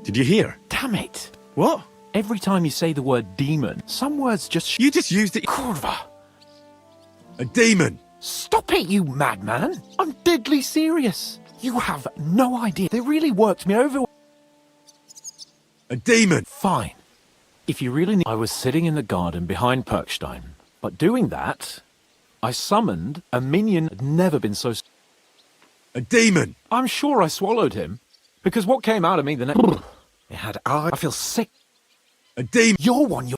Did you hear? Damn it. What? Every time you say the word demon, some words just You just used it. Kurva. A demon. Stop it, you madman. I'm deadly serious. You have no idea. They really worked me over. A demon. Fine. If you really need... I was sitting in the garden behind Perkstein, but doing that, I summoned a minion that had never been so... A demon. I'm sure I swallowed him, because what came out of me the next... It had eyes. I feel sick. A demon. You're one, you're...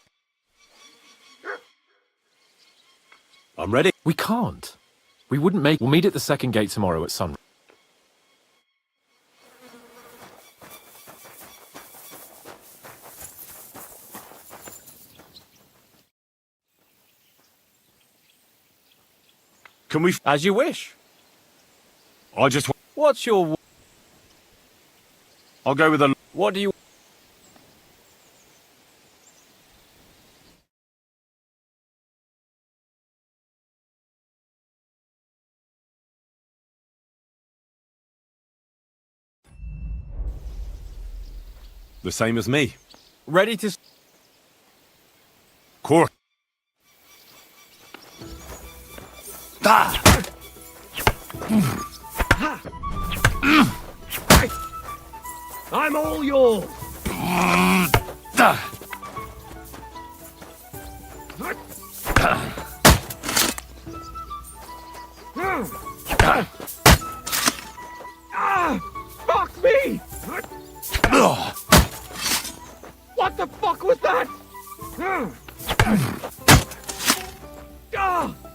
I'm ready. We can't. We wouldn't make... We'll meet at the second gate tomorrow at sunrise. Can we... As you wish. I just... What's your... I'll go with a... What do you... The same as me. Ready to... Cork. Ah! I'm all yours. Fuck me! What the fuck was that?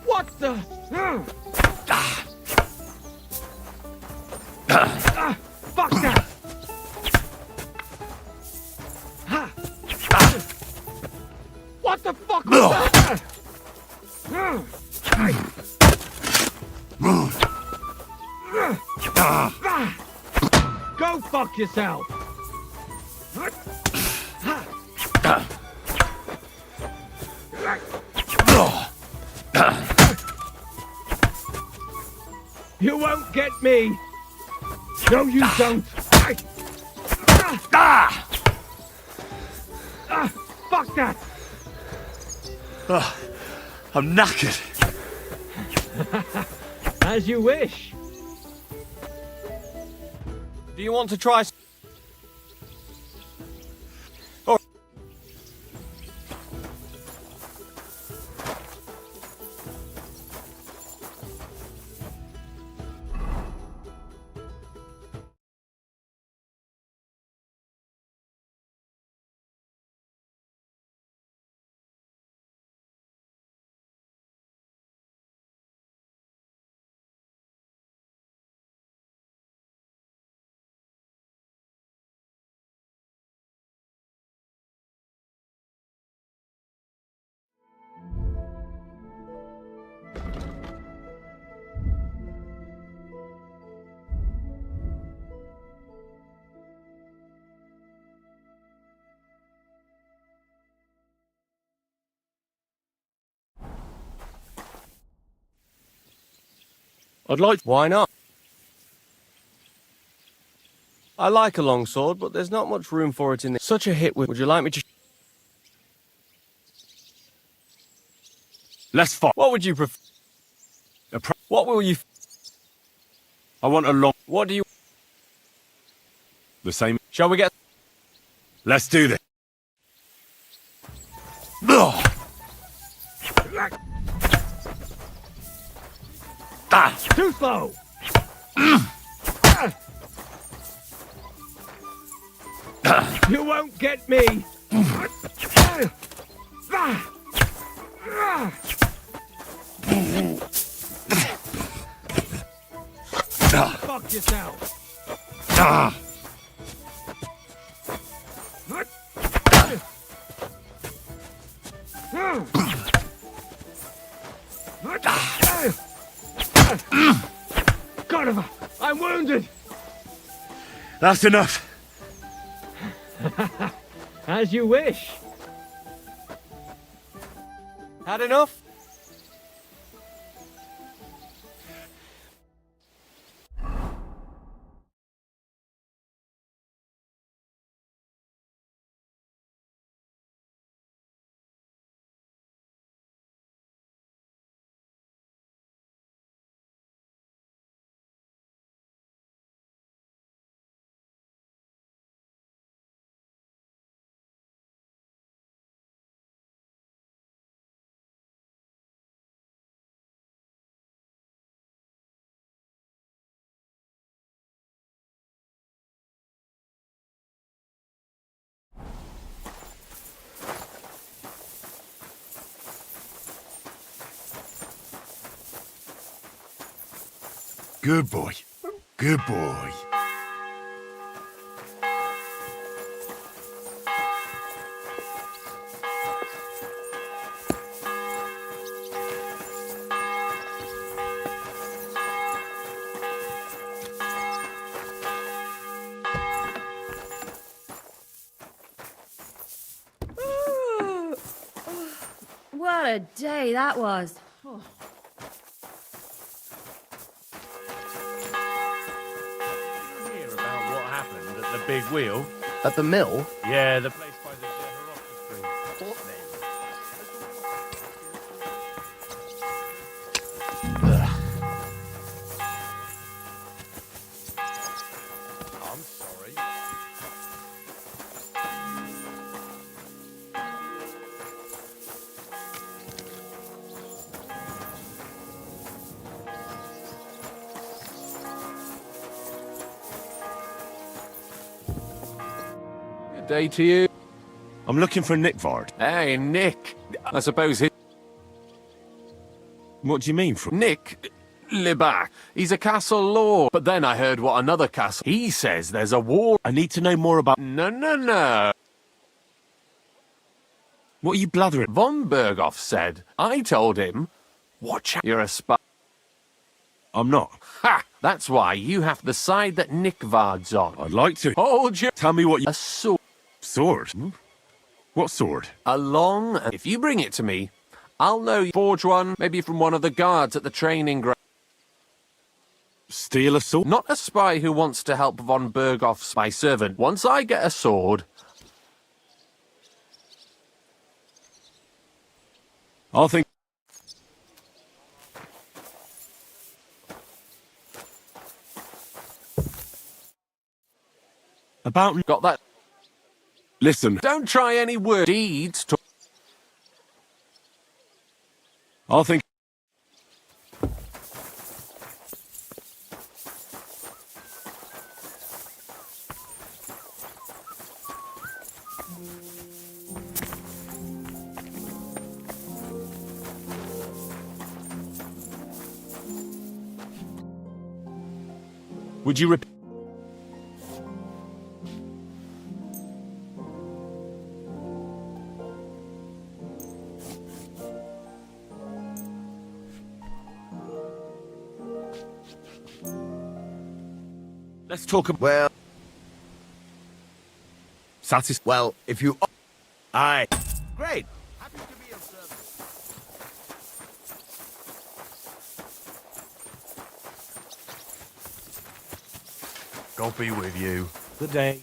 What the? Fuck that! What the fuck was that? Go fuck yourself! You won't get me! No, you don't! Fuck that! I'm knackered. As you wish. Do you want to try? I'd like... Why not? I like a long sword, but there's not much room for it in this. Such a hit with... Would you like me to... Let's fight. What would you prefer? What will you... I want a long... What do you... The same... Shall we get... Let's do this. Too slow! You won't get me! Fuck yourself! God, I'm wounded! That's enough. As you wish. Had enough? Good boy. Good boy. What a day that was. Hear about what happened at the big wheel? At the mill? Yeah, the place by the Zeharofka Street. What then? I'm sorry. Good day to you. I'm looking for Nick Vard. Hey, Nick. I suppose he... What do you mean from? Nick Libac. He's a castle lord. But then I heard what another castle... He says there's a war... I need to know more about... No. What are you blathering? Von Berghoff said. I told him, watch out, you're a spy. I'm not. Ha! That's why you have the side that Nick Vard's on. I'd like to. Hold your... Tell me what you... A sword. Sword? Hmm? What sword? A long... If you bring it to me, I'll know you forge one, maybe from one of the guards at the training ground. Steal a sword? Not a spy who wants to help Von Berghoff's spy servant. Once I get a sword... I'll think... About... Got that? Listen, Don't try any word deeds to... I'll think... Would you repeat? Let's talk about... Well, Well, if you... Aye. Great. Happy to be of service. God be with you. Good day.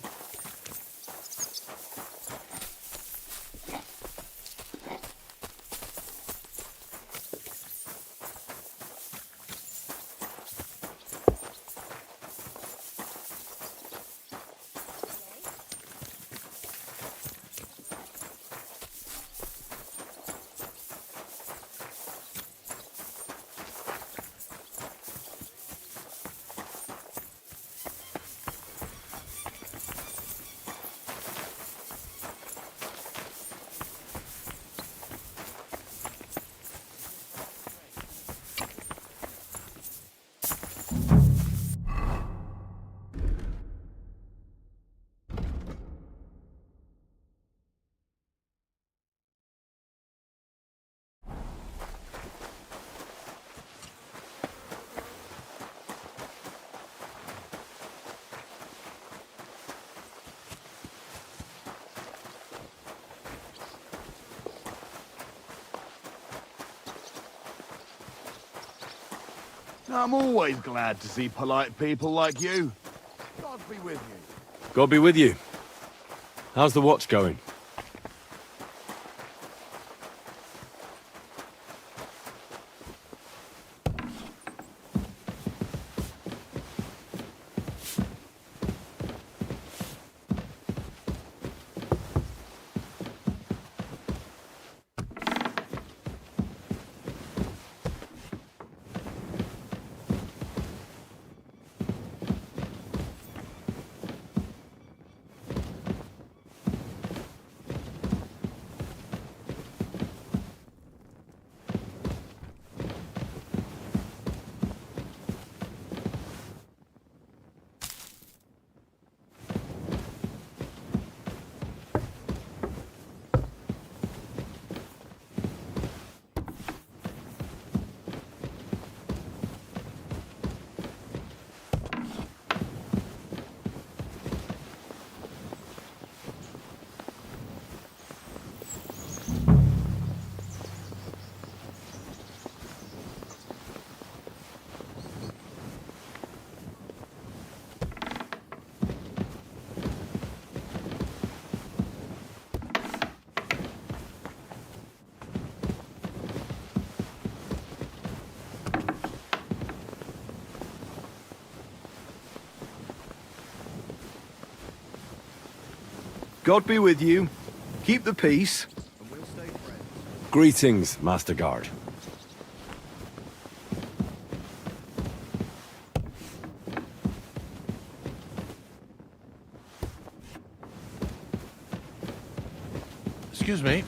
I'm always glad to see polite people like you. God be with you. God be with you. How's the watch going? God be with you. Keep the peace. Greetings, Master Guard. Excuse me.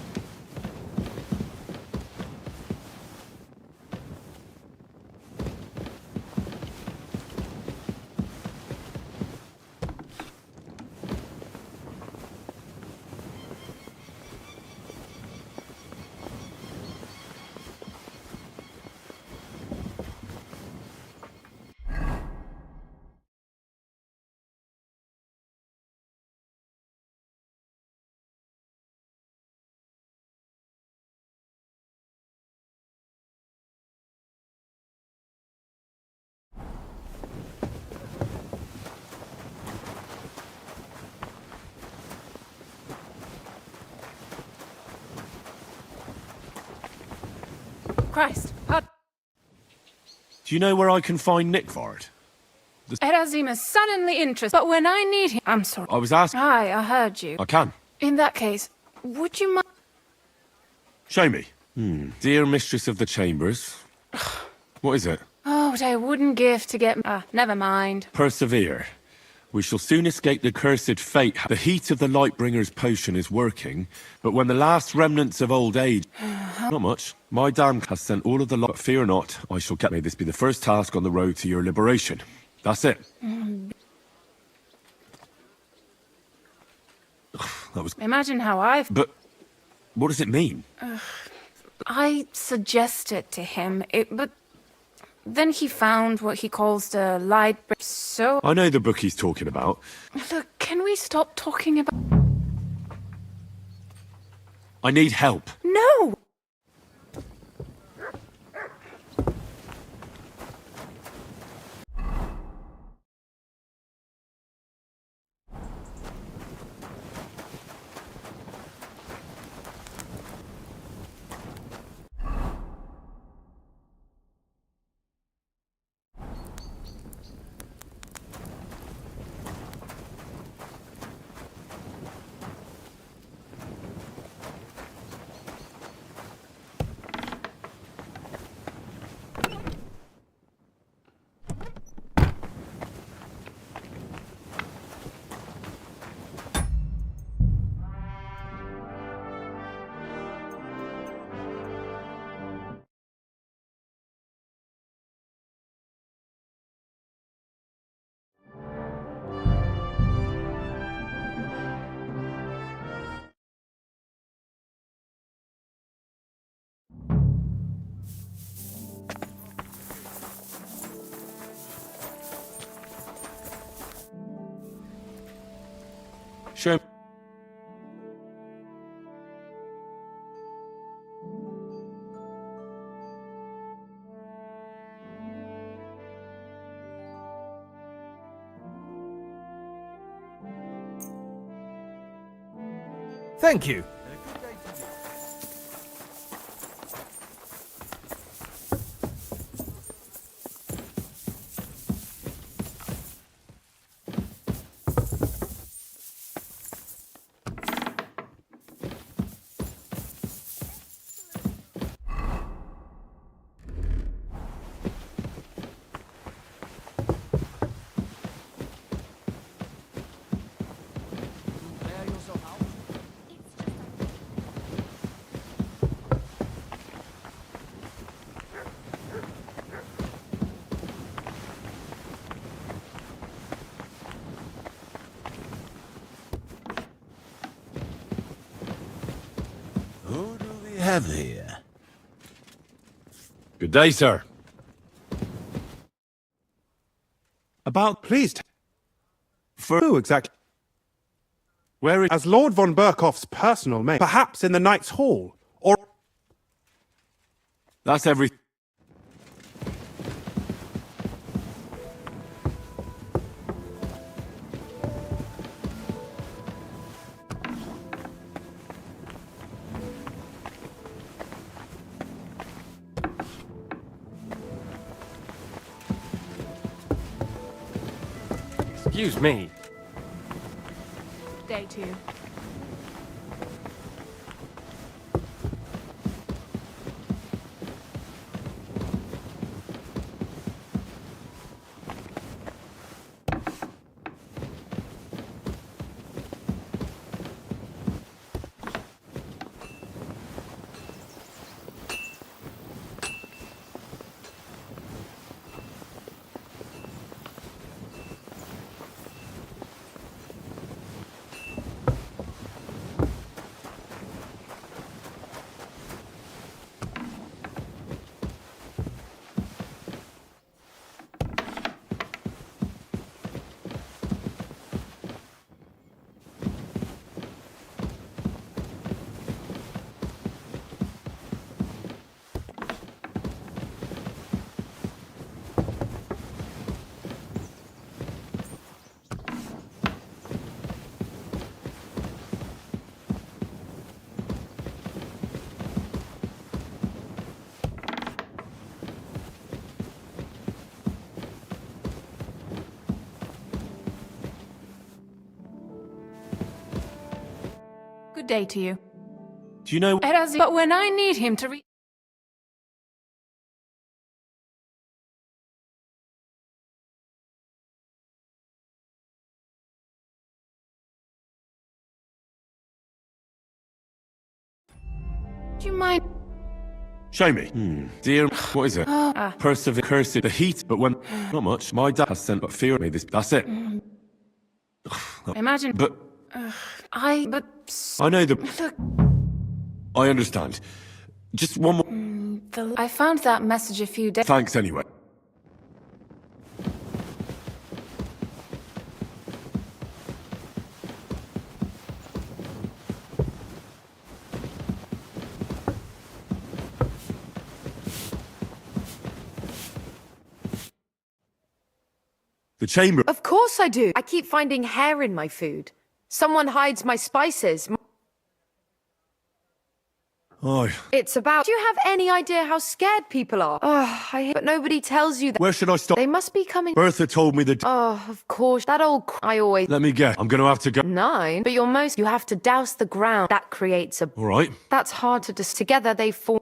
Christ, how... Do you know where I can find Nickford? Erasmus suddenly interest, but when I need him... I'm sorry. I was asking. Aye, I heard you. I can. In that case, would you mind... Show me. Dear Mistress of the Chambers. What is it? Oh, what I wouldn't give to get... never mind. Persevere. We shall soon escape the cursed fate. The heat of the Lightbringer's potion is working, but when the last remnants of old age... Not much. My dam has sent all of the lot, but fear not, I shall get... May this be the first task on the road to your liberation. That's it. That was... Imagine how I've... But what does it mean? I suggested to him, but... Then he found what he calls the light... So... I know the book he's talking about. Look, can we stop talking about... I need help. No! Show... Thank you. Who do we have here? Good day, sir. About pleased. For... Who exactly? Where is... As Lord von Burkhoff's personal maid. Perhaps in the Knight's Hall. Or... That's every... Excuse me. Day two. day to you. Do you know? But when I need him to read... Do you mind? Show me. Dear, what is it? Persevere, cursed, the heat. But when, not much. My dad has sent but fear me. This. That's it. Imagine... But I know the. Look, I understand. Just one more. I found that message a few days... Thanks anyway. The chamber. Of course I do. I keep finding hair in my food. Someone hides my spices. Oh, It's about... Do you have any idea how scared people are? But nobody tells you that. where should I stop? They must be coming... Bertha told me that. Oh, of course. That old... I always... Let me guess. I'm going to have to go. 9. But you have to douse the ground. That creates a... All right. That's hard to... Together they form...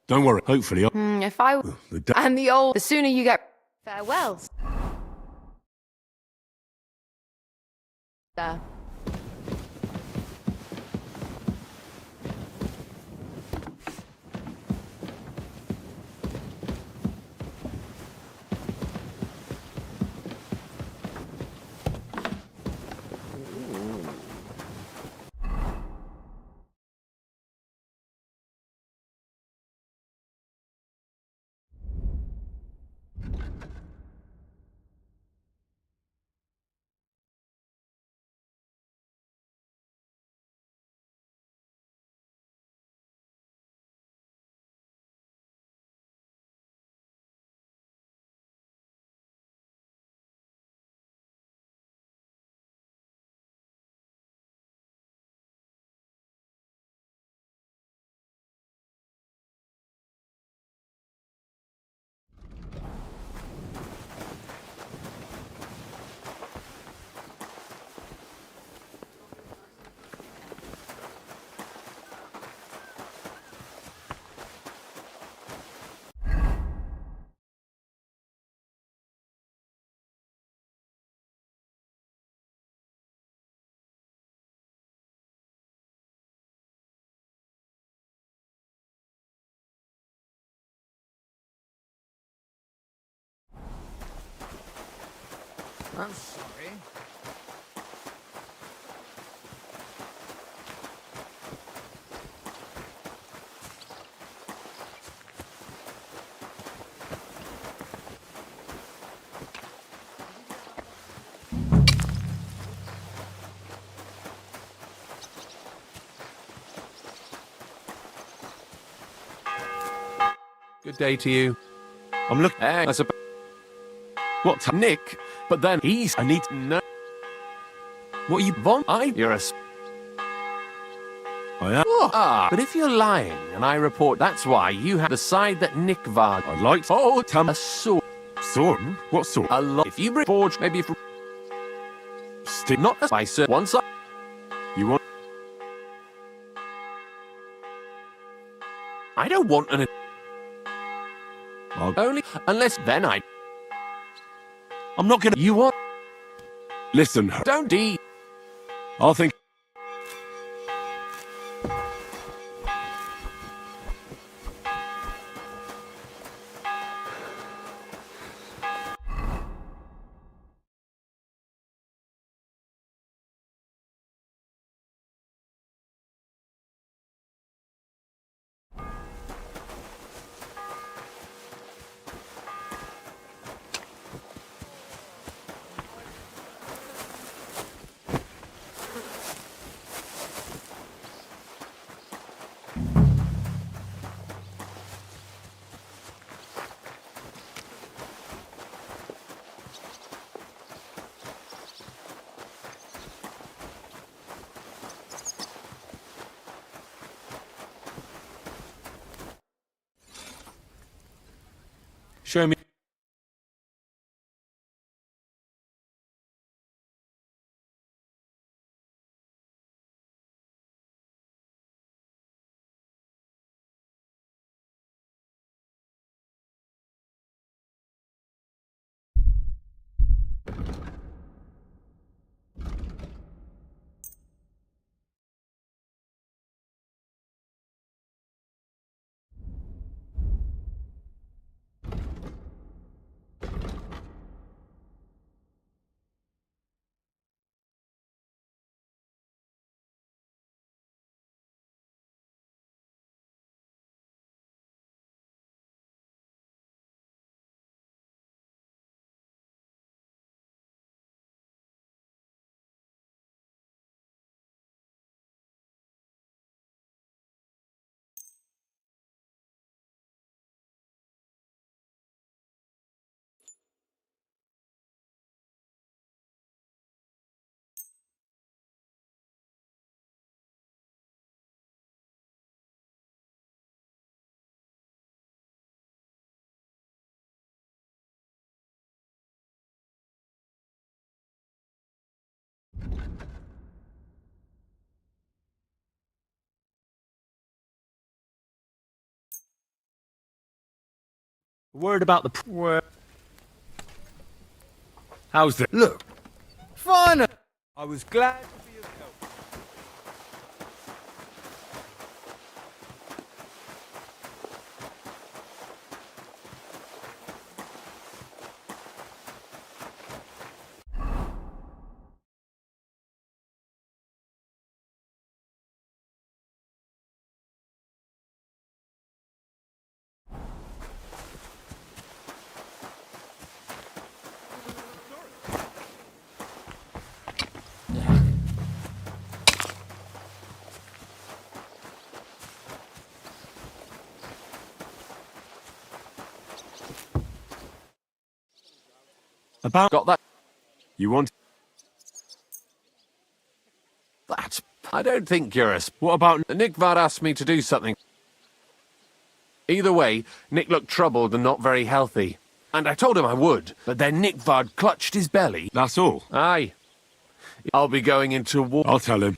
Don't worry. Hopefully, If I... the And the old... The sooner you get... Farewells. There. I'm sorry. Good day to you. I'm looking. That's a... What? Nick, but then he's... I need to know. What are you? You're a... I am. But if you're lying and I report, that's why you have the side that Nick Varg... I'd like to. Oh, Tell me. a sword. Sword? What sword? A lot. If you report, maybe from... Stick. Not a spicer. One side. You want? I don't want an... I'll... Only... Unless then I... I'm not gonna. You want... Listen. Don't D. I'll think. Word about the How's the Look, fine. I was glad to be of help. About Got that? you want? That. I don't think you're a... What about? Nick Vard asked me to do something. Either way, Nick looked troubled and not very healthy. And I told him I would, but then Nick Vard clutched his belly. That's all. Aye. I'll be going into war. I'll tell him.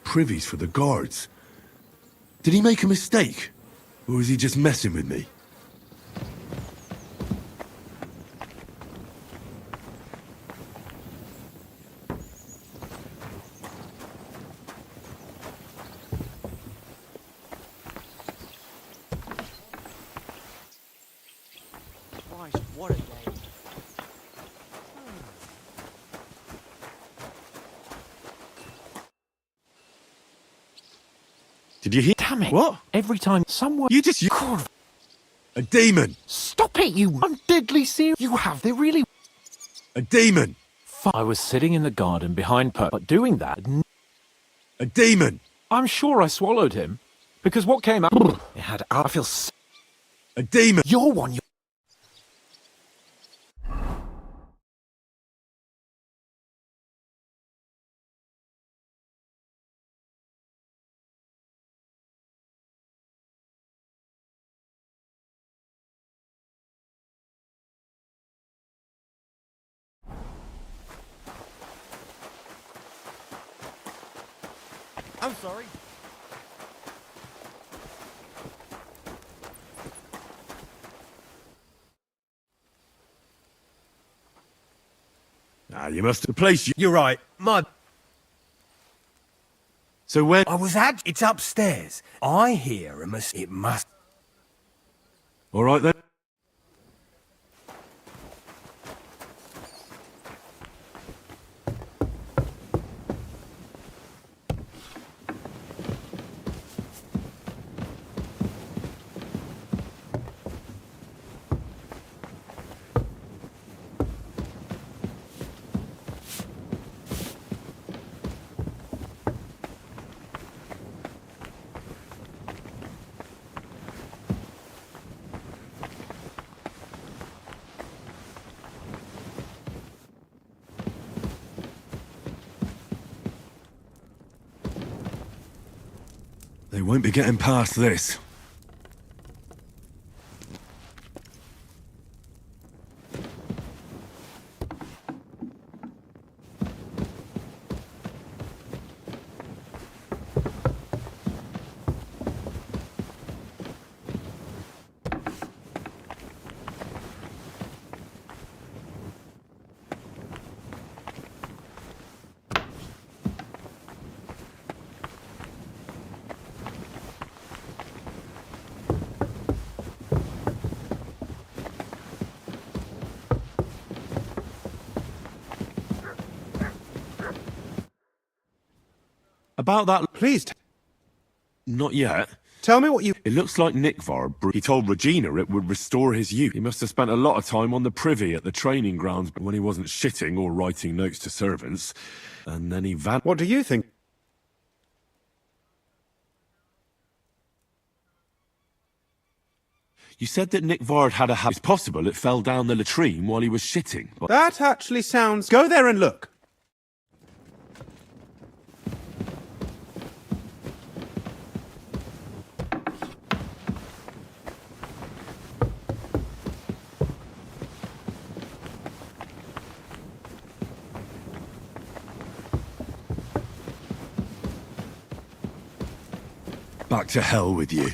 Privies for the guards. Did he make a mistake? Or is he just messing with me? Christ, what a day. Did you hear? Damn it. What? Every time someone... You just... A demon! Stop it, you... I'm deadly serious. You have. They really... A demon! I was sitting in the garden behind but doing that... A demon! I'm sure I swallowed him. Because what came out... It had... I feel... A demon! You're one... You're... I'm sorry. Ah, you must have placed you. You're right. So where? I was at... It's upstairs. I hear a It must... All right then. They won't be getting past this. About that, Please, not yet. tell me what you... It looks like Nickvar, he told Regina it would restore his youth. He must have spent a lot of time on the privy at the training grounds when he wasn't shitting or writing notes to servants. And then he What do you think? You said that Nickvar had a house. It's possible it fell down the latrine while he was shitting. But That actually sounds... Go there and look. back to hell with you.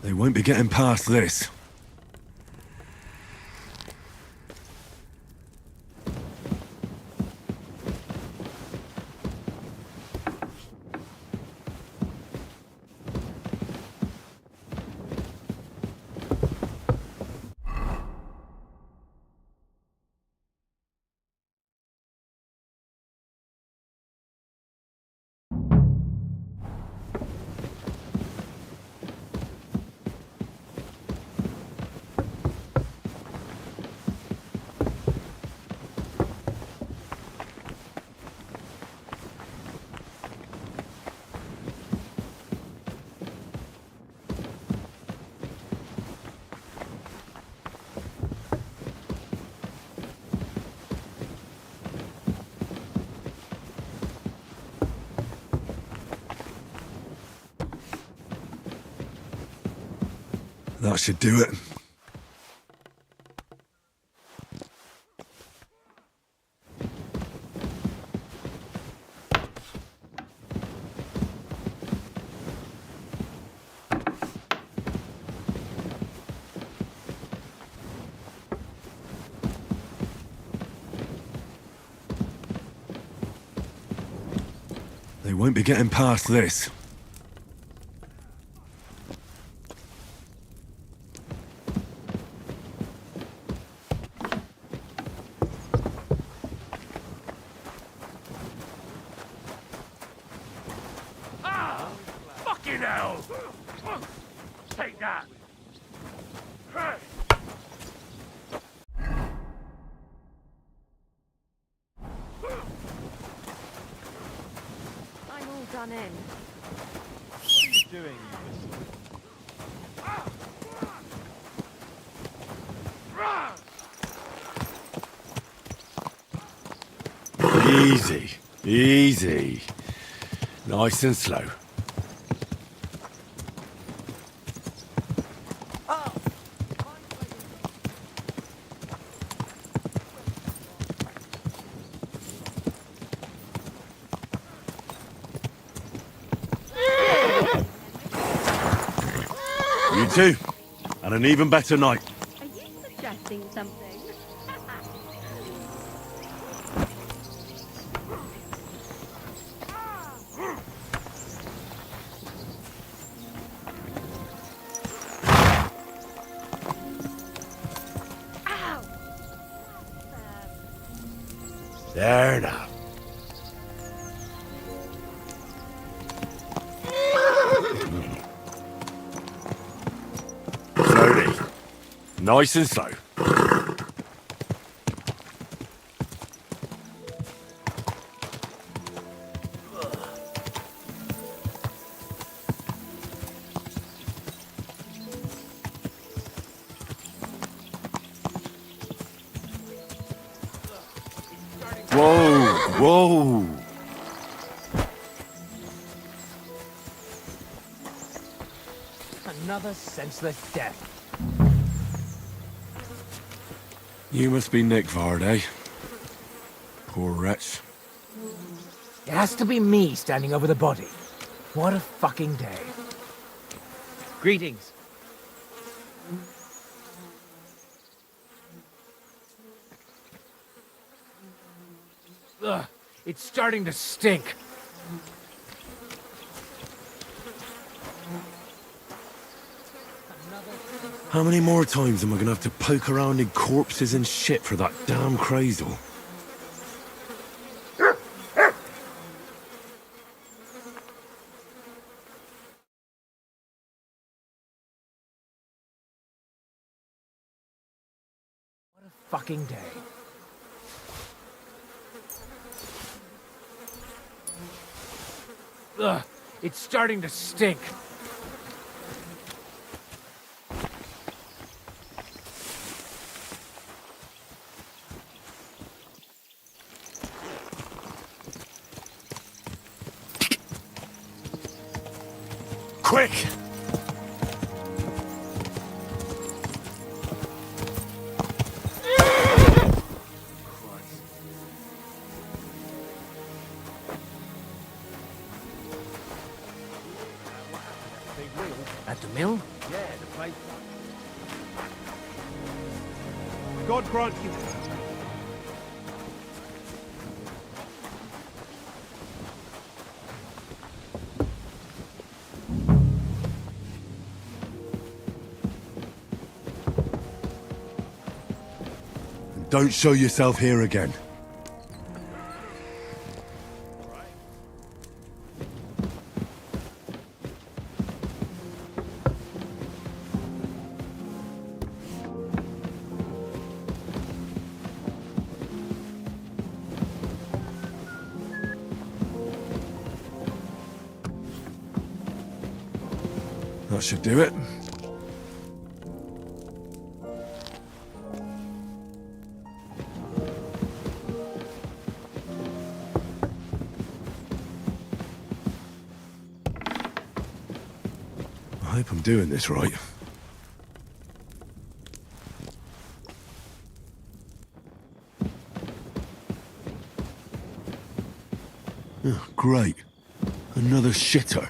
They won't be getting past this. That should do it. They won't be getting past this. Fucking hell! Take that! I'm all done in. Easy, easy. Nice and slow. You too. And an even better night. Are you suggesting something? There now. Slowly. Nice and slow. Whoa! Another senseless death. You must be Nick Vard, eh? Poor wretch. It has to be me standing over the body. What a fucking day. Greetings. Ugh, it's starting to stink. How many more times am I gonna have to poke around in corpses and shit for that damn cradle? Fucking day. Ugh, it's starting to stink. Quick! At the mill? Yeah, the place. God grant you. Don't show yourself here again. That should do it. I hope I'm doing this right. Oh, great. Another shitter.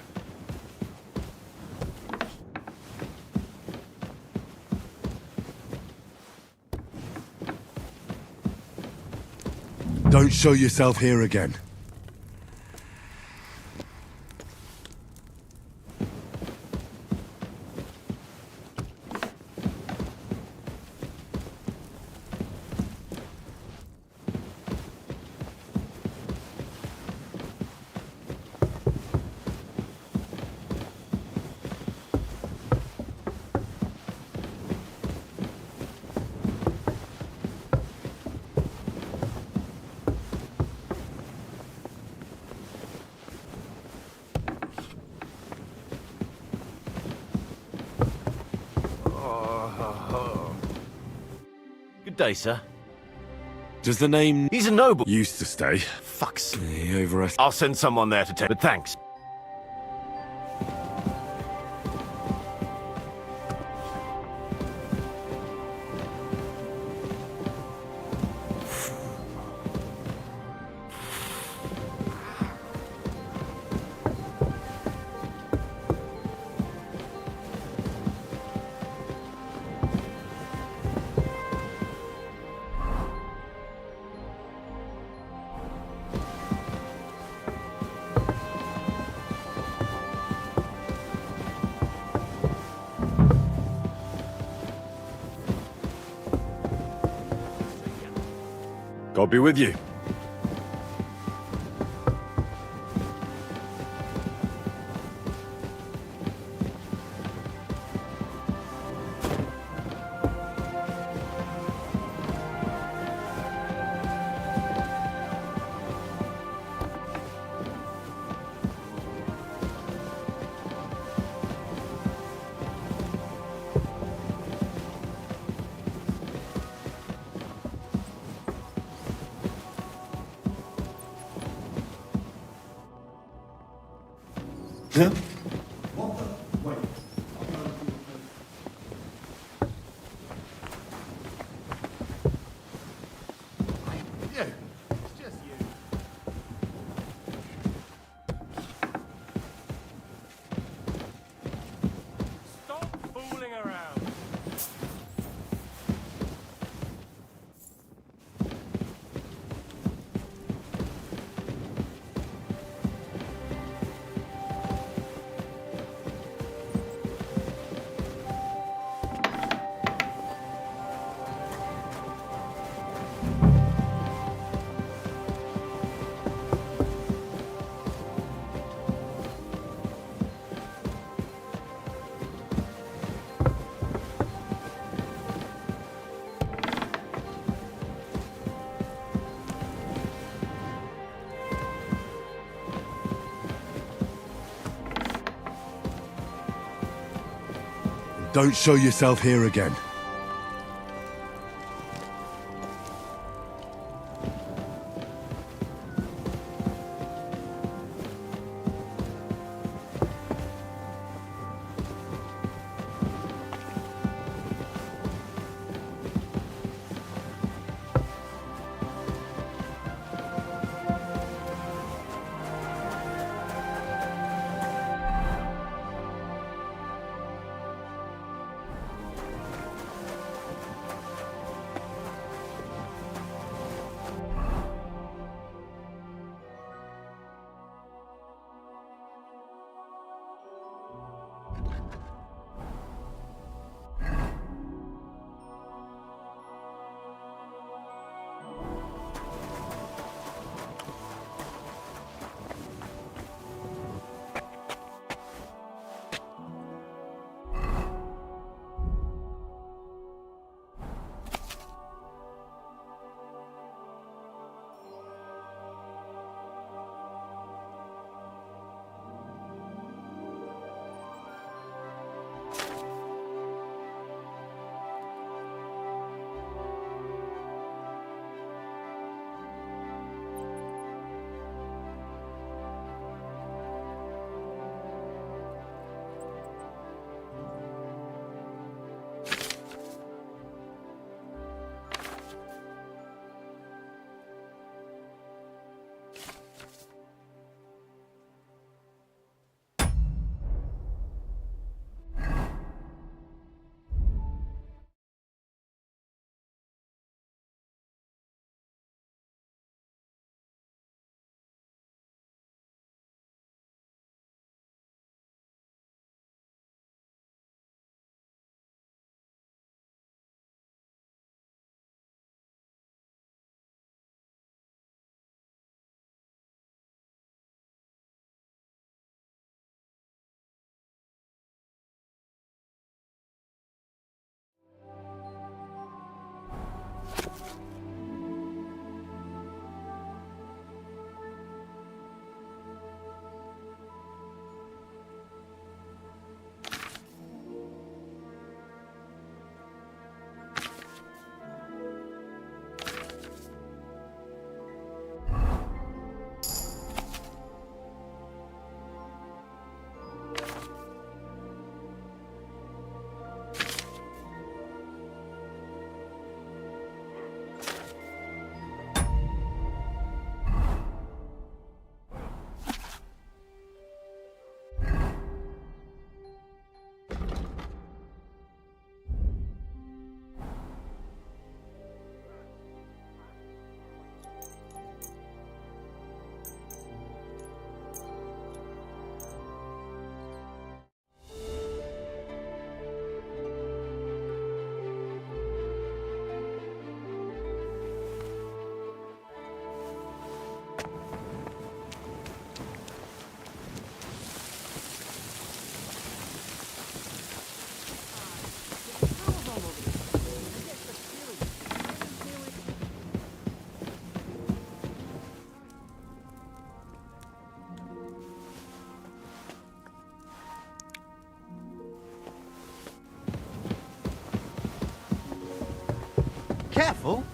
Don't show yourself here again. Good day, sir. Does the name He's a noble. used to stay? Fuck's. He overestimated. I'll send someone there to take. But thanks. God be with you. You. It's just you. Stop fooling around. Don't show yourself here again. Careful.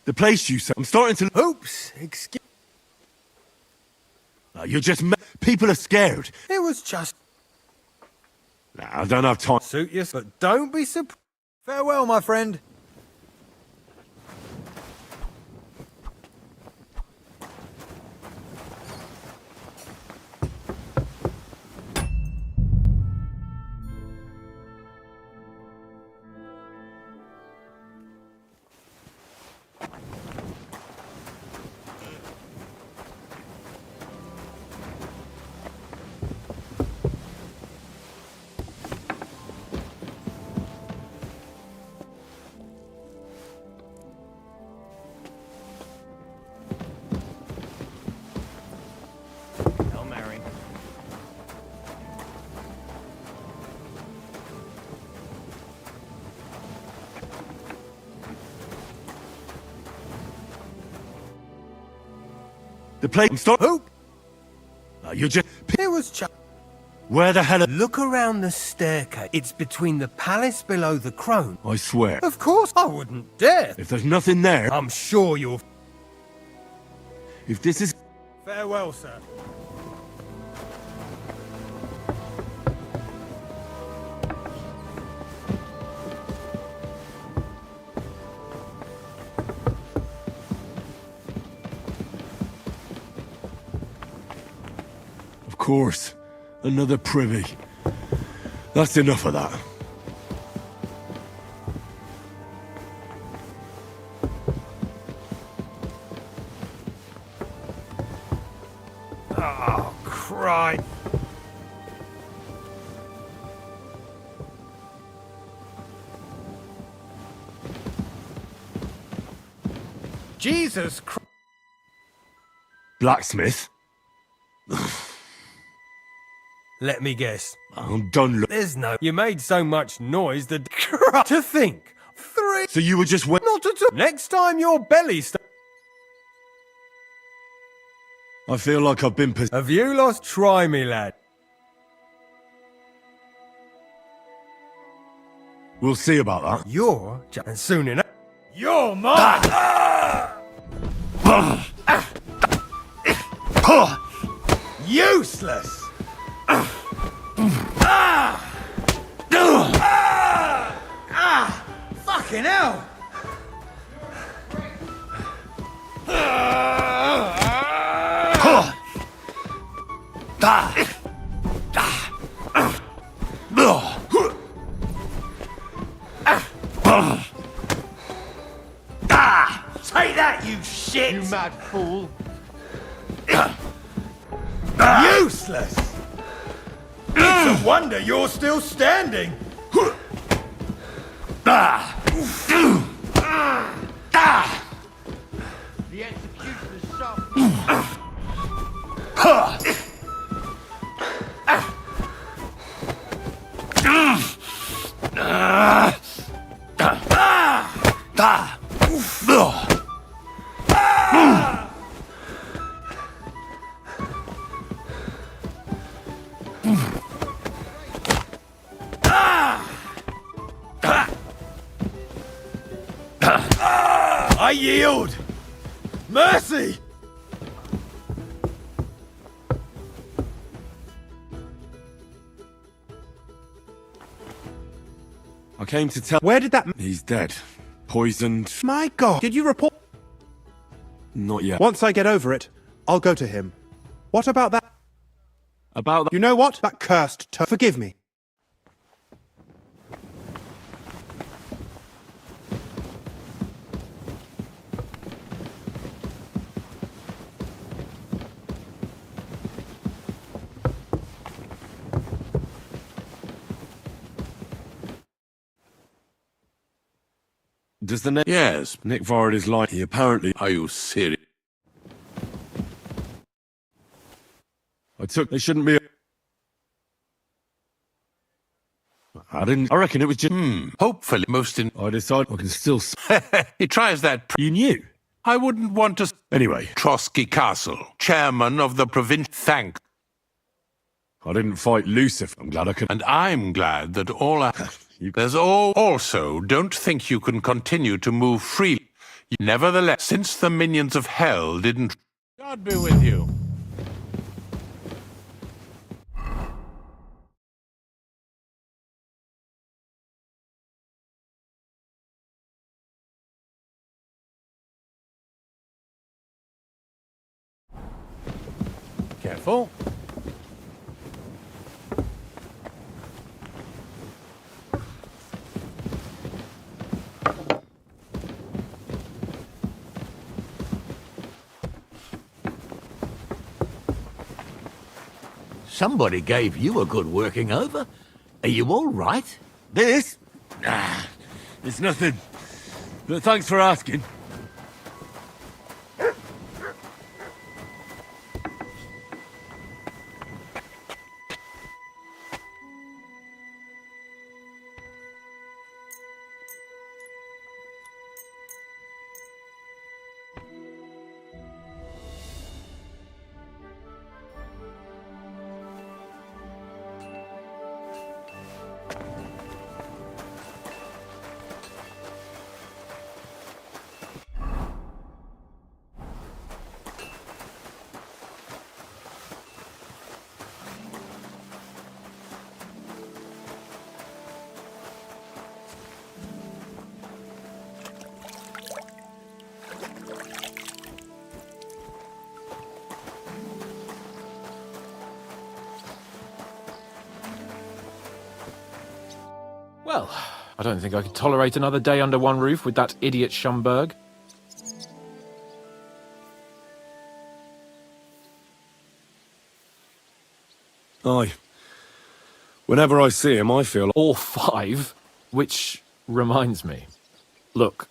The place you said. I'm starting to. Oops, excuse. You're just. People are scared. It was just Nah, I don't have time. suit you, but don't be surprised. Farewell, my friend. Hail Mary. The place. I'm starting. Who? You're just. It was just. Where the hell? Look around the staircase. It's between the palace below the throne. I swear. Of course, I wouldn't dare. If there's nothing there. I'm sure you'll. If this is. Farewell, sir. Of course. Another privy. That's enough of that. Oh, Christ. Jesus Christ. Blacksmith? Let me guess. I'm done. There's no. You made so much noise that. To think. 3. So you were just wait. Not at all. Next time your belly I feel like I've been Have you lost? Try me, lad. We'll see about that. You're. And soon enough. You're mine! Useless! Fucking hell! Take that, you shit! You mad fool. Useless! It's a wonder you're still standing! The executioner's sharp. I yield! Mercy! I came to tell. Where did that... He's dead. Poisoned. My God. Did you report... Not yet. Once I get over it, I'll go to him. What about that... About that? You know what? That cursed Forgive me. Does the name? Yes. Nick Vard is like. He apparently. Are you serious? I took. They shouldn't be. I didn't. I reckon it was just. Hopefully, most in. I decided I can still. He tries that. You knew. I wouldn't want to. Anyway, Trotsky Castle, chairman of the provincial. Thank. I didn't fight Lucifer. I'm glad I could. And I'm glad that all. You- There's all. Also, don't think you can continue to move freely. Nevertheless, since the minions of hell didn't... God be with you. Careful. Somebody gave you a good working over. Are you all right? This? Ah, it's nothing. But thanks for asking. Well, I don't think I could tolerate another day under one roof with that idiot Schumberg. Aye. Whenever I see him, I feel... Or five, which reminds me. Look,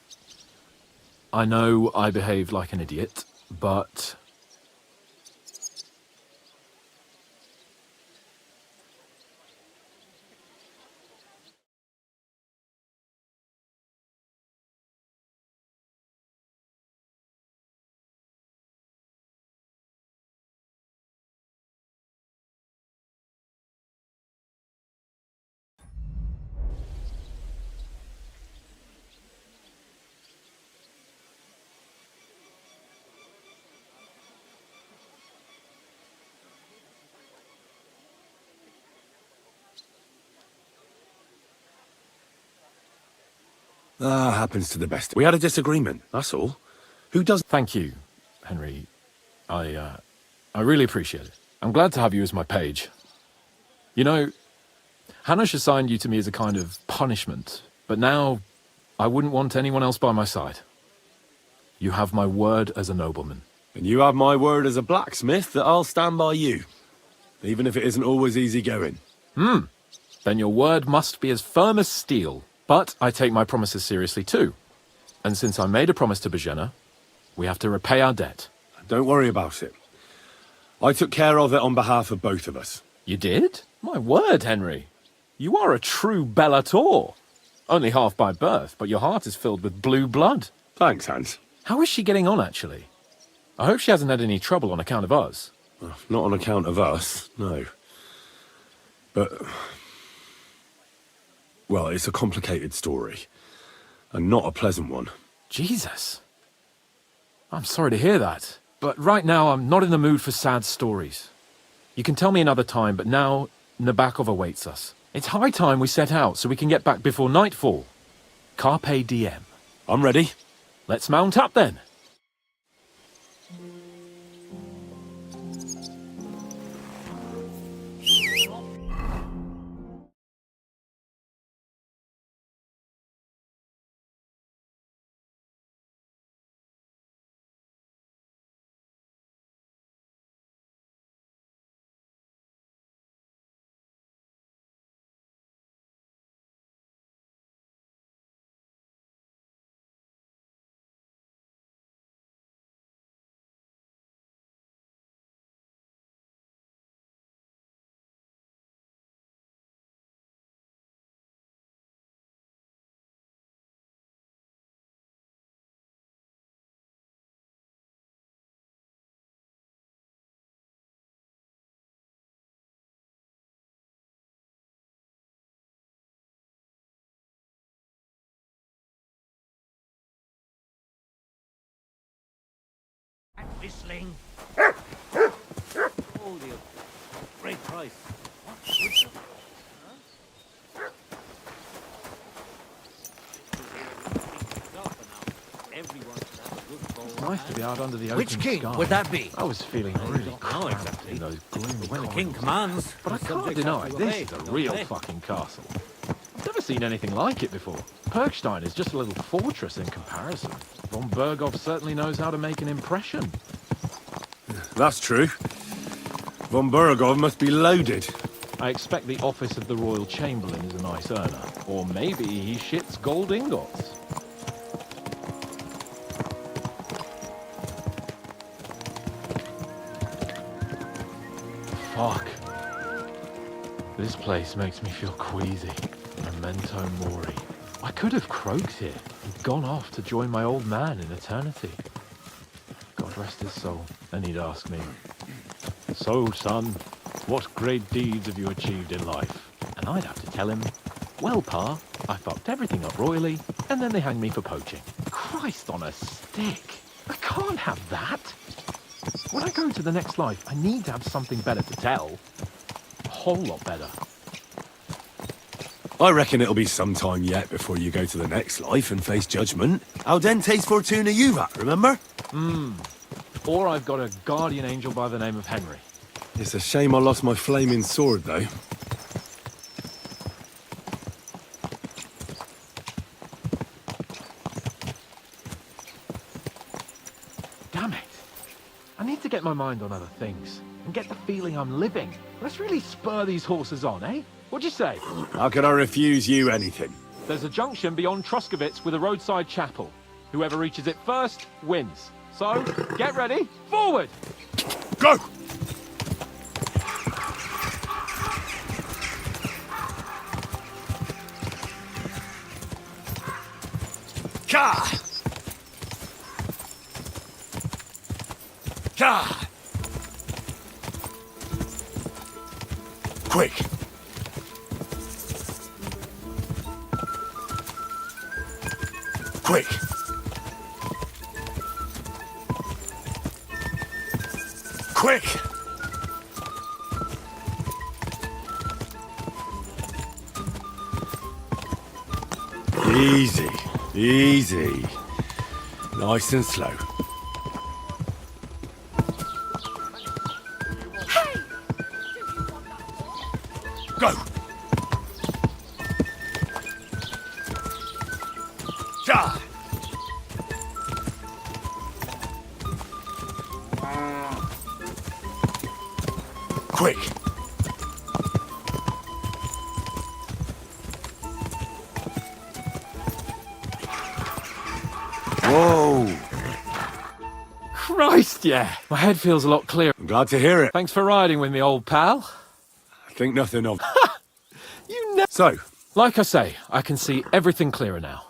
I know I behaved like an idiot, but... Ah, happens to the best. We had a disagreement, that's all. Who does... Thank you, Henry. I really appreciate it. I'm glad to have you as my page. You know, Hanush assigned you to me as a kind of punishment, but now I wouldn't want anyone else by my side. You have my word as a nobleman. And you have my word as a blacksmith that I'll stand by you. Even if it isn't always easy going. Then your word must be as firm as steel. But I take my promises seriously too. And since I made a promise to Bajena, we have to repay our debt. Don't worry about it. I took care of it on behalf of both of us. You did? My word, Henry. You are a true Bellator. Only half by birth, but your heart is filled with blue blood. Thanks, Hans. How is she getting on, actually? I hope she hasn't had any trouble on account of us. Not on account of us, no. But... well, it's a complicated story. And not a pleasant one. Jesus. I'm sorry to hear that. But right now, I'm not in the mood for sad stories. You can tell me another time, but now Nabokov awaits us. It's high time we set out so we can get back before nightfall. Carpe diem. I'm ready. Let's mount up then. whistling. Oh, dear. Great price. It's nice to be out under the open Which king sky. would that be? I was feeling really know cramped exactly. in those gloomy When the corridors. king commands, But I the can't subjects deny, have to this obey, is a don't real they? fucking castle. I've never seen anything like it before. Perkstein is just a little fortress in comparison. Von Berghoff certainly knows how to make an impression. That's true. Von Berghoff must be loaded. I expect the office of the Royal Chamberlain is a nice earner. Or maybe he shits gold ingots. Fuck. This place makes me feel queasy. Memento mori. I could have croaked here and gone off to join my old man in eternity. God rest his soul. Then he'd ask me, "So, son, what great deeds have you achieved in life?" And I'd have to tell him, "Well, Pa, I fucked everything up royally, and then they hanged me for poaching." Christ on a stick. I can't have that. When I go to the next life, I need to have something better to tell. A whole lot better. I reckon it'll be some time yet before you go to the next life and face judgment. Audentes fortuna juvat, remember? Or I've got a guardian angel by the name of Henry. It's a shame I lost my flaming sword, though. Damn it. I need to get my mind on other things and get the feeling I'm living. Let's really spur these horses on, eh? What'd you say? How could I refuse you anything? There's a junction beyond Truskowitz with a roadside chapel. Whoever reaches it first wins. So, get ready. Forward! Go! Ka! Ka! Quick! Quick! Quick! Easy, easy. Nice and slow. Go! Ja! Quick! Whoa! Christ, yeah. My head feels a lot clearer. I'm glad to hear it. Thanks for riding with me, old pal. Think nothing of. You know. So, Like I say, I can see everything clearer now.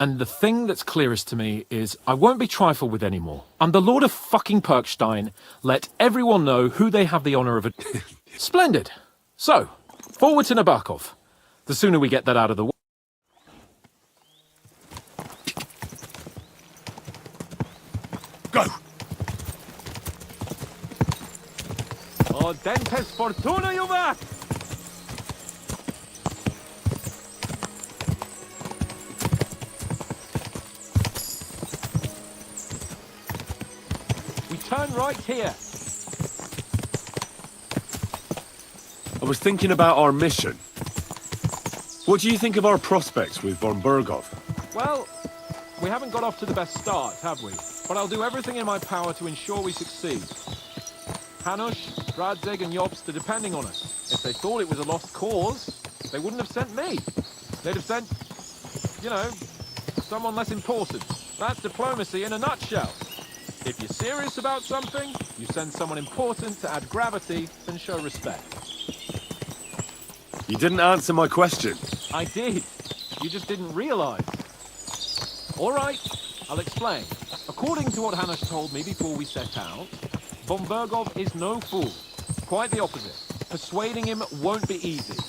And the thing that's clearest to me is I won't be trifled with anymore. I'm the Lord of fucking Perkstein. Let everyone know who they have the honor of. Splendid. So, forward to Nabokov. The sooner we get that out of the way. go! Audentes fortuna juvat! We turn right here. I was thinking about our mission. What do you think of our prospects with von Berghoff? Well, we haven't got off to the best start, have we? But I'll do everything in my power to ensure we succeed. Hanush, Radzig and Jobst are depending on us. If they thought it was a lost cause, they wouldn't have sent me. They'd have sent, you know, someone less important. That's diplomacy in a nutshell. If you're serious about something, you send someone important to add gravity and show respect. You didn't answer my question. I did. You just didn't realize. All right, I'll explain. According to what Hanush told me before we set out, von Berghoff is no fool. Quite the opposite. Persuading him won't be easy.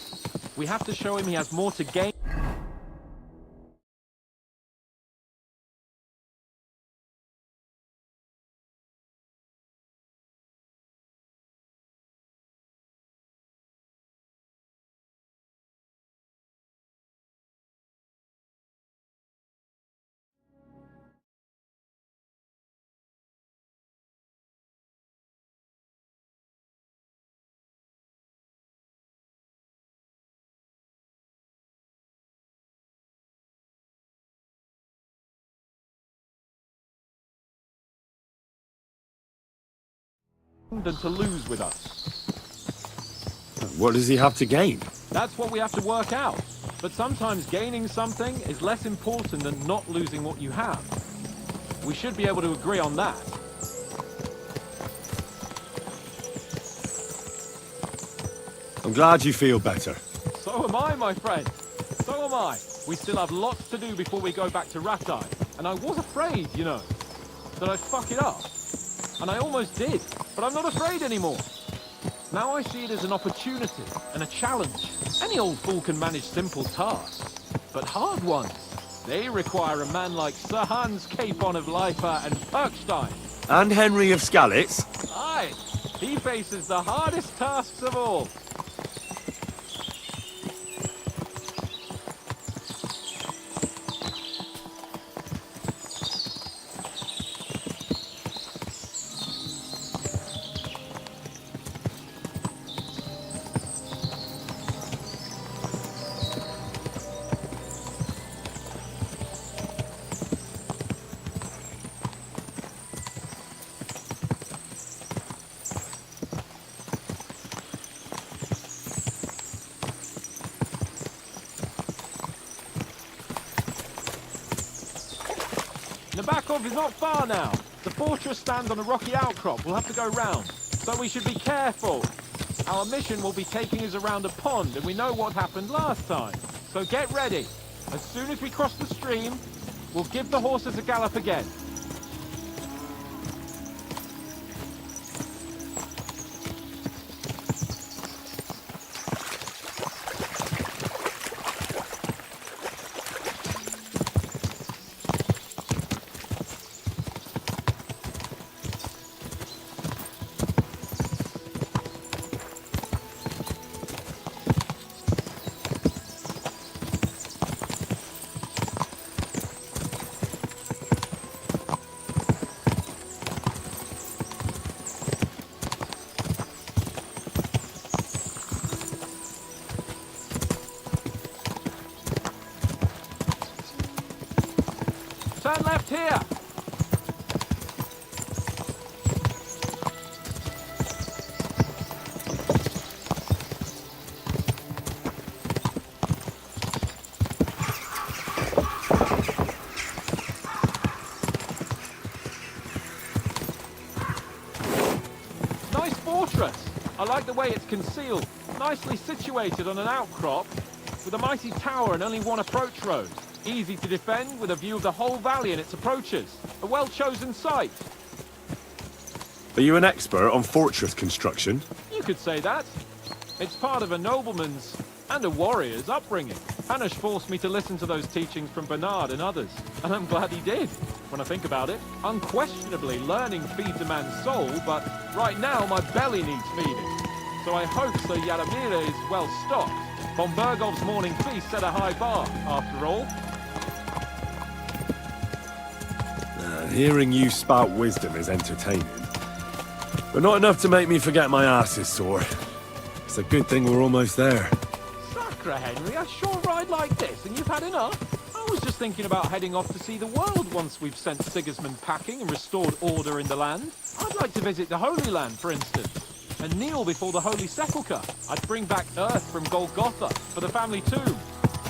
We have to show him he has more to gain. than to lose with us. What does he have to gain? That's what we have to work out. But sometimes gaining something is less important than not losing what you have. We should be able to agree on that. I'm glad you feel better. So am I, my friend. So am I. We still have lots to do before we go back to Rattay. And I was afraid, you know, that I'd fuck it up. And I almost did. But I'm not afraid anymore. Now I see it as an opportunity and a challenge. Any old fool can manage simple tasks. But hard ones, they require a man like Sir Hans Capon of Leipa and Perkstein. And Henry of Skalitz. Aye, he faces the hardest tasks of all. Nabakov is not far now. The fortress stands on a rocky outcrop. We'll have to go round. So we should be careful. Our mission will be taking us around a pond, and we know what happened last time. So get ready. As soon as we cross the stream, we'll give the horses a gallop again. Turn left here! Nice fortress! I like the way it's concealed. Nicely situated on an outcrop, with a mighty tower and only one approach road. Easy to defend with a view of the whole valley and its approaches. A well-chosen site. Are you an expert on fortress construction? You could say that. It's part of a nobleman's and a warrior's upbringing. Hanush forced me to listen to those teachings from Bernard and others, and I'm glad he did. When I think about it, unquestionably learning feeds a man's soul, but right now my belly needs feeding. So I hope Sir Yaramira is well stocked. Von Bergov's morning feast set a high bar, after all. Hearing you spout wisdom is entertaining. But not enough to make me forget my ass is sore. It's a good thing we're almost there. Sacre, Henry, a short ride like this, and you've had enough? I was just thinking about heading off to see the world once we've sent Sigismund packing and restored order in the land. I'd like to visit the Holy Land, for instance, and kneel before the Holy Sepulchre. I'd bring back earth from Golgotha for the family tomb,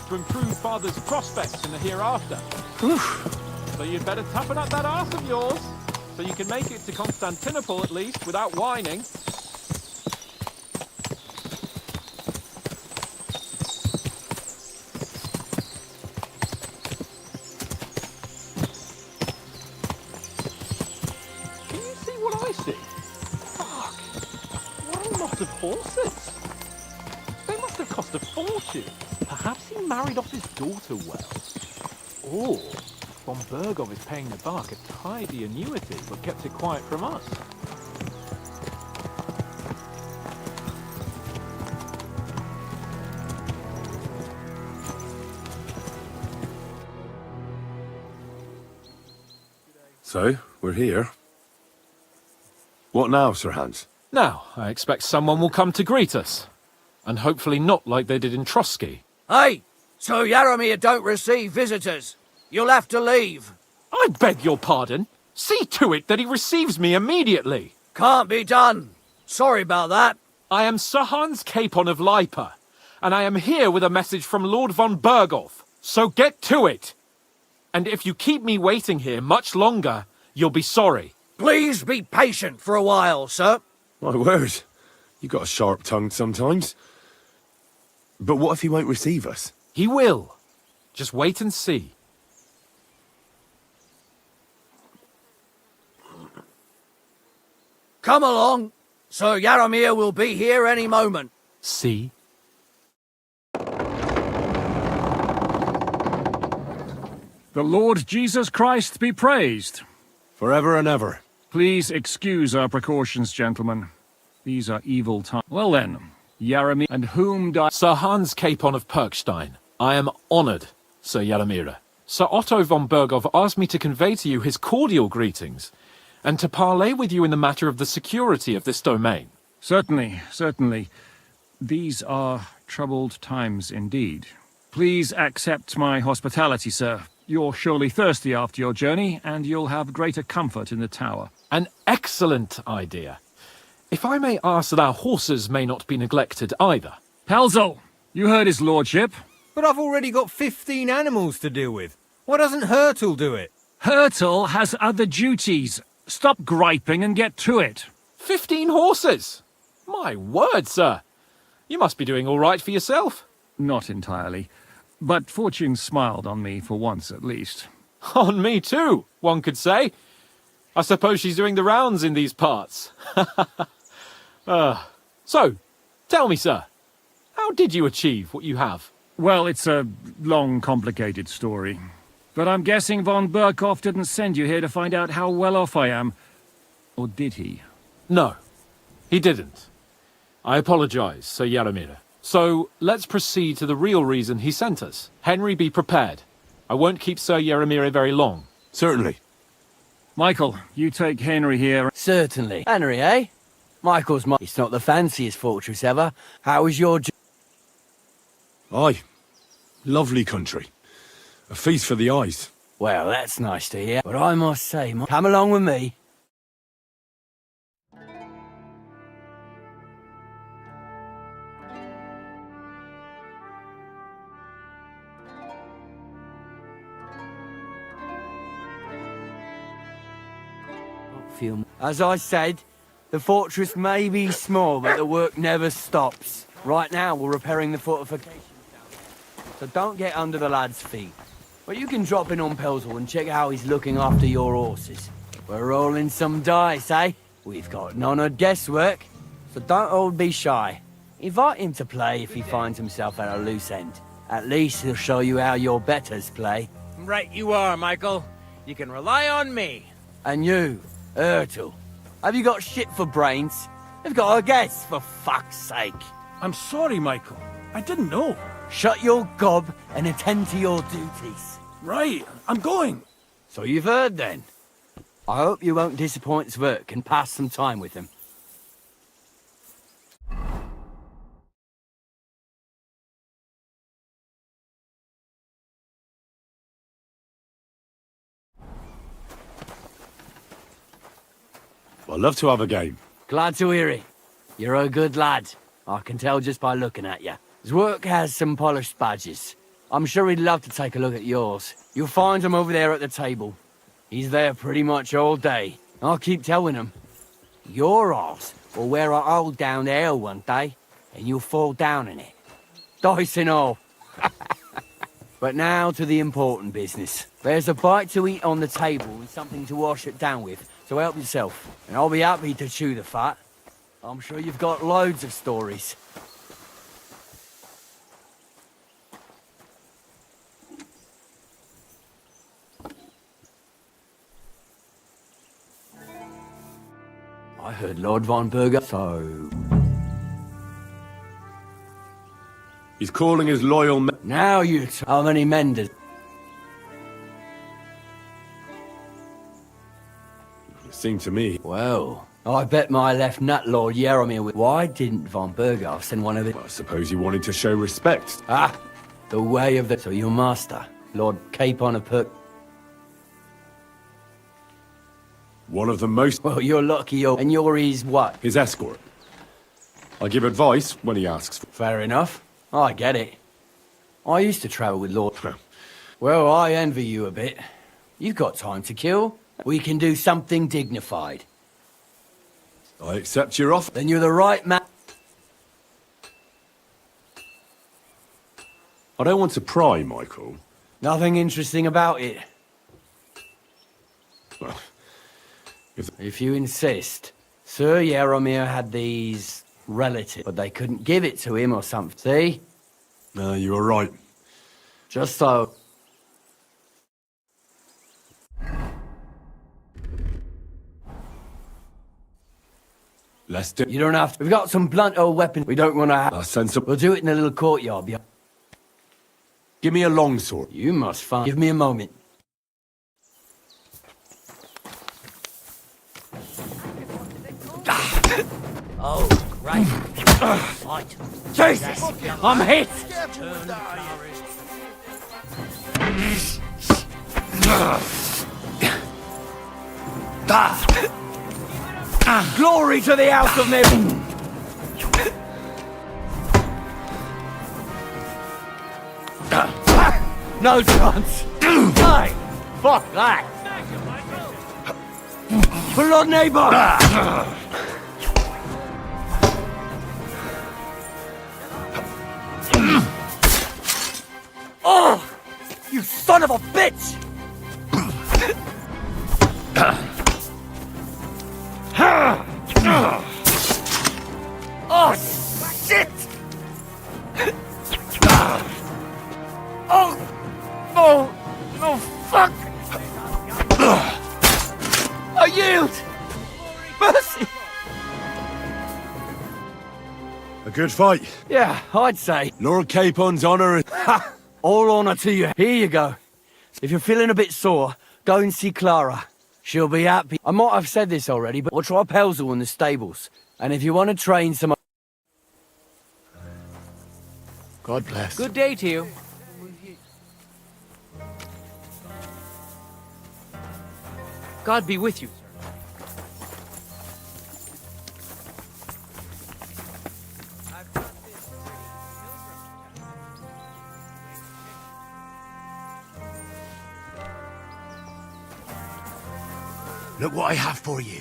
to improve Father's prospects in the hereafter. So you'd better toughen up that arse of yours, so you can make it to Constantinople at least, without whining. Can you see what I see? Fuck! What a lot of horses! They must have cost a fortune. Perhaps he married off his daughter well. Or Von Bergov is paying the Bark a tidy annuity, but kept it quiet from us. So, we're here. What now, Sir Hans? Now, I expect someone will come to greet us. And hopefully not like they did in Trotsky. Hey! Sir Yaramir don't receive visitors. You'll have to leave. I beg your pardon. See to it that he receives me immediately. Can't be done. Sorry about that. I am Sir Hans Capon of Lipa, and I am here with a message from Lord von Bergolf. So get to it! And if you keep me waiting here much longer, you'll be sorry. Please be patient for a while, sir. My word. You got a sharp tongue sometimes. But what if he won't receive us? He will. Just wait and see. Come along. Sir Yaramir will be here any moment. See? The Lord Jesus Christ be praised. Forever and ever. Please excuse our precautions, gentlemen. These are evil times. Well then, Yaramir, and whom Sir Hans Capon of Perkstein. I am honoured, Sir Yaramira. Sir Otto von Berghoff asked me to convey to you his cordial greetings, and to parley with you in the matter of the security of this domain. Certainly, certainly. These are troubled times indeed. Please accept my hospitality, sir. You're surely thirsty after your journey, and you'll have greater comfort in the tower. An excellent idea. If I may ask that our horses may not be neglected either. Pelzel, you heard his lordship. But I've already got 15 animals to deal with. Why doesn't Hurtle do it? Hurtle has other duties. Stop griping and get to it. 15 horses! My word, sir. You must be doing all right for yourself. Not entirely. But fortune smiled on me for once at least. On me too, one could say. I suppose she's doing the rounds in these parts. So, tell me, sir, how did you achieve what you have? Well, it's a long, complicated story. But I'm guessing von Berghoff didn't send you here to find out how well off I am. Or did he? No, he didn't. I apologize, Sir Yaramira. So, let's proceed to the real reason he sent us. Henry, be prepared. I won't keep Sir Yaramira very long. Certainly. Michael, you take Henry here. Certainly. Henry, eh? Michael's It's not the fanciest fortress ever. How was your... Aye. Lovely country. A feast for the eyes. Well, that's nice to hear. But I must say, come along with me. As I said, the fortress may be small, but the work never stops. Right now, we're repairing the fortifications down there. So don't get under the lad's feet. But you can drop in on Pelzel and check how he's looking after your horses. We're rolling some dice, eh? We've got none of guesswork, so don't all be shy. Invite him to play if he finds himself at a loose end. At least he'll show you how your betters play. Right you are, Michael. You can rely on me. And you, Ertl, have you got shit for brains? You've got a guess, for fuck's sake. I'm sorry, Michael. I didn't know. Shut your gob and attend to your duties. Right, I'm going. So you've heard then. I hope you won't disappoint Zwerk and pass some time with him. I'd love to have a game. Glad to hear it. You're a good lad. I can tell just by looking at you. Zwerk has some polished badges. I'm sure he'd love to take a look at yours. You'll find him over there at the table. He's there pretty much all day. I'll keep telling him. Your arse will wear a hole down there one day, and you'll fall down in it. Dice and all. But now to the important business. There's a bite to eat on the table and something to wash it down with, so help yourself. And I'll be happy to chew the fat. I'm sure you've got loads of stories. I heard Lord von Berger. So... He's calling his loyal men. Now you how many men does... It seemed to me. Well, I bet my left nut Lord Yaramir with... Why didn't von Berger send one of it? I suppose he wanted to show respect. Ah, the way of the... So your master, Lord Capon of Perk... One of the most... Well, you're lucky and you're his what? His escort. I give advice when he asks for... Fair enough. I get it. I used to travel with Lord... Well, I envy you a bit. You've got time to kill. We can do something dignified. I accept your offer. Then you're the right man. I don't want to pry, Michael. Nothing interesting about it. Well, if you insist. Sir Yaromir had these relatives, but they couldn't give it to him or something. See? No, you are right. Just so. Let's do... You don't have to. We've got some blunt old weapons we don't want to have. That's sensible. We'll do it in a little courtyard. Give me a longsword. You must find... Give me a moment. Oh, great. Fight. Jesus! I'm hit! Glory to the House of Neville! No chance! Hey! Fuck that! Pull on, neighbor! Oh! You son of a bitch! Oh, shit! Oh! Oh! Oh, fuck! I yield! Mercy! A good fight. Yeah, I'd say. Lord Capon's honour... Ha! All honour to you. Here you go. If you're feeling a bit sore, go and see Clara. She'll be happy. I might have said this already, but we'll try Pelzel in the stables. And if you want to train some... God bless. Good day to you. God be with you. Look what I have for you.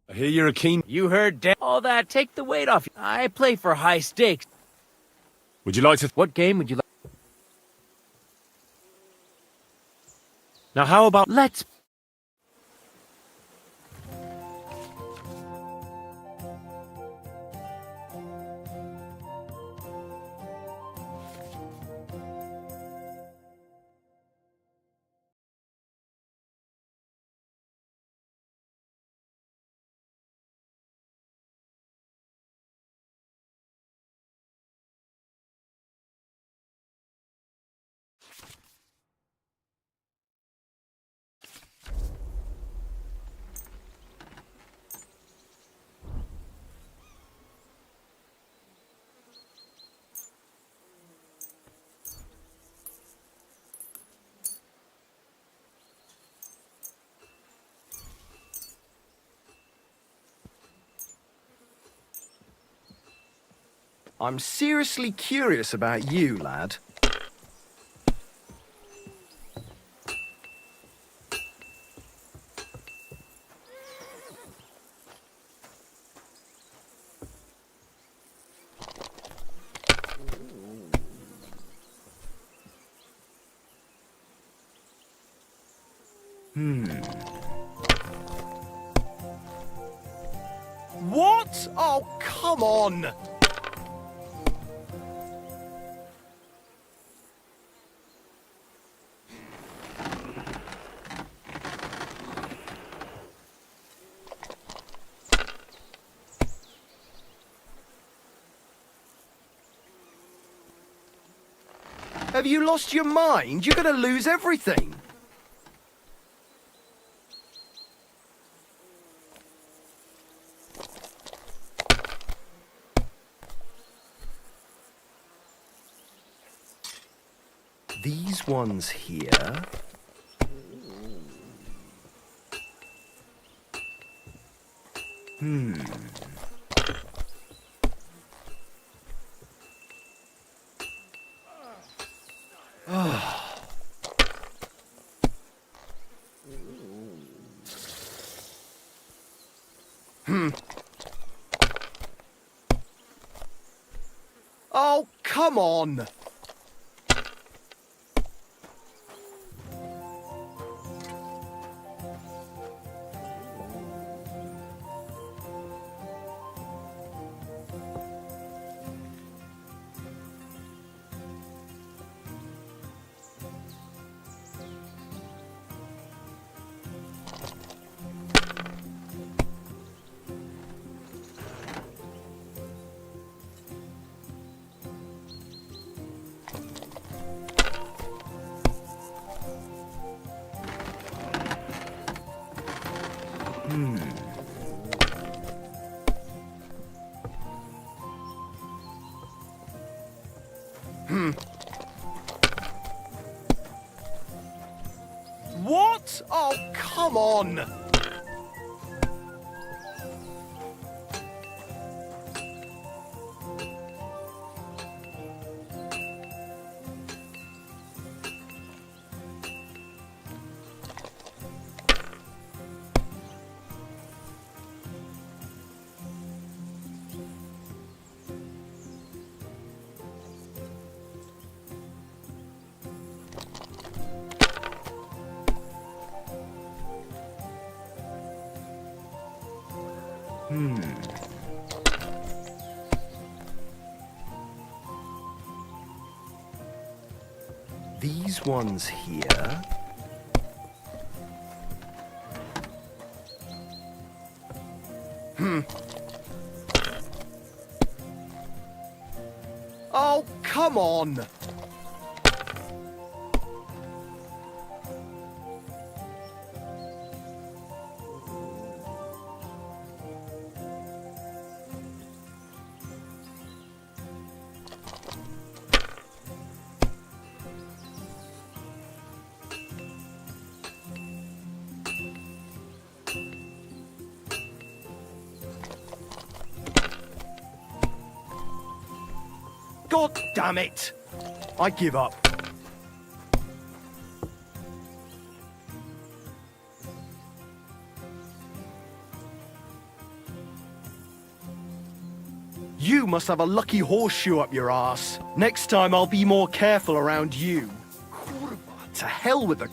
I hear you're a keen... You heard all that. Take the weight off. I play for high stakes. Would you like to... What game would you like? Now how about... Let's... I'm seriously curious about you, lad. What? Oh, come on! Have you lost your mind? You're gonna lose everything. These ones here. Oh, come on! What? Oh, come on! These ones here. Oh, come on! God damn it! I give up. You must have a lucky horseshoe up your ass. Next time I'll be more careful around you. To hell with the...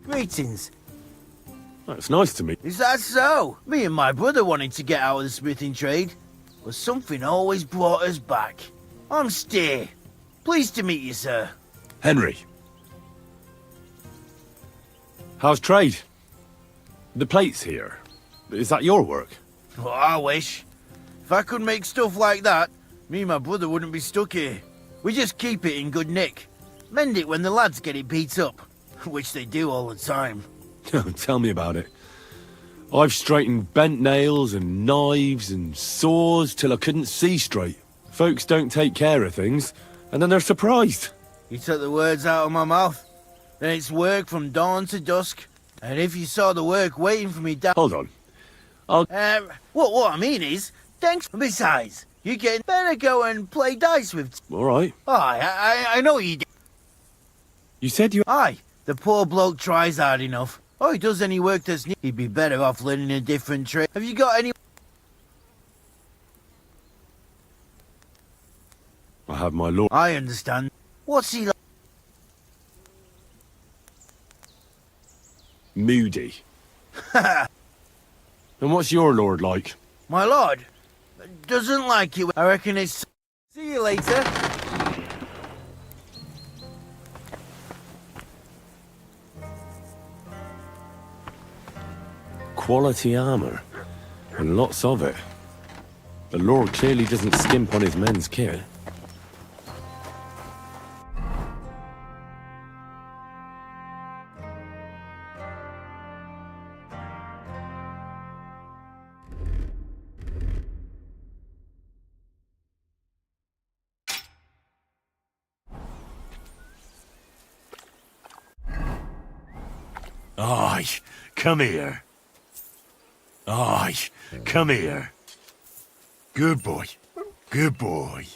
Greetings. That's nice to meet. Is that so? Me and my brother wanted to get out of the smithing trade, but something always brought us back. I'm Steer. Pleased to meet you, sir. Henry. How's trade? The plates here. Is that your work? Well, I wish. If I could make stuff like that, me and my brother wouldn't be stuck here. We just keep it in good nick. Mend it when the lads get it beat up, which they do all the time. Tell me about it. I've straightened bent nails and knives and saws till I couldn't see straight. Folks don't take care of things, and then they're surprised. You took the words out of my mouth. Then it's work from dawn to dusk. And if you saw the work waiting for me down... Hold on. What I mean is, thanks. Besides, you get better go and play dice with... All right. Aye, I know you do. You said you... Aye, the poor bloke tries hard enough. Oh, he does any work that's new. He'd be better off learning a different trade. Have you got any... I have my lord. I understand. What's he like? Moody. And what's your lord like? My lord doesn't like you. I reckon it's... See you later. Quality armour. And lots of it. The lord clearly doesn't skimp on his men's kit. Aye, come here. Aye, come here. Good boy. Good boy.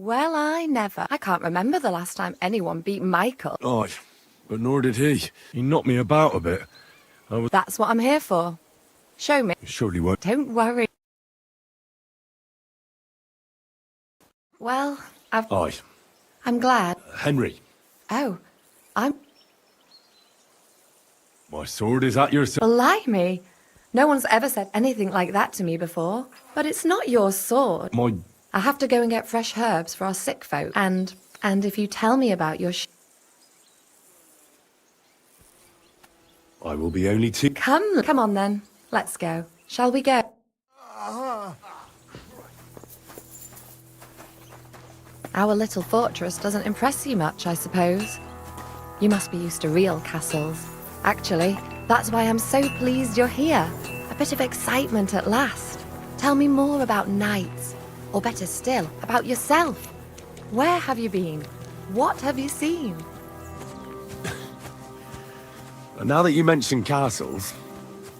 Well, I never. I can't remember the last time anyone beat Michael. Aye, but nor did he. He knocked me about a bit. That's what I'm here for. Show me. Surely won't. Don't worry. Well, Aye. I'm glad. Henry, Oh, I'm... my sword is at your side. Blimey. No one's ever said anything like that to me before. But it's not your sword. My... I have to go and get fresh herbs for our sick folk. And if you tell me about your I will be only too... Come on then. Let's go. Shall we go? Our little fortress doesn't impress you much, I suppose. You must be used to real castles. Actually, that's why I'm so pleased you're here. A bit of excitement at last. Tell me more about knights. Or better still, about yourself. Where have you been? What have you seen? Now that you mention castles,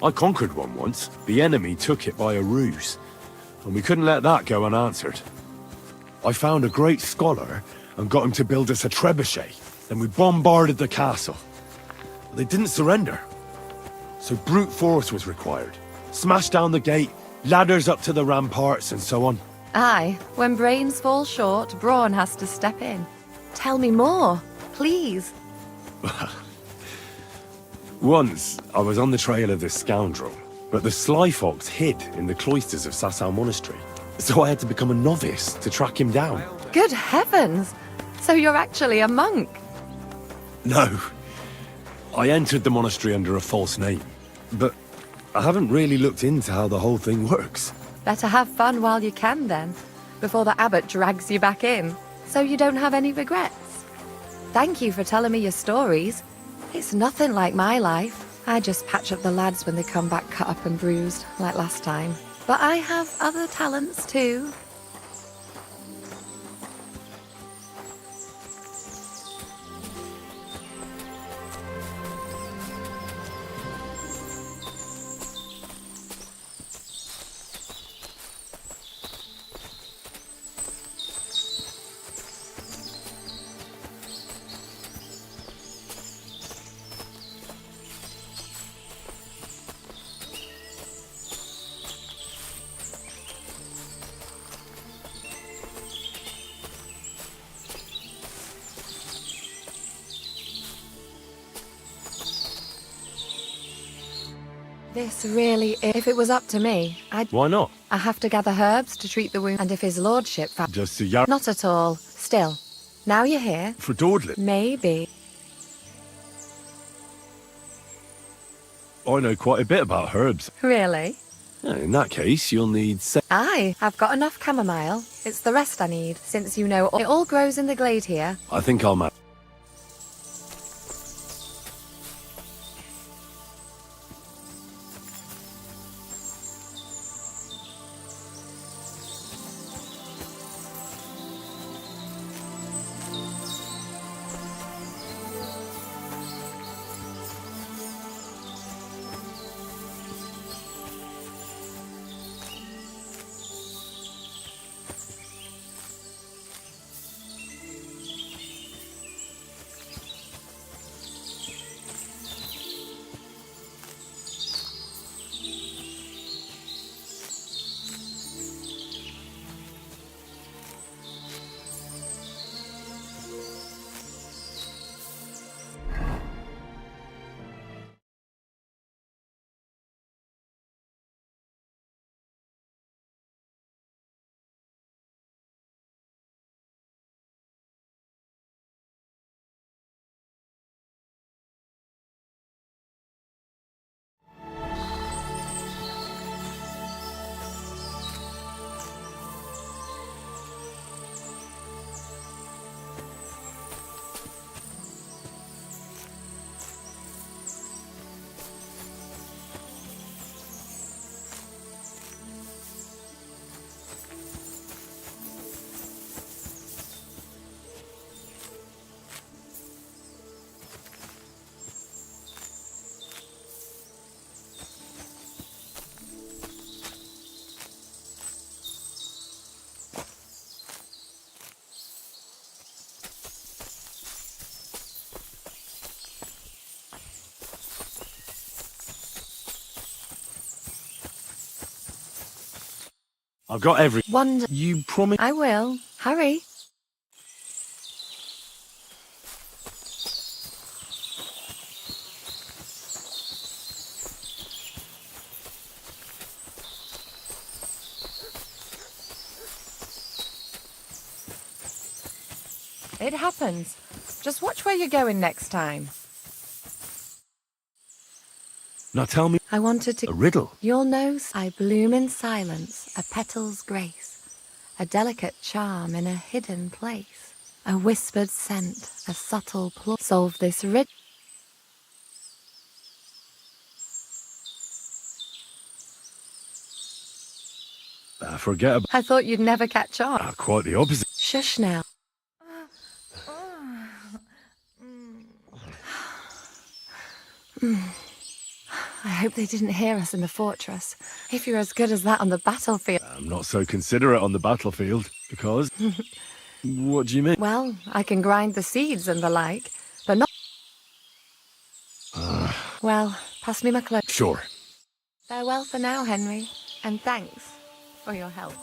I conquered one once. The enemy took it by a ruse, and we couldn't let that go unanswered. I found a great scholar and got him to build us a trebuchet. Then we bombarded the castle. They didn't surrender, so brute force was required. Smashed down the gate, ladders up to the ramparts, and so on. Aye, when brains fall short, brawn has to step in. Tell me more, please. Once, I was on the trail of this scoundrel, but the sly fox hid in the cloisters of Sasau Monastery. So I had to become a novice to track him down. Good heavens! So you're actually a monk? No. I entered the monastery under a false name, but I haven't really looked into how the whole thing works. Better have fun while you can then, before the abbot drags you back in, so you don't have any regrets. Thank you for telling me your stories. It's nothing like my life. I just patch up the lads when they come back cut up and bruised, like last time. But I have other talents too. This really, if it was up to me, Why not? I have to gather herbs to treat the wound, and if his lordship... Just so you... Not at all. Still, now you're here. For dawdling. Maybe. I know quite a bit about herbs. Really? In that case, you'll need... Aye, I've got enough chamomile. It's the rest I need, since you know it all grows in the glade here. I think I'll manage. I've got every... Wonder. You promise... I will. Hurry. It happens. Just watch where you're going next time. Now tell me... I wanted to... A riddle. You'll know I bloom in silence, a petal's grace, a delicate charm in a hidden place, a whispered scent, a subtle plot. Solve this riddle. Forget about... I thought you'd never catch on. Quite the opposite. Shush now. I hope they didn't hear us in the fortress. If you're as good as that on the battlefield... I'm not so considerate on the battlefield, because... What do you mean? Well, I can grind the seeds and the like, but not... Well, pass me my cloak. Sure. Farewell for now, Henry, and thanks for your help.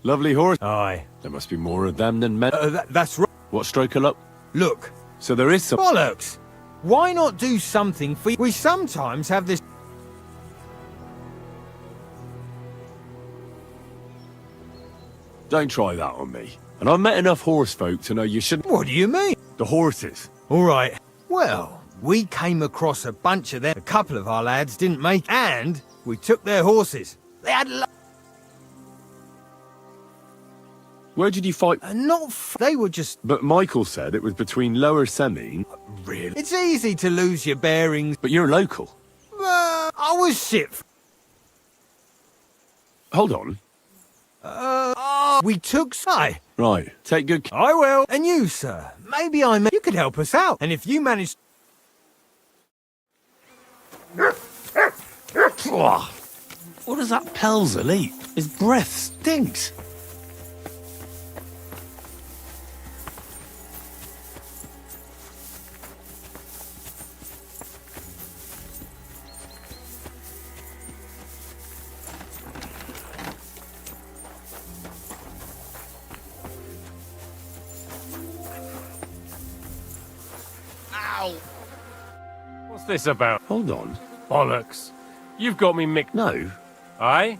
Lovely horse. Aye. There must be more of them than men. That's right. What, stroke a luck? Look. So there is some... Bollocks! Why not do something for... We sometimes have this... Don't try that on me. And I've met enough horse folk to know you shouldn't... What do you mean? The horses. All right. Well, we came across a bunch of them. A couple of our lads didn't make... And we took their horses. They had... Where did you fight? They were just... But Michael said it was between Lower Semi... Really? It's easy to lose your bearings. But you're local. I was shit. Hold on. We took... Aye. Right. Take good... I will. And you, sir. Maybe you could help us out. And if you manage... What does that Pelzel eat? His breath stinks. What's this about? Hold on. Bollocks. You've got me mixed. No. Aye?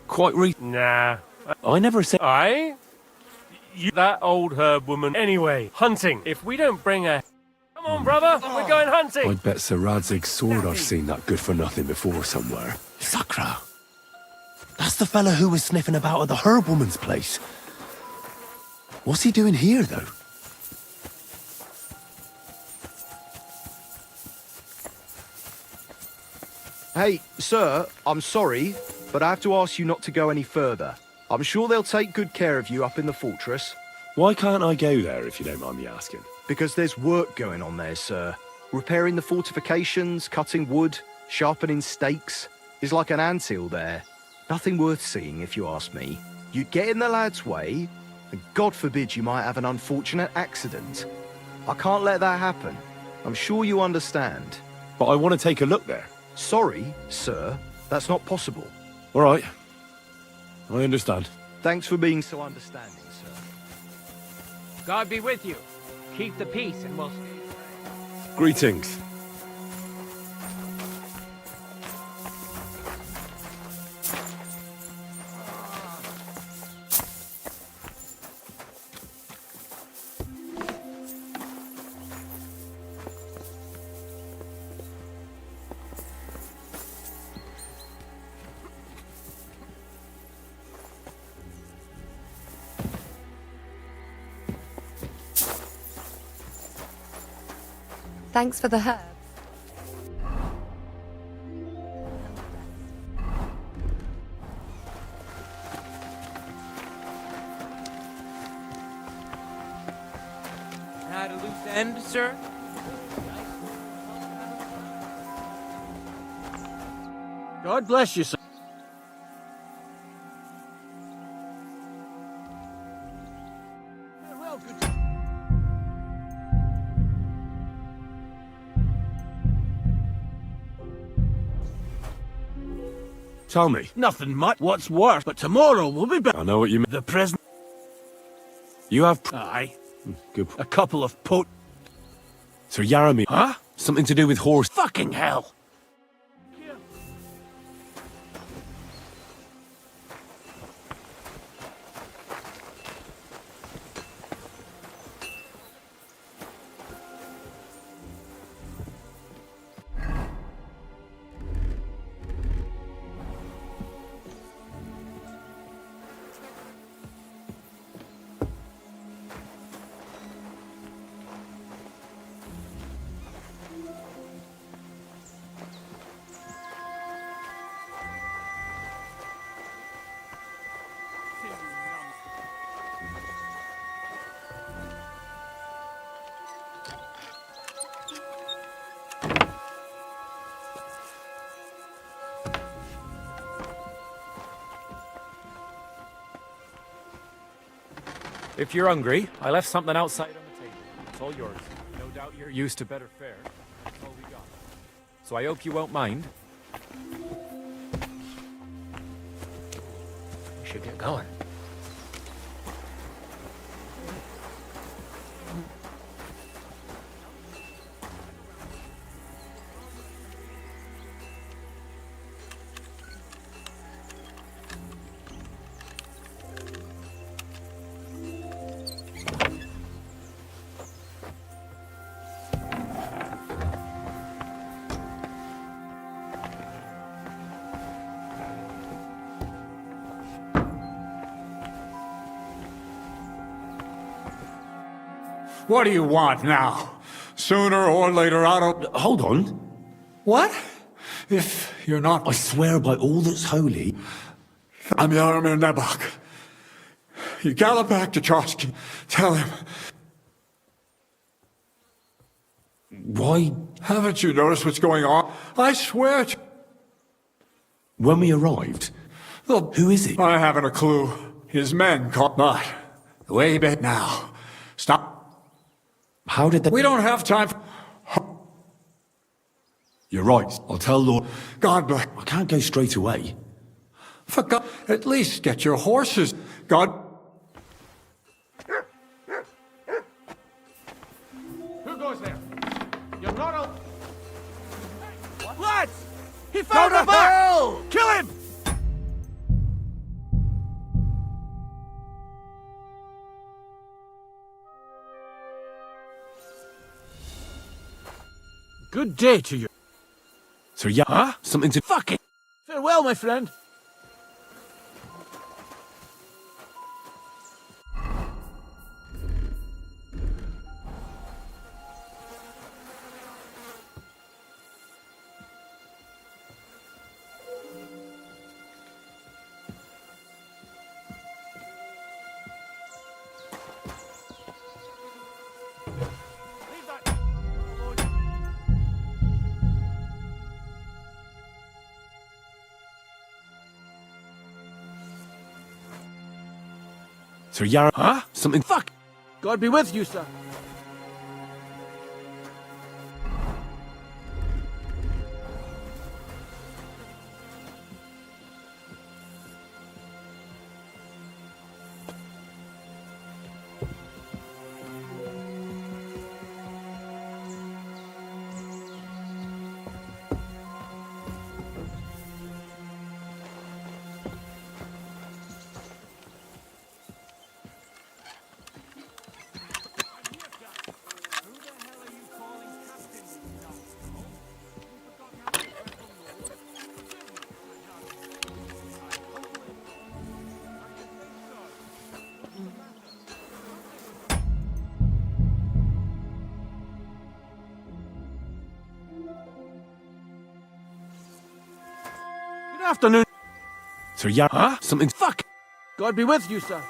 Quite Nah. I never said... Aye? You that old herb woman. Anyway, hunting. If we don't bring her... Come on, brother. We're going hunting. I bet Sir Radzig's sword I've seen that good-for-nothing before somewhere. Sakra. That's the fella who was sniffing about at the herb woman's place. What's he doing here, though? Hey, sir, I'm sorry, but I have to ask you not to go any further. I'm sure they'll take good care of you up in the fortress. Why can't I go there, if you don't mind me asking? Because there's work going on there, sir. Repairing the fortifications, cutting wood, sharpening stakes. There's like an anthill there. Nothing worth seeing, if you ask me. You'd get in the lad's way, and God forbid you might have an unfortunate accident. I can't let that happen. I'm sure you understand. But I want to take a look there. Sorry, sir, that's not possible. All right. I understand. Thanks for being so understanding, sir. God be with you. Keep the peace and we'll stay. Greetings. Thanks for the herb. Had a loose end, sir? God bless you, sir. Well, good. Tell me. Nothing much. What's worse, but tomorrow we'll be back. I know what you mean. The prison. You have... Aye. Good. A couple of Sir Yaramir. Huh? Something to do with horse... Fucking hell. If you're hungry, I left something outside on the table. It's all yours. No doubt you're used to better fare. That's all we got. So I hope you won't mind. We should get going. What do you want now? Sooner or later, I don't... Hold on. What? If you're not... I swear by all that's holy. I'm Yaramir Nebok. You gallop back to Trotsky. Tell him... Why? Haven't you noticed what's going on? I swear to... When we arrived. Look, who is it? I haven't a clue. His men caught... But... Way back now. Stop. How did they... We don't have time for... You're right. I'll tell Lord... God bless... I can't go straight away. For God... At least get your horses. God... Who goes there? You're not a... Lads! He found a barrel! Kill him! Good day to you. Sir Ya... Huh? Something to... Fucking... Farewell, my friend. Sir Yara... Huh? Something... Fuck! God be with you, sir. Afternoon. Sir Yar... Huh? Something... Fuck! God be with you, sir.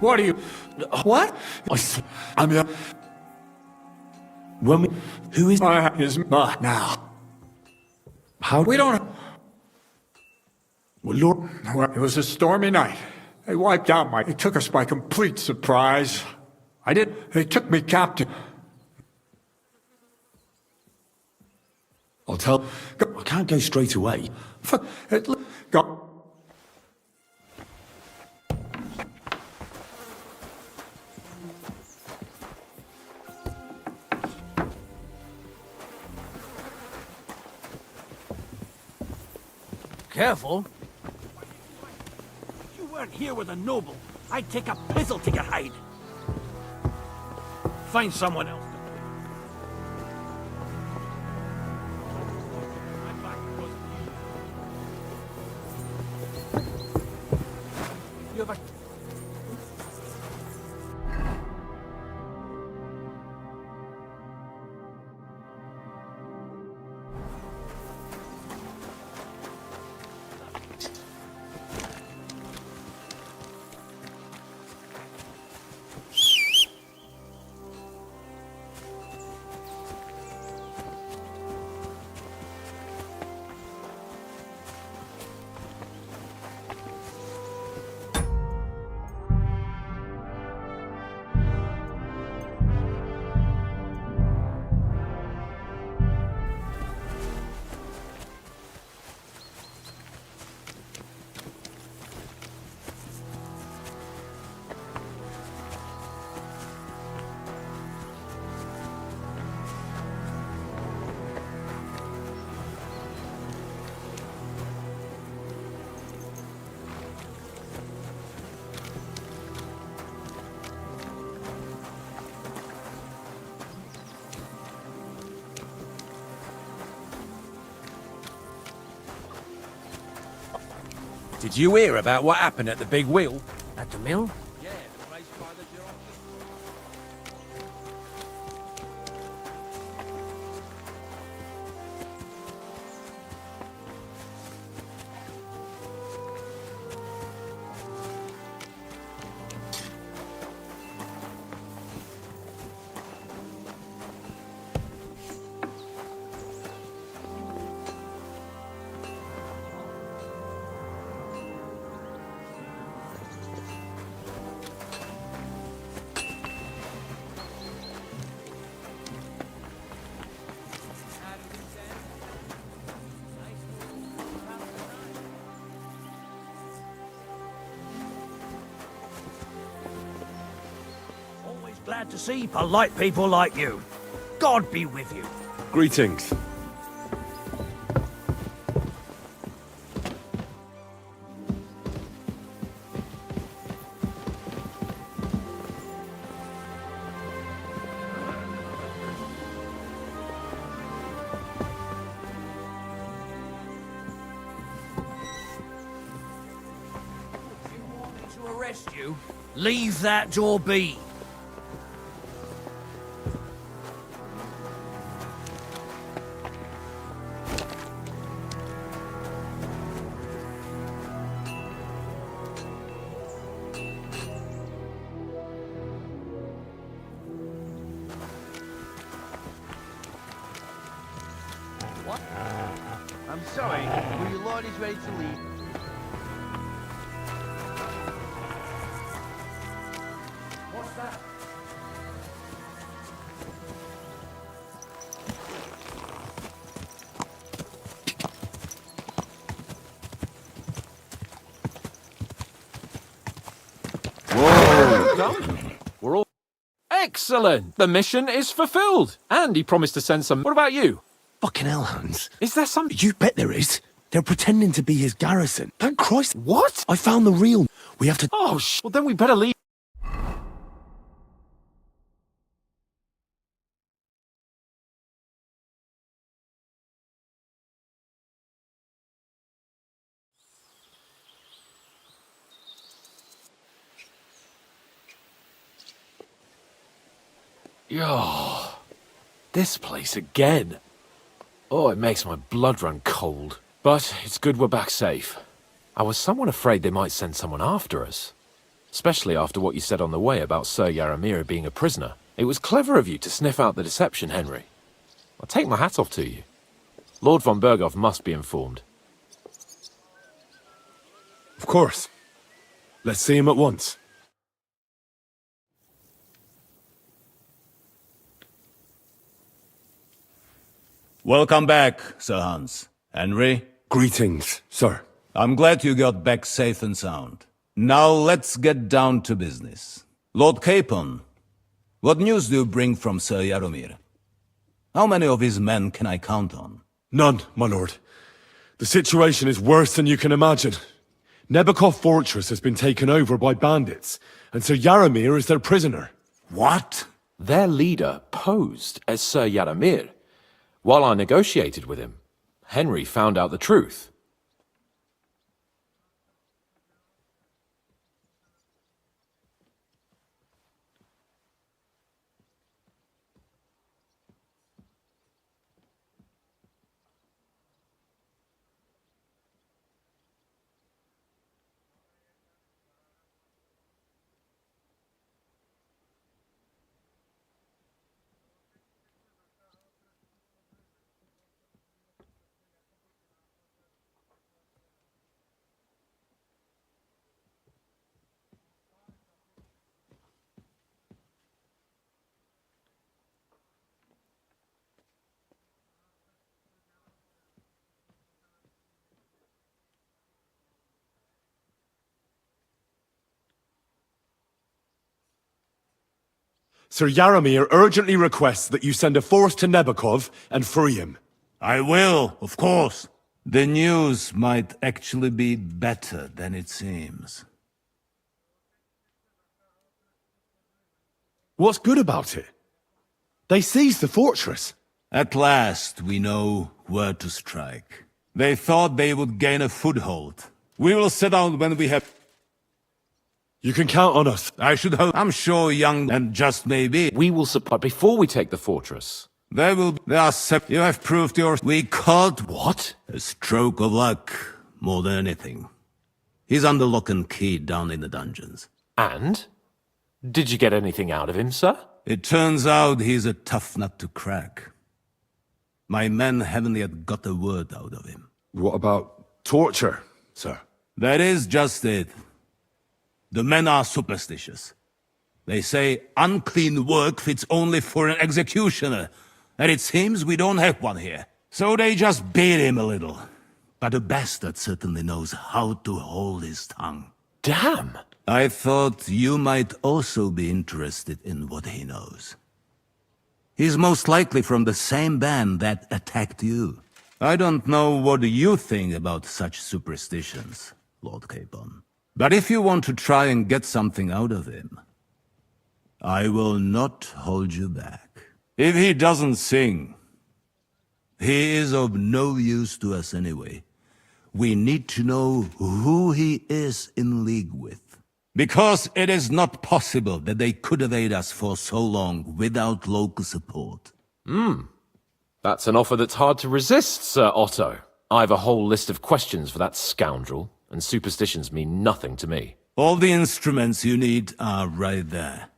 What are you... What? I'm... When we... Who is... Is now? How... We don't... Well, Lord... Well, it was a stormy night. They wiped out my... They took us by complete surprise. They took me captive. I'll tell... I can't go straight away. Go. Careful. If you weren't here with a noble, I'd take a pizzle to your hide. Find someone else. You have a... Did you hear about what happened at the big wheel? At the mill? Yeah, the place by the giraffe. Glad to see polite people like you. God be with you. Greetings. To arrest you, leave that door be. Sorry, but your lord is ready to leave. What's that? We're all... Excellent! The mission is fulfilled! And he promised to send some... What about you? Fucking hell, Hans. Is there some... You bet there is. They're pretending to be his garrison. Thank Christ. What? I found the real... We have to... Oh, well, then we better leave. Yo, this place again. Oh, it makes my blood run cold. But it's good we're back safe. I was somewhat afraid they might send someone after us. Especially after what you said on the way about Sir Yaramir being a prisoner. It was clever of you to sniff out the deception, Henry. I'll take my hat off to you. Lord von Berghoff must be informed. Of course. Let's see him at once. Welcome back, Sir Hans. Henry? Greetings, sir. I'm glad you got back safe and sound. Now let's get down to business. Lord Capon, what news do you bring from Sir Yaramir? How many of his men can I count on? None, my lord. The situation is worse than you can imagine. Nebekov Fortress has been taken over by bandits, and Sir Yaramir is their prisoner. What? Their leader posed as Sir Yaramir. While I negotiated with him, Henry found out the truth. Sir Yaramir urgently requests that you send a force to Nebekov and free him. I will, of course. The news might actually be better than it seems. What's good about it? They seized the fortress. At last, we know where to strike. They thought they would gain a foothold. We will set out when we have... You can count on us. I should hope. I'm sure young and just maybe. We will support before we take the fortress. There are you have proved yours. We caught... What? A stroke of luck, more than anything. He's under lock and key down in the dungeons. And? Did you get anything out of him, sir? It turns out he's a tough nut to crack. My men haven't yet got a word out of him. What about torture, sir? That is just it. The men are superstitious. They say unclean work fits only for an executioner, and it seems we don't have one here. So they just beat him a little. But the bastard certainly knows how to hold his tongue. Damn! I thought you might also be interested in what he knows. He's most likely from the same band that attacked you. I don't know what you think about such superstitions, Lord Capon. But if you want to try and get something out of him, I will not hold you back. If he doesn't sing, he is of no use to us anyway. We need to know who he is in league with. Because it is not possible that they could evade us for so long without local support. That's an offer that's hard to resist, Sir Otto. I've a whole list of questions for that scoundrel, and superstitions mean nothing to me. All the instruments you need are right there.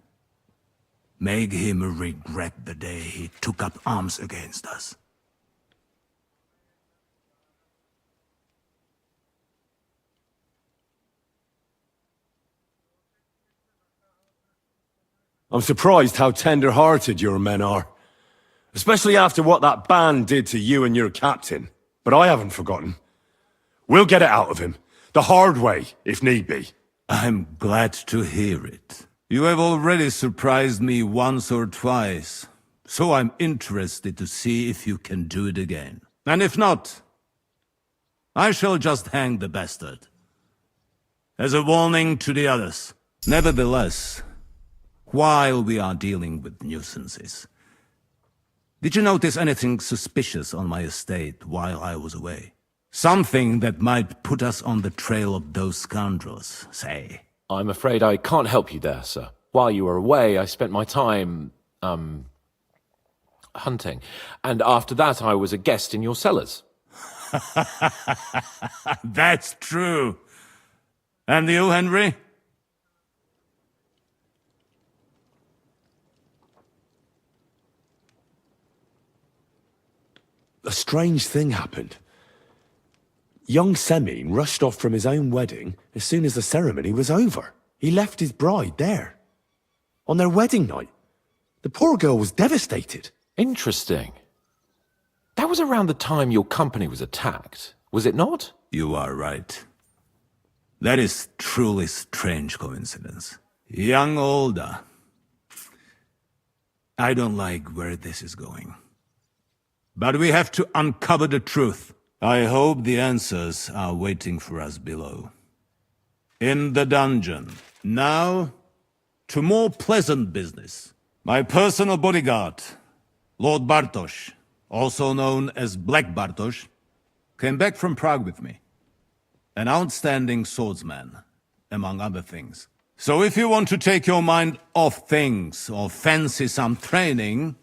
Make him regret the day he took up arms against us. I'm surprised how tender-hearted your men are. Especially after what that band did to you and your captain. But I haven't forgotten. We'll get it out of him. The hard way, if need be. I'm glad to hear it. You have already surprised me once or twice, so I'm interested to see if you can do it again. And if not, I shall just hang the bastard. As a warning to the others. Nevertheless, while we are dealing with nuisances, did you notice anything suspicious on my estate while I was away? Something that might put us on the trail of those scoundrels, say. I'm afraid I can't help you there, sir. While you were away, I spent my time, hunting. And after that, I was a guest in your cellars. That's true. And you, Henry? A strange thing happened. Young Semine rushed off from his own wedding as soon as the ceremony was over. He left his bride there. On their wedding night. The poor girl was devastated. Interesting. That was around the time your company was attacked, was it not? You are right. That is truly strange coincidence. Young Olda. I don't like where this is going. But we have to uncover the truth. I hope the answers are waiting for us below. In the dungeon. Now, to more pleasant business. My personal bodyguard, Lord Bartosz, also known as Black Bartosz, came back from Prague with me. An outstanding swordsman, among other things. So if you want to take your mind off things or fancy some training,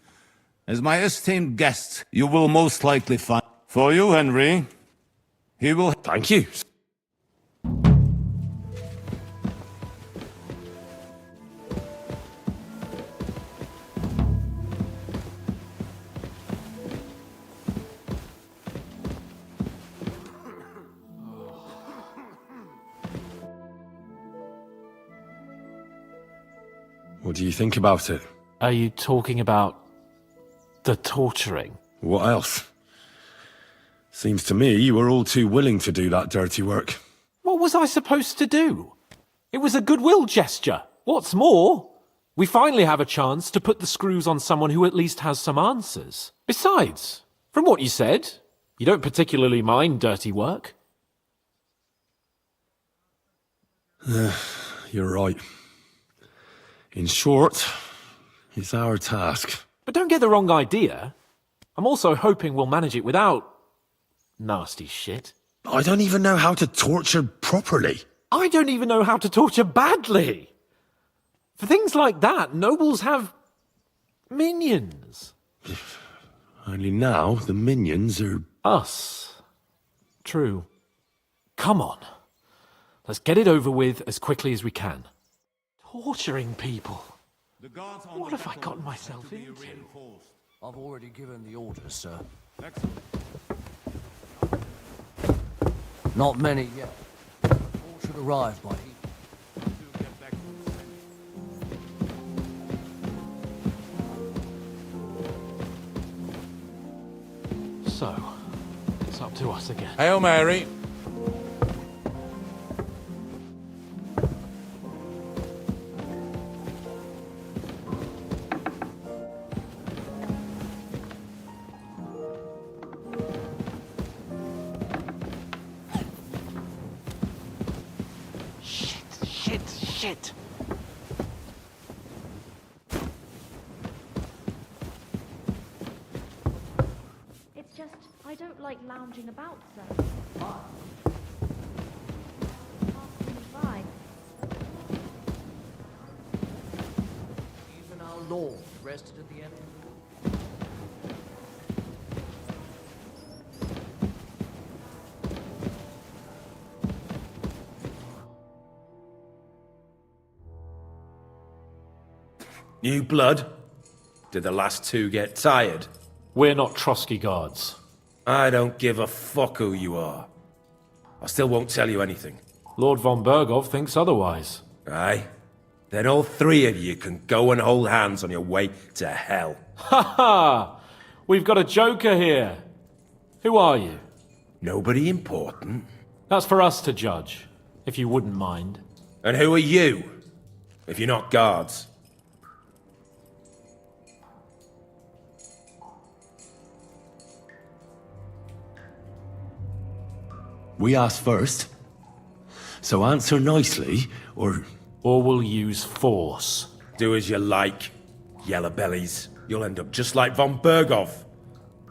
as my esteemed guest, you will most likely find... For you, Henry, he will... Thank you. What do you think about it? Are you talking about the torturing? What else? Seems to me you were all too willing to do that dirty work. What was I supposed to do? It was a goodwill gesture. What's more, we finally have a chance to put the screws on someone who at least has some answers. Besides, from what you said, you don't particularly mind dirty work. You're right. In short, it's our task. But don't get the wrong idea. I'm also hoping we'll manage it without nasty shit. I don't even know how to torture properly. I don't even know how to torture badly. For things like that, nobles have minions. Only now the minions are... Us. True. Come on. Let's get it over with as quickly as we can. Torturing people. What have I gotten myself into? I've already given the orders, sir. Not many yet. All should arrive by So, it's up to us again. Hail Mary. Shit! It's just, I don't like lounging about, sir. Passing by. even our Lord rested at the end. New blood? Did the last two get tired? We're not Trotsky guards. I don't give a fuck who you are. I still won't tell you anything. Lord von Bergov thinks otherwise. Aye? Then all three of you can go and hold hands on your way to hell. Ha ha! We've got a joker here. Who are you? Nobody important. That's for us to judge, if you wouldn't mind. And who are you, if you're not guards? We asked first. So answer nicely, or... Or we'll use force. Do as you like, yellow bellies. You'll end up just like von Berghoff.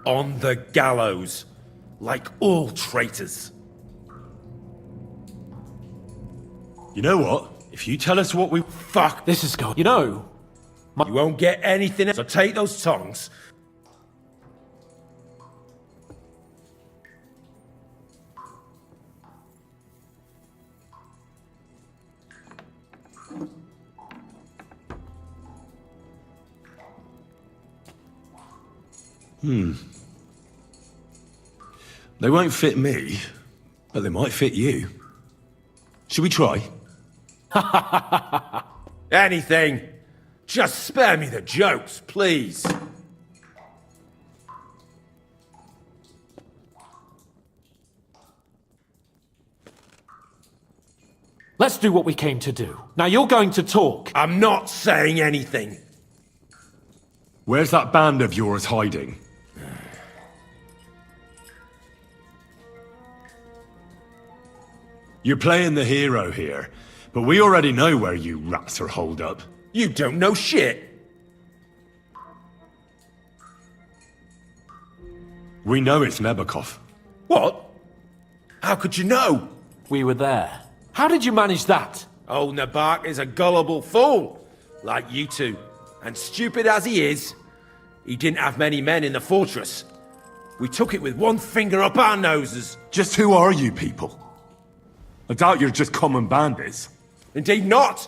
On the gallows. Like all traitors. You know what? If you tell us what we... Fuck! This is going... You know... You won't get anything, so take those tongs. They won't fit me, but they might fit you. Should we try? Anything. Just spare me the jokes, please. Let's do what we came to do. Now you're going to talk. I'm not saying anything. Where's that band of yours hiding? You're playing the hero here, but we already know where you rats are holed up. You don't know shit. We know it's Nebakov. What? How could you know? We were there. How did you manage that? Old Nabak is a gullible fool, like you two. And stupid as he is, he didn't have many men in the fortress. We took it with one finger up our noses. Just who are you people? I doubt you're just common bandits. Indeed not.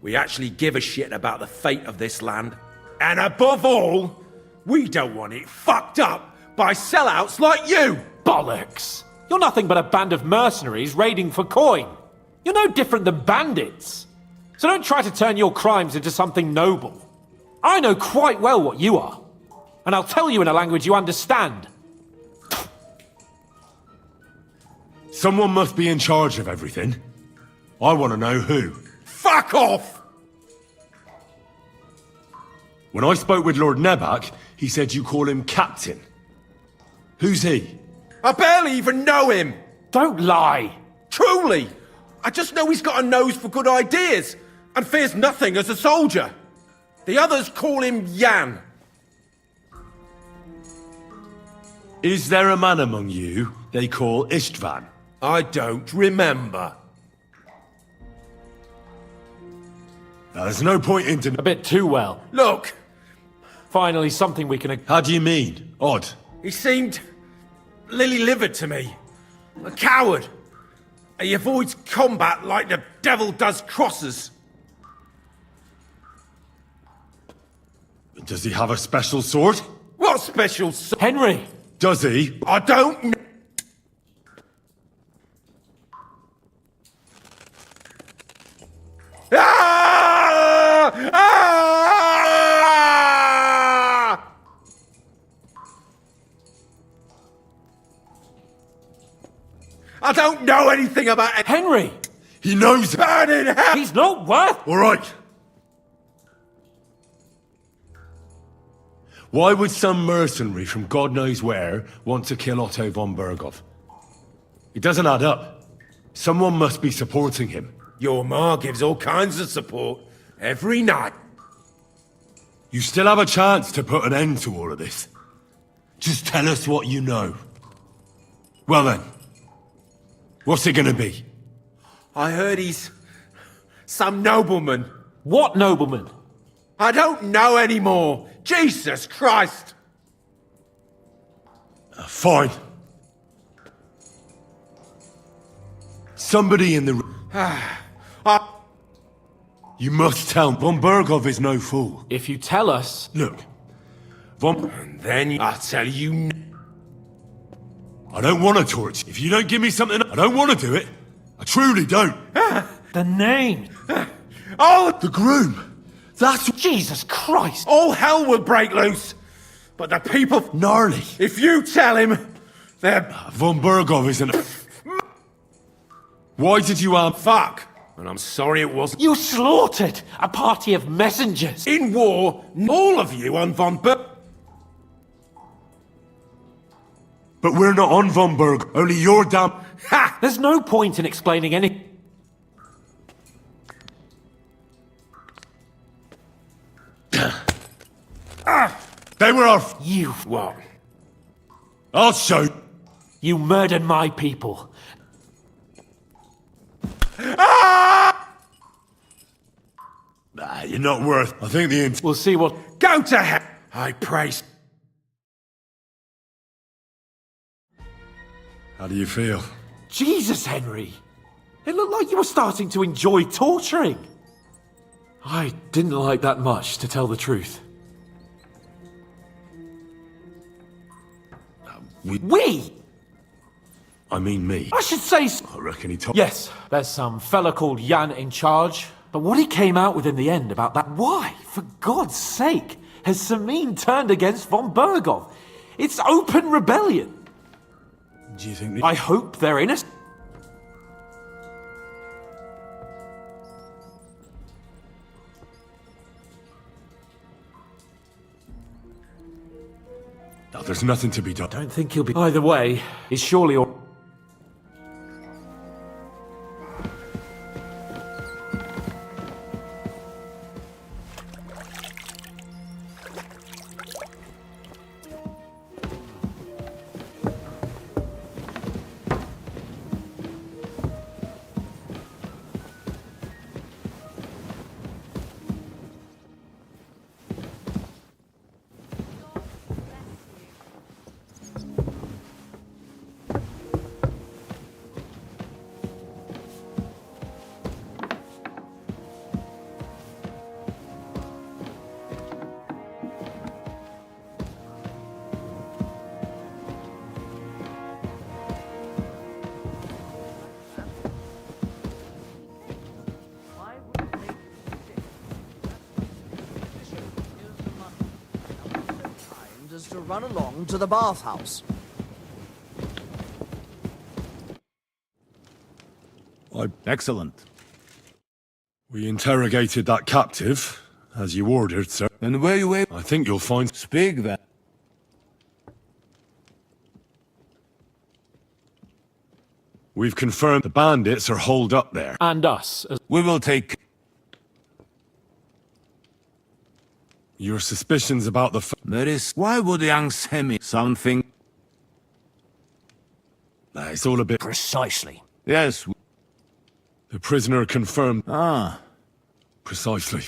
We actually give a shit about the fate of this land. And above all, we don't want it fucked up by sellouts like you! Bollocks! You're nothing but a band of mercenaries raiding for coin. You're no different than bandits. So don't try to turn your crimes into something noble. I know quite well what you are. And I'll tell you in a language you understand. Someone must be in charge of everything. I want to know who. Fuck off! When I spoke with Lord Nebak, he said you call him Captain. Who's he? I barely even know him! Don't lie! Truly! I just know he's got a nose for good ideas, and fears nothing as a soldier. The others call him Jan. Is there a man among you they call Istvan? I don't remember. There's no point in... A bit too well. Look! Finally, something we can... How do you mean? Odd. He seemed lily-livered to me. A coward. He avoids combat like the devil does crosses. Does he have a special sword? What special sword? Henry! Does he? I don't know. Ah! Ah! I don't know anything about it. Henry! He knows it. Burn in hell! He's not worth... All right. Why would some mercenary from God knows where want to kill Otto von Berghoff? It doesn't add up. Someone must be supporting him. Your ma gives all kinds of support every night. You still have a chance to put an end to all of this. Just tell us what you know. Well then, what's it gonna be? I heard he's some nobleman. What nobleman? I don't know anymore. Jesus Christ! Fine. Somebody in the... You must tell Von Berghoff is no fool. If you tell us... Look, Von... And then I'll tell you... I don't want to torture. If you don't give me something, I don't want to do it. I truly don't. The name! Oh, the groom! That's... Jesus Christ! All hell will break loose! But the people... Gnarly! If you tell him, they're... Von Burgov isn't... Why did you, Fuck! And I'm sorry it wasn't... You slaughtered a party of messengers! In war, all of you on Von Burg... But we're not on Von Berg, only you're damn... Ha! There's no point in explaining any... They were our... You what? I'll show you. You murdered my people. You're not worth... I think the... We'll see what... Go to hell! I praise... How do you feel? Jesus, Henry! It looked like you were starting to enjoy torturing. I didn't like that much, to tell the truth. We? I mean me. I should say... I reckon he told... Yes, there's some fella called Jan in charge. But what he came out with in the end about that... Why, for God's sake, has Samin turned against von Burgov? It's open rebellion. Do you think... I hope they're innocent. No, there's nothing to be done. Don't think he'll be... Either way, he's surely... To run along to the bathhouse. Excellent. We interrogated that captive, as you ordered, sir. And where you able... I think you'll find... Speak then. We've confirmed the bandits are holed up there. And us. We will take... Your suspicions about the... There is... Why would young Semi... Something... It's all a bit... Precisely. Yes. The prisoner confirmed... Ah. Precisely.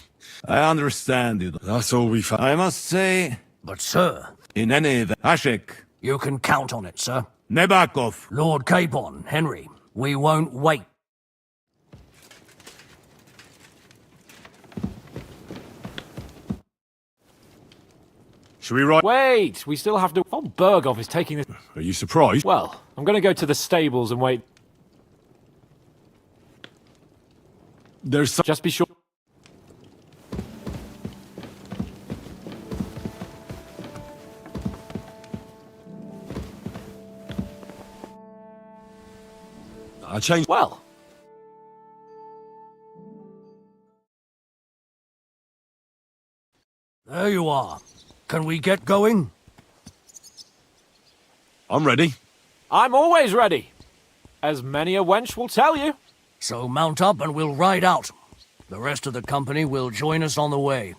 I understand you. That's all we found. I must say... But, sir... In any event... Ashik. You can count on it, sir. Nebakov. Lord Capon, Henry. We won't wait. Should we write... Wait! We still have to... Von Burgov is taking this... Are you surprised? Well, I'm going to go to the stables and wait. There's some... Just be sure... I changed... Well... There you are. Can we get going? I'm ready. I'm always ready. As many a wench will tell you. So mount up and we'll ride out. The rest of the company will join us on the way.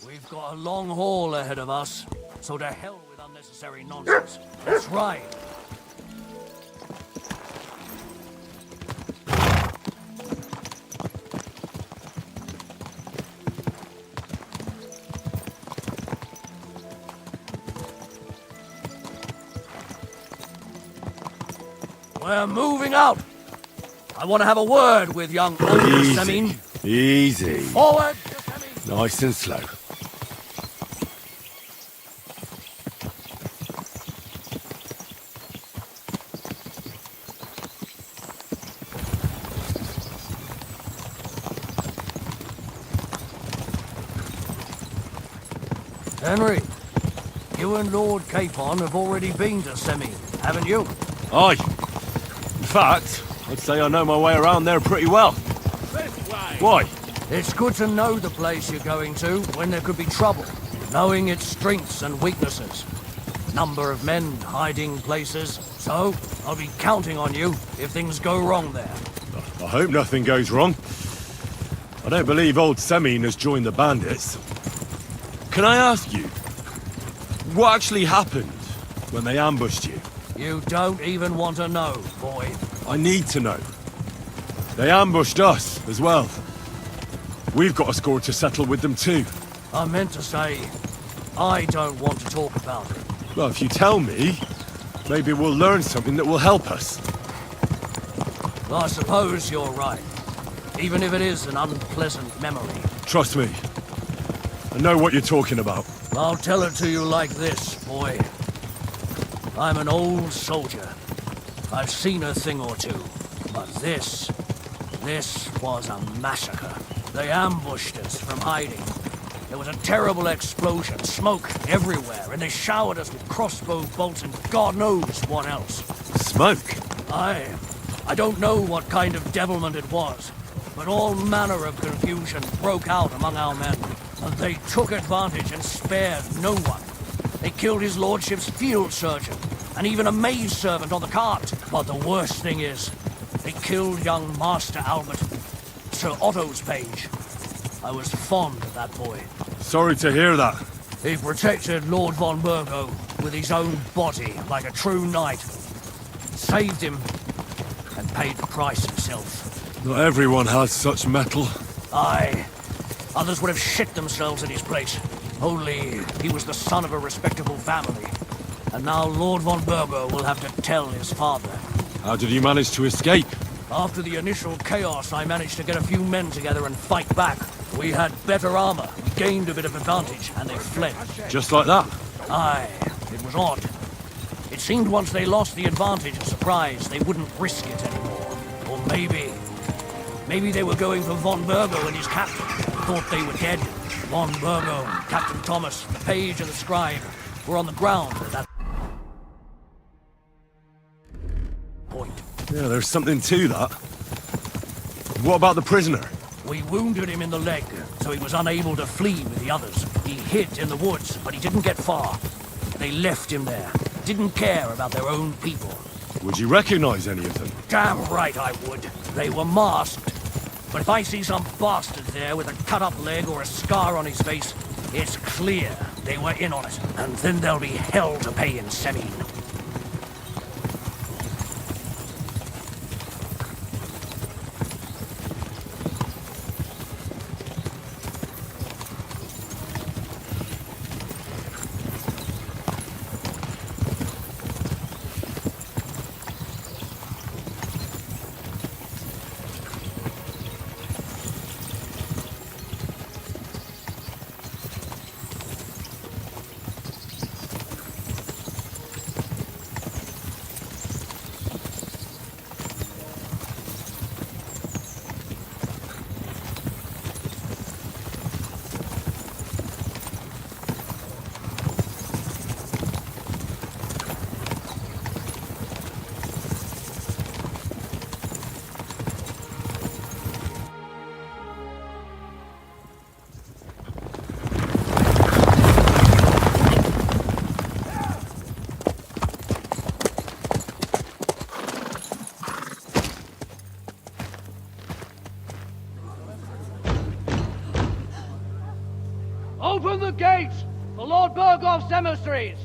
We've got a long haul ahead of us, so to hell with unnecessary nonsense. Let's ride. We're moving out. I want to have a word with young Semin. Easy. Forward, Nice and slow. Henry, you and Lord Capon have already been to Semi, haven't you? Aye. In fact, I'd say I know my way around there pretty well. Why? It's good to know the place you're going to when there could be trouble, knowing its strengths and weaknesses. Number of men, hiding places. So, I'll be counting on you if things go wrong there. I hope nothing goes wrong. I don't believe old Semine has joined the bandits. Can I ask you, what actually happened when they ambushed you? You don't even want to know, boy. I need to know. They ambushed us as well. We've got a score to settle with them too. I meant to say, I don't want to talk about it. Well, if you tell me, maybe we'll learn something that will help us. I suppose you're right. Even if it is an unpleasant memory. Trust me. I know what you're talking about. I'll tell it to you like this, boy. I'm an old soldier. I've seen a thing or two. But this was a massacre. They ambushed us from hiding. There was a terrible explosion, smoke everywhere, and they showered us with crossbow bolts and God knows what else. Smoke? I don't know what kind of devilment it was, but all manner of confusion broke out among our men, and they took advantage and spared no one. They killed his lordship's field surgeon, and even a maid servant on the cart. But the worst thing is, they killed young Master Albert, Sir Otto's page. I was fond of that boy. Sorry to hear that. He protected Lord von Burgo with his own body like a true knight. Saved him and paid the price himself. Not everyone has such mettle. Aye. Others would have shit themselves in his place. Only he was the son of a respectable family. And now Lord von Burgo will have to tell his father. How did you manage to escape? After the initial chaos, I managed to get a few men together and fight back. We had better armor, gained a bit of advantage, and they fled. Just like that? Aye, it was odd. It seemed once they lost the advantage of surprise, they wouldn't risk it anymore. Or maybe they were going for von Burgo and his captain. Thought they were dead. Von Burgo, Captain Thomas, the page and the scribe were on the ground at that point. Yeah, there's something to that. What about the prisoner? We wounded him in the leg, so he was unable to flee with the others. He hid in the woods, but he didn't get far. They left him there. Didn't care about their own people. Would you recognize any of them? Damn right I would. They were masked. But if I see some bastard there with a cut-up leg or a scar on his face, it's clear they were in on it. And then there'll be hell to pay in Semine. Open the gates for Lord Burgov's emissaries!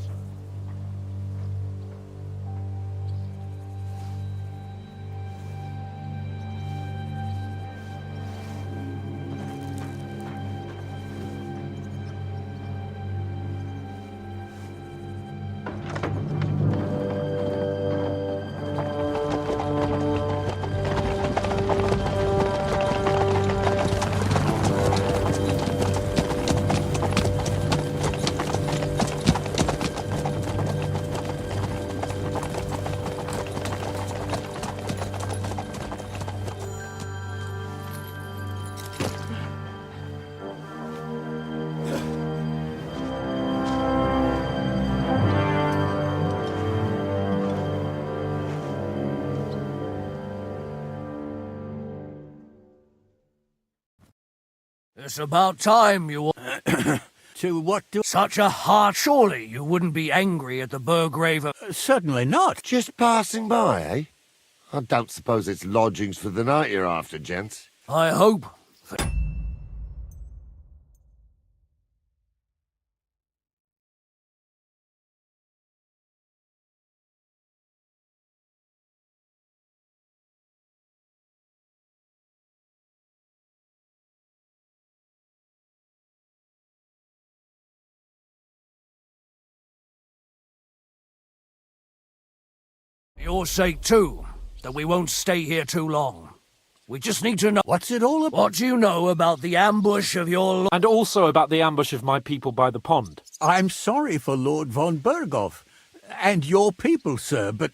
It's about time you... To what do... Such a heart. Surely you wouldn't be angry at the Burgrave... Certainly not. Just passing by, eh? I don't suppose it's lodgings for the night you're after, gents. I hope... For your sake, too, that we won't stay here too long. We just need to know... What's it all about? What do you know about the ambush of your... And also about the ambush of my people by the pond. I'm sorry for Lord von Berghoff and your people, sir, but...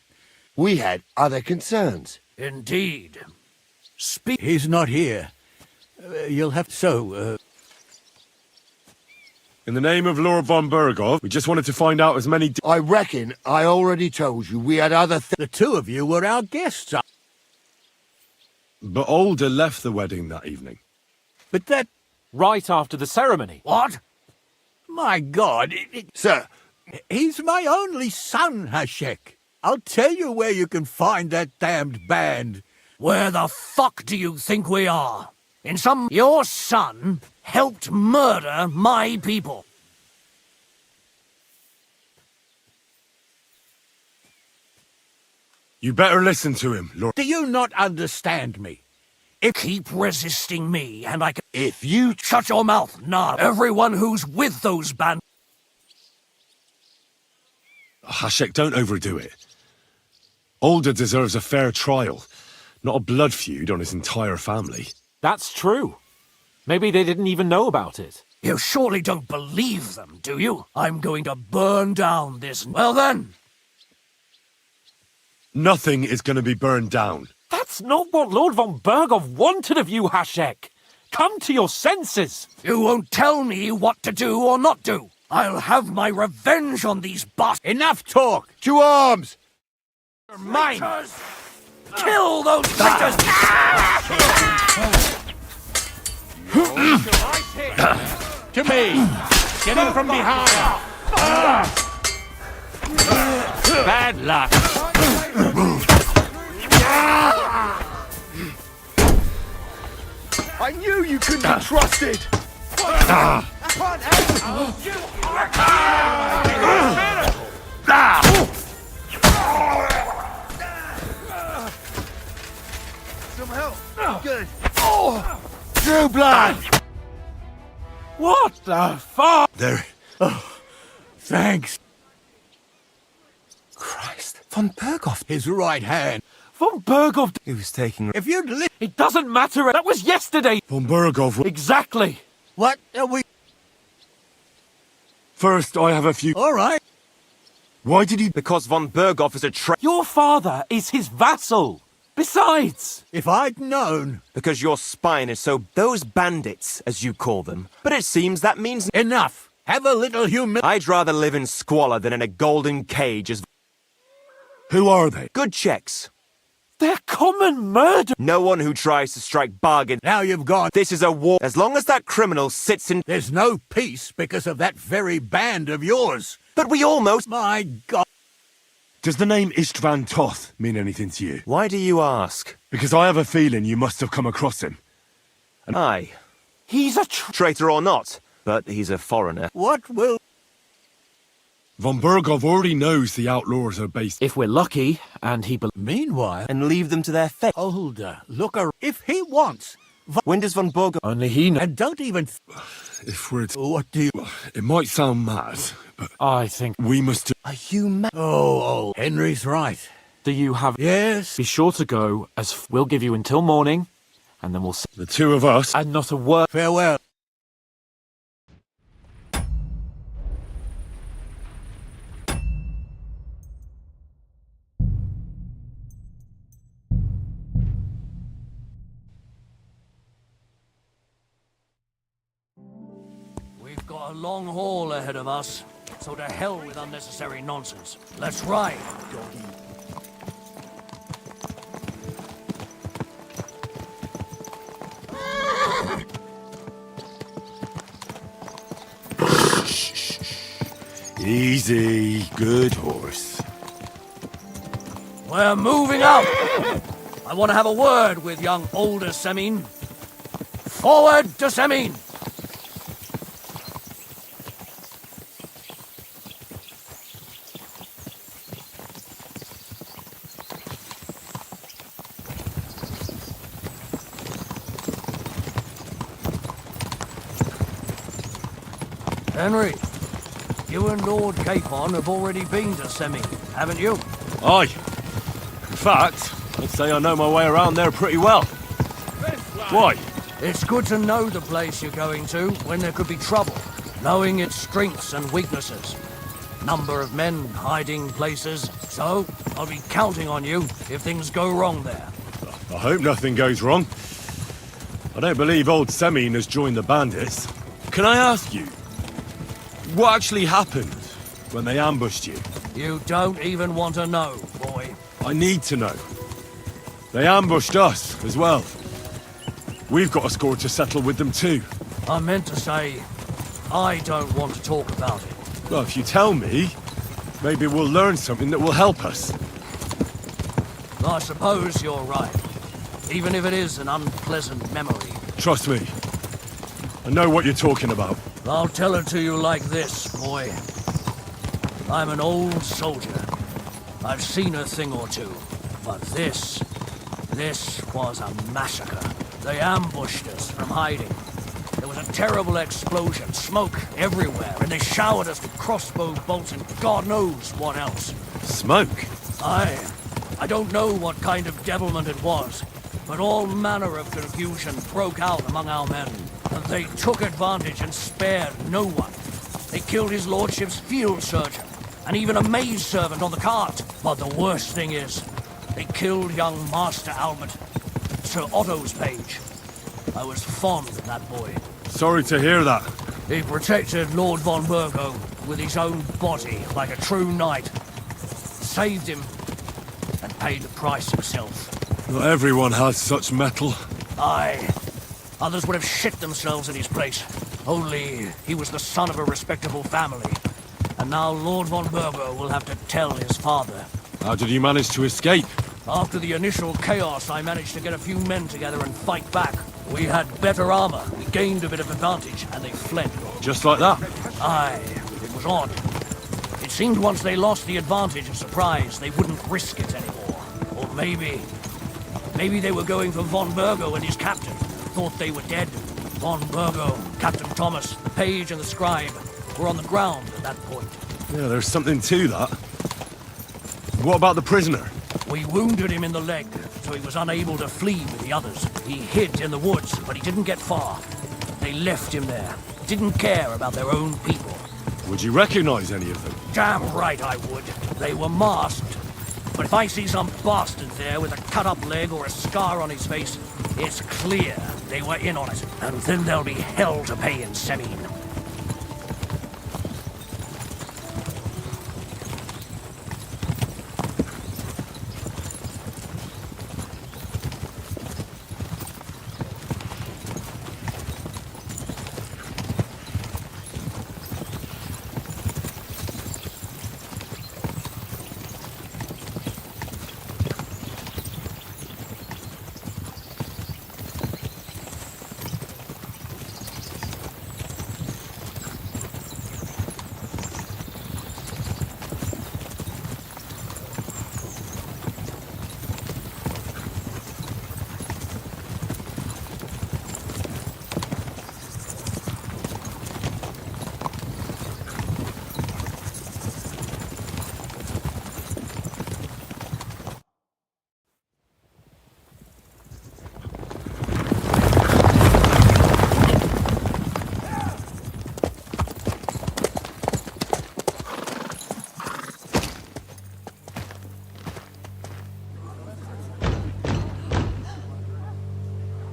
We had other concerns. Indeed. He's not here. You'll have... So, In the name of Lord von Berghoff, we just wanted to find out as many... I reckon I already told you we had other The two of you were our guests. But Older left the wedding that evening. But that... Right after the ceremony. What? My God. Sir. He's my only son, Hashek. I'll tell you where you can find that damned band. Where the fuck do you think we are? In some... Your son helped murder my people. You better listen to him, Lord. Do you not understand me? Keep resisting me, and I can... If you... Shut your mouth, nah. Everyone who's with those bands... Hashek, don't overdo it. Older deserves a fair trial, not a blood feud on his entire family. That's true. Maybe they didn't even know about it. You surely don't believe them, do you? I'm going to burn down this... Well then... Nothing is going to be burned down. That's not what Lord von Berghoff wanted of you, Hashek. Come to your senses. You won't tell me what to do or not do. I'll have my revenge on these bastards. Enough talk! To arms! Mine! Kill those traitors! To me! Get in from behind! Bad luck! I knew you couldn't be trusted! Some help. Good. True blood! What the fuck? There. Thanks. Christ. Von Berghoff. His right hand. Von Berghoff... He was taking... If you'd It doesn't matter. That was yesterday. Von Berghoff... Exactly. What are we... First, I have a few... All right. Why did he... Because Von Berghoff is a Your father is his vassal. Besides... If I'd known... Because your spine is so... Those bandits, as you call them. But it seems that means... Enough. Have a little humility. I'd rather live in squalor than in a golden cage as... Who are they? Good checks. They're common murder. No one who tries to strike bargain... Now you've gone. This is a war. As long as that criminal sits in... There's no peace because of that very band of yours. But we almost... My God. Does the name Istvan Toth mean anything to you? Why do you ask? Because I have a feeling you must have come across him. Aye. He's a traitor or not, but he's a foreigner. What will... Von Berghoff already knows the outlaws are based... If we're lucky, and he... Meanwhile... And leave them to their fate. Older. Look around. If he wants... When does Von Berghoff... Only he knows. And don't even... If we're... What do you... It might sound mad, but... I think... We must... Are you mad? Oh, Henry's right. Do you have... Yes? Be sure to go, as we'll give you until morning, and then we'll... The two of us... And not a word... Farewell. We've got a long haul ahead of us, so to hell with unnecessary nonsense. Let's ride, doggy. Easy, good horse. We're moving out. I want to have a word with young older Semin. Forward to Semin. Henry, you and Lord Capon have already been to Semin, haven't you? Aye. In fact, I'd say I know my way around there pretty well. Why? It's good to know the place you're going to when there could be trouble, knowing its strengths and weaknesses. Number of men, hiding places, so I'll be counting on you if things go wrong there. I hope nothing goes wrong. I don't believe old Semin has joined the bandits. Can I ask you, what actually happened when they ambushed you? You don't even want to know, boy. I need to know. They ambushed us as well. We've got a score to settle with them too. I meant to say, I don't want to talk about it. Well, if you tell me, maybe we'll learn something that will help us. I suppose you're right, even if it is an unpleasant memory. Trust me. I know what you're talking about. I'll tell it to you like this, boy. I'm an old soldier. I've seen a thing or two. But this was a massacre. They ambushed us from hiding. There was a terrible explosion, smoke everywhere, and they showered us with crossbow bolts and God knows what else. Smoke? I don't know what kind of devilment it was, but all manner of confusion broke out among our men. And they took advantage and spared no one. They killed his lordship's field surgeon, and even a maid servant on the cart. But the worst thing is, they killed young Master Albert, Sir Otto's page. I was fond of that boy. Sorry to hear that. He protected Lord von Burgo with his own body like a true knight. Saved him, and paid the price himself. Not everyone has such mettle. Aye. Others would have shit themselves in his place. Only he was the son of a respectable family. And now Lord von Burgo will have to tell his father. How did you manage to escape? After the initial chaos, I managed to get a few men together and fight back. We had better armor, we gained a bit of advantage, and they fled. Just like that? Aye, it was odd. It seemed once they lost the advantage of surprise, they wouldn't risk it anymore. Or maybe they were going for von Burgo and his captain. Thought they were dead. Von Burgo, Captain Thomas, the page and the scribe were on the ground at that point. Yeah, there's something to that. What about the prisoner? We wounded him in the leg, so he was unable to flee with the others. He hid in the woods, but he didn't get far. They left him there. Didn't care about their own people. Would you recognize any of them? Damn right I would. They were masked. But if I see some bastard there with a cut-up leg or a scar on his face, it's clear they were in on it. And then there'll be hell to pay in Semin.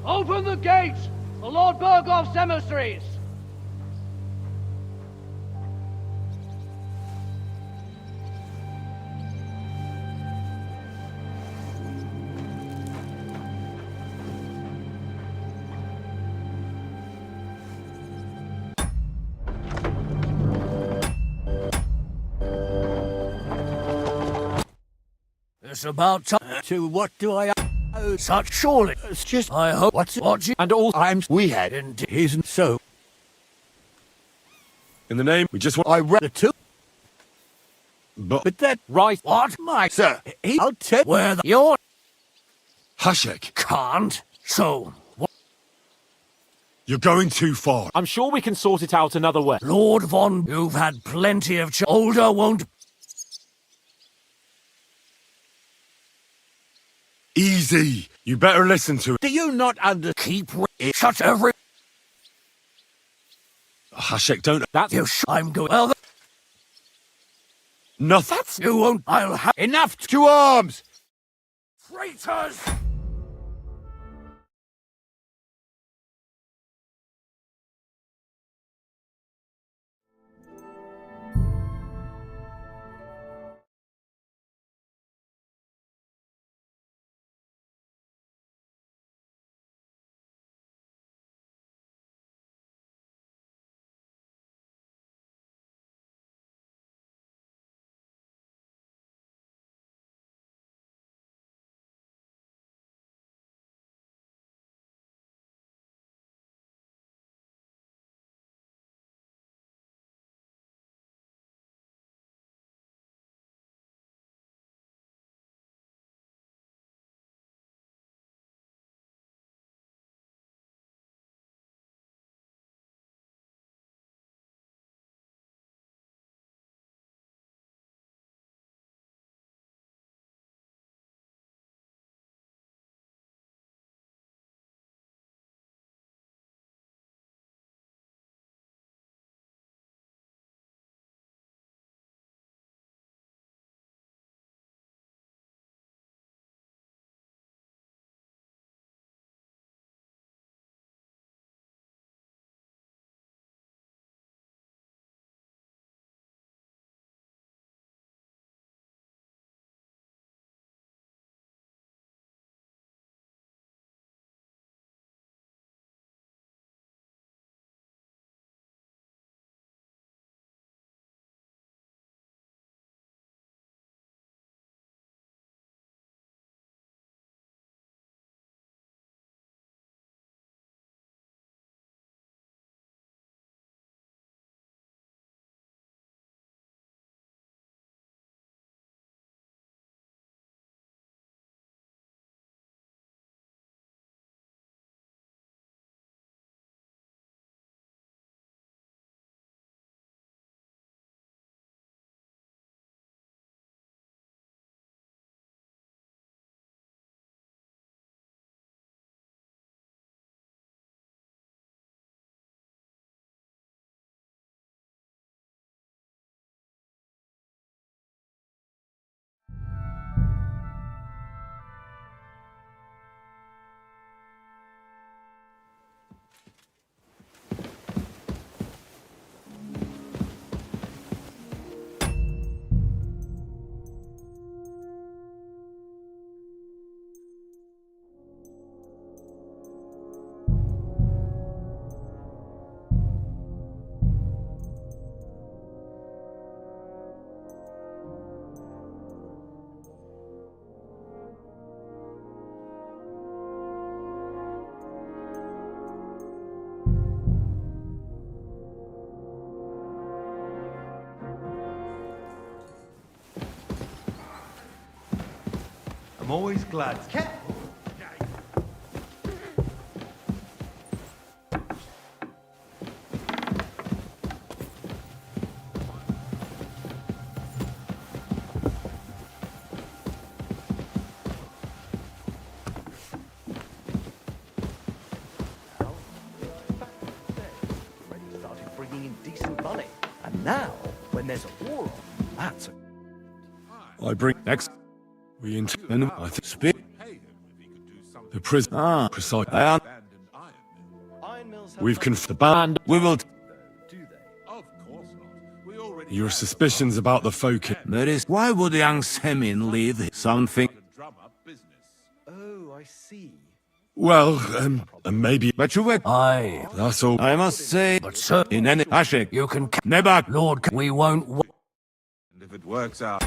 Open the gates! The Lord Burgov's emissaries! It's about time. To what do I owe? Such surely. It's just... I hope what you... And all we had Indeed. isn't so. In the name, we just want... I read the two. But that... Right. What? My... Sir, I'll tell... Where the... You're... Hashek, Can't. So... What? you're going too far. I'm sure we can sort it out another way. Lord Von... You've had plenty of... Older won't... Easy. You better listen to it. Do you not under... Keep... Shut every... Hashek, don't... That's... You I'm going... Well, Nothing. you won't... I'll have... Enough to arms! Traitors! I'm always glad. Started bringing in decent money. And now, when there's a war on, that's a... I bring next. We intend, I think, speak. The prison. Ah, precise. We've confirmed the band. We will. Your suspicions about the folk. There is. Why would young Semin leave something? Oh, I see. Well, maybe. But you were. Aye. That's all. I must say. But sir, in any Hashek, you can. Never. Lord, we won't. And if it works out.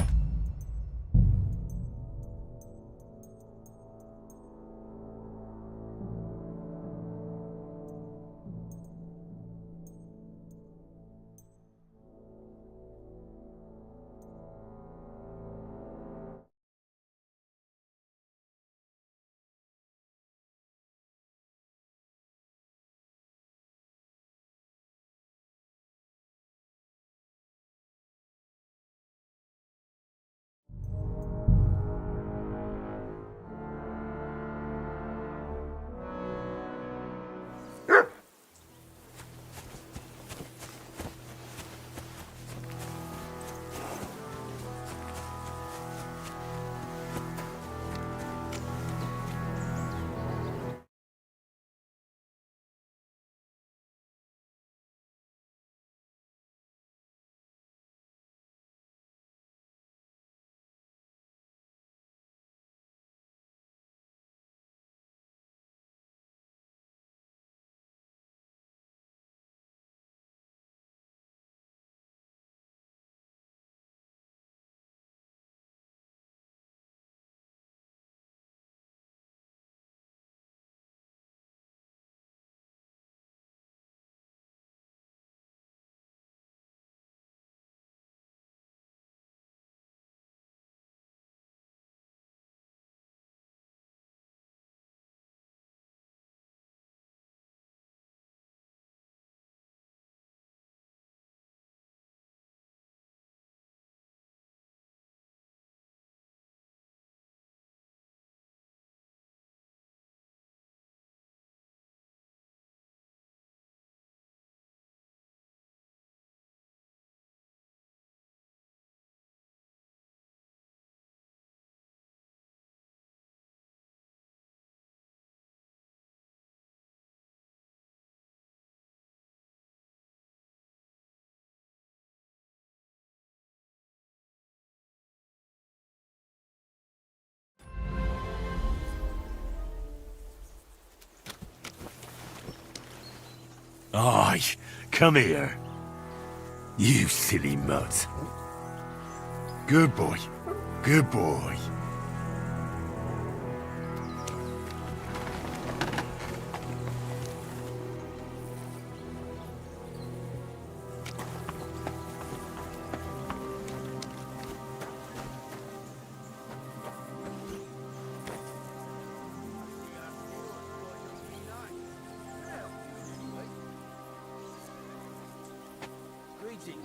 Aye, come here. You silly mutt. Good boy. Good boy. Greetings.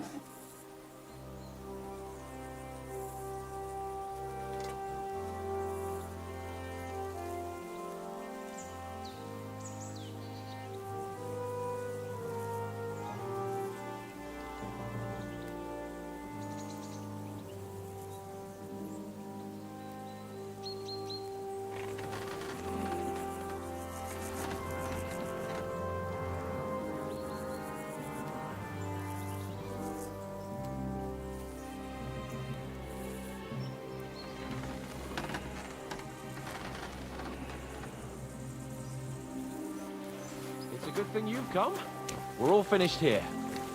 It's a good thing you've come. We're all finished here.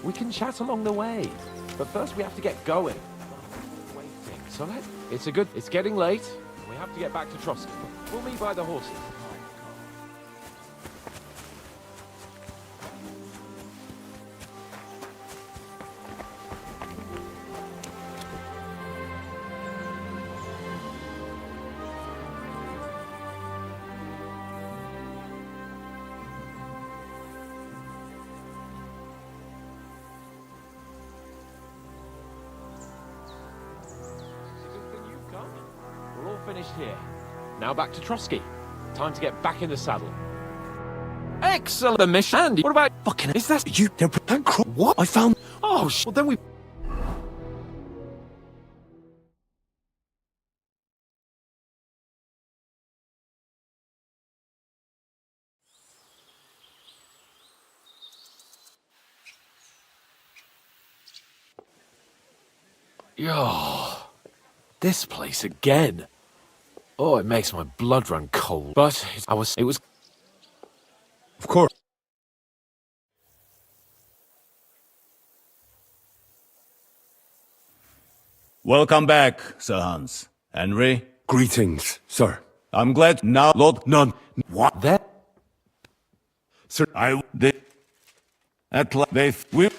We can chat along the way. But first we have to get going. Waiting. So it's getting late. We have to get back to Trotsky. We'll meet by the horses. We're all finished here. Now back to Trotsky. Time to get back in the saddle. Excellent the mission. Andy, what about fucking? Is that you? What? I found. Oh, well then we. Yo, this place again. Oh, it makes my blood run cold. But it was. Of course. Welcome back, Sir Hans. Henry? Greetings, sir. I'm glad now, Lord. None. What? That? Sir, At last, they will.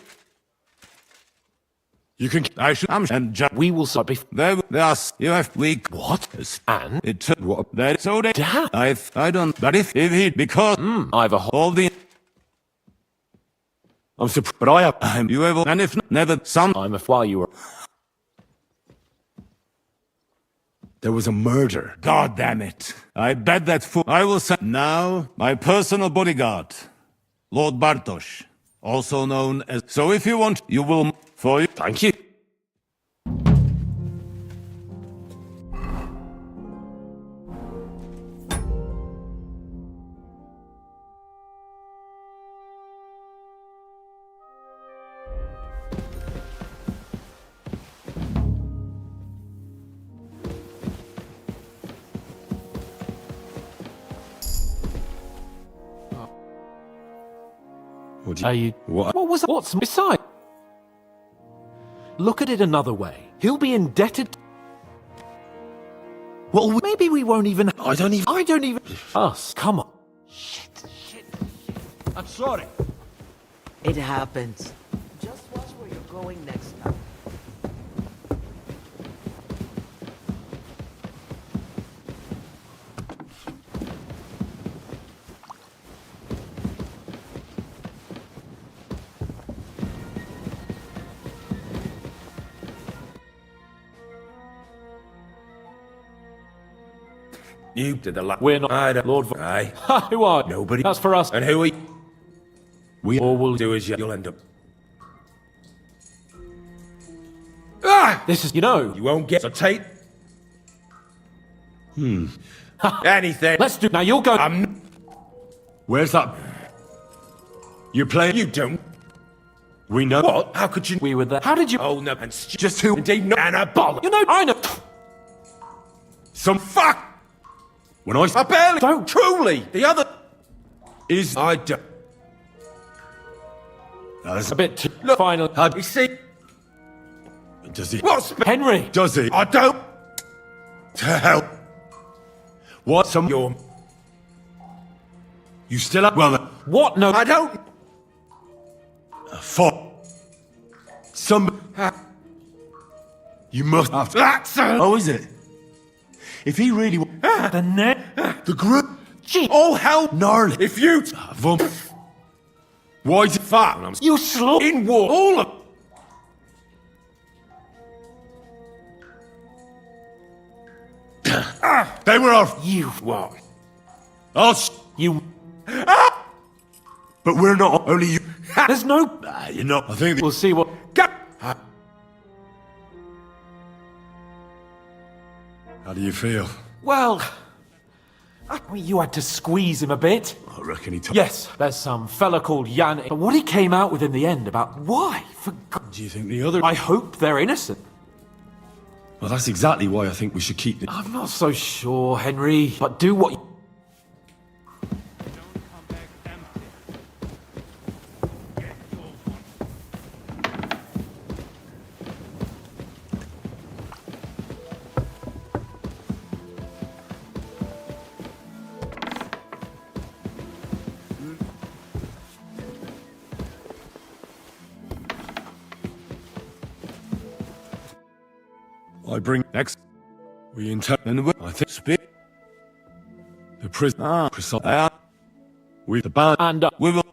You can. I should. And we will start before. Yes, you have weak. What? And it what? That so they. Damn. I don't. But if he because I've a all the. I'm surprised, but I have. You ever and if never some. I'm a while you were. There was a murder. God damn it! I bet that fool. I will send now my personal bodyguard, Lord Bartosz, also known as. So if you want, you will. For you. Thank you. What was that? What's beside? Look at it another way. He'll be indebted. Well, maybe we won't even. I don't even. Us. Come on. Shit. I'm sorry. It happens. Just watch where you're going next time. You did the last. We're not. I don't. Lord. Aye. Who are you? Nobody. That's for us. And who are you? We all will do as you'll end up. This is, you know. You won't get. So take. Anything. Let's do. Now you'll go. Where's that? You're playing. You don't. We know. What? How could you? We were there. How did you? Oh no. And just who? Indeed, not Annabelle. You know. I know. Some fuck. When I barely don't. Truly, the other is. I don't. That's A bit too final. How you see? Does he? What's Henry! Does he? I don't. To help. What? Some Your. You still up? Well, What? No. I don't. for some. You must have to. That's Oh, is it? If he really. The net. The group. Gee. all hell. Gnarly. If you Vump. Why is it fat? You slow. in war, all of. They were off. You. What? Oh, You. but we're not. Only you. There's no. You're not. I think. We'll see what. How do you feel? Well. You had to squeeze him a bit. I reckon he. Yes, there's some fella called Jan. But what he came out with in the end about why? For God. Do you think the other? I hope they're innocent. Well, that's exactly why I think we should keep the. I'm not so sure, Henry. But do what. I bring next. We intend and I think speak. The prison. With the band. And we will.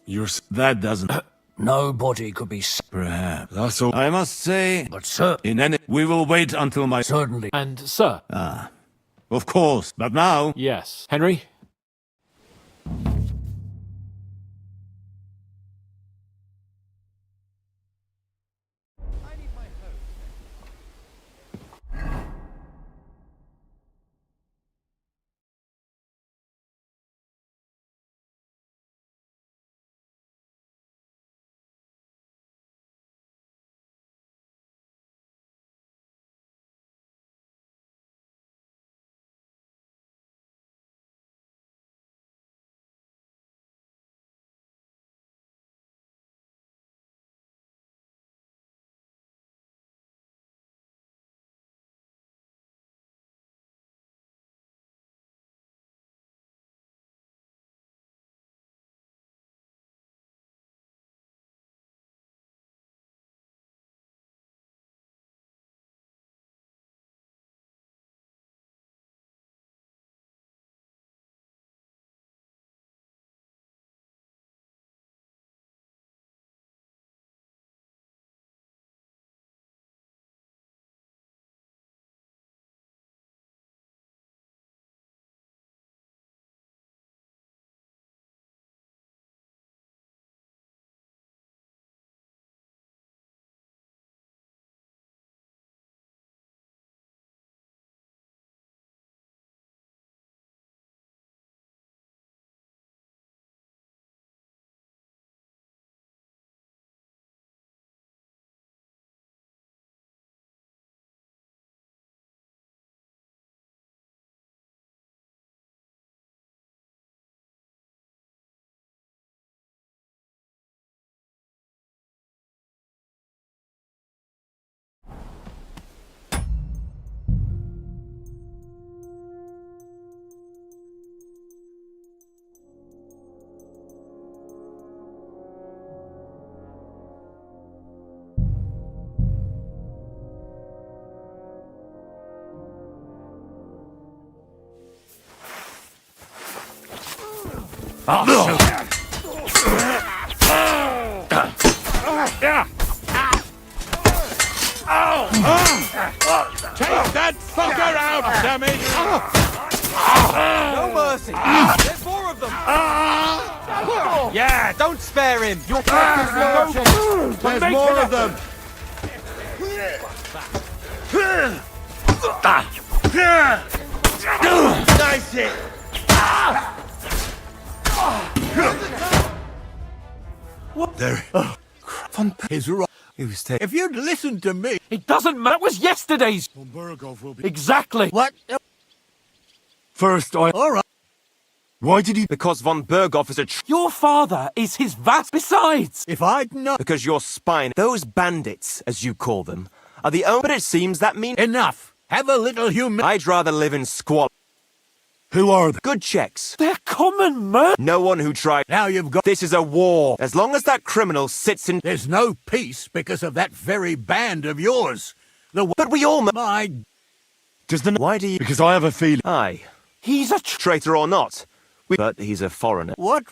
You're. That doesn't. Nobody could be Perhaps. That's all. I must say. But sir, In any. We will wait until my. certainly. And, sir. Of course. But now. Yes. Henry? Take that fucker out, Sammy! No mercy! There's more of them! Yeah, don't spare him! Your There's more of them! Nice hit! What? There. He's right. He was taken. If you'd listened to me. It doesn't matter. That was yesterday's. Von Burgov will be. Exactly. What? First, I. All right. Why did he? Because von Berghoff is a Your father is his vassal. Besides, If I'd known... Because you're spying. Those bandits, as you call them, are the only... But it seems that means... Enough! Have a little I'd rather live in squalor. Who are they? Good checks. they're common murder. No one who tried... Now you've got... This is a war. As long as that criminal sits in... There's no peace because of that very band of yours. But we all... My... Does the... Why do you... Because I have a feeling... Aye. He's a Traitor or not. But he's a foreigner. What?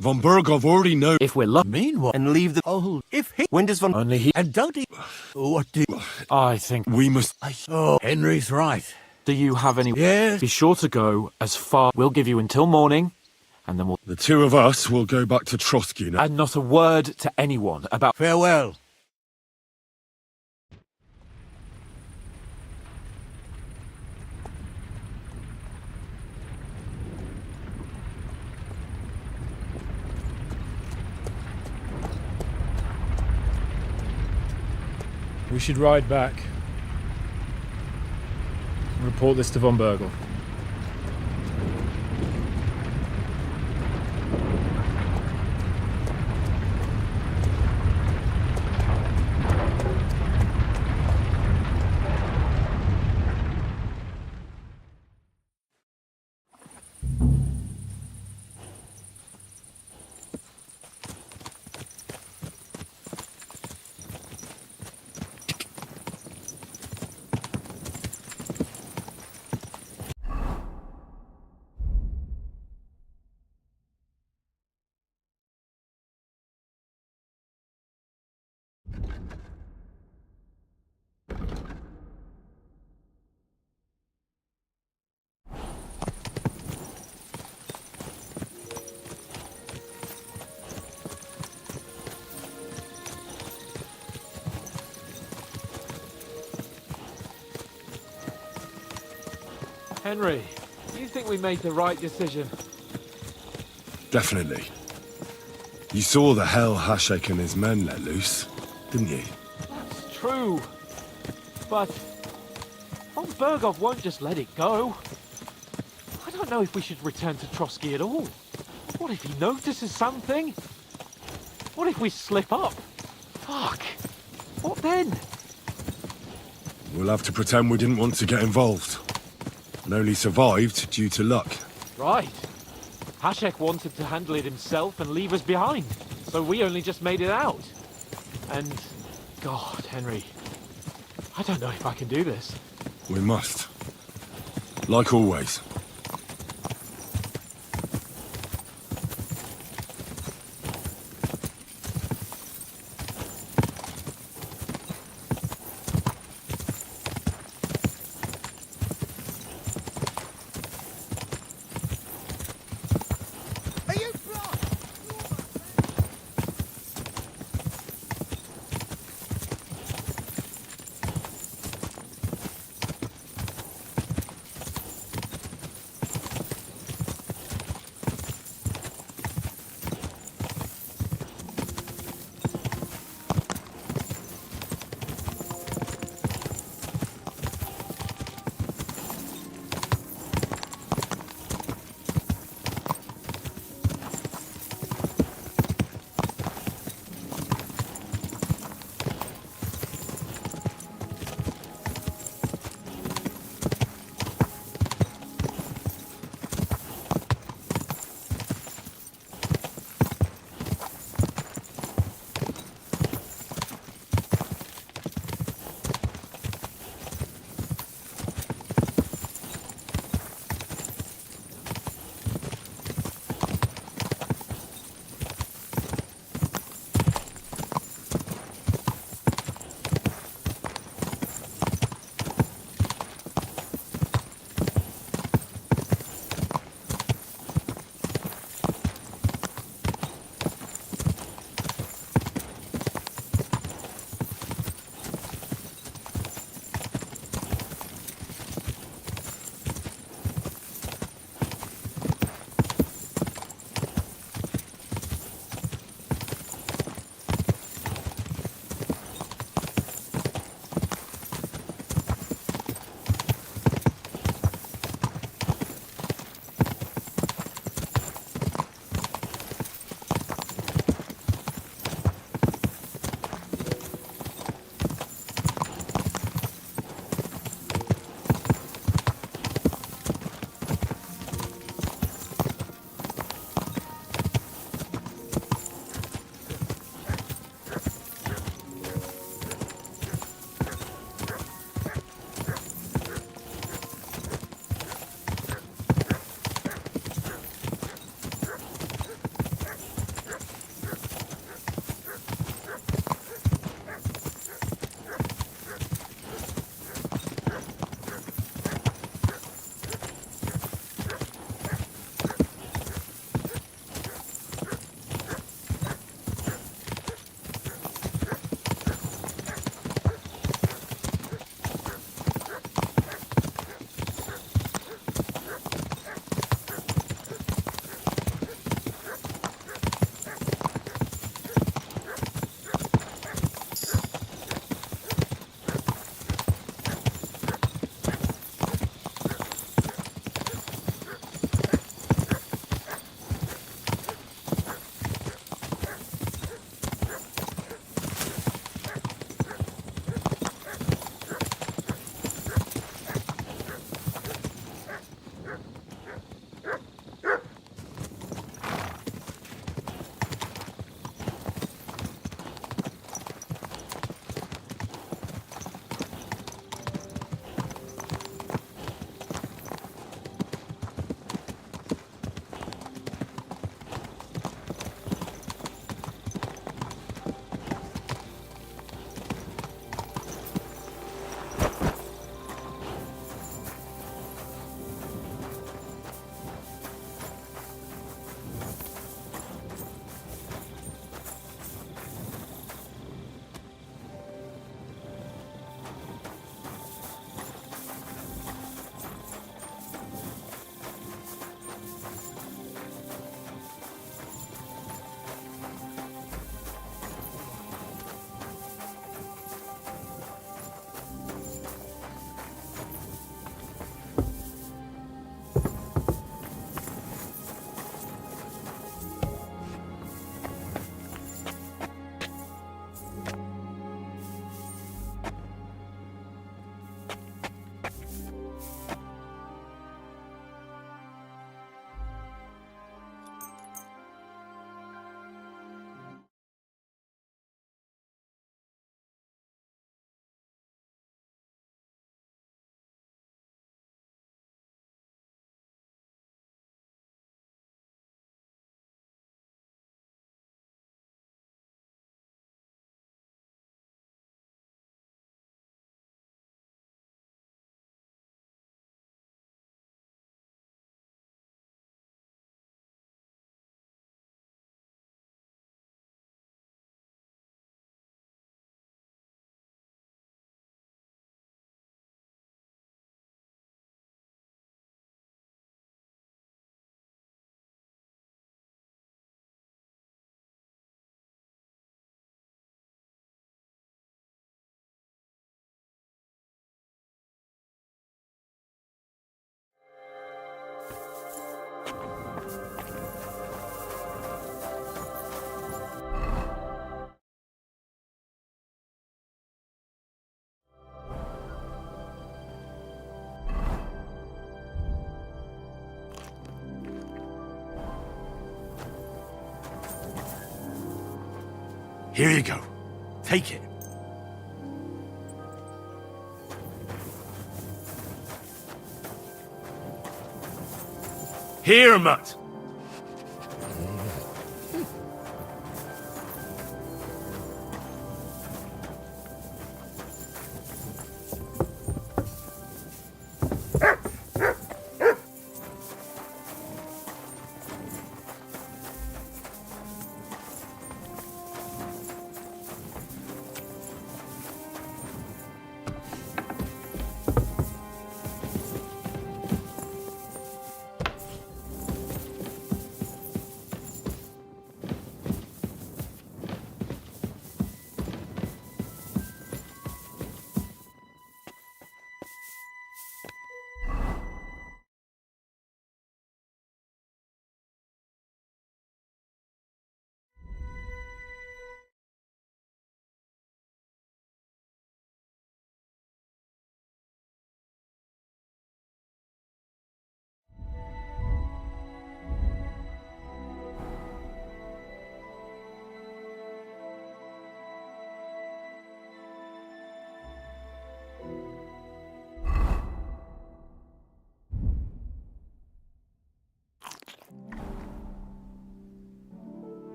Von Berghoff already knows. If we're lucky. Meanwhile... And leave the... Oh, if he... When does von... Only he. And don't he... What do... I think. We must... Oh, Henry's right. Do you have any? Yes. Be sure to go as far. We'll give you until morning, and then we'll. The two of us will go back to Trotsky now. And not a word to anyone about. Farewell. We should ride back. Report this to von Berghoff. Henry, do you think we made the right decision? Definitely. You saw the hell Hashek and his men let loose, didn't you? That's true. But von Berghoff won't just let it go. I don't know if we should return to Trotsky at all. What if he notices something? What if we slip up? Fuck. What then? We'll have to pretend we didn't want to get involved. And only survived due to luck. Right. Hashek wanted to handle it himself and leave us behind. So we only just made it out. And... God, Henry. I don't know if I can do this. We must. Like always. Here you go. Take it. Here, Mutt.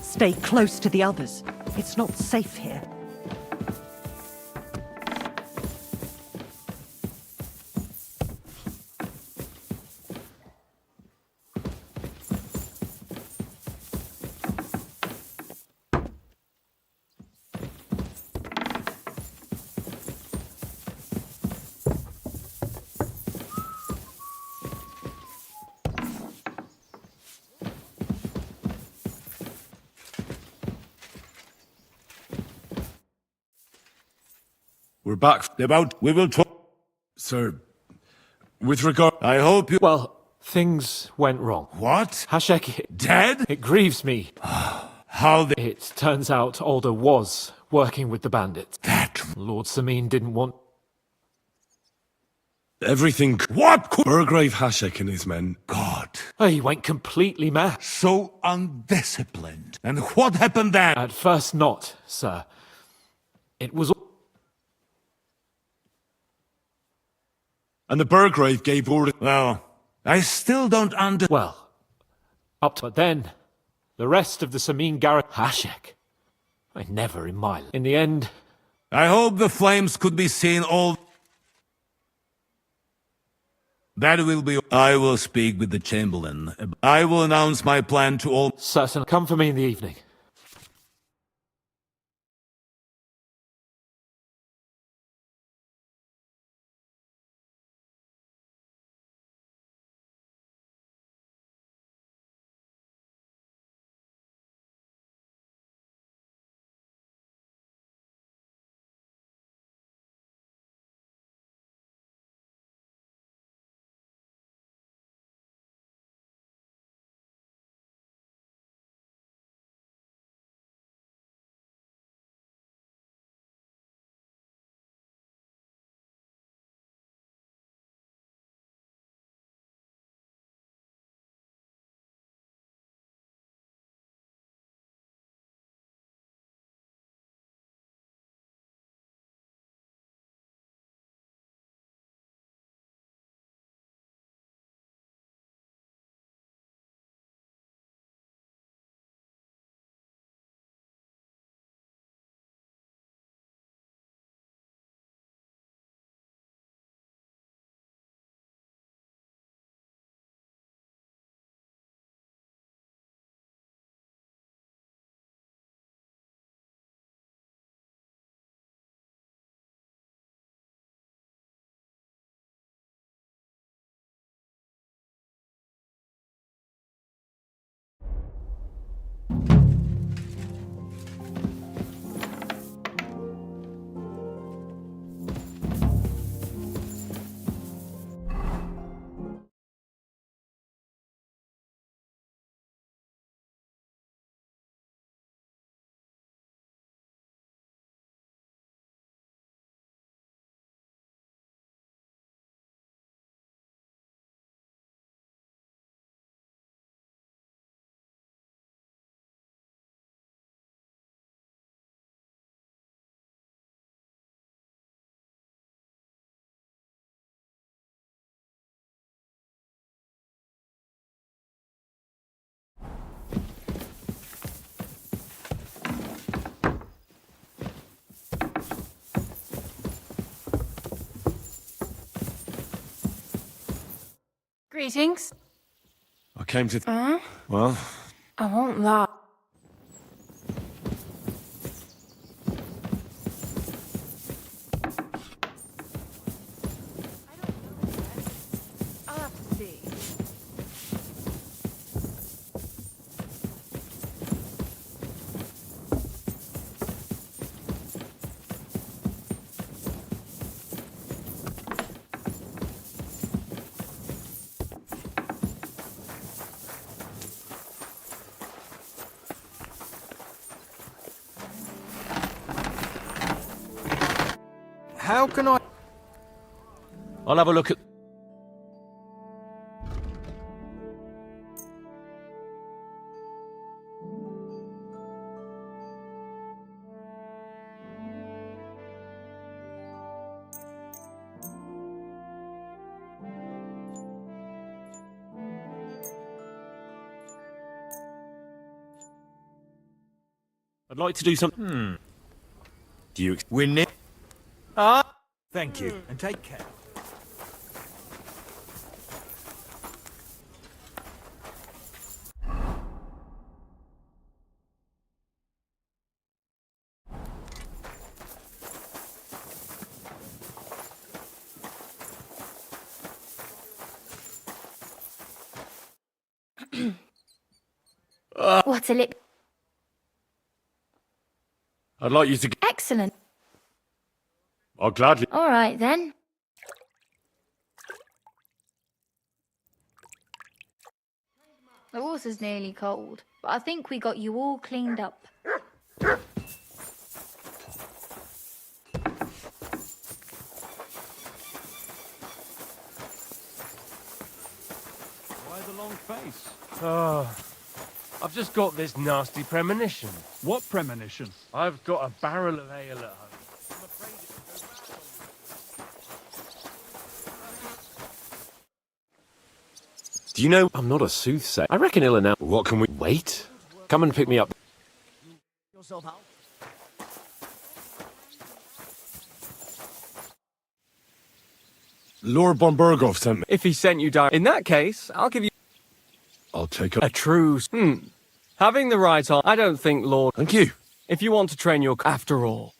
Stay close to the others. It's not safe here. We're back. About. We will talk. Sir, with regard. I hope you. Well, things went wrong. What? Hashek. Dead? It grieves me. How the. It turns out Alder was working with the bandits. That. Lord Samin didn't want. Everything. What? Burgrave Hashek and his men. God. Oh, he went completely mad. So undisciplined. And what happened then? At first not, sir. It was... And the Burgrave gave order. Well, I still don't Well, up to... But then, the rest of the Samin Garrett... Hashek. I never in my... In the end... I hope the flames could be seen all... That will be... I will speak with the Chamberlain. I will announce my plan to all... Certain. Come for me in the evening. Greetings. I came to... Well, I won't lie. I'll have to see. How can I... I'll have a look at... I'd like to do something... Do you... Win it. Thank you, and take care. What a lip. I'd like you to... Excellent. I'll gladly... All right, then. The water's nearly cold, but I think we got you all cleaned up. Why the long face? Oh, I've just got this nasty premonition. What premonition? I've got a barrel of ale at home. Do you know... I'm not a soothsayer. I reckon Illa now... What can we... Wait. Come and pick me up. Yourself out. Lord von Berghoff sent me... If he sent you down... In that case, I'll give you I'll take a truce. Having the right on... I don't think, Lord... Thank you. If you want to train your... After all.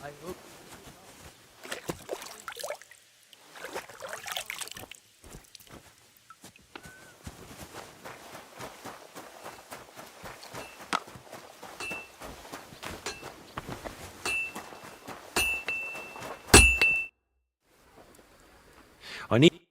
I hope. I need...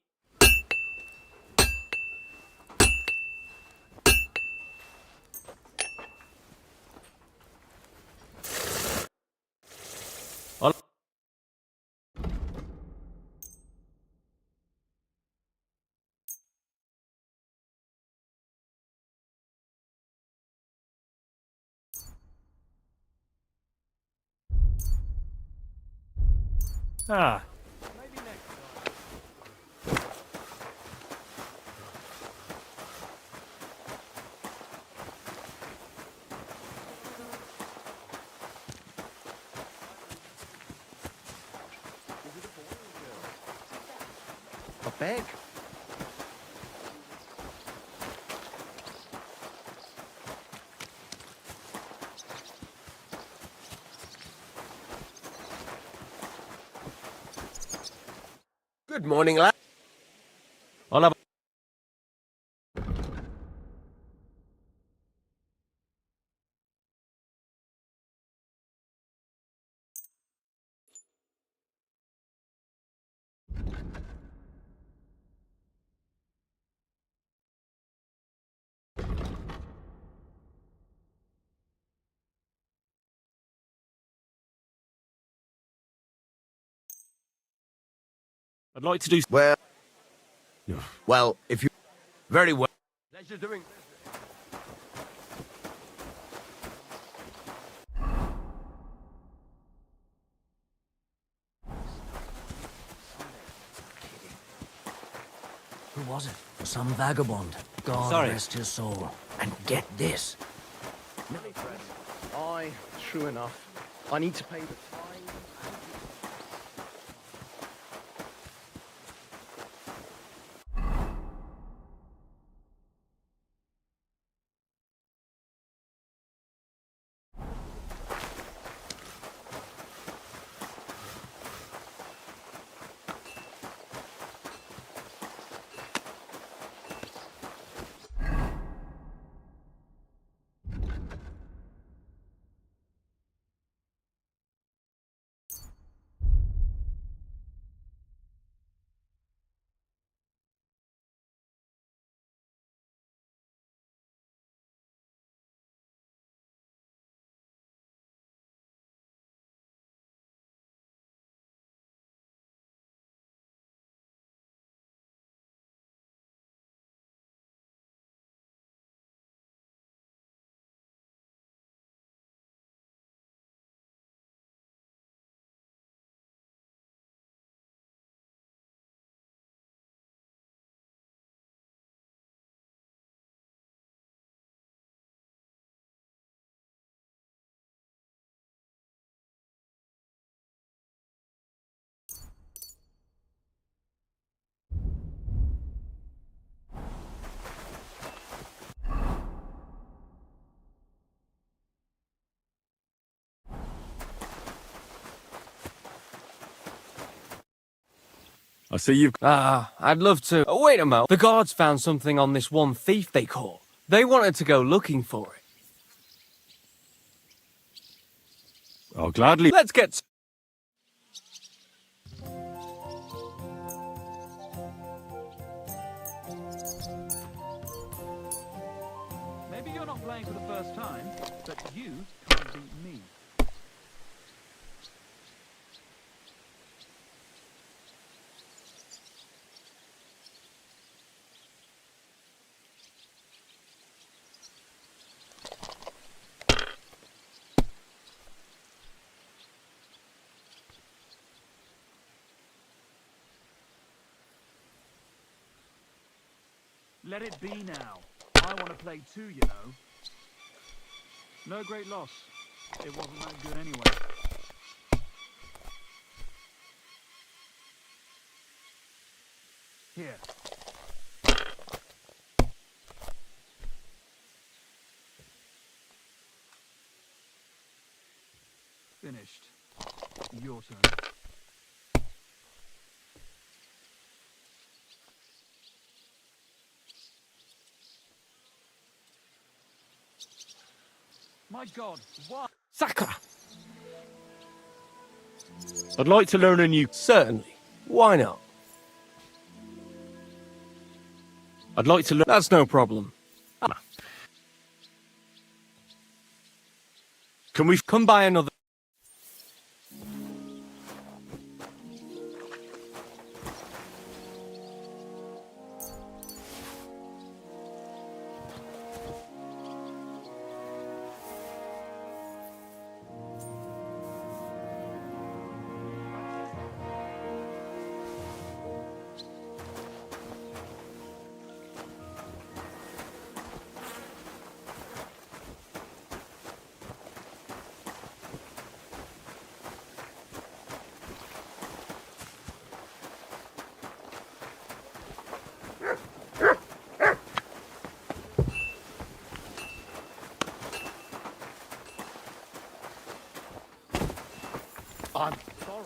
Ah. beg. Good morning, lad. I'll have... I'd like to do... Well, if you... Very well. Pleasure doing... Who was it? Some vagabond. God Sorry. rest his soul. And get this. Aye, true enough. I need to pay the fine. I see you've... I'd love to. Oh, wait a moment. The guards found something on this one thief they caught. They wanted to go looking for it. I'll gladly... Let's get... Maybe you're not playing for the first time, but you can't beat me. Let it be now. I want to play too, you know. No great loss. It wasn't that good anyway. Here. Finished. Your turn. My God, what? Sakra! I'd like to learn a new... Certainly. Why not? I'd like to learn... That's no problem. Can we... Come by another... I'm sorry.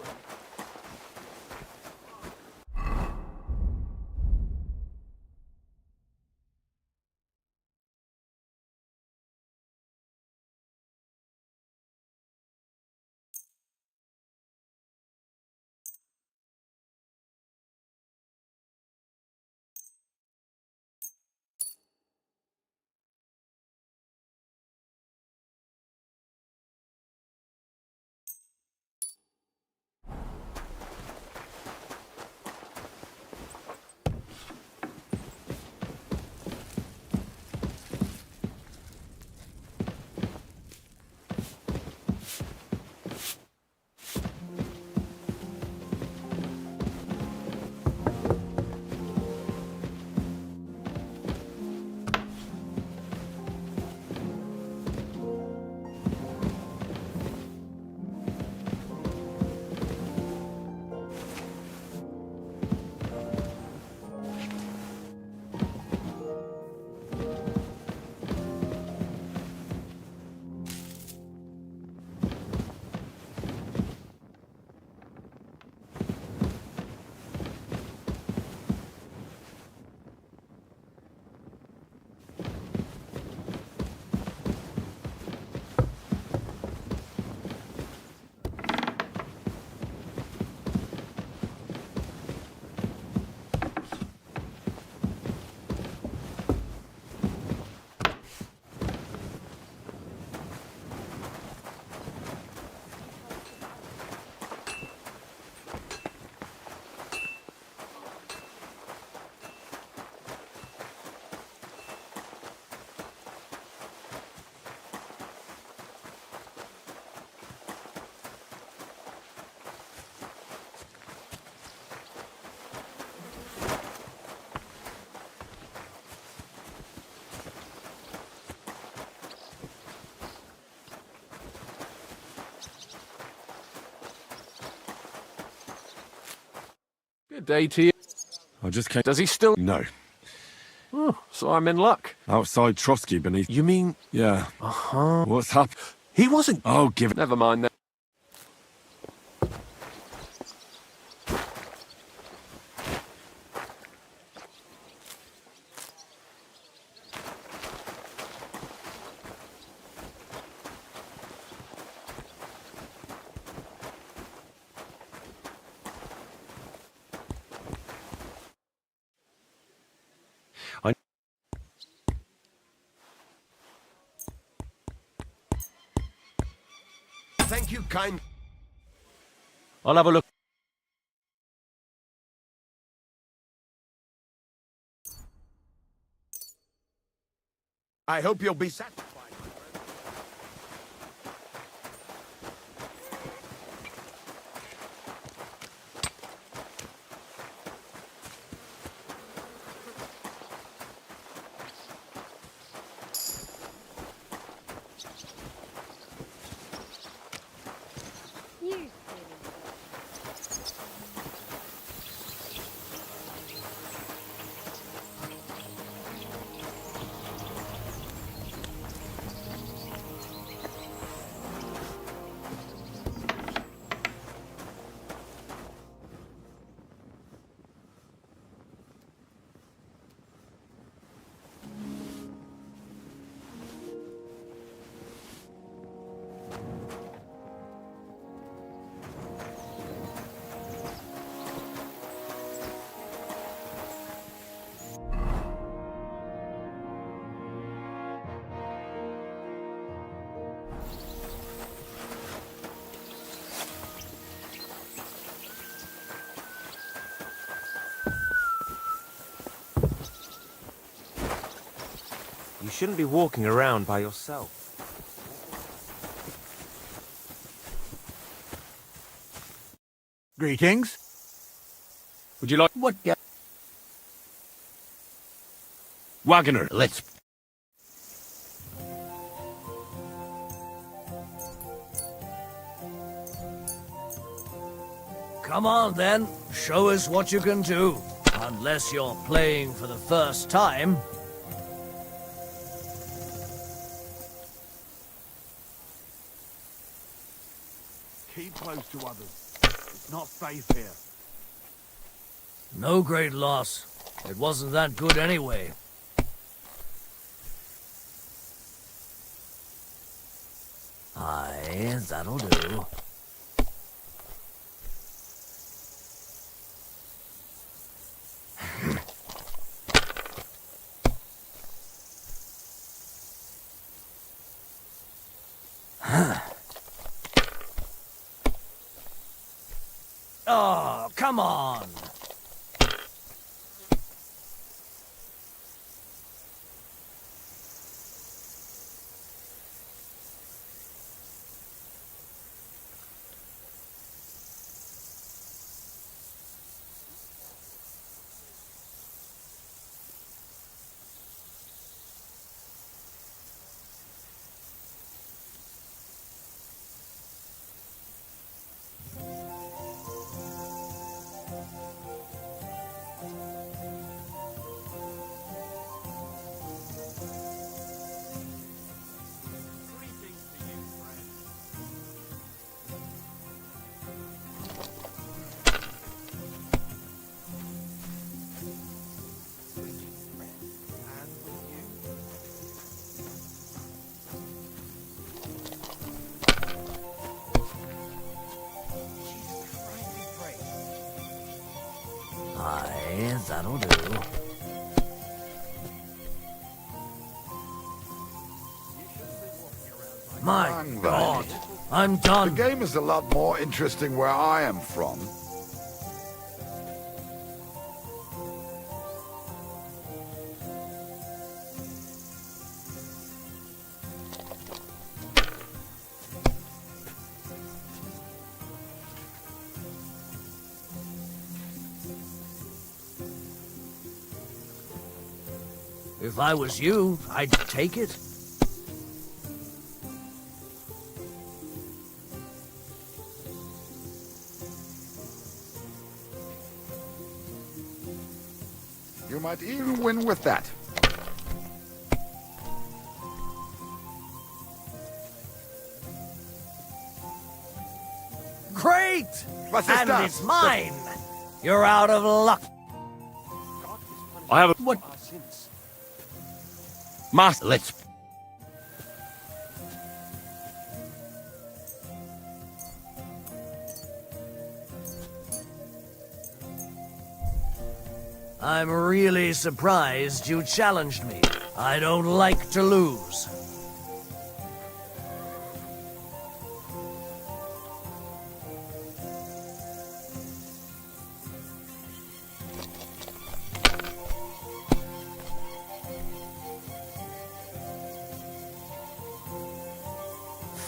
Good day to you. I just came. Does he still? No. Oh, so I'm in luck. Outside Trotsky beneath. You mean? Yeah. Uh-huh. What's happened? He wasn't. Oh, give it. Never mind then. Thank you, kind. I'll have a look. I hope you'll be satisfied. You shouldn't be walking around by yourself. Greetings. Would you like What? Wagoner? Let's. Come on then, show us what you can do. Unless you're playing for the first time. Keep close to others. It's not safe here. No great loss. It wasn't that good anyway. Aye, that'll do. Oh, come on! Aye, that'll do. My God, I'm done. The game is a lot more interesting where I am from. If I was you, I'd take it. You might even win with that. Great! Was ist And das? it's mine! You're out of luck. I have a... What? Master, let's... I'm really surprised you challenged me. I don't like to lose.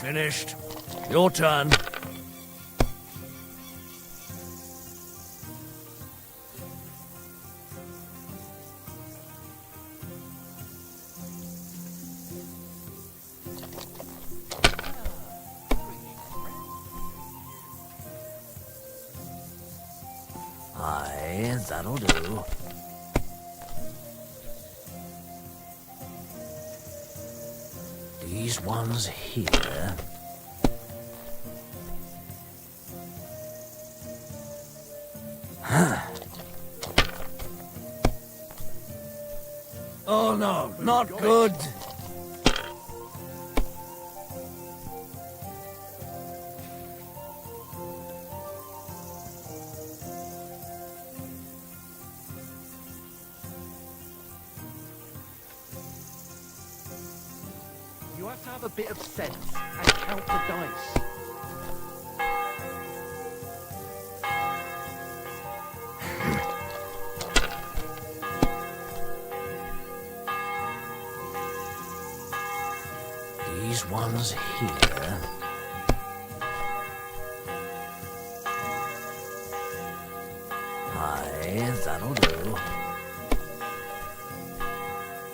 Finished. Your turn. Aye, that'll do. These ones here. Huh. Oh no, not good. You have to have a bit of sense and count the dice. These ones here. Aye, that'll do.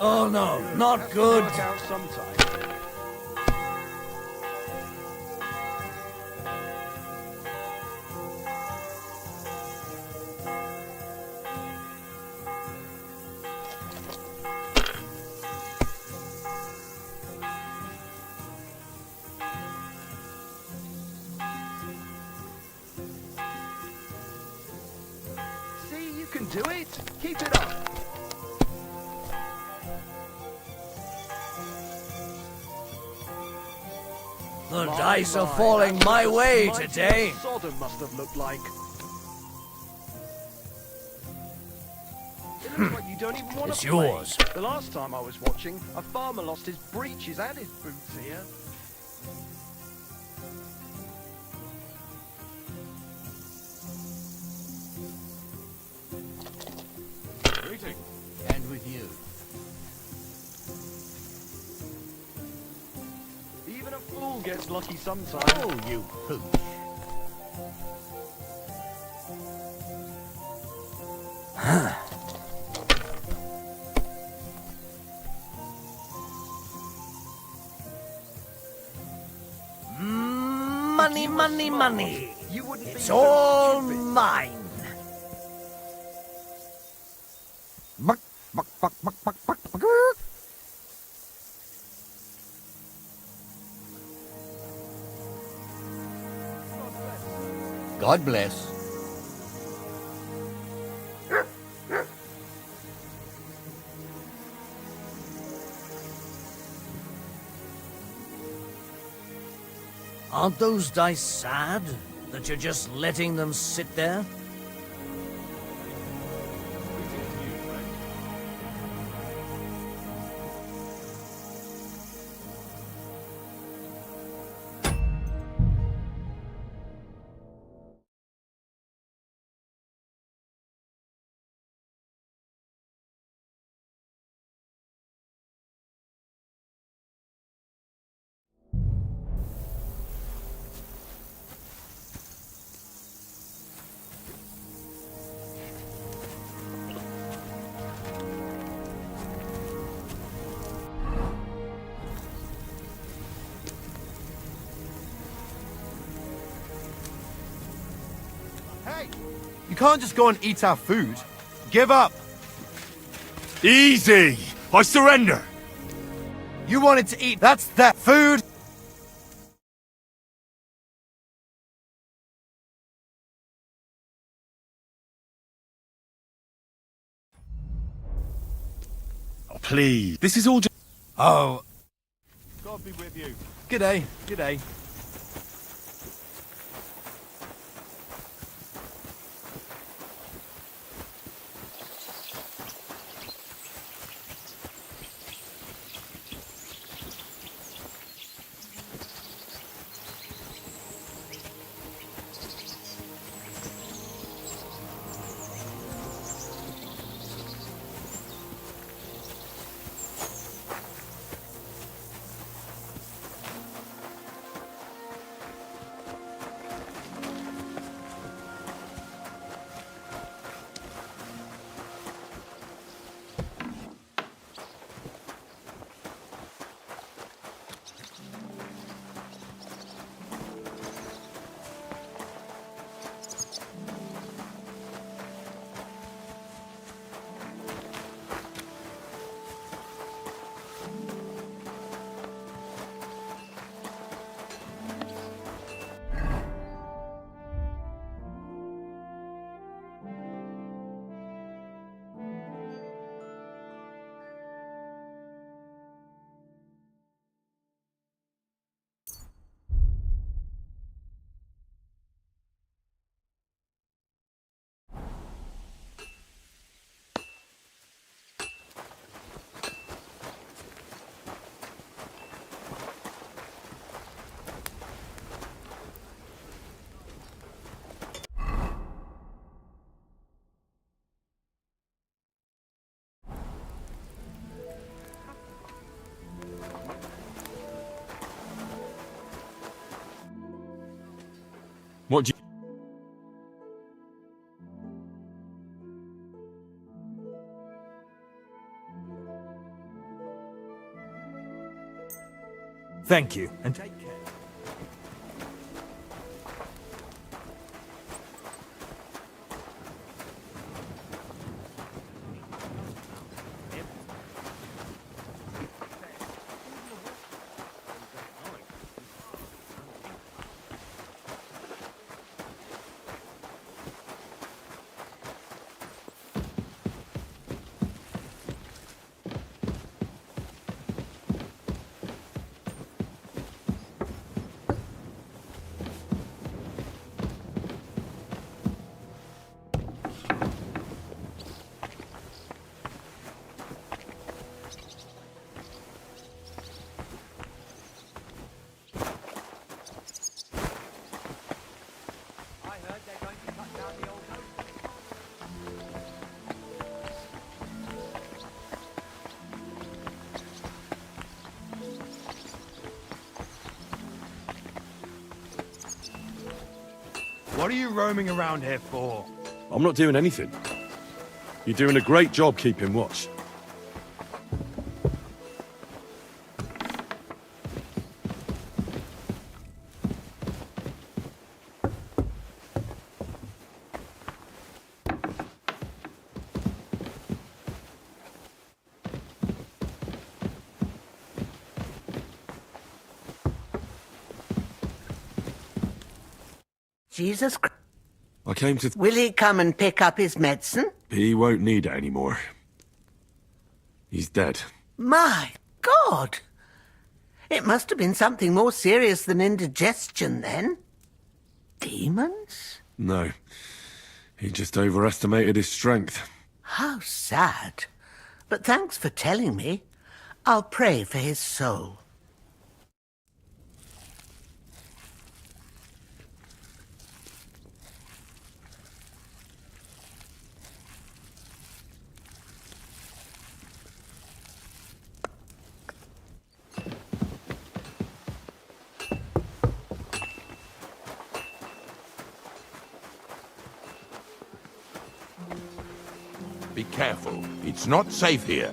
Oh no, not good. Work out sometime. do it. Keep it up. The dice are falling my way today. Sodom must have looked like. It looks like you don't even want to It's play. yours. The last time I was watching, a farmer lost his breeches and his boots here. And with you. Even a fool gets lucky sometimes. Oh, you pooch. Money, money, money. It's all mine. God bless. Aren't those dice sad that you're just letting them sit there? Hey! You can't just go and eat our food. Give up! Easy! I surrender! You wanted to eat, that's that food! Oh, please. This is all just... Oh. God be with you. G'day, g'day. What do you... Thank you, and take care. What are you roaming around here for? I'm not doing anything. You're doing a great job keeping watch. Jesus Christ. I came to... Will he come and pick up his medicine? He won't need it anymore. He's dead. My God! It must have been something more serious than indigestion, then. Demons? No. He just overestimated his strength. How sad. But thanks for telling me. I'll pray for his soul. Be careful. It's not safe here.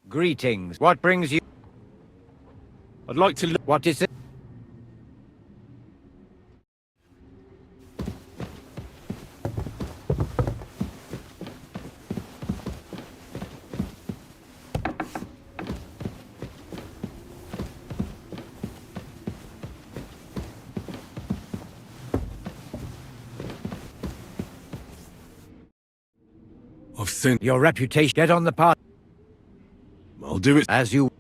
Greetings. What brings you? I'd like to... What is it? I've seen... Your reputation. Get on the path. I'll do it as you...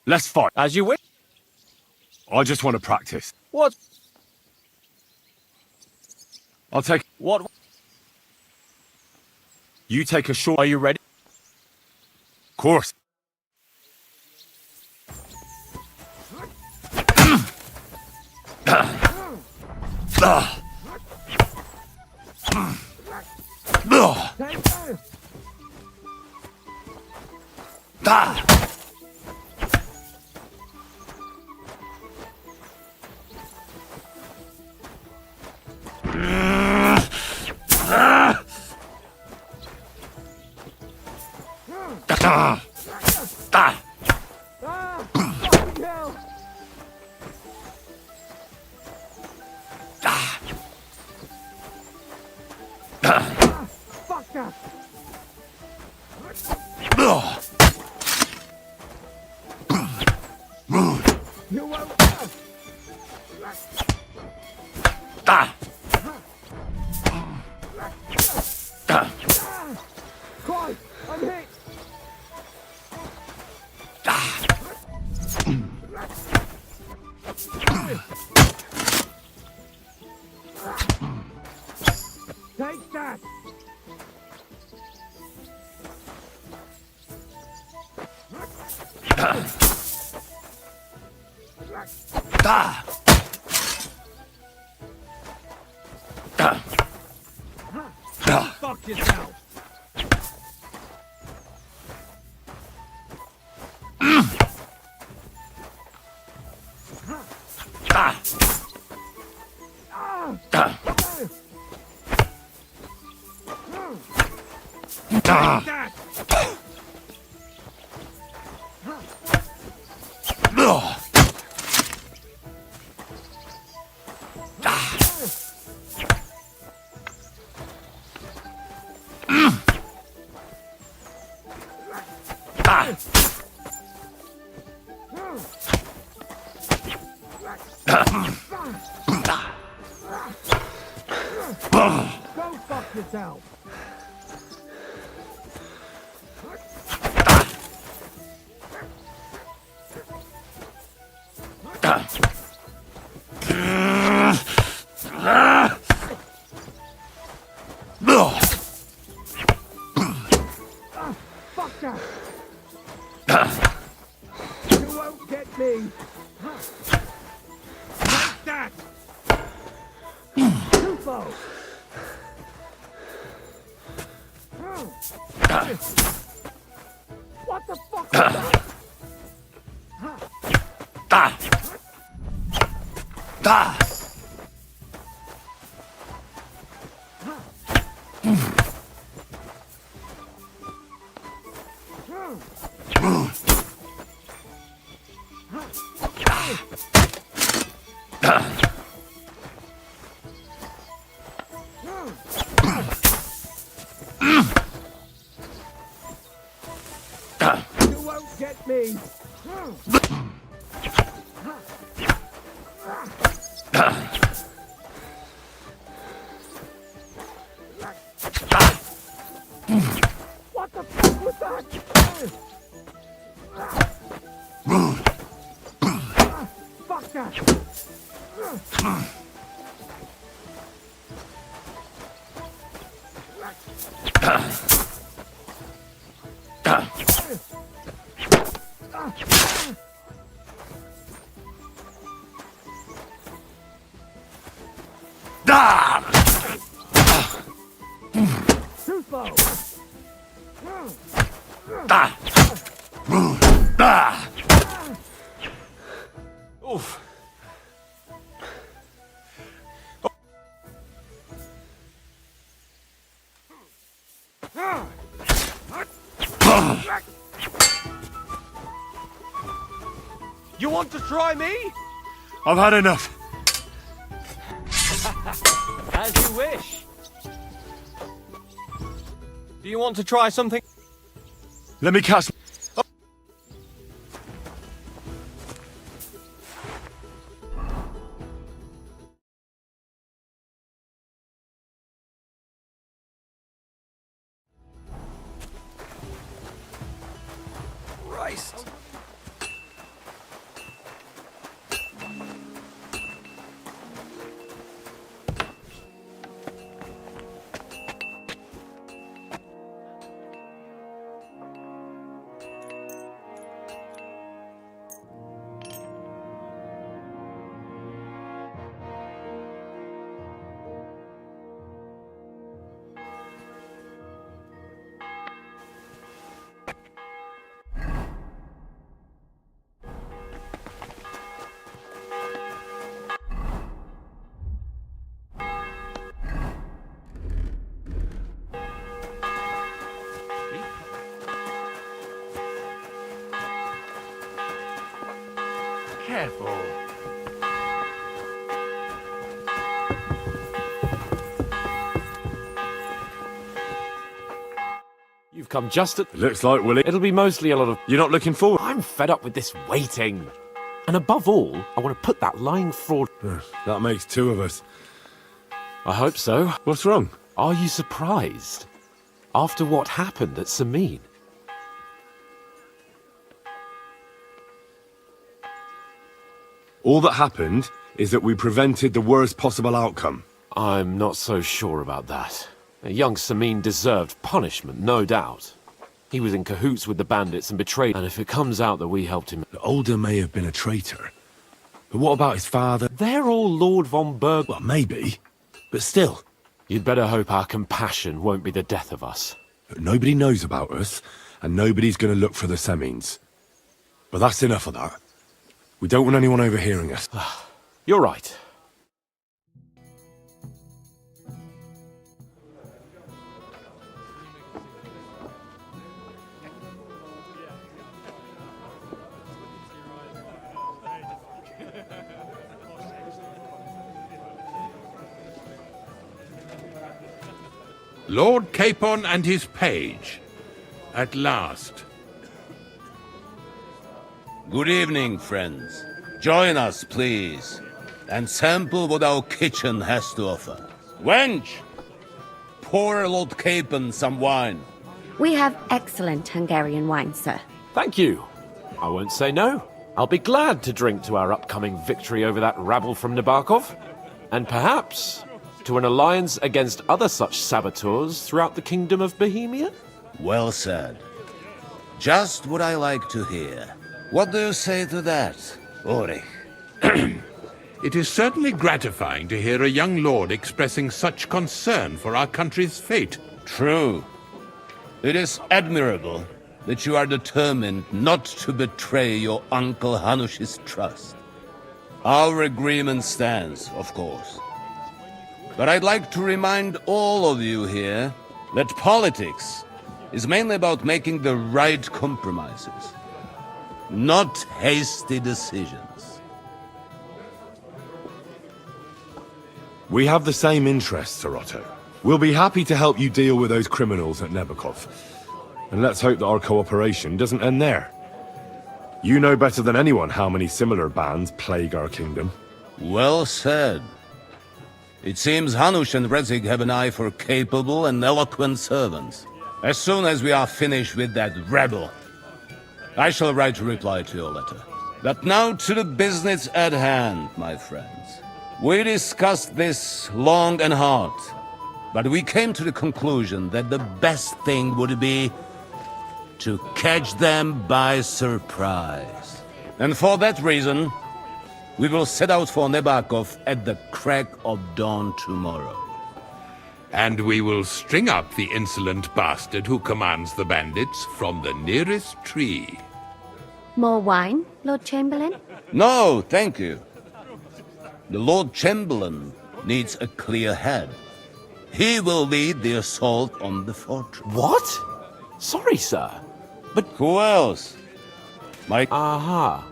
Let's fight. As you wish. I just want to practice. What? I'll take... What? You take a short... Are you ready? Of course. Fuck that! that? Fuck yourself. Go fuck yourself. Fuck that. You won't get me. Like that. Tufo. What the fuck was that? You won't get me. What the fuck was that? Fuck that. Oof. You want to try me? I've had enough. As you wish. Do you want to try something? Let me catch. Christ. Careful. You've come just at... Looks like Willie. It'll be mostly a lot of... You're not looking forward. I'm fed up with this waiting. And above all, I want to put that lying fraud... That makes two of us. I hope so. What's wrong? Are you surprised? After what happened at Samin? All that happened is that we prevented the worst possible outcome. I'm not so sure about that. Young Samin deserved punishment, no doubt. He was in cahoots with the bandits and betrayed, and if it comes out that we helped him... Older may have been a traitor. But what about his father? They're all Lord von Berg... Well, maybe. But still. You'd better hope our compassion won't be the death of us. But nobody knows about us, and nobody's going to look for the Semines. But that's enough of that. We don't want anyone overhearing us. You're right. Lord Capon and his page. At last. Good evening, friends. Join us, please, and sample what our kitchen has to offer. Wench, pour Lord Capon some wine. We have excellent Hungarian wine, sir. Thank you. I won't say no. I'll be glad to drink to our upcoming victory over that rabble from Nabokov. And perhaps to an alliance against other such saboteurs throughout the Kingdom of Bohemia? Well said. Just what I like to hear. What do you say to that, Ulrich? It is certainly gratifying to hear a young lord expressing such concern for our country's fate. True. It is admirable that you are determined not to betray your Uncle Hanush's trust. Our agreement stands, of course. But I'd like to remind all of you here that politics is mainly about making the right compromises, not hasty decisions. We have the same interests, Sir Otto. We'll be happy to help you deal with those criminals at Nebokov. And let's hope that our cooperation doesn't end there. You know better than anyone how many similar bands plague our kingdom. Well said. It seems Hanush and Rezig have an eye for capable and eloquent servants. As soon as we are finished with that rebel, I shall write a reply to your letter. But now to the business at hand, my friends. We discussed this long and hard, but we came to the conclusion that the best thing would be to catch them by surprise. And for that reason, we will set out for Nebakov at the crack of dawn tomorrow. And we will string up the insolent bastard who commands the bandits from the nearest tree. More wine, Lord Chamberlain? No, thank you. The Lord Chamberlain needs a clear head. He will lead the assault on the fortress. What? Sorry, sir. But who else? My... Aha.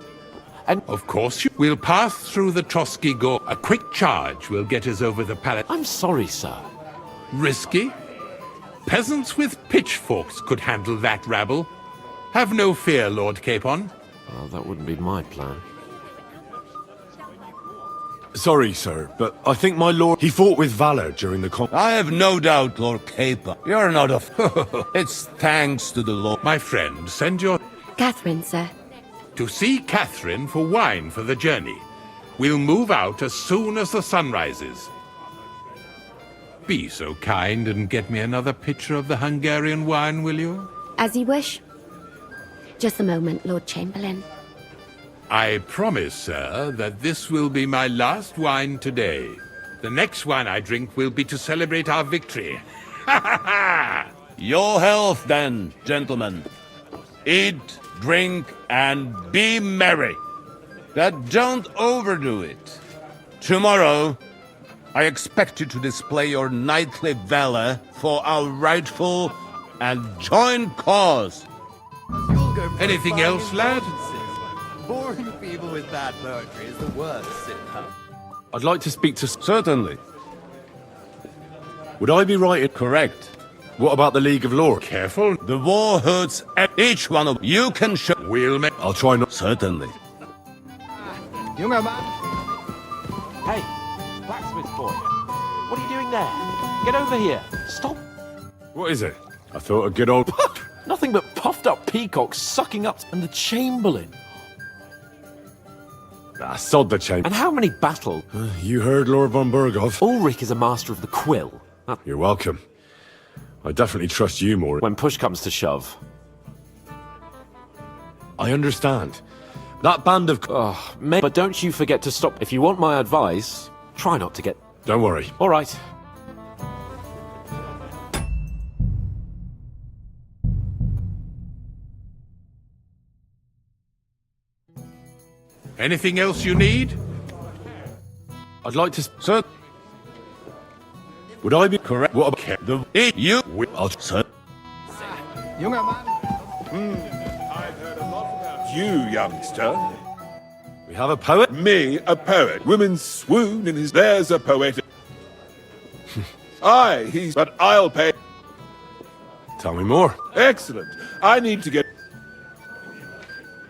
And of course, we'll pass through the Trotsky Gore. A quick charge will get us over the Palat. I'm sorry, sir. Risky? Peasants with pitchforks could handle that rabble. Have no fear, Lord Capon. Well, that wouldn't be my plan. Sorry, sir, but I think my lord... He fought with valor during the I have no doubt, Lord Capon. You're not a... It's thanks to the Lord. My friend, send your... Catherine, sir. To see Catherine for wine for the journey. We'll move out as soon as the sun rises. Be so kind and get me another pitcher of the Hungarian wine, will you? As you wish. Just a moment, Lord Chamberlain. I promise, sir, that this will be my last wine today. The next wine I drink will be to celebrate our victory. Ha ha ha! Your health, then, gentlemen. Eat, drink, and be merry. But don't overdo it. Tomorrow, I expect you to display your knightly valor for our rightful and joint cause. Anything else, lad? Boring people with bad poetry is the worst sitcom. I'd like to speak to... Certainly. Would I be right in... Correct. What about the League of Lords? Careful. The war hurts each one of you. Can show... We'll make... I'll try not... Certainly. Younger man. Hey, blacksmith boy. What are you doing there? Get over here. Stop. What is it? I thought a good old... Nothing but puffed up peacocks sucking up... And the Chamberlain. Ah, sod the chamber. And how many battles? You heard Lord von Bergov? Ulrich is a master of the quill. You're welcome. I definitely trust you more. When push comes to shove. I understand. That band of... Oh, mate, but don't you forget to stop. If you want my advice, try not to get... Don't worry. All right. Anything else you need? I'd like to... Sir? Would I be correct? What about the... You... I'll... Sir? Younger man. I've heard a lot about you, youngster. We have a poet? Me, a poet. Women swoon in his... There's a poet. Aye, he's... But I'll pay... Tell me more. Excellent. I need to get...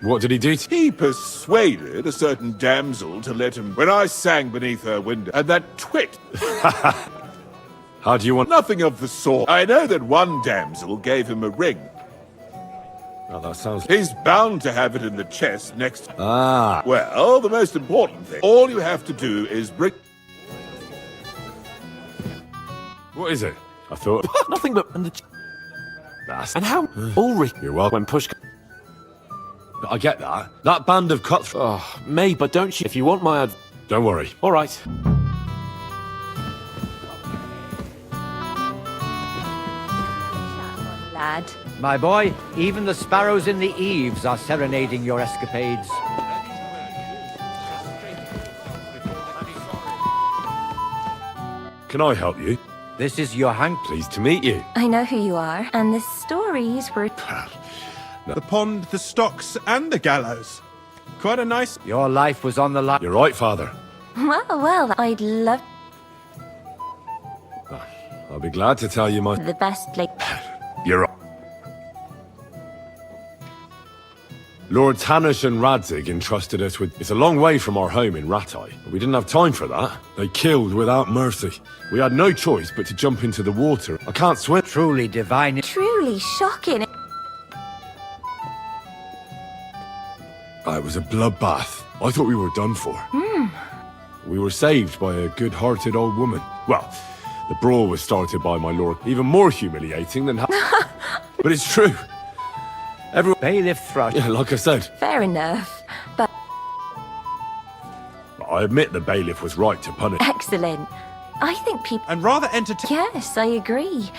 What did he do to... He persuaded a certain damsel to let him... When I sang beneath her window, and that twit... How do you want... Nothing of the sort. I know that one damsel gave him a ring. Oh, that sounds... He's bound to have it in the chest next... Ah. Well, the most important thing, all you have to do is bring... What is it? I thought... Nothing but... And how... Ulrich... You're welcome. When push... I get that. That band of cutthroats... Oh, mate, but don't you... If you want my Don't worry. All right. Lad. My boy, even the sparrows in the eaves are serenading your escapades. Can I help you? This is Johann. Pleased to meet you. I know who you are, and the stories were... The pond, the stocks, and the gallows. Quite a nice... Your life was on the line. You're right, Father. Well, I'd love I'll be glad to tell you my... the best, like... You're right. Lords Hanush and Radzig entrusted us with... It's a long way from our home in Ratai, but we didn't have time for that. They killed without mercy. We had no choice but to jump into the water. I can't swim. Truly divine. Truly shocking. It was a bloodbath. I thought we were done for. We were saved by a good-hearted old woman. Well, the brawl was started by my lord. Even more humiliating than... But it's true. Everyone... Bailiff Thrush. Yeah, like I said. Fair enough, but... I admit the bailiff was right to punish. Excellent. I think people... And rather entertaining. Yes, I agree.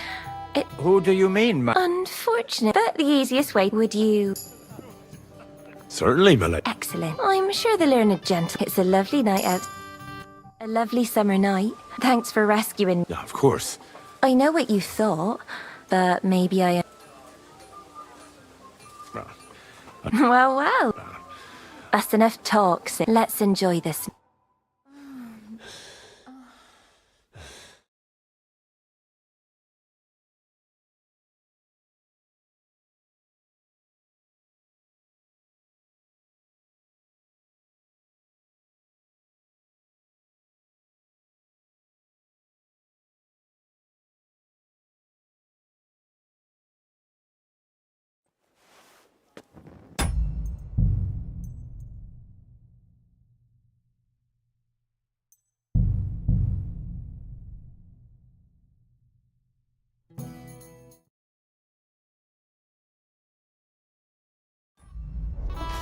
Who do you mean, ma... Unfortunate, but the easiest way would you... Certainly, my lady. Excellent. I'm sure the learned gentle... It's a lovely night out. A lovely summer night. Thanks for rescuing... Yeah, of course. I know what you thought, but maybe I... Well. That's enough talk, so let's enjoy this.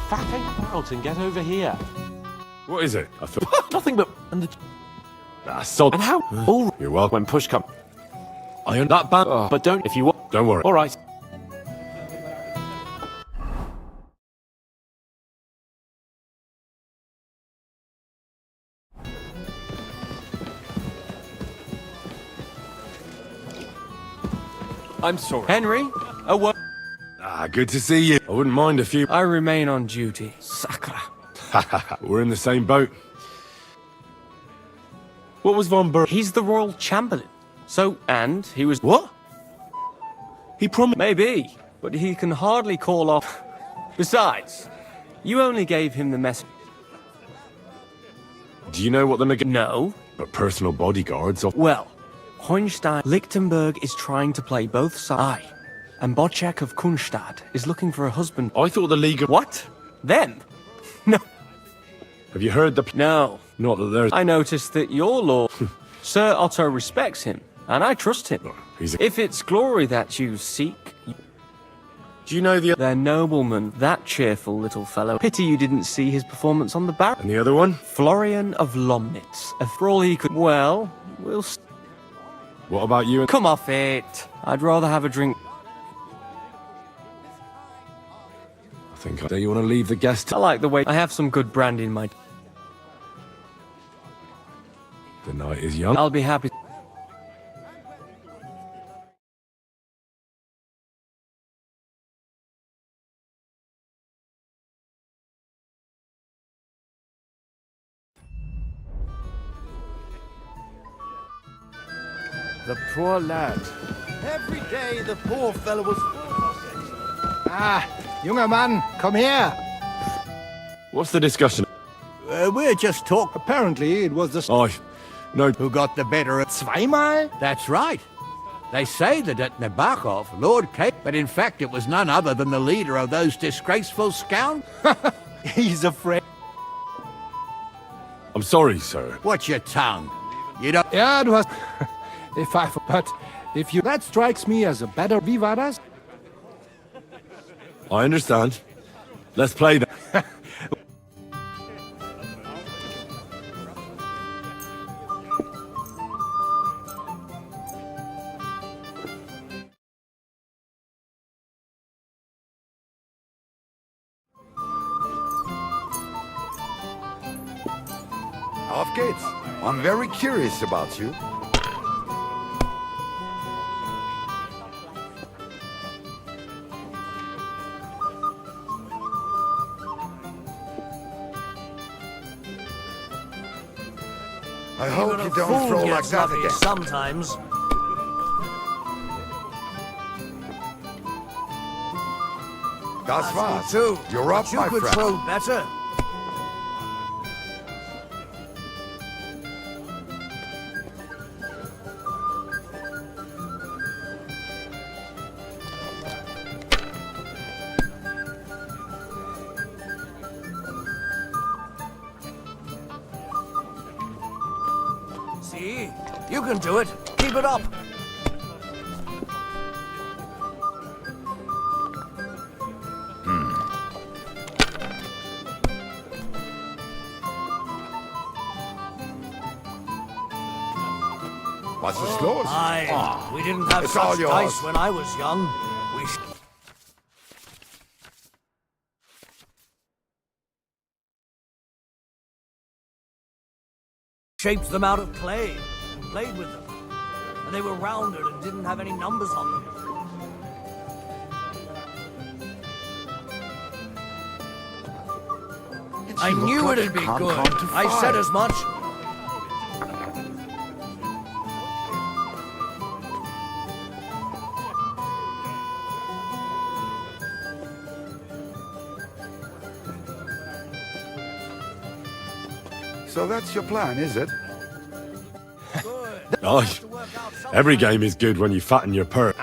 Fapping about and get over here. What is it? I thought... Nothing but... sod. And how... Ulrich... You're welcome. When push comes... That band... but don't... If you want... Don't worry. All right. I'm sorry. Henry? A what? Good to see you. I wouldn't mind if you... I remain on duty. Sacra. We're in the same boat. What was Von Ber... He's the royal chamberlain. So, and he was... What? He promised... Maybe, but he can hardly call off... Besides, you only gave him the message. Do you know what the No. But personal bodyguards of... Well, Hohenstein Lichtenberg is trying to play both sides. Aye. And Bocek of Kunstad is looking for a husband. I thought the League of... What? Them? No. Have you heard the... No. Not that there's... I noticed that your lord, Sir Otto, respects him, and I trust him. If it's glory that you seek, Do you know their nobleman, that cheerful little fellow. Pity you didn't see his performance on the bar. And the other one? Florian of Lomnitz. For all he could. Well, we'll. What about you? Come off it. I'd rather have a drink. I think do you want to leave the guest? I like the way I have some good brandy in my. The night is young. I'll be happy. The poor lad. Every day the poor fellow was junger Mann, komm her! What's the discussion? We're just talking. Apparently, it was the... Oh, no. Who got the better at... Zweimal? That's right. They say that at Nabokov, Lord Cape, but in fact it was none other than the leader of those disgraceful scoundrels. He's afraid. I'm sorry, sir. Watch your tongue. You don't... Yeah, du hast... if you... That strikes me as a better... Wie war das? I understand. Let's play that. Auf geht's. I'm very curious about you. I hope you don't throw like that again. Sometimes. Das war's. You're up, You my could friend. throw better. See? You can do it. Keep it up. Was ist los? We didn't have It's all such yours. dice when I was young. We shaped them out of clay and played with them. And they were rounded and didn't have any numbers on them. I knew like it'd you be can't good. count to I said five. as much. So that's your plan, is it? Oh, every game is good when you fatten your purse.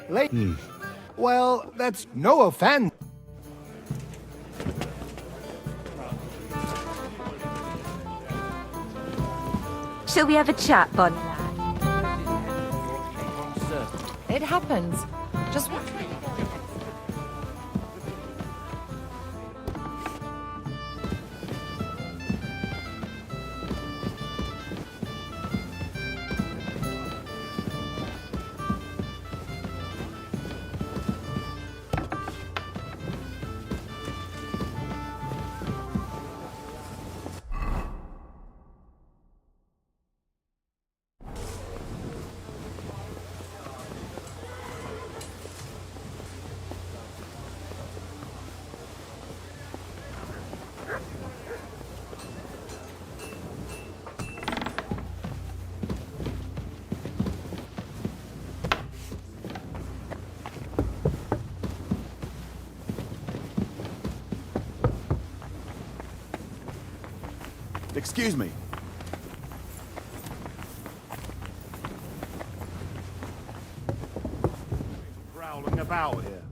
Late. Well, that's no offense. Shall we have a chat, Bonnie? It happens. Just watch me. Excuse me. Prowling about here.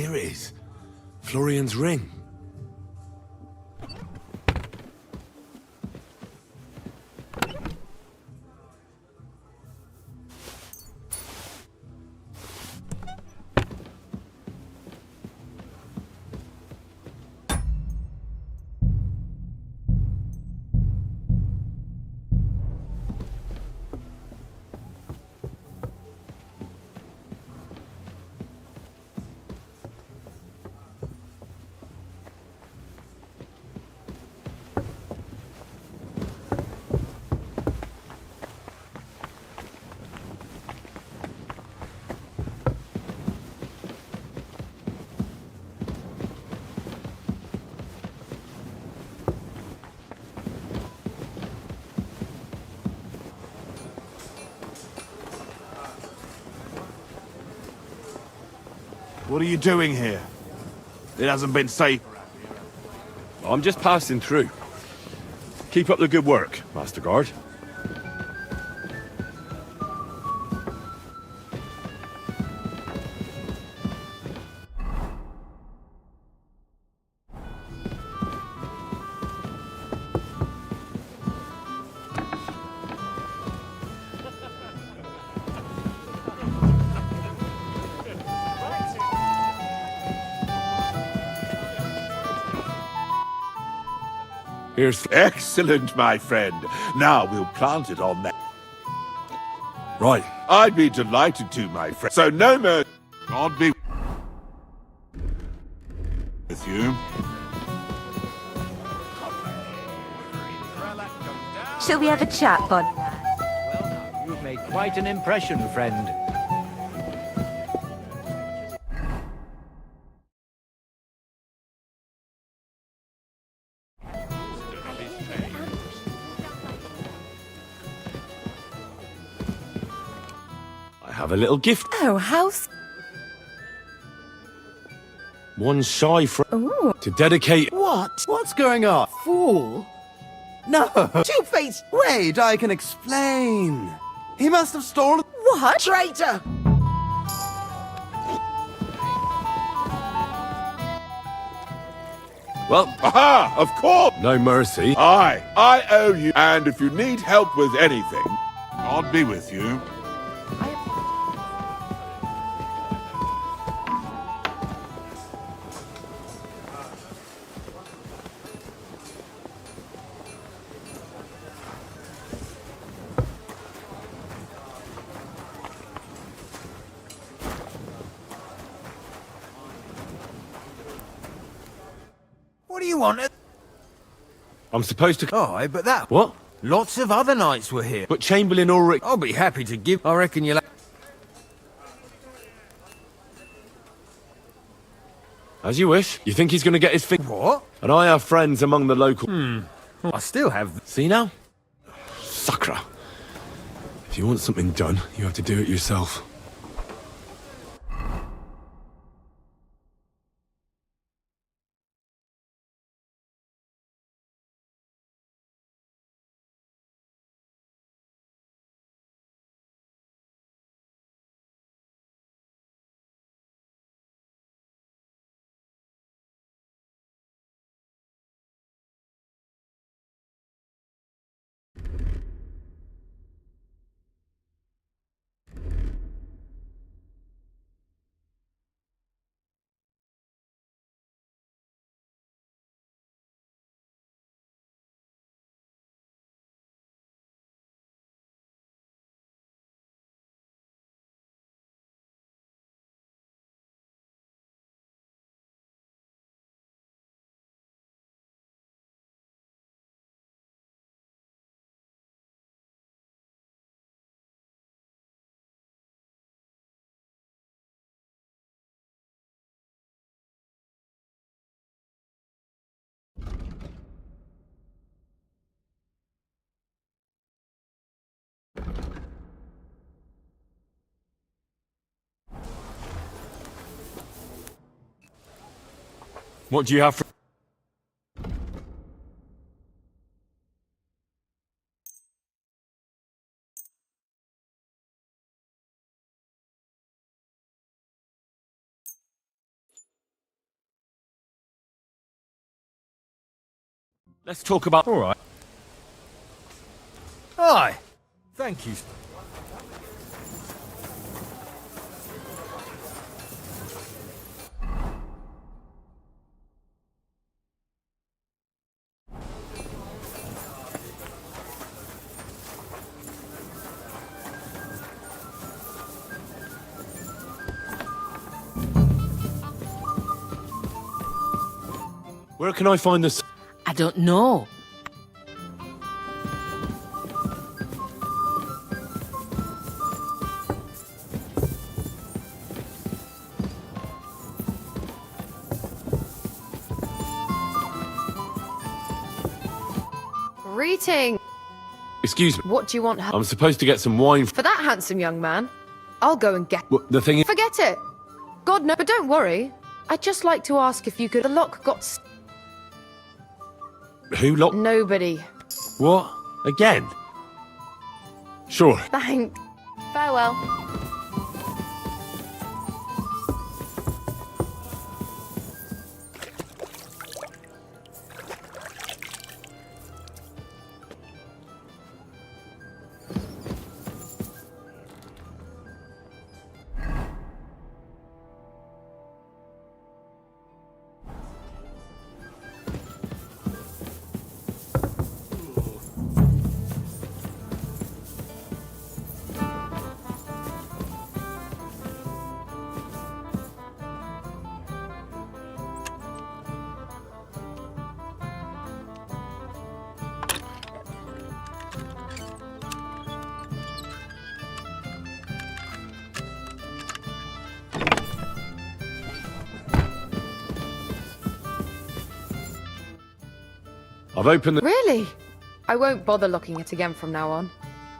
Here it is. Florian's ring. What are you doing here? It hasn't been safe. I'm just passing through. Keep up the good work, Master Guard. Here's excellent, my friend. Now we'll plant it on that. Right. I'd be delighted to, my friend. So no more. God be with you. Shall we have a chat, Bod? You've made quite an impression, friend. Have a little gift. Oh, house. One shy from Ooh. to dedicate. What? What's going on? Fool? No. Two-Face! Wait, I can explain. He must have stolen... What? Traitor! Well, Aha! Of course! no mercy. I owe you. And if you need help with anything, God be with you. What do you want? I'm supposed to. Oh, but that... What? Lots of other knights were here. But Chamberlain Ulrich. I'll be happy to give... I reckon you'll... As you wish. You think he's going to get his thing? What? And I have friends among the local. I still have... See now? Suckra. If you want something done, you have to do it yourself. What do you have for... Let's talk about... All right. Aye. Thank you. Where can I find this? I don't know. Greeting. Excuse me. What do you want? I'm supposed to get some wine. For that handsome young man? I'll go and get... Well, the thing is... Forget it. God, no. But don't worry. I'd just like to ask if you could... The lock got... Who locked... Nobody. What? Again? Sure. Thanks. Farewell. I've opened the... Really? I won't bother locking it again from now on.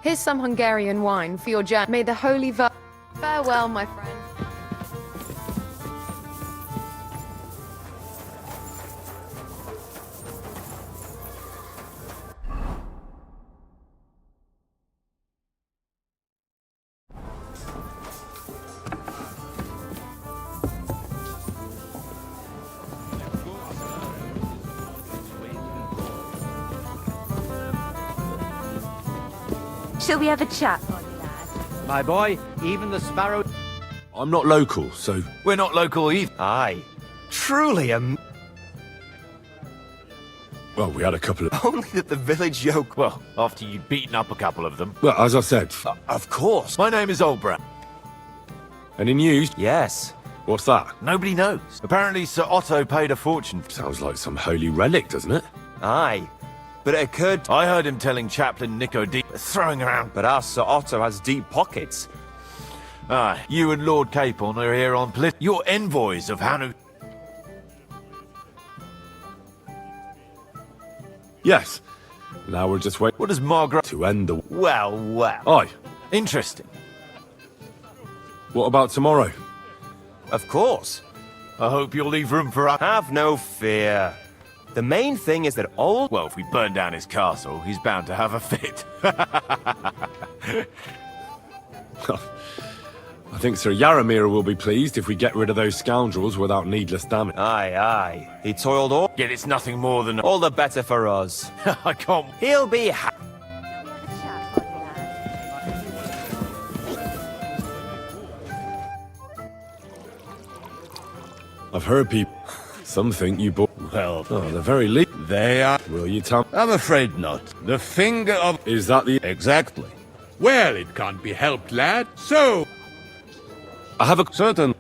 Here's some Hungarian wine for your journey. May the holy Farewell, my friend. Shall we have a chat? My boy, even the sparrow... I'm not local, so... We're not local either. Aye. Truly Well, we had a couple of... Only that the village yoke... Well, after you'd beaten up a couple of them. Well, as I said... Of course. My name is Olbrat. Any news? Yes. What's that? Nobody knows. Apparently Sir Otto paid a fortune. Sounds like some holy relic, doesn't it? Aye. But it occurred... I heard him telling Chaplain Nico D... throwing around. But our Sir Otto has deep pockets. Aye, you and Lord Capon are here on You're envoys of Hanu... Yes. Now we're just waiting... What does Margaret... To end the... Well, well. Aye. Interesting. What about tomorrow? Of course. I hope you'll leave room for us. Have no fear. The main thing is that old... Well, if we burn down his castle, he's bound to have a fit. I think Sir Yaramir will be pleased if we get rid of those scoundrels without needless damage. Aye, aye. He toiled all... Yet it's nothing more than... All the better for us. I can't... He'll be I've heard people... Some think you bought... Well, oh, the very least... they are... Will you tell... I'm afraid not. The finger of... Is that the... Exactly. Well, it can't be helped, lad. So... I have a certain...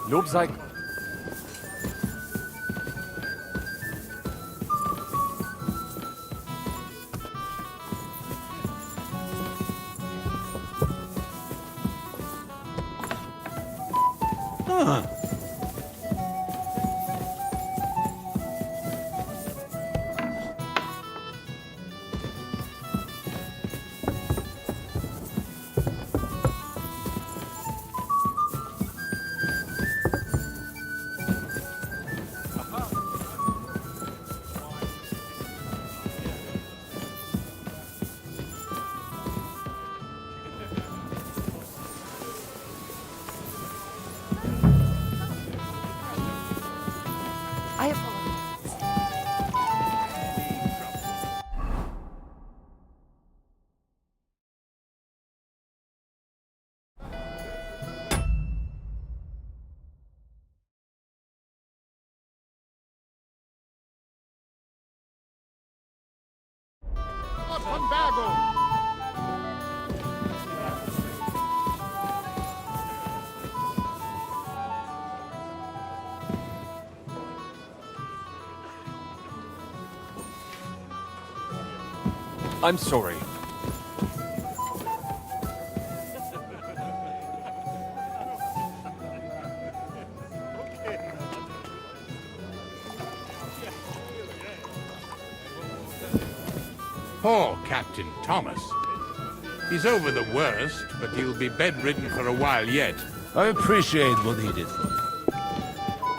Looks like... Huh. I apologize. I'm sorry. Poor Captain Thomas. He's over the worst, but he'll be bedridden for a while yet. I appreciate what he did for me.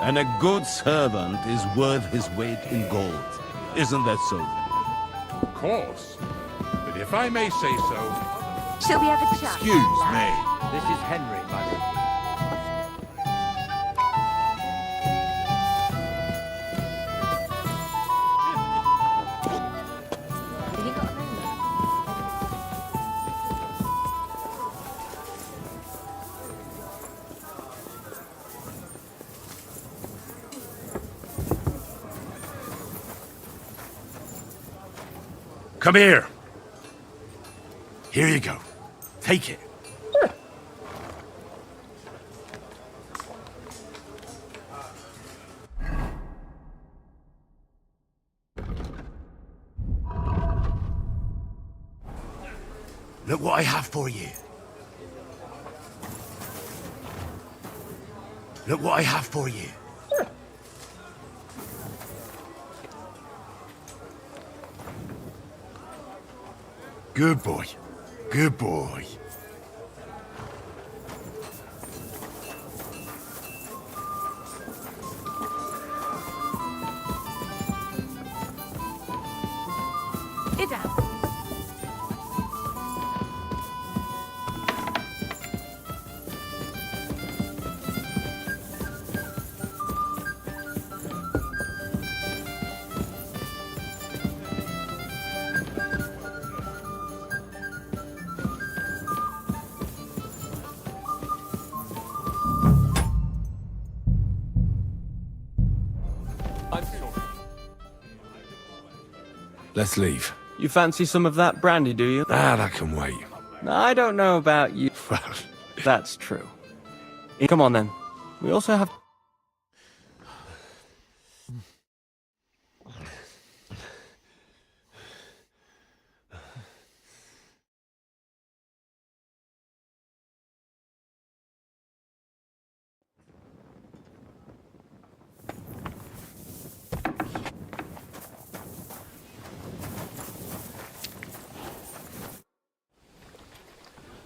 And a good servant is worth his weight in gold. Isn't that so? Of course. But if I may say so... Shall we have a chat? Excuse me. This is Henry, my lord. Have you got a moment? Come here. Here you go. Take it. Look what I have for you. Look what I have for you. Good boy. Good boy. Sit down. I'm sorry. Let's leave. You fancy some of that brandy, do you? Ah, that can wait. I don't know about you. Well, That's true. Come on then. We also have...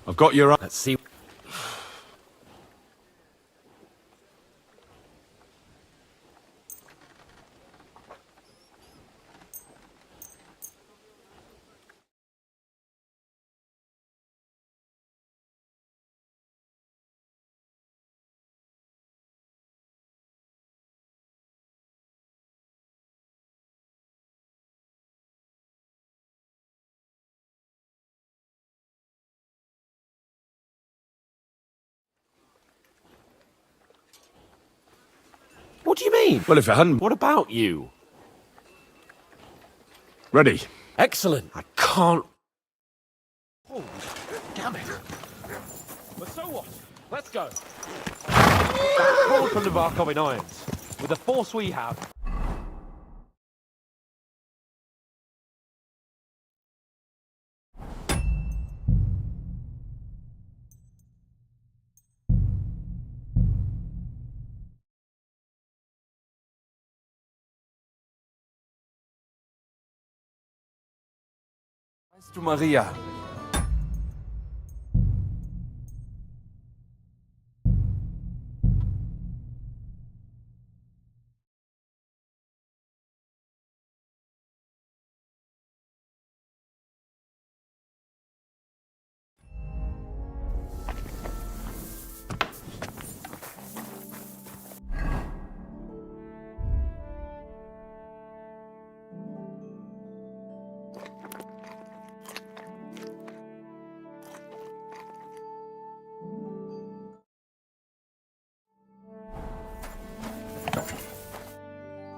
I've got your... Let's see. What do you mean? Well, if it hadn't... What about you? Ready. Excellent. I can't... Oh, damn it. But so what? Let's go. Forward from the Barkovin Irons. With the force we have... Weißt du, Maria?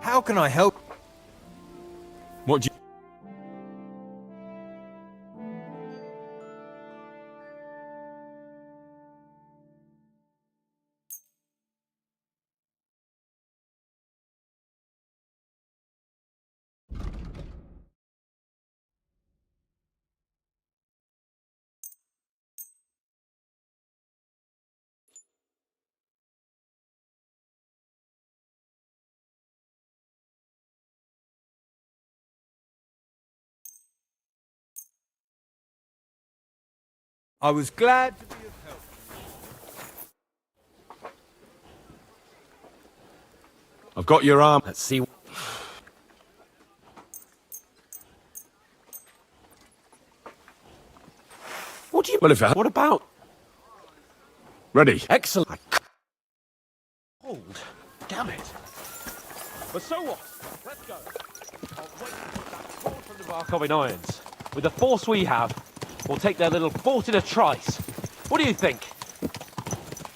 How can I help? What do you... I was glad to be of help. I've got your arm. Let's see... What do you... Well, if I... What about... Ready. Excellent. Hold. Damn it. But so what? Let's go. I'll wait for that forward from the Barkovin Irons. With the force we have, we'll take their little fort in a trice. What do you think?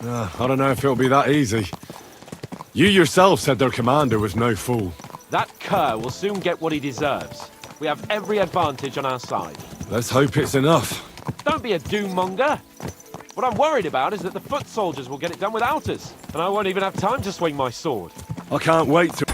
I don't know if it'll be that easy. You yourself said their commander was no fool. That cur will soon get what he deserves. We have every advantage on our side. Let's hope it's enough. Don't be a doom-monger. What I'm worried about is that the foot soldiers will get it done without us, and I won't even have time to swing my sword. I can't wait to...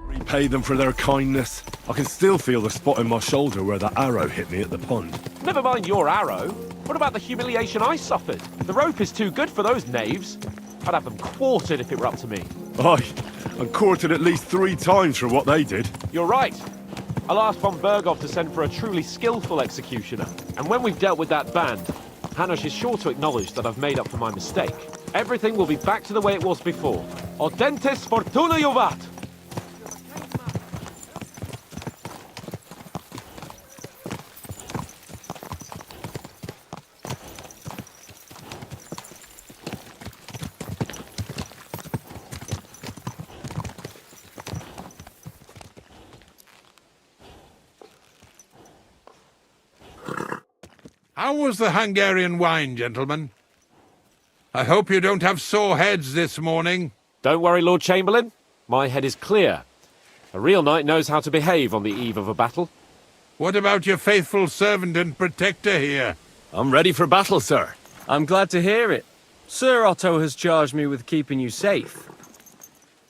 repay them for their kindness. I can still feel the spot in my shoulder where that arrow hit me at the pond. Never mind your arrow. What about the humiliation I suffered? The rope is too good for those knaves. I'd have them quartered if it were up to me. Aye, and quartered at least 3 times for what they did. You're right. I'll ask von Berghoff to send for a truly skillful executioner. And when we've dealt with that band, Hanush is sure to acknowledge that I've made up for my mistake. Everything will be back to the way it was before. Audentes fortuna juvat! How was the Hungarian wine, gentlemen? I hope you don't have sore heads this morning. Don't worry, Lord Chamberlain. My head is clear. A real knight knows how to behave on the eve of a battle. What about your faithful servant and protector here? I'm ready for battle, sir. I'm glad to hear it. Sir Otto has charged me with keeping you safe.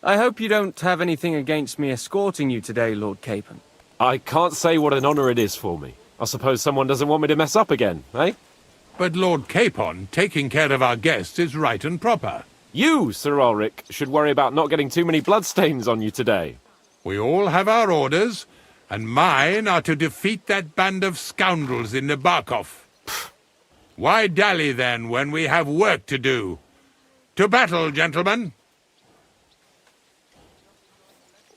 I hope you don't have anything against me escorting you today, Lord Capon. I can't say what an honor it is for me. I suppose someone doesn't want me to mess up again, eh? But Lord Capon, taking care of our guests is right and proper. You, Sir Ulrich, should worry about not getting too many bloodstains on you today. We all have our orders, and mine are to defeat that band of scoundrels in the Barkov. Why dally, then, when we have work to do? To battle, gentlemen!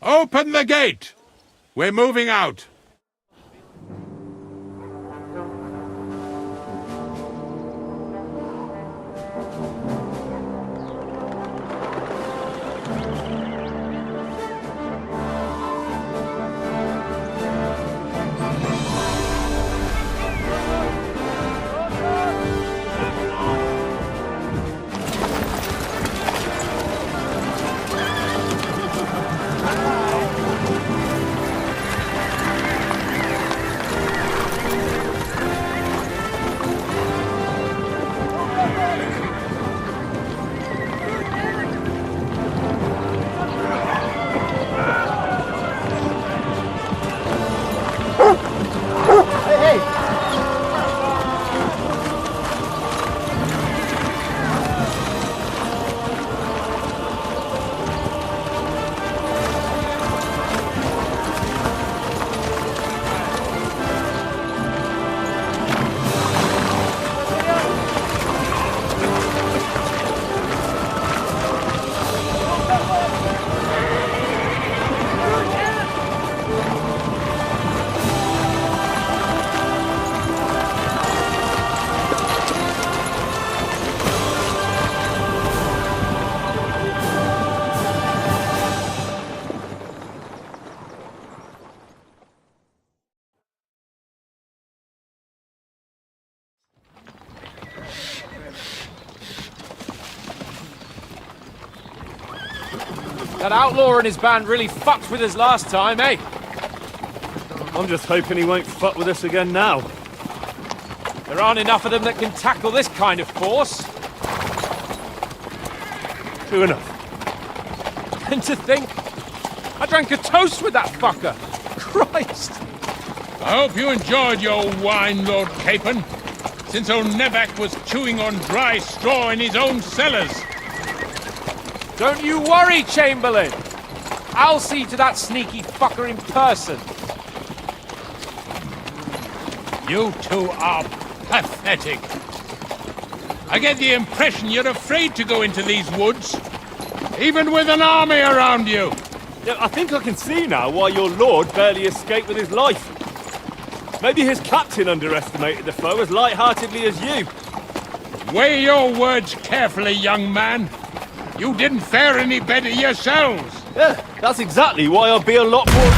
Open the gate! We're moving out. That outlaw and his band really fucked with us last time, eh? I'm just hoping he won't fuck with us again now. There aren't enough of them that can tackle this kind of force. True enough. And to think, I drank a toast with that fucker. Christ! I hope you enjoyed your wine, Lord Capon, since old Nevak was chewing on dry straw in his own cellars. Don't you worry, Chamberlain. I'll see to that sneaky fucker in person. You two are pathetic. I get the impression you're afraid to go into these woods, even with an army around you. Yeah, I think I can see now why your lord barely escaped with his life. Maybe his captain underestimated the foe as light-heartedly as you. Weigh your words carefully, young man. You didn't fare any better yourselves. Yeah, that's exactly why I'll be a lot more...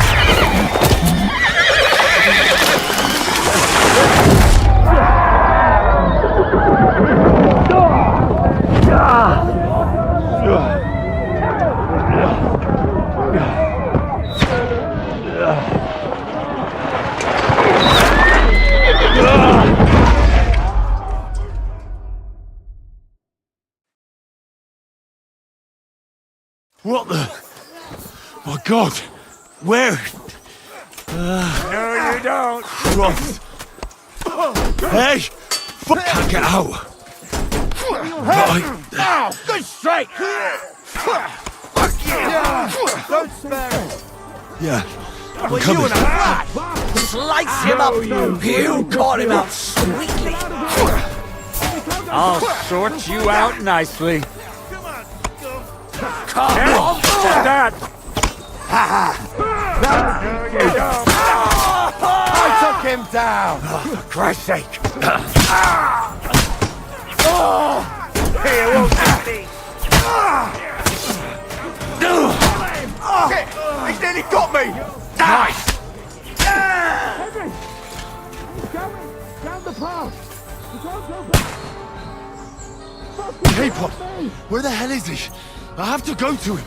What the? My God! Where? No, you don't. Christ! Hey! Can't get out! Right. Ow! Good strike! Fuck you! Don't spare it! Yeah. I'm Well, coming. you and a slice him up! You caught him out sweetly! I'll sort you out nicely. Come on, that! I took him down! For Christ's sake! Here, won't he's nearly got me! Nice! Henry! He's going down the path! Capon! Where the hell is he? I have to go to him.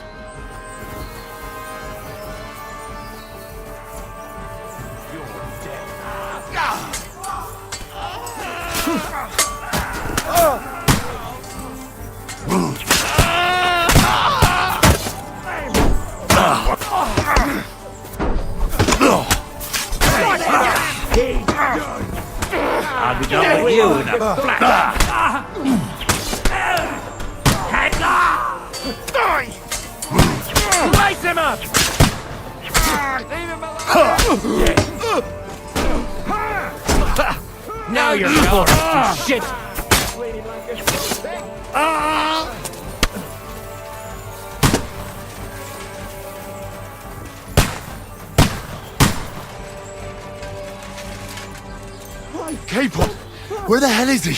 I'll be done with you in a flash. Slice him up! Leave him alone! Now you're going to shit. Capon! Where the hell is he?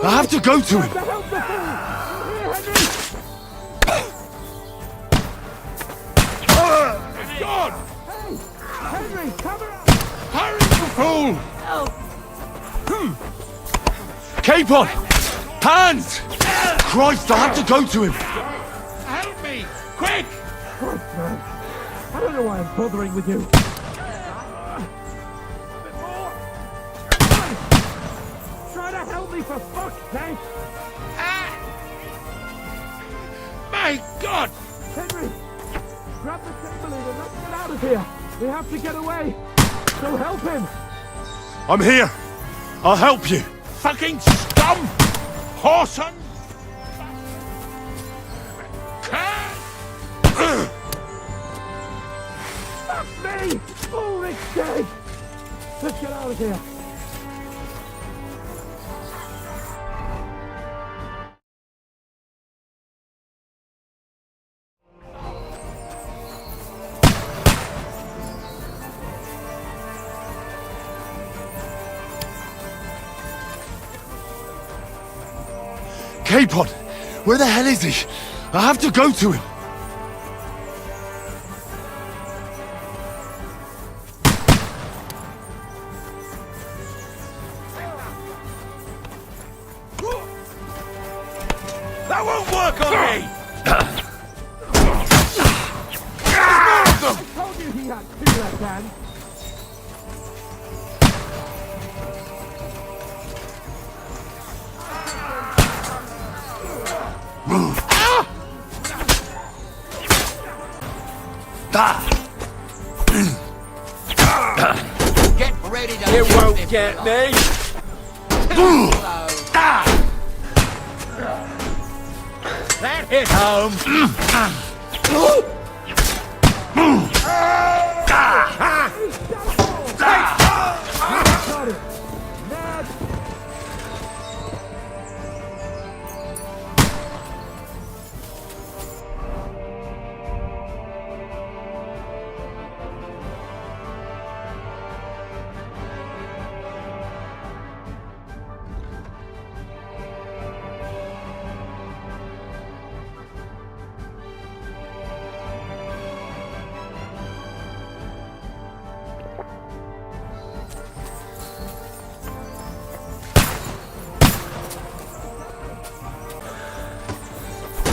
I have to go to him. God! Henry, cover up! Hurry, you fool! Capon! Hands! Christ, I have to go to him. Help me! Quick! I don't know why I'm bothering with you. Try to help me for fuck's sake! My God! Henry! Grab the Chamberlain and let's get out of here! We have to get away! So help him! I'm here. I'll help you. Fucking scum! Whoreson! Fuck me! Ulrich's dead! Let's get out of here! Capon! Where the hell is he? I have to go to him. That won't work on me! Get ready to... It won't get me! That hit home!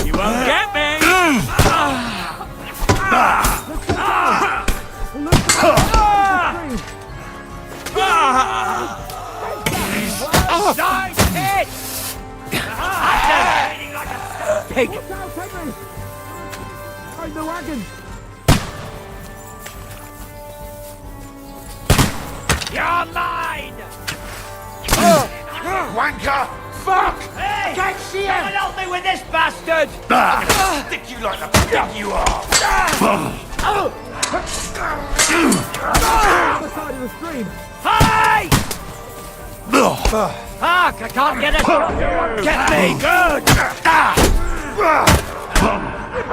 You won't get me! Side hit! Pig! Behind the wagon! You're mine! Wanker! Fuck! Hey! Can't see him! Help me with this bastard! Stick you like the pig you are! Other side of the stream! Hey! Fuck! I can't get it! Get me! Good!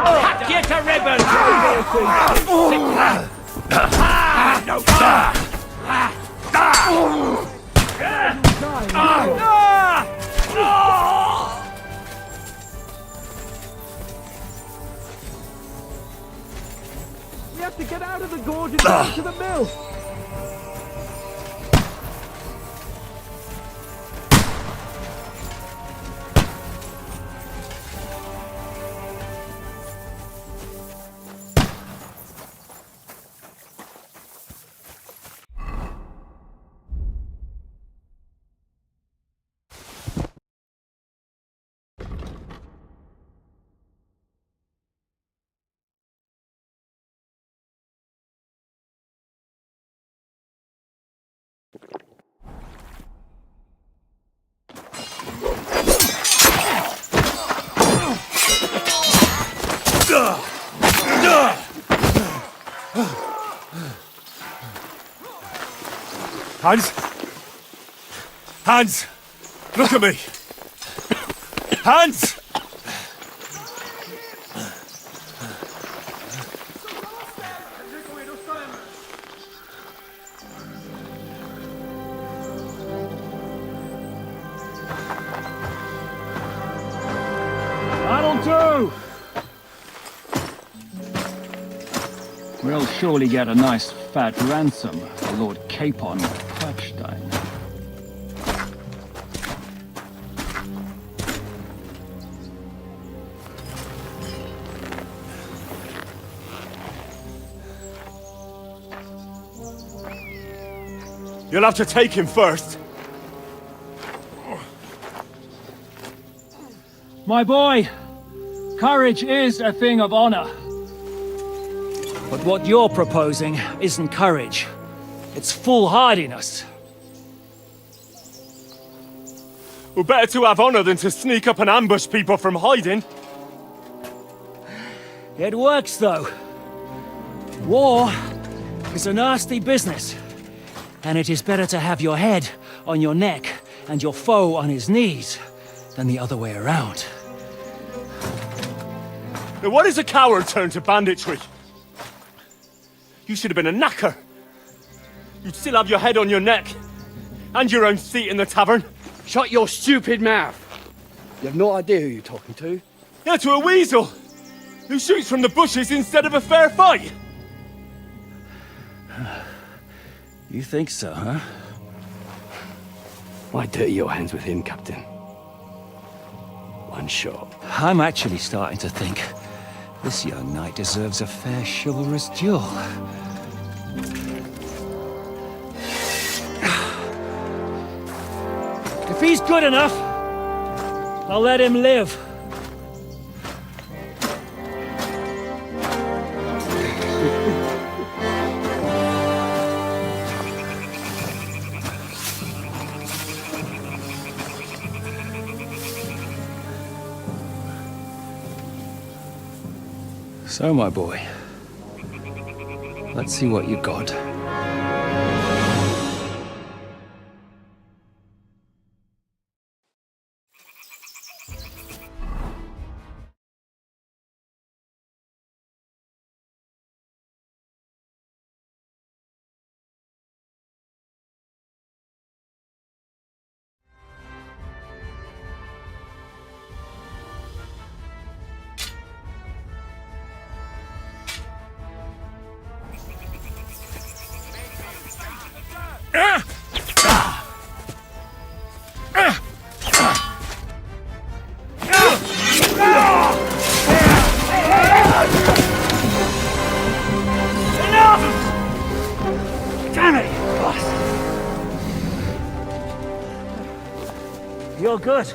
Hack you to ribbons! No! We have to get out of the gorge and get to the mill! Hans! Hans! Look at me! Hans! That'll do! We'll surely get a nice fat ransom for Lord Capon of Kirkstein. You'll have to take him first. My boy, courage is a thing of honor. But what you're proposing isn't courage. It's foolhardiness. Well, better to have honor than to sneak up and ambush people from hiding. It works, though. War is a nasty business. And it is better to have your head on your neck and your foe on his knees than the other way around. Now, what is a coward turn to banditry? You should have been a knacker. You'd still have your head on your neck. And your own seat in the tavern. Shut your stupid mouth. You have no idea who you're talking to. Yeah, to a weasel. Who shoots from the bushes instead of a fair fight. You think so, huh? Why dirty your hands with him, Captain? One shot. I'm actually starting to think this young knight deserves a fair chivalrous duel. If he's good enough, I'll let him live. So, my boy, let's see what you got. Damn it, boss! You're good.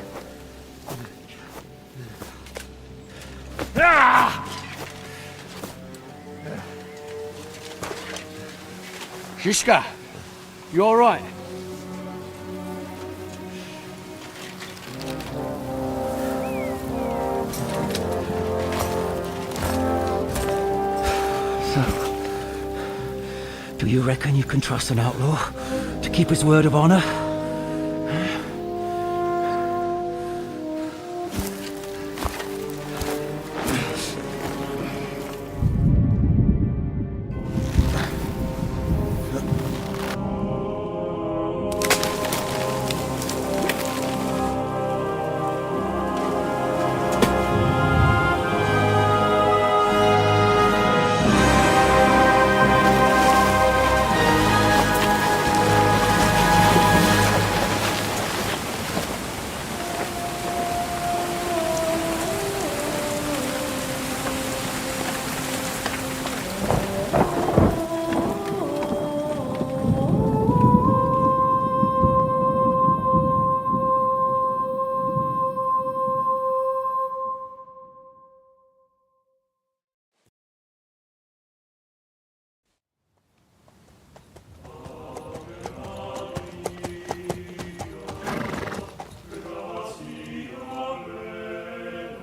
Shishka, you all right? Do you reckon you can trust an outlaw to keep his word of honor?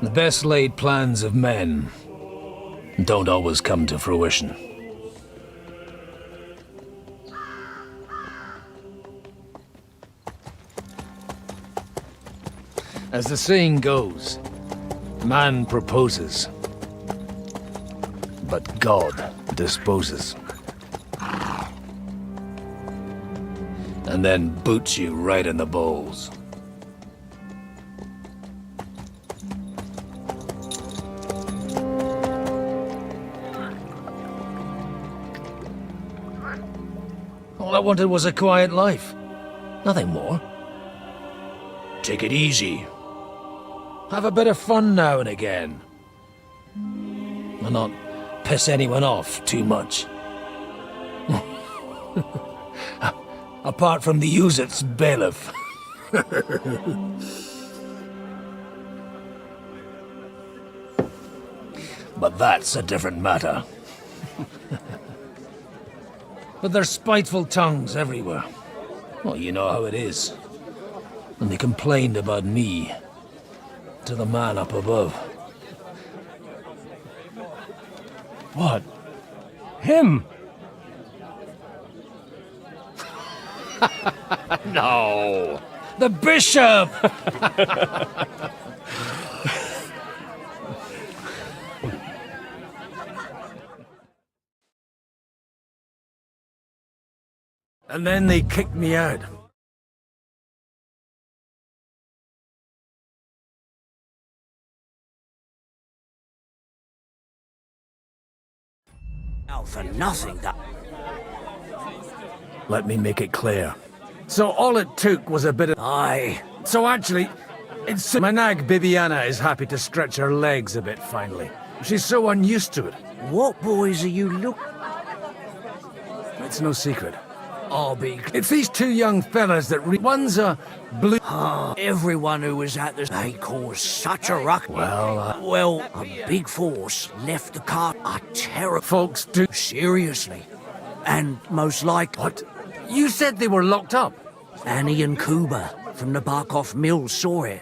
The best laid plans of men don't always come to fruition. As the saying goes, man proposes, but God disposes. And then boots you right in the balls. All I wanted was a quiet life. Nothing more. Take it easy. Have a bit of fun now and again. And not piss anyone off too much. Apart from the Uzit's bailiff. But that's a different matter. But there's spiteful tongues everywhere. Well, you know how it is. And they complained about me to the man up above. What? Him? No. The bishop! And then they kicked me out. All for nothing, that. Let me make it clear. So all it took was a bit of... Aye. So actually, it's... My nag Bibiana is happy to stretch her legs a bit finally. She's so unused to it. What boys are you it's no secret. I'll be. It's these two young fellas that one's a blue. Everyone who was at this, they caused such a ruck. Well, a big force left the car. A terror. Folks do. Seriously. And most like. What? You said they were locked up? Annie and Kuba from the Barkov Mill saw it.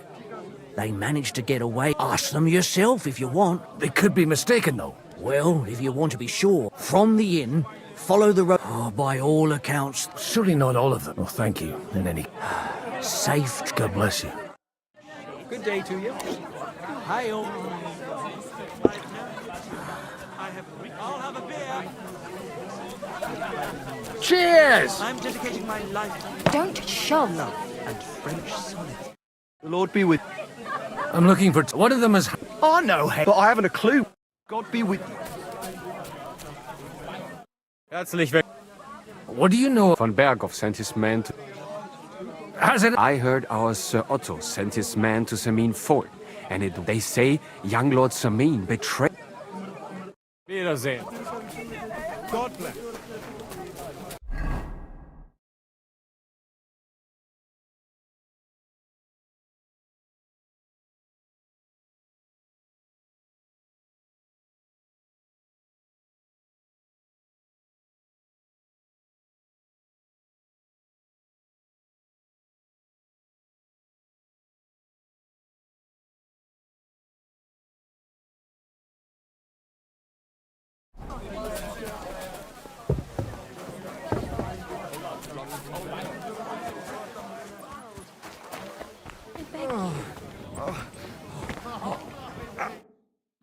They managed to get away. Ask them yourself if you want. They could be mistaken, though. Well, if you want to be sure, from the inn, follow the road. Oh, by all accounts. Surely not all of them. Oh, thank you. In any. Safe. God bless you. Good day to you. Hi, I'll have a beer. Cheers! I'm dedicating my life Don't shove. and French sonnet. The Lord be with. I'm looking for. One of them is. I know, but I haven't a clue. God be with you. Herzlich willkommen. What do you know? Von Berghoff sent his men to... Has it? I heard our Sir Otto sent his man to Samin Fort, and they say young Lord Samin betrayed... Wiedersehen. God bless.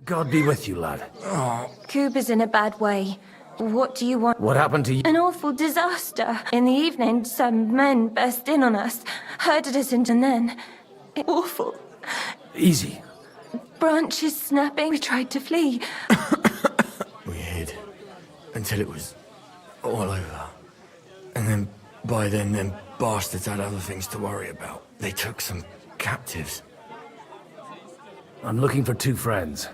God be with you, lad. Kuba's in a bad way. What do you want? What happened to you? An awful disaster. In the evening, some men burst in on us, herded us into, and then... Awful. Easy. Branches snapping. We tried to flee. We hid until it was all over. And then, by then, them bastards had other things to worry about. They took some captives. I'm looking for two friends.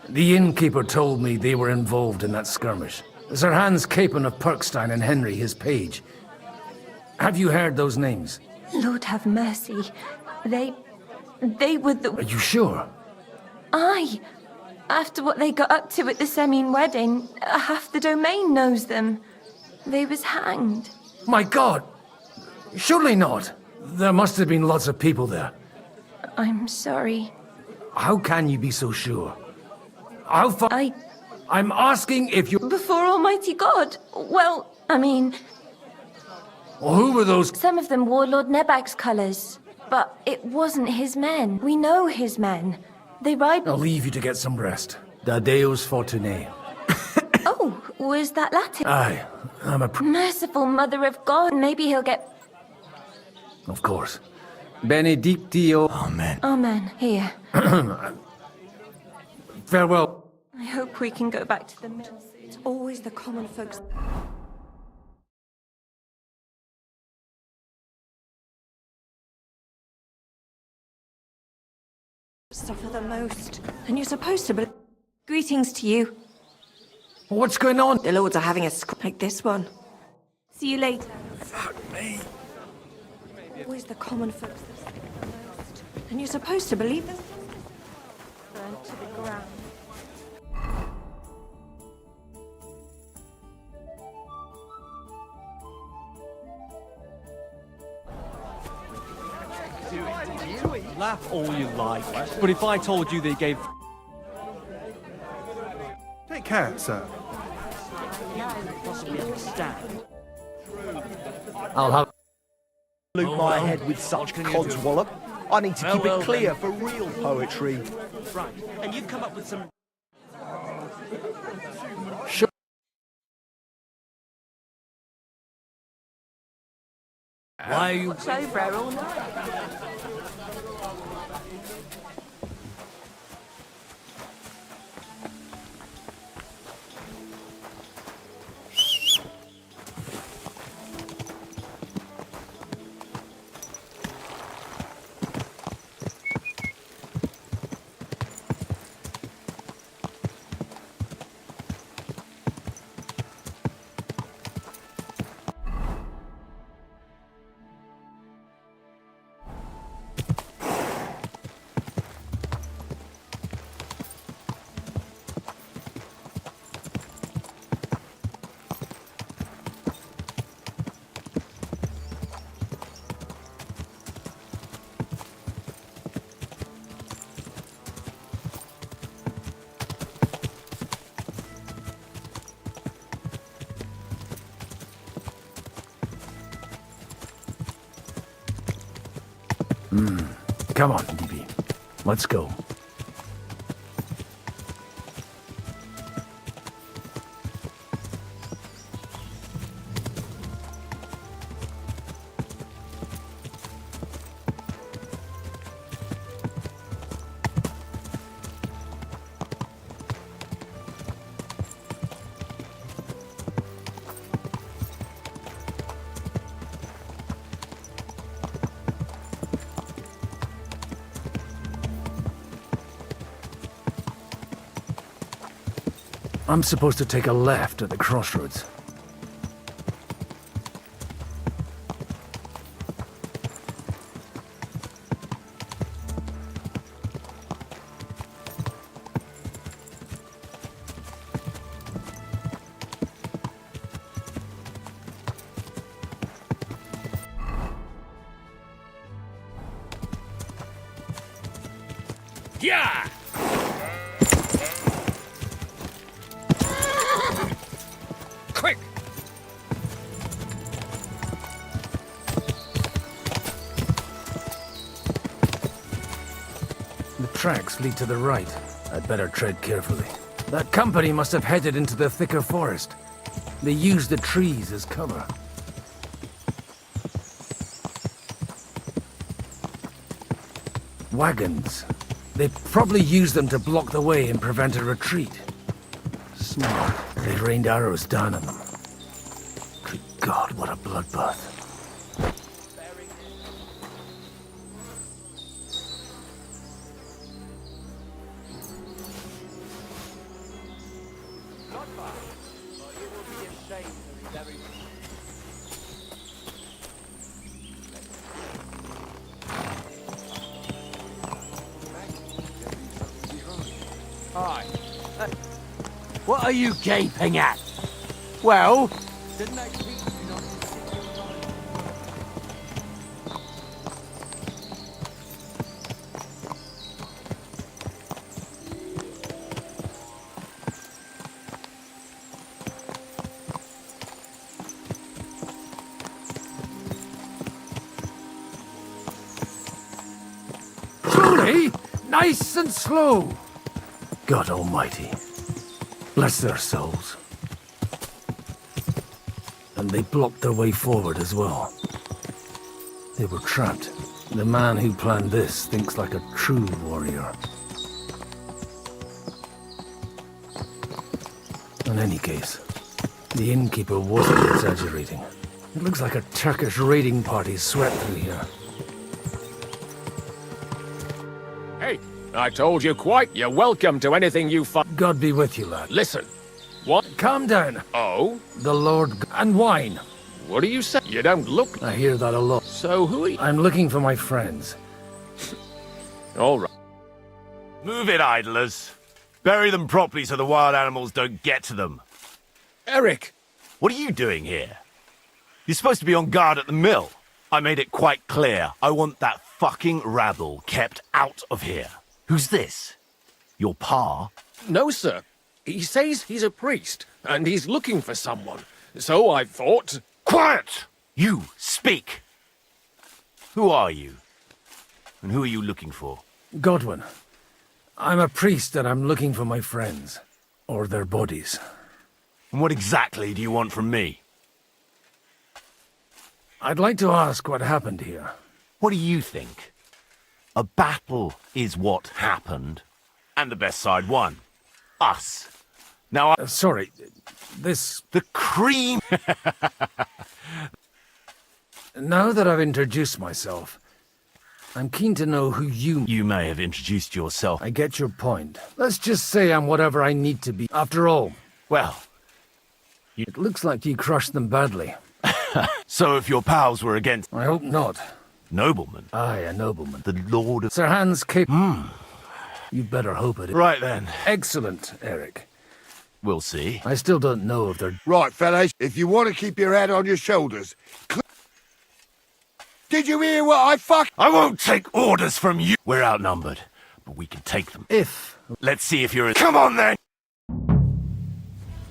The innkeeper told me they were involved in that skirmish. Sir Hans Capon of Perkstein and Henry, his page. Have you heard those names? Lord have mercy. They were the... Are you sure? Aye. After what they got up to at the Semin wedding, half the domain knows them. They was hanged. My God! Surely not. There must have been lots of people there. I'm sorry. How can you be so sure? How far... I'm asking if you... Before Almighty God. Well, I mean... Well, who were those... Some of them wore Lord Nebag's colours. But it wasn't his men. We know his men. They ride... I'll leave you to get some rest. Da Deus Fortunae. Oh, was that Latin? Aye, I'm a... Merciful Mother of God. Maybe he'll get... Of course. Benedictio... Amen. Amen. Here. Farewell. I hope we can go back to the middle. It's always the common folks. Suffer the most. And you're supposed to, but... Greetings to you. What's going on? The lords are having a like this one. See you later. Fuck me. Always the common folks that suffer the most. And you're supposed to believe this? Burnt to the ground. Laugh all you like, but if I told you they gave... Take care, sir. I'll have... Loot my head with such codswallop. I need to keep it clear for real poetry. Right, and you've come up with some... Why are you... Over all night. Come on, DB. Let's go. I'm supposed to take a left at the crossroads. Yeah! Quick! The tracks lead to the right. I'd better tread carefully. That company must have headed into the thicker forest. They used the trees as cover. Wagons. They probably used them to block the way and prevent a retreat. Smart. They rained arrows down on them. Good God, what a bloodbath. Hi. What are you gaping at? Well, didn't I speak to you not to sit here Truly, nice and slow. God Almighty, bless their souls. And they blocked their way forward as well. They were trapped. The man who planned this thinks like a true warrior. In any case, the innkeeper wasn't exaggerating. It looks like a Turkish raiding party swept through here. Hey, I told you quite. You're welcome to anything you find. God be with you, lad. Listen. What? Calm down. Oh? The Lord... and wine. What do you say? You don't look... I hear that a lot. So who are you? I'm looking for my friends. All right. Move it, idlers. Bury them properly so the wild animals don't get to them. Eric! What are you doing here? You're supposed to be on guard at the mill. I made it quite clear. I want that fucking rabble kept out of here. Who's this? Your pa? No, sir. He says he's a priest, and he's looking for someone. So I thought... Quiet! You, speak! Who are you? And who are you looking for? Godwin. I'm a priest and I'm looking for my friends. Or their bodies. And what exactly do you want from me? I'd like to ask what happened here. What do you think? A battle is what happened, and the best side won. Us. Now sorry, this... The cream... Now that I've introduced myself, I'm keen to know who you... You may have introduced yourself. I get your point. Let's just say I'm whatever I need to be. After all... Well... It looks like you crushed them badly. So if your pals were against... I hope not. Nobleman? Aye, a nobleman. The Lord of... Sir Hans Cape... You'd better hope it is. Right then. Excellent, Eric. We'll see. I still don't know if they're... Right, fellas, if you want to keep your head on your shoulders... Did you hear what I won't take orders from you! We're outnumbered, but we can take them. If... Let's see if you're a... Come on then!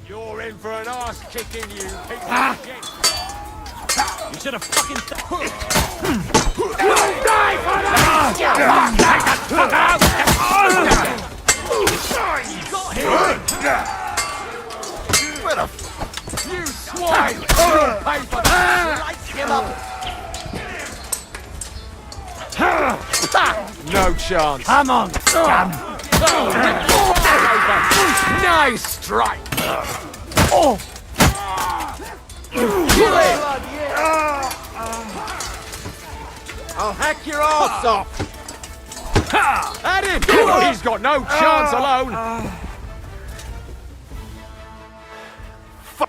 You're in for an arse kicking, you piece of shit. You should have fucking... Die for that! Take that fucker out! Where the You swine! You'll pay for that! lights him up? No chance. Come on, scum! Nice strike! Oh! I'll hack your arse off! At him! He's got no chance alone!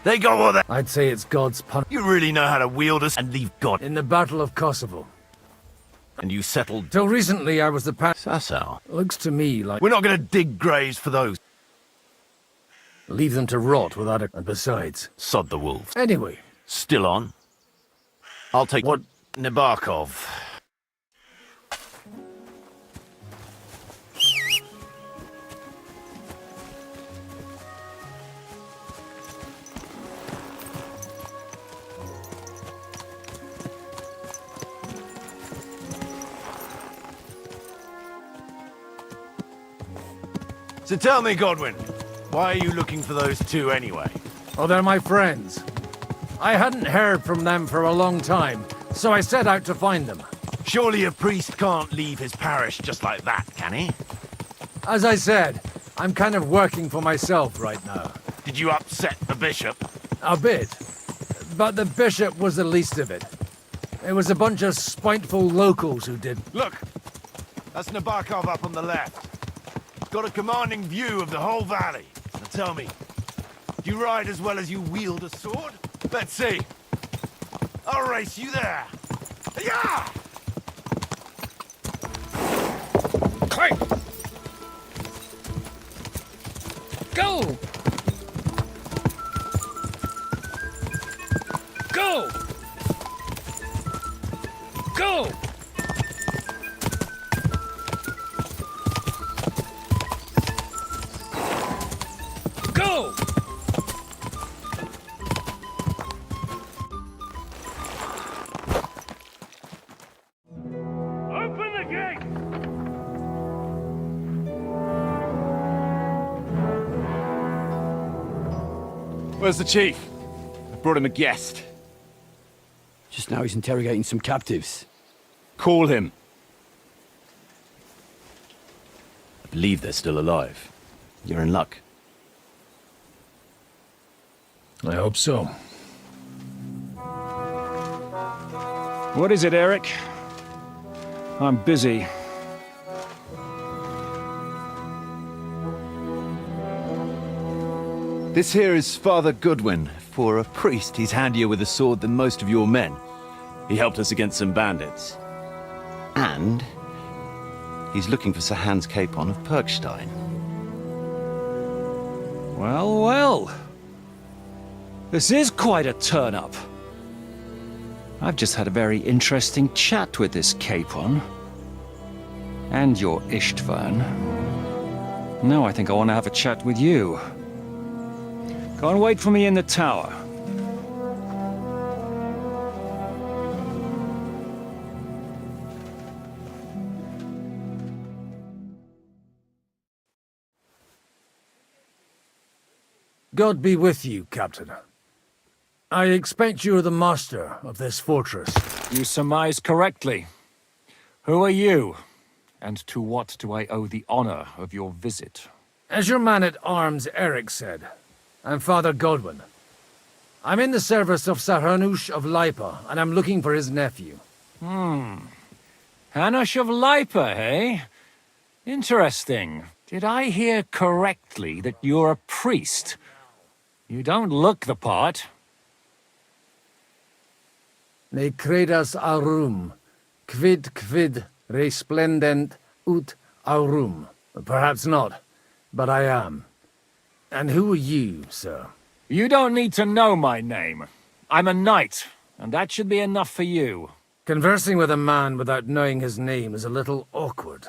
They got all that. I'd say it's God's pun. You really know how to wield us and leave God. In the Battle of Kosovo. And you settled. Till recently, I was the Sasau. Looks to me like... We're not going to dig graves for those. Leave them to rot without a... And besides... Sod the wolves. Anyway. Still on. I'll take what Nabokov. So tell me, Godwin, why are you looking for those two anyway? Oh, they're my friends. I hadn't heard from them for a long time, so I set out to find them. Surely a priest can't leave his parish just like that, can he? As I said, I'm kind of working for myself right now. Did you upset the bishop? A bit. But the bishop was the least of it. It was a bunch of spiteful locals who did. Look, that's Nabokov up on the left. Got a commanding view of the whole valley. Now tell me, do you ride as well as you wield a sword? Let's see. I'll race you there. Yeah! Quick! Go! Go! Go! Go! Open the gate! Where's the chief? I brought him a guest. Just now he's interrogating some captives. Call him. I believe they're still alive. You're in luck. I hope so. What is it, Eric? I'm busy. This here is Father Goodwin. For a priest, he's handier with a sword than most of your men. He helped us against some bandits. And he's looking for Sir Hans Capon of Perkstein. Well, well. This is quite a turn-up. I've just had a very interesting chat with this Capon. And your Istvan. Now I think I want to have a chat with you. Go and wait for me in the tower. God be with you, Captain. I expect you're the master of this fortress. You surmise correctly. Who are you? And to what do I owe the honor of your visit? As your man-at-arms Eric said, I'm Father Godwin. I'm in the service of Sir Hanush of Lipa, and I'm looking for his nephew. Hanush of Lipa, eh? Interesting. Did I hear correctly that you're a priest? You don't look the part. Ne credas aurum, quid resplendent ut aurum. Perhaps not, but I am. And who are you, sir? You don't need to know my name. I'm a knight, and that should be enough for you. Conversing with a man without knowing his name is a little awkward.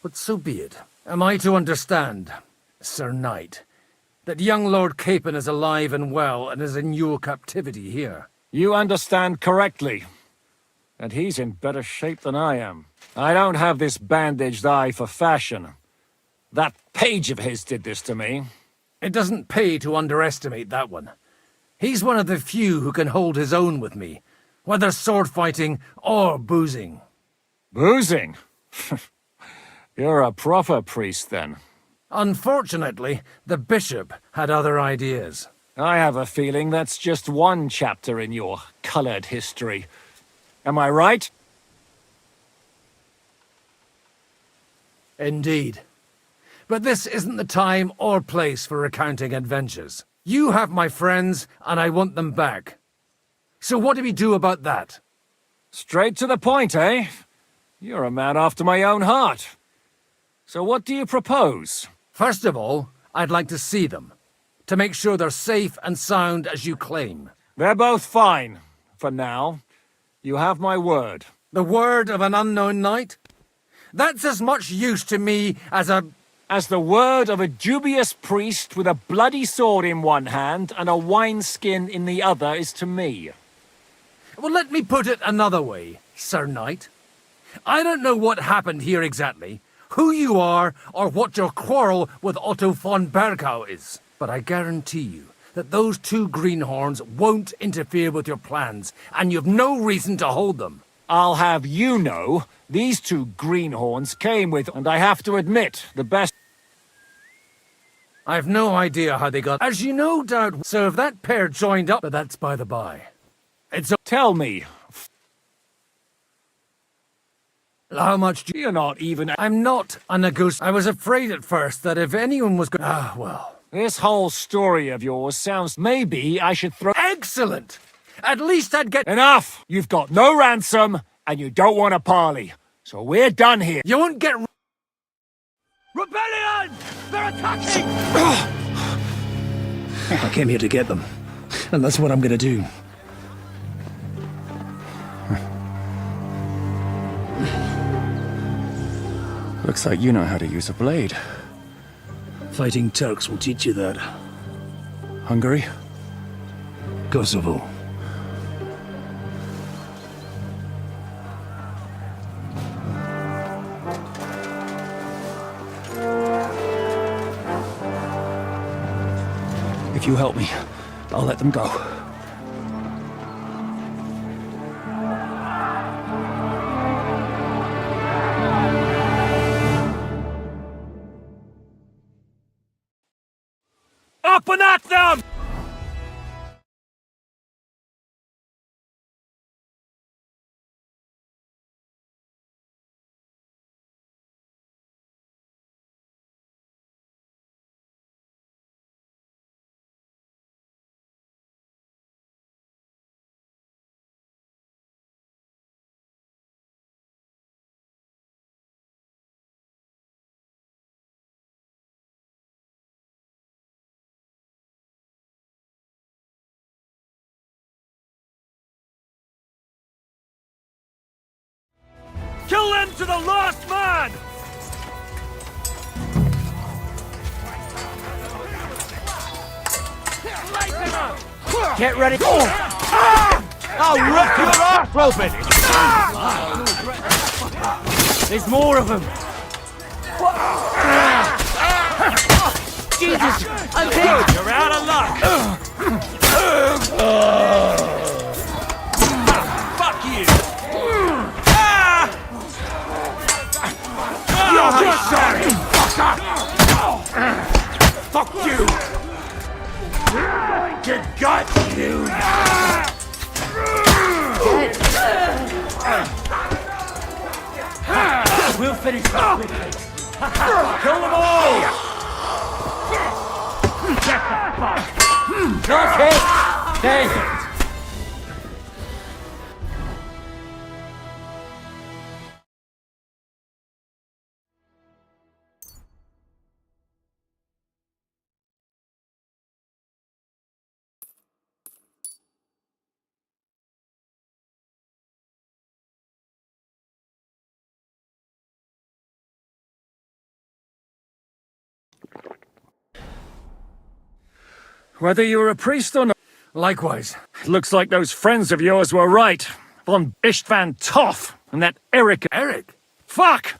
But so be it. Am I to understand, Sir Knight, that young Lord Capon is alive and well and is in your captivity here? You understand correctly. And he's in better shape than I am. I don't have this bandaged eye for fashion. That page of his did this to me. It doesn't pay to underestimate that one. He's one of the few who can hold his own with me, whether sword fighting or boozing. Boozing? You're a proper priest, then. Unfortunately, the bishop had other ideas. I have a feeling that's just one chapter in your colored history. Am I right? Indeed. But this isn't the time or place for recounting adventures. You have my friends, and I want them back. So what do we do about that? Straight to the point, eh? You're a man after my own heart. So what do you propose? First of all, I'd like to see them, to make sure they're safe and sound as you claim. They're both fine, for now. You have my word. The word of an unknown knight? That's as much use to me as the word of a dubious priest with a bloody sword in one hand and a wineskin in the other is to me. Well, let me put it another way, Sir Knight. I don't know what happened here exactly, who you are, or what your quarrel with Otto von Bergau is. But I guarantee you that those two greenhorns won't interfere with your plans, and you've no reason to hold them. I'll have you know, these two greenhorns came with, and I have to admit, the best... I've no idea how they got... As you no doubt... So if that pair joined up... But that's by the by. It's... Tell me... How much do You're not even... I'm not a negotiator. I was afraid at first that if anyone was going... Ah, well... This whole story of yours sounds... Maybe I should throw... Excellent! At least I'd get... Enough! You've got no ransom, and you don't want a parley. So we're done here. You won't get... Rebellion! They're attacking! I came here to get them, and that's what I'm gonna do. Looks like you know how to use a blade. Fighting Turks will teach you that. Hungary? Kosovo. If you help me, I'll let them go. Up and at them! Kill them to the last man! Get ready. I'll rip your ass open! There's more of them! Jesus! I'm hit! You're out of luck! Fuck you! You're sorry! Fuck you! Good God, you! We'll finish this quickly. Kill them all! Get the fuck! Okay! Dang it! Whether you're a priest or not... Likewise. Looks like those friends of yours were right. Von Istvan Toth and that Eric. Eric? Fuck!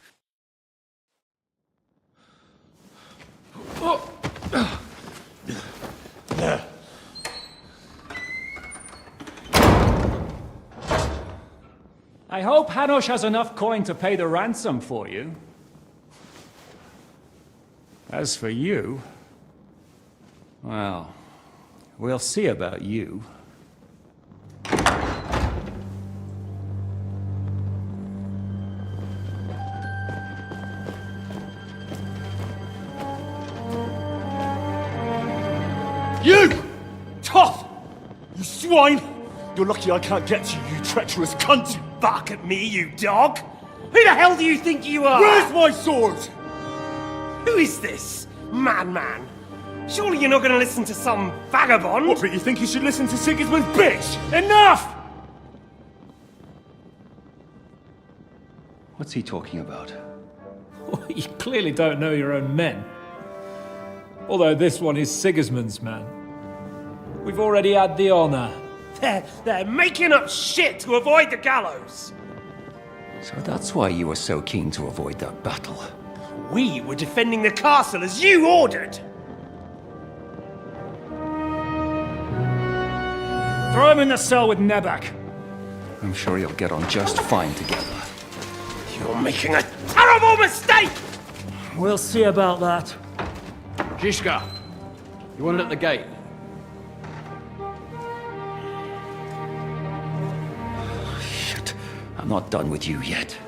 I hope Hanush has enough coin to pay the ransom for you. As for you, well, we'll see about you. You! Tough! You swine! You're lucky I can't get to you, you treacherous cunt! You bark at me, you dog! Who the hell do you think you are? Where's my sword? Who is this? Madman? Surely you're not gonna listen to some vagabond? What, but you think you should listen to Sigismund's bitch? Enough! What's he talking about? You clearly don't know your own men. Although this one is Sigismund's man. We've already had the honor. They're making up shit to avoid the gallows! So that's why you were so keen to avoid that battle. We were defending the castle as you ordered! Throw him in the cell with Nebak. I'm sure you'll get on just fine together. You're making a terrible mistake! We'll see about that. Zhishka, you want it at the gate? Shit, I'm not done with you yet.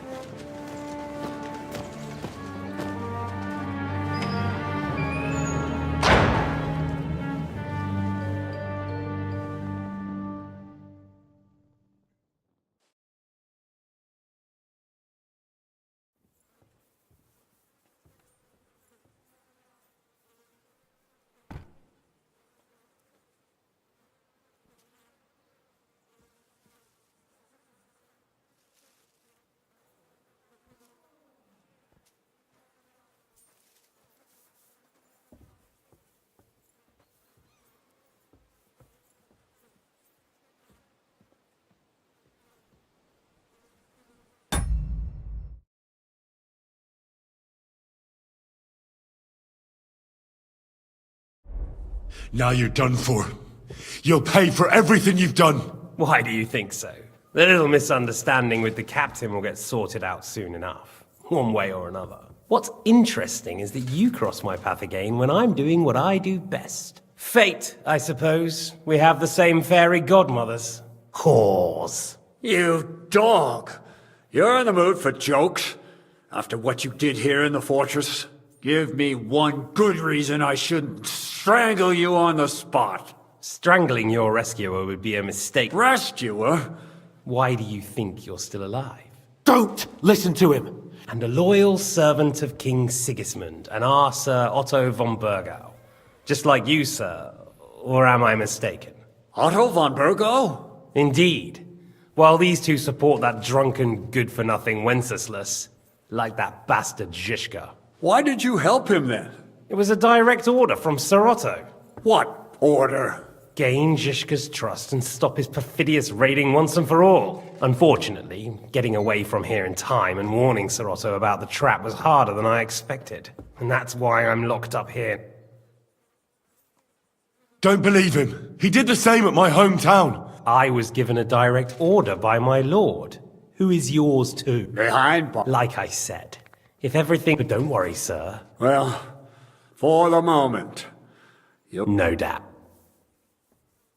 Now you're done for. You'll pay for everything you've done. Why do you think so? The little misunderstanding with the captain will get sorted out soon enough. One way or another. What's interesting is that you cross my path again when I'm doing what I do best. Fate, I suppose. We have the same fairy godmothers. Whores. You dog! You're in the mood for jokes? After what you did here in the fortress? Give me one good reason I shouldn't strangle you on the spot. Strangling your rescuer would be a mistake. Rescuer? Why do you think you're still alive? Don't listen to him! And a loyal servant of King Sigismund and our Sir Otto von Bergau. Just like you, sir. Or am I mistaken? Otto von Bergau? Indeed. While these two support that drunken, good-for-nothing Wenceslas, like that bastard Zhishka. Why did you help him then? It was a direct order from Sir Otto. What order? Gain Zhishka's trust and stop his perfidious raiding once and for all. Unfortunately, getting away from here in time and warning Sir Otto about the trap was harder than I expected. And that's why I'm locked up here. Don't believe him. He did the same at my hometown. I was given a direct order by my lord, who is yours too. Behind bars. Like I said. If everything... But don't worry, sir. Well, for the moment. No doubt.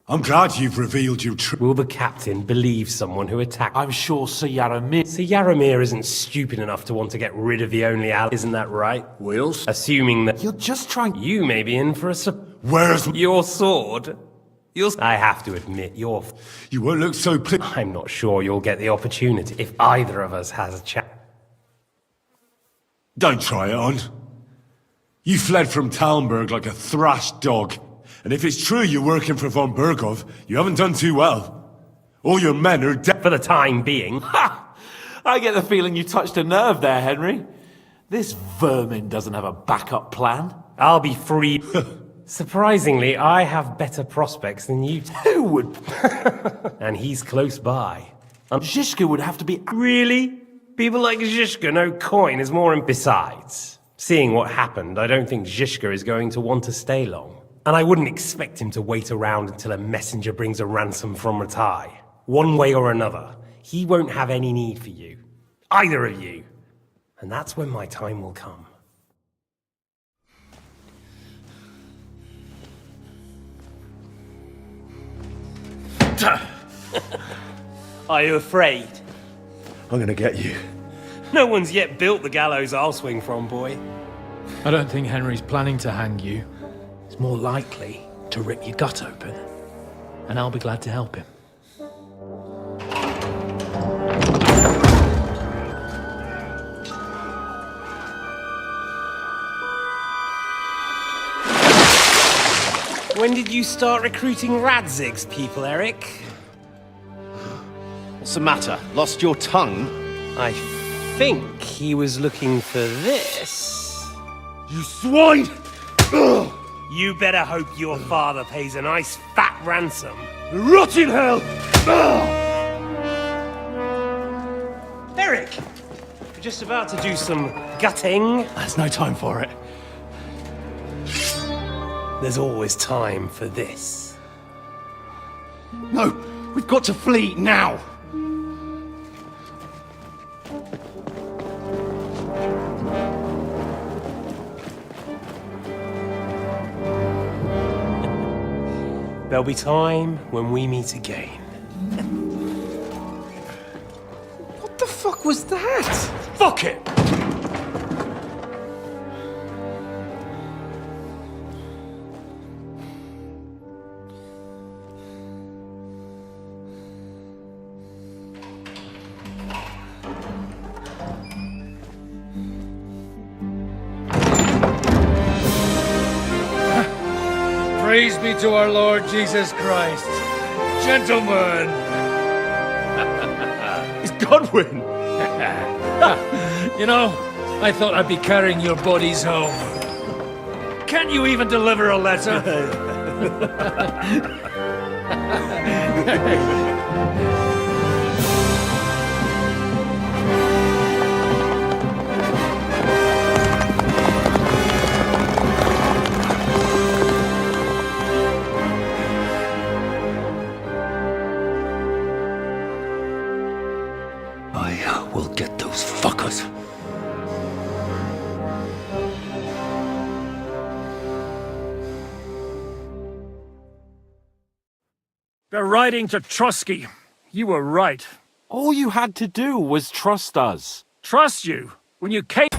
I'm glad you've revealed your truth. Will the captain believe someone who attacked... I'm sure Sir Yaramir... Sir Yaramir isn't stupid enough to want to get rid of the only ally, isn't that right? Wills? Assuming that... You're just trying... You may be in for a... Where's... Your sword? I have to admit, you're... You won't look so... I'm not sure you'll get the opportunity if either of us has a chat. Don't try it on. You fled from Talmberg like a thrashed dog. And if it's true you're working for von Bergov, you haven't done too well. All your men are dead. For the time being. Ha! I get the feeling you touched a nerve there, Henry. This vermin doesn't have a backup plan. I'll be free. Surprisingly, I have better prospects than you two would. And he's close by. Zhishka would have to be... Really? People like Zhishka know coin is more... Besides, seeing what happened, I don't think Zhishka is going to want to stay long. And I wouldn't expect him to wait around until a messenger brings a ransom from Ratai. One way or another, he won't have any need for you. Either of you. And that's when my time will come. Are you afraid? I'm gonna get you. No one's yet built the gallows I'll swing from, boy. I don't think Henry's planning to hang you. He's more likely to rip your gut open. And I'll be glad to help him. When did you start recruiting Radzig's people, Eric? What's the matter? Lost your tongue? I think he was looking for this. You swine! Ugh. You better hope your father pays a nice fat ransom. Rot in hell! Ugh. Eric! We're just about to do some gutting. There's no time for it. There's always time for this. No, we've got to flee now! There'll be time when we meet again. What the fuck was that? Fuck it! Praise be to our Lord Jesus Christ. Gentlemen! It's Godwin! You know, I thought I'd be carrying your bodies home. Can't you even deliver a letter? I will get those fuckers. They're riding to Trusky. You were right. All you had to do was trust us. Trust you? When you came...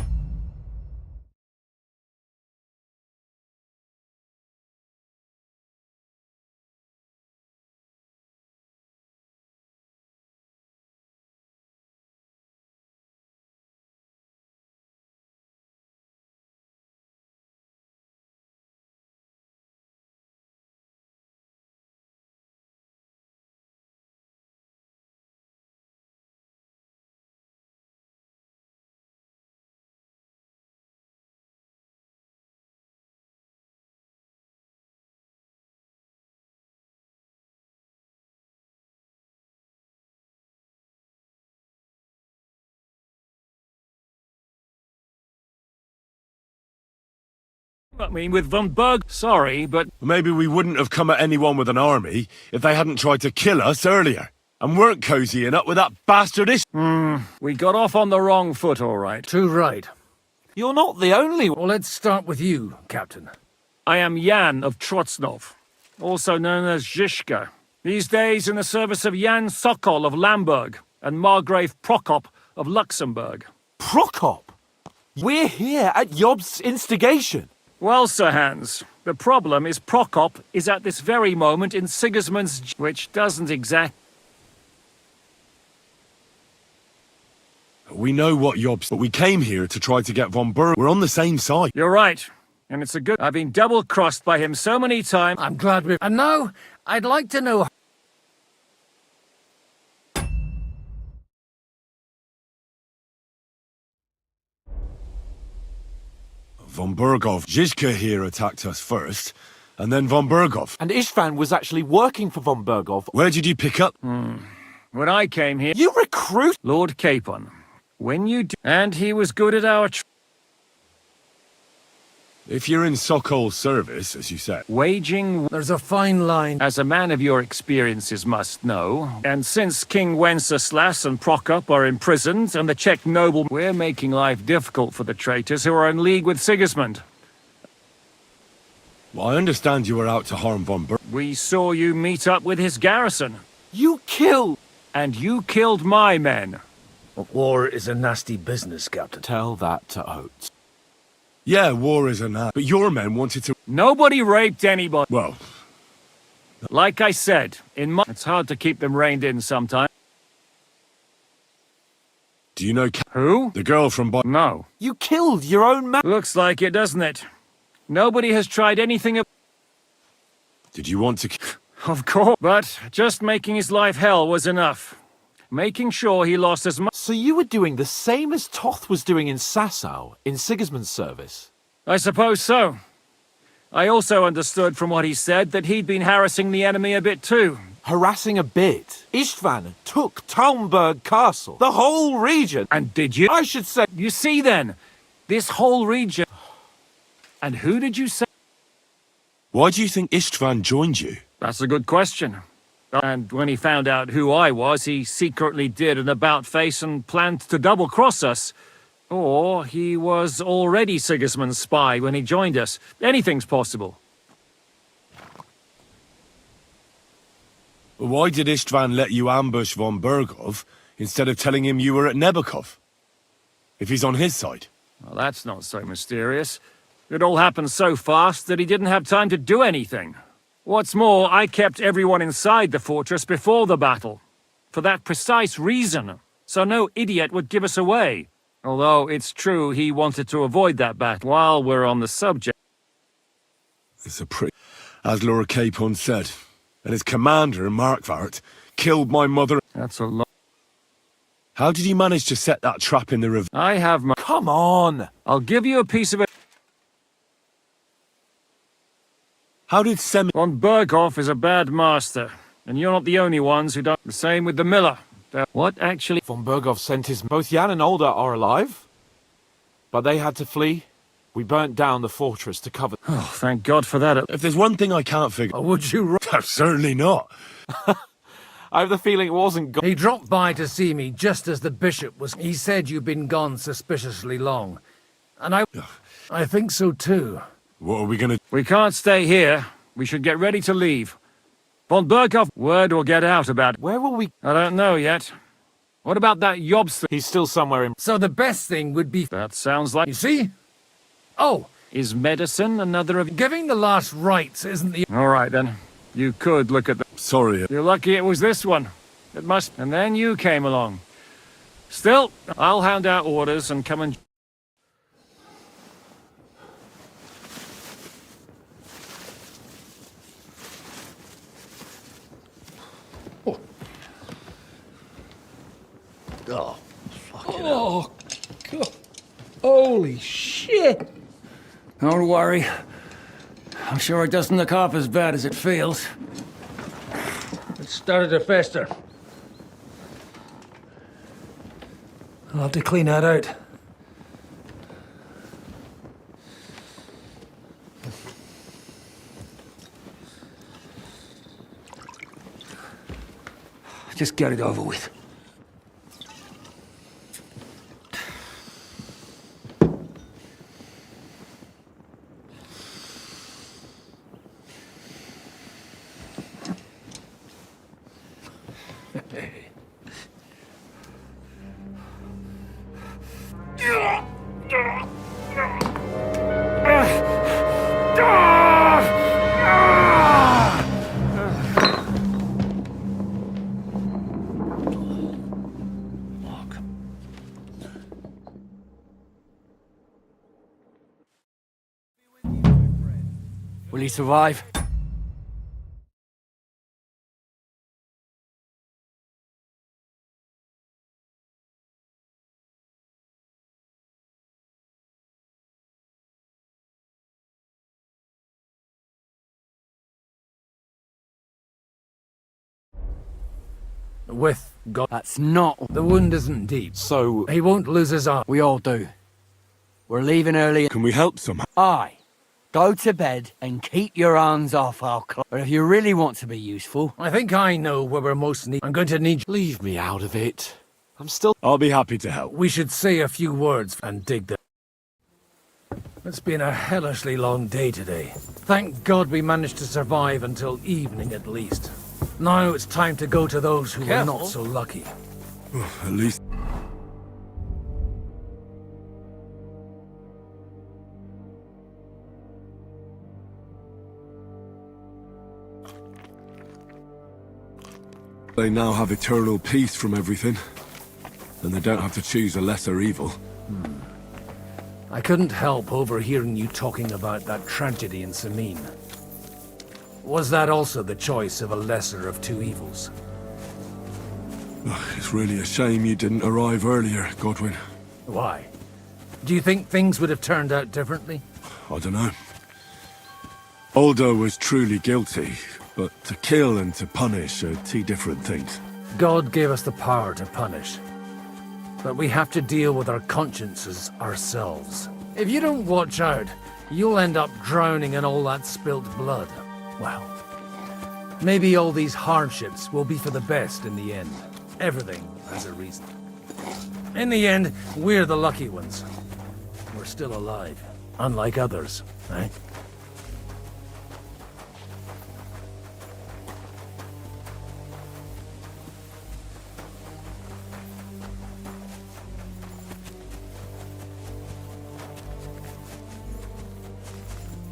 I mean, with Von Berg, sorry, but... Maybe we wouldn't have come at anyone with an army if they hadn't tried to kill us earlier. And weren't cozying up with that bastard we got off on the wrong foot, all right. Too right. You're not the only one. Well, let's start with you, Captain. I am Jan of Trotsnov, also known as Zhishka. These days in the service of Jan Sokol of Lamberg and Margrave Prokop of Luxembourg. Prokop? We're here at Yob's instigation. Well, Sir Hans, the problem is Prokop is at this very moment in Sigismund's... which doesn't exact... We know what Yob's, but we came here to try to get Von Berg. We're on the same side. You're right. And it's a good... I've been double-crossed by him so many times. I'm glad we... And now, I'd like to know... Von Bergov, Zhishka here attacked us first, and then von Berghoff. And Istvan was actually working for von Berghoff. Where did you pick up? When I came here... You recruit... Lord Capon. When you do... And he was good at our... If you're in Sokol's service, as you said... Waging... There's a fine line. As a man of your experiences must know, and since King Wenceslas and Prokop are imprisoned, and the Czech noble... We're making life difficult for the traitors who are in league with Sigismund. Well, I understand you were out to harm von Berg. We saw you meet up with his garrison. You killed... And you killed my men. War is a nasty business, Captain. Tell that to Oates. Yeah, war is a knack, but your men wanted to... Nobody raped anybody. Well... Like I said, it's hard to keep them reined in sometimes. Do you know... Who? The girl from... No. You killed your own man. Looks like it, doesn't it? Nobody has tried anything... Did you want to... Of course. But just making his life hell was enough. Making sure he lost as much... So you were doing the same as Toth was doing in Sasau, in Sigismund's service? I suppose so. I also understood from what he said that he'd been harassing the enemy a bit too. Harassing a bit? Istvan took Talmberg Castle, the whole region. And did you? I should say... You see then, this whole region... And who did you say? Why do you think Istvan joined you? That's a good question. And when he found out who I was, he secretly did an about-face and planned to double-cross us. Or he was already Sigismund's spy when he joined us. Anything's possible. Why did Istvan let you ambush von Berghoff instead of telling him you were at Nebakov? If he's on his side. Well, that's not so mysterious. It all happened so fast that he didn't have time to do anything. What's more, I kept everyone inside the fortress before the battle. For that precise reason. So no idiot would give us away. Although it's true he wanted to avoid that battle. While we're on the subject... It's a pretty... As Lord Capon said. And his commander, Markvart, killed my mother. That's a lot. How did you manage to set that trap in the river? I have my... Come on! I'll give you a piece of it. How did Von Berghoff is a bad master, and you're not the only ones who don't. The same with the miller. What actually? Von Berghoff sent his... Both Jan and Olda are alive, but they had to flee. We burnt down the fortress to cover... Oh, thank God for that. If there's one thing I can't figure... Oh, would you... Certainly not. I have the feeling it wasn't... He dropped by to see me just as the bishop was... He said you'd been gone suspiciously long. And I think so too. What are we gonna... We can't stay here. We should get ready to leave. Von Berghoff, word will get out about it. Where will we... I don't know yet. What about that Jobst? He's still somewhere in... So the best thing would be... That sounds like... You see? Oh! Is medicine another of... Giving the last rites isn't the... All right, then. You could look at the... Sorry. You're lucky it was this one. It must... And then you came along. Still, I'll hand out orders and come and... Oh, fucking hell. God. Holy shit! Don't worry. I'm sure it doesn't look half as bad as it feels. It started to fester. I'll have to clean that out. Just get it over with. Will he survive? With God. That's not... The wound isn't deep. So... He won't lose his arm. We all do. We're leaving early. Can we help somehow? Aye. Go to bed and keep your hands off our clock. But if you really want to be useful... I think I know where we're most needed. I'm going to need... Leave me out of it. I'm still... I'll be happy to help. We should say a few words and dig them. It's been a hellishly long day today. Thank God we managed to survive until evening at least. Now it's time to go to those who were not so lucky. At least... They now have eternal peace from everything. And they don't have to choose a lesser evil. I couldn't help overhearing you talking about that tragedy in Sameen. Was that also the choice of a lesser of two evils? It's really a shame you didn't arrive earlier, Godwin. Why? Do you think things would have turned out differently? I don't know. Aldo was truly guilty, but to kill and to punish are two different things. God gave us the power to punish. But we have to deal with our consciences ourselves. If you don't watch out, you'll end up drowning in all that spilt blood. Well, maybe all these hardships will be for the best in the end. Everything has a reason. In the end, we're the lucky ones. We're still alive, unlike others, eh?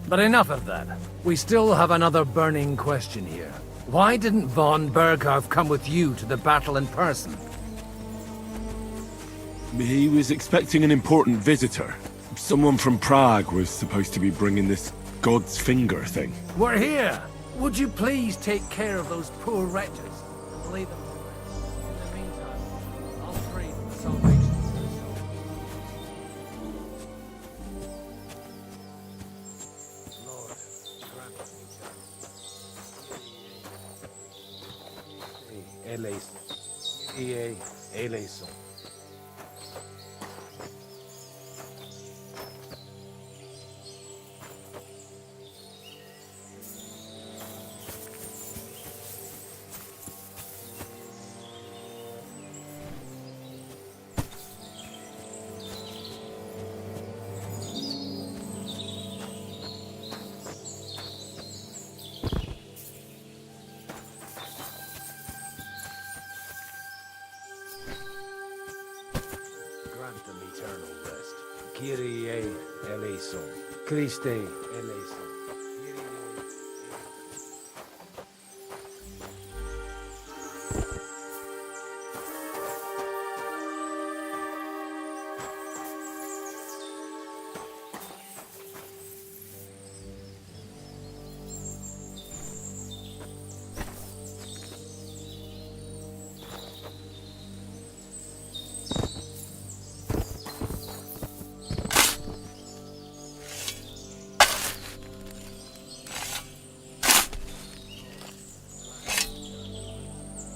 But enough of that. We still have another burning question here. Why didn't von Berghoff come with you to the battle in person? He was expecting an important visitor. Someone from Prague was supposed to be bringing this God's finger thing. We're here! Would you please take care of those poor wretches and leave them? In the meantime, I'll pray for the salvation. Eleison. Grant them eternal rest. Kyrie eleison. Christe eleison.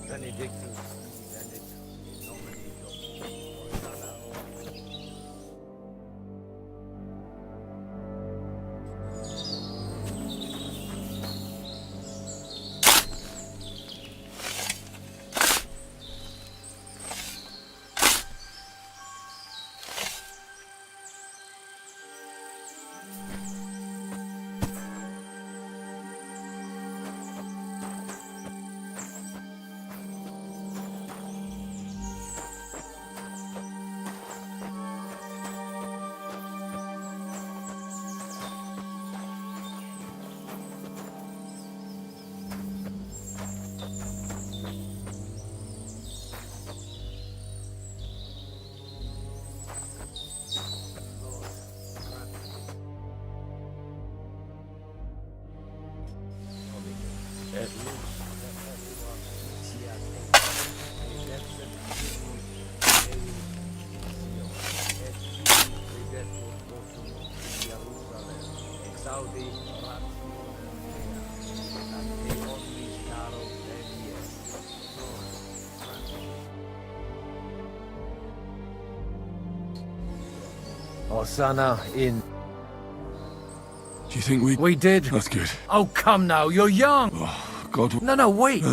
Benedictus. Osana in. Do you think we... We did. That's good. Oh, come now, you're young. Oh, God. No, wait.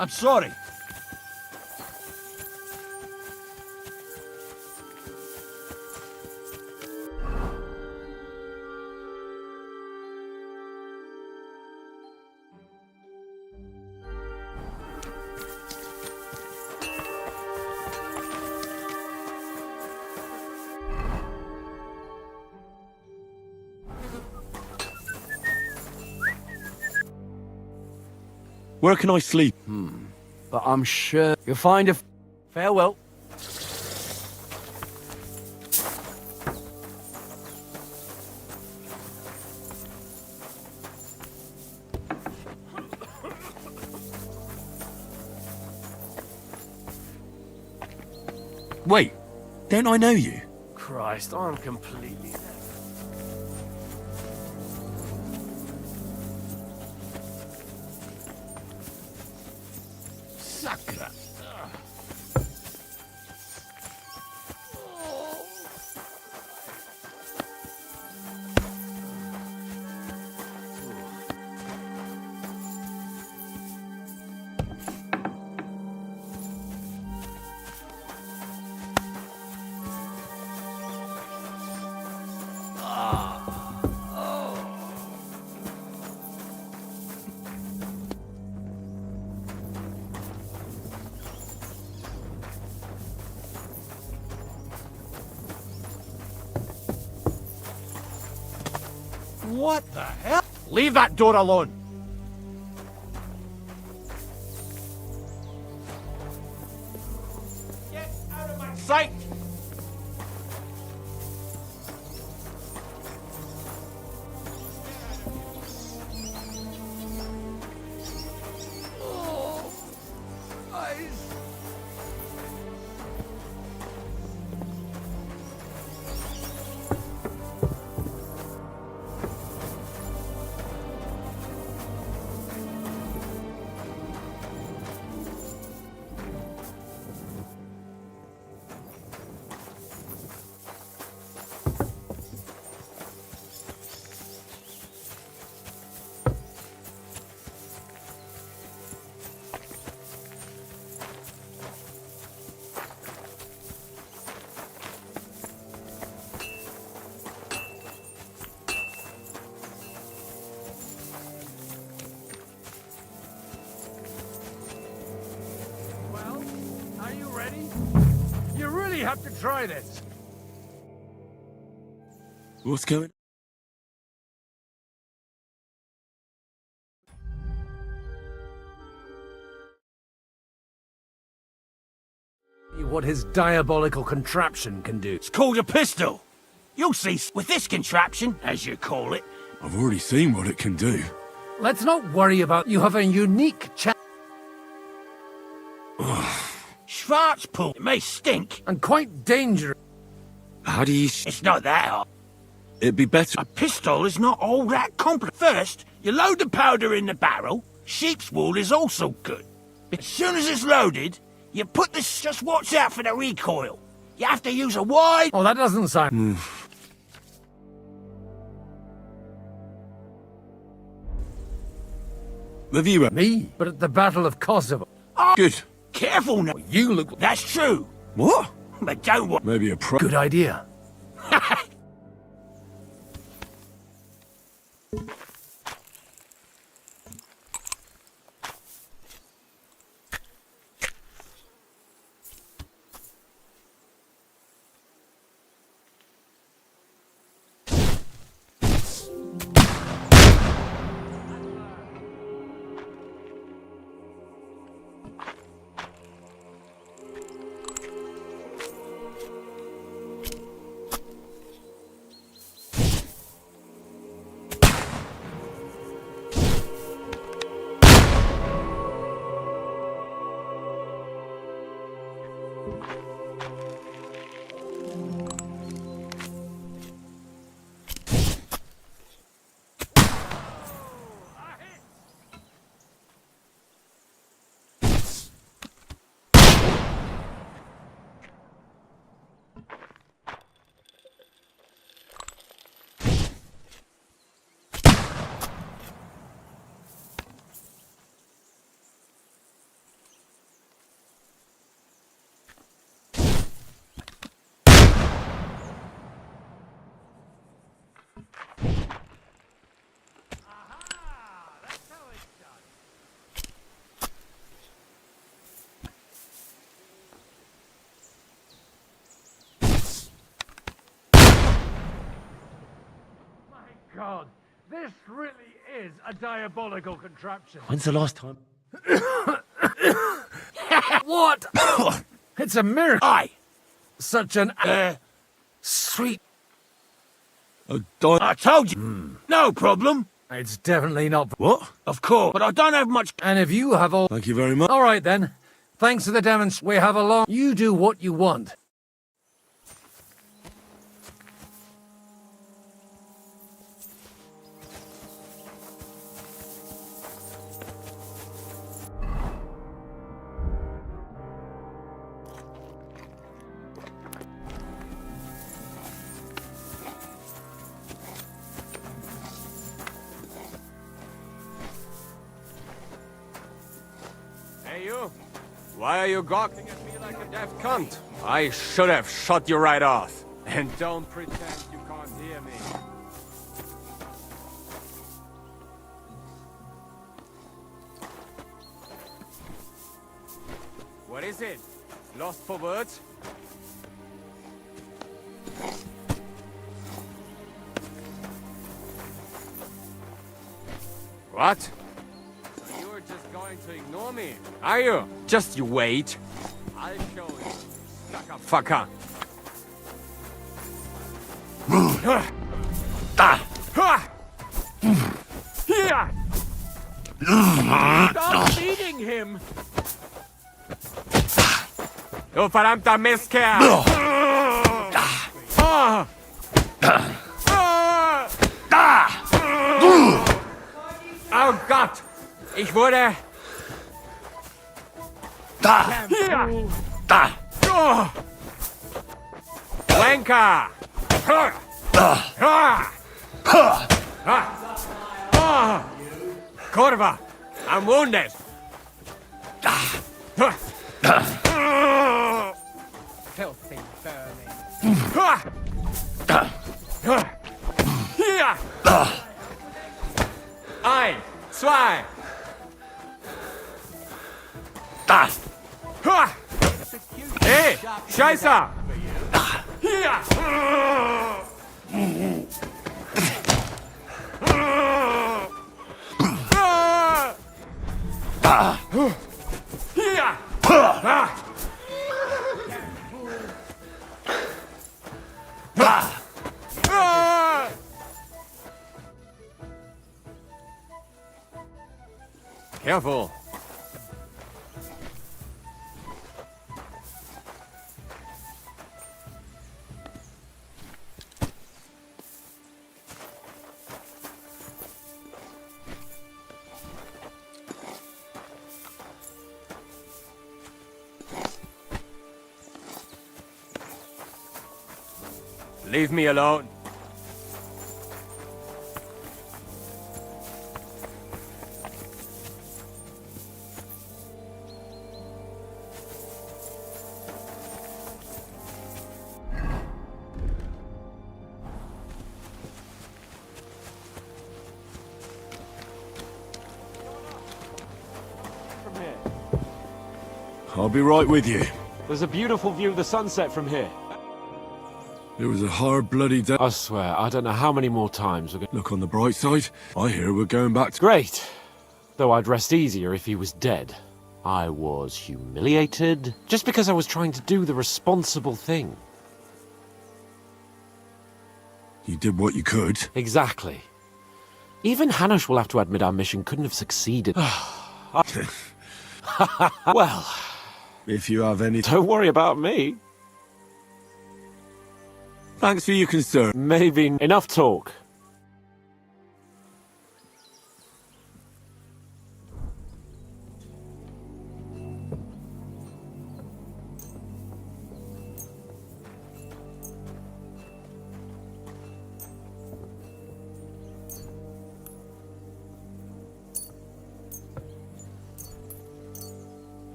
I'm sorry. Where can I sleep? But I'm sure you'll find a... Farewell. Wait, don't I know you? Christ, I'm completely... Sucker. What the hell? Leave that door alone. Get out of my sight! You really have to try this. What's going What his diabolical contraption can do. It's called a pistol. You'll see with this contraption, as you call it. I've already seen what it can do. Let's not worry about... You have a unique chance. Schwarzpool. It may stink. And quite dangerous. How do you... It's not that hard. It'd be better... A pistol is not all that complex. First, you load the powder in the barrel. Sheep's wool is also good. As soon as it's loaded, you put this... Just watch out for the recoil. You have to use a wide... Oh, that doesn't sound... Have you... Me? But at the Battle of Kosovo. Oh, good. Careful now. You look... That's true. What? But don't worry. Maybe a pro... Good idea. God, this really is a diabolical contraption. When's the last time? What? It's a miracle. Aye. Such an sweet. I told you. No problem. It's definitely not. What? Of course, but I don't have much. And if you have all. Thank you very much. All right then. Thanks for the demonstration. We have a long. You do what you want. Hey, you. Why are you gawking at me like a deaf cunt? I should have shut you right off. And don't pretend you can't hear me. What is it? Lost for words? What? So you're just going to ignore me, are you? Just you wait. I'll show you, stuck-up fucker. Stop beating him! Du verdammter Mistkerl! Oh Gott! Ich wurde... Hier! Wanker! Kurva! I'm wounded! Filthy vermin. Hier! Ein, zwei! Hey, Scheiße! Hier! Hier! Careful! Leave me alone. I'll be right with you. There's a beautiful view of the sunset from here. It was a hard bloody day. I swear, I don't know how many more times we're going to... Look on the bright side. I hear we're going back to... Great. Though I'd rest easier if he was dead. I was humiliated just because I was trying to do the responsible thing. You did what you could. Exactly. Even Hanush will have to admit our mission couldn't have succeeded. Well, If you have any... Don't worry about me. Thanks for your concern. Maybe enough talk.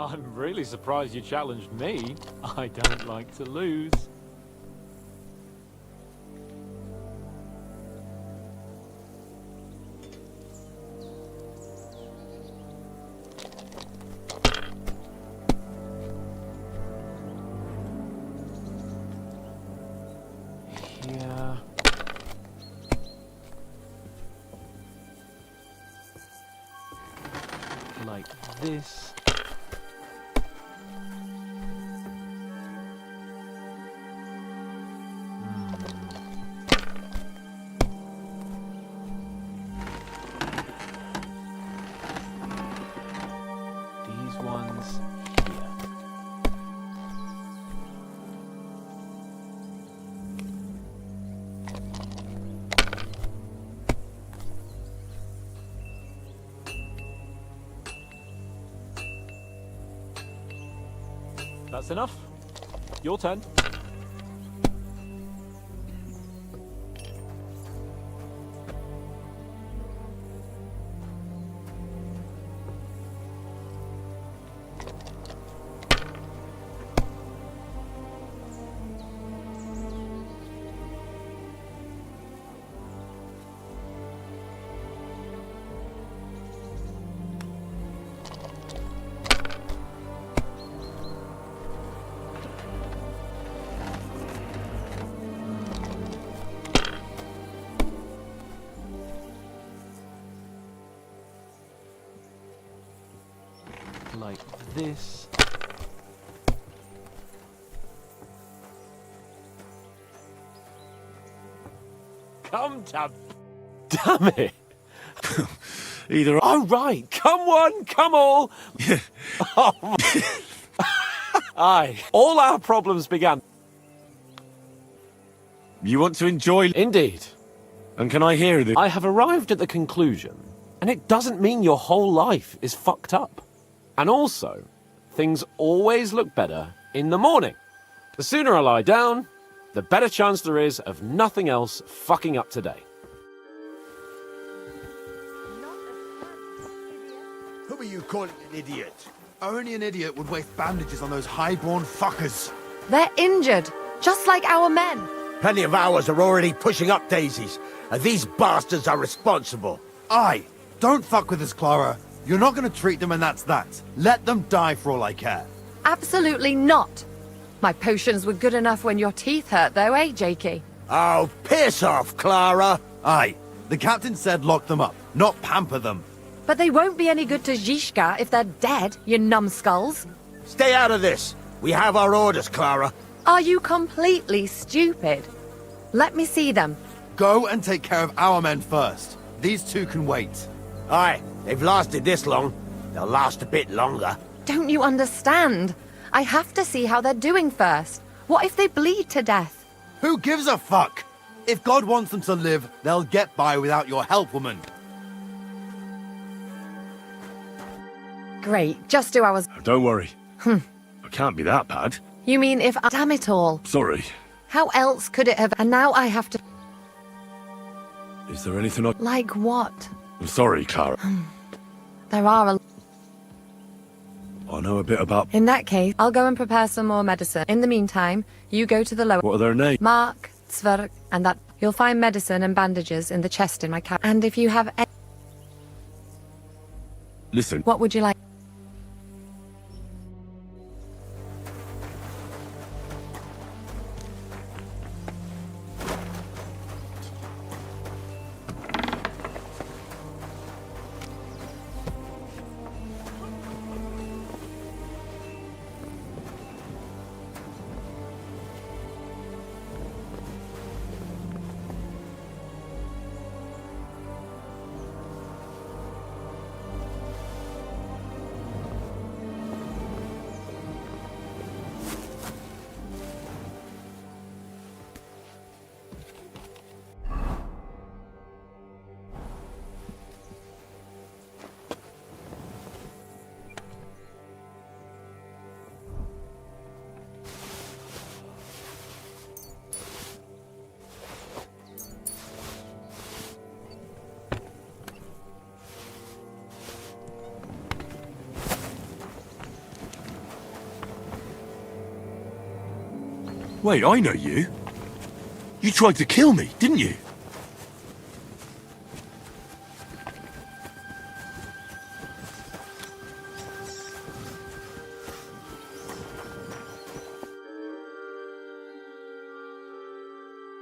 I'm really surprised you challenged me. I don't like to lose. Yeah. Like this. These ones here. That's enough. Your turn. Like this. Come to... Damn it! Either... Oh, right! Come one, come all! Oh, aye. All our problems began... You want to enjoy... Indeed. And can I hear the... I have arrived at the conclusion, and it doesn't mean your whole life is fucked up. And also, things always look better in the morning. The sooner I lie down, the better chance there is of nothing else fucking up today. Who are you calling an idiot? Only an idiot would waste bandages on those high-born fuckers. They're injured, just like our men. Plenty of ours are already pushing up daisies, and these bastards are responsible. Aye, don't fuck with us, Clara. You're not going to treat them and that's that. Let them die for all I care. Absolutely not. My potions were good enough when your teeth hurt, though, eh, Jakey? Oh, piss off, Clara! Aye, the captain said lock them up, not pamper them. But they won't be any good to Zizka if they're dead, you numbskulls. Stay out of this. We have our orders, Clara. Are you completely stupid? Let me see them. Go and take care of our men first. These two can wait. Aye, they've lasted this long. They'll last a bit longer. Don't you understand? I have to see how they're doing first. What if they bleed to death? Who gives a fuck? If God wants them to live, they'll get by without your help, woman. Great, just do ours. Don't worry. It can't be that bad. You mean if... Damn it all. Sorry. How else could it have... And now I have to... Is there anything I... Like what? I'm sorry, Clara. There are a... I know a bit about... In that case, I'll go and prepare some more medicine. In the meantime, you go to the lower... What are their names? Mark, Zverk, and that... You'll find medicine and bandages in the chest in my cabin. And if you have... Listen. What would you like? Wait, I know you. You tried to kill me, didn't you?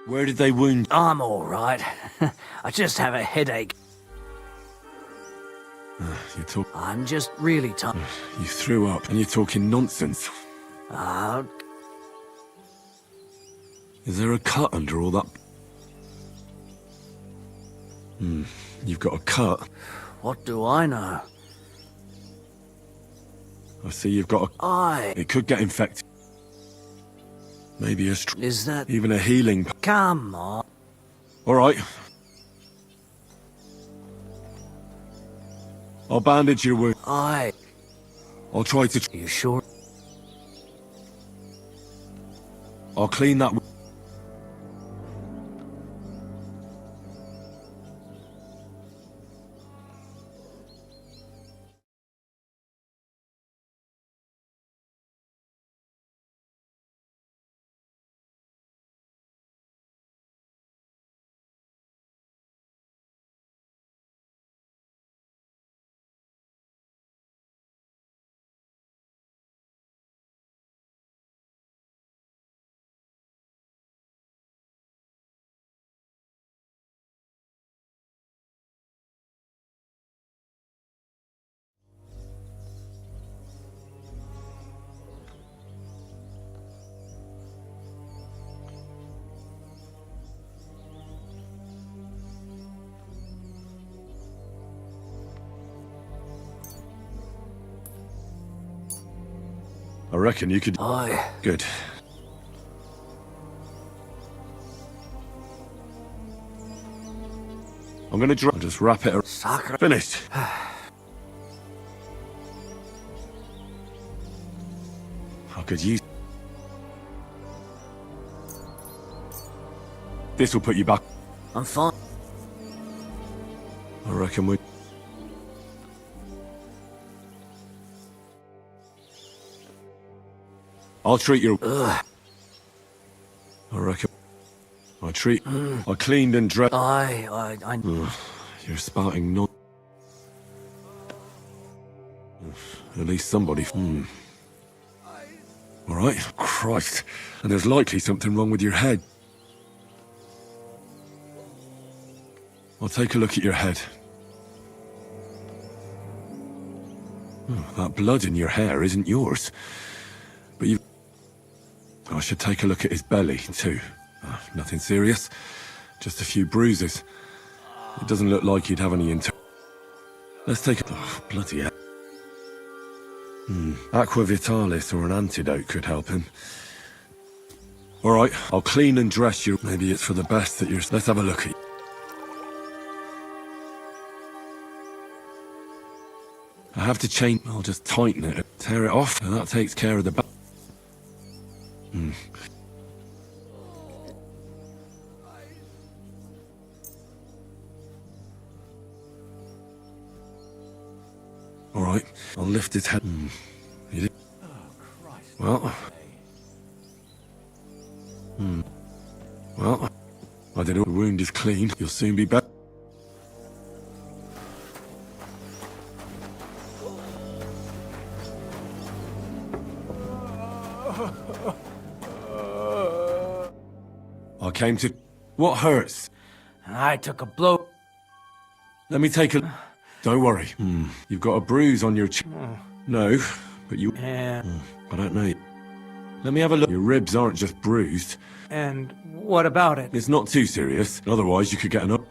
Where did they wound? I'm all right. I just have a headache. You talk. I'm just really tired. You threw up, and you're talking nonsense. Is there a cut under all that? You've got a cut. What do I know? I see you've got a... It could get infected. Maybe a... Is that... Even a healing... Come on. All right. I'll bandage your wound. I'll try to... You sure? I'll clean that... I reckon you could... Good. I'm gonna just wrap it... Finished. I could use... This will put you back. I'm fine. I reckon we... I'll treat you. I reckon. I treat. I cleaned and dressed. You're spouting not. At least somebody. All right. Christ. And there's likely something wrong with your head. I'll take a look at your head. That blood in your hair isn't yours. But you... I should take a look at his belly, too. Nothing serious. Just a few bruises. It doesn't look like he'd have any Let's take a... Oh, bloody hell. Aqua Vitalis or an antidote could help him. All right, I'll clean and dress you. Maybe it's for the best that you're... Let's have a look at you. I have to change... I'll just tighten it. Tear it off, and that takes care of the back. All right, I'll lift his head. You did... Well... Well, I don't know. The wound is clean. You'll soon be back. I came to... What hurts? I took a blow. Let me take a... Don't worry. You've got a bruise on your chin. No, but you... Yeah. I don't know. Let me have a look. Your ribs aren't just bruised. And what about it? It's not too serious. Otherwise, you could get an up.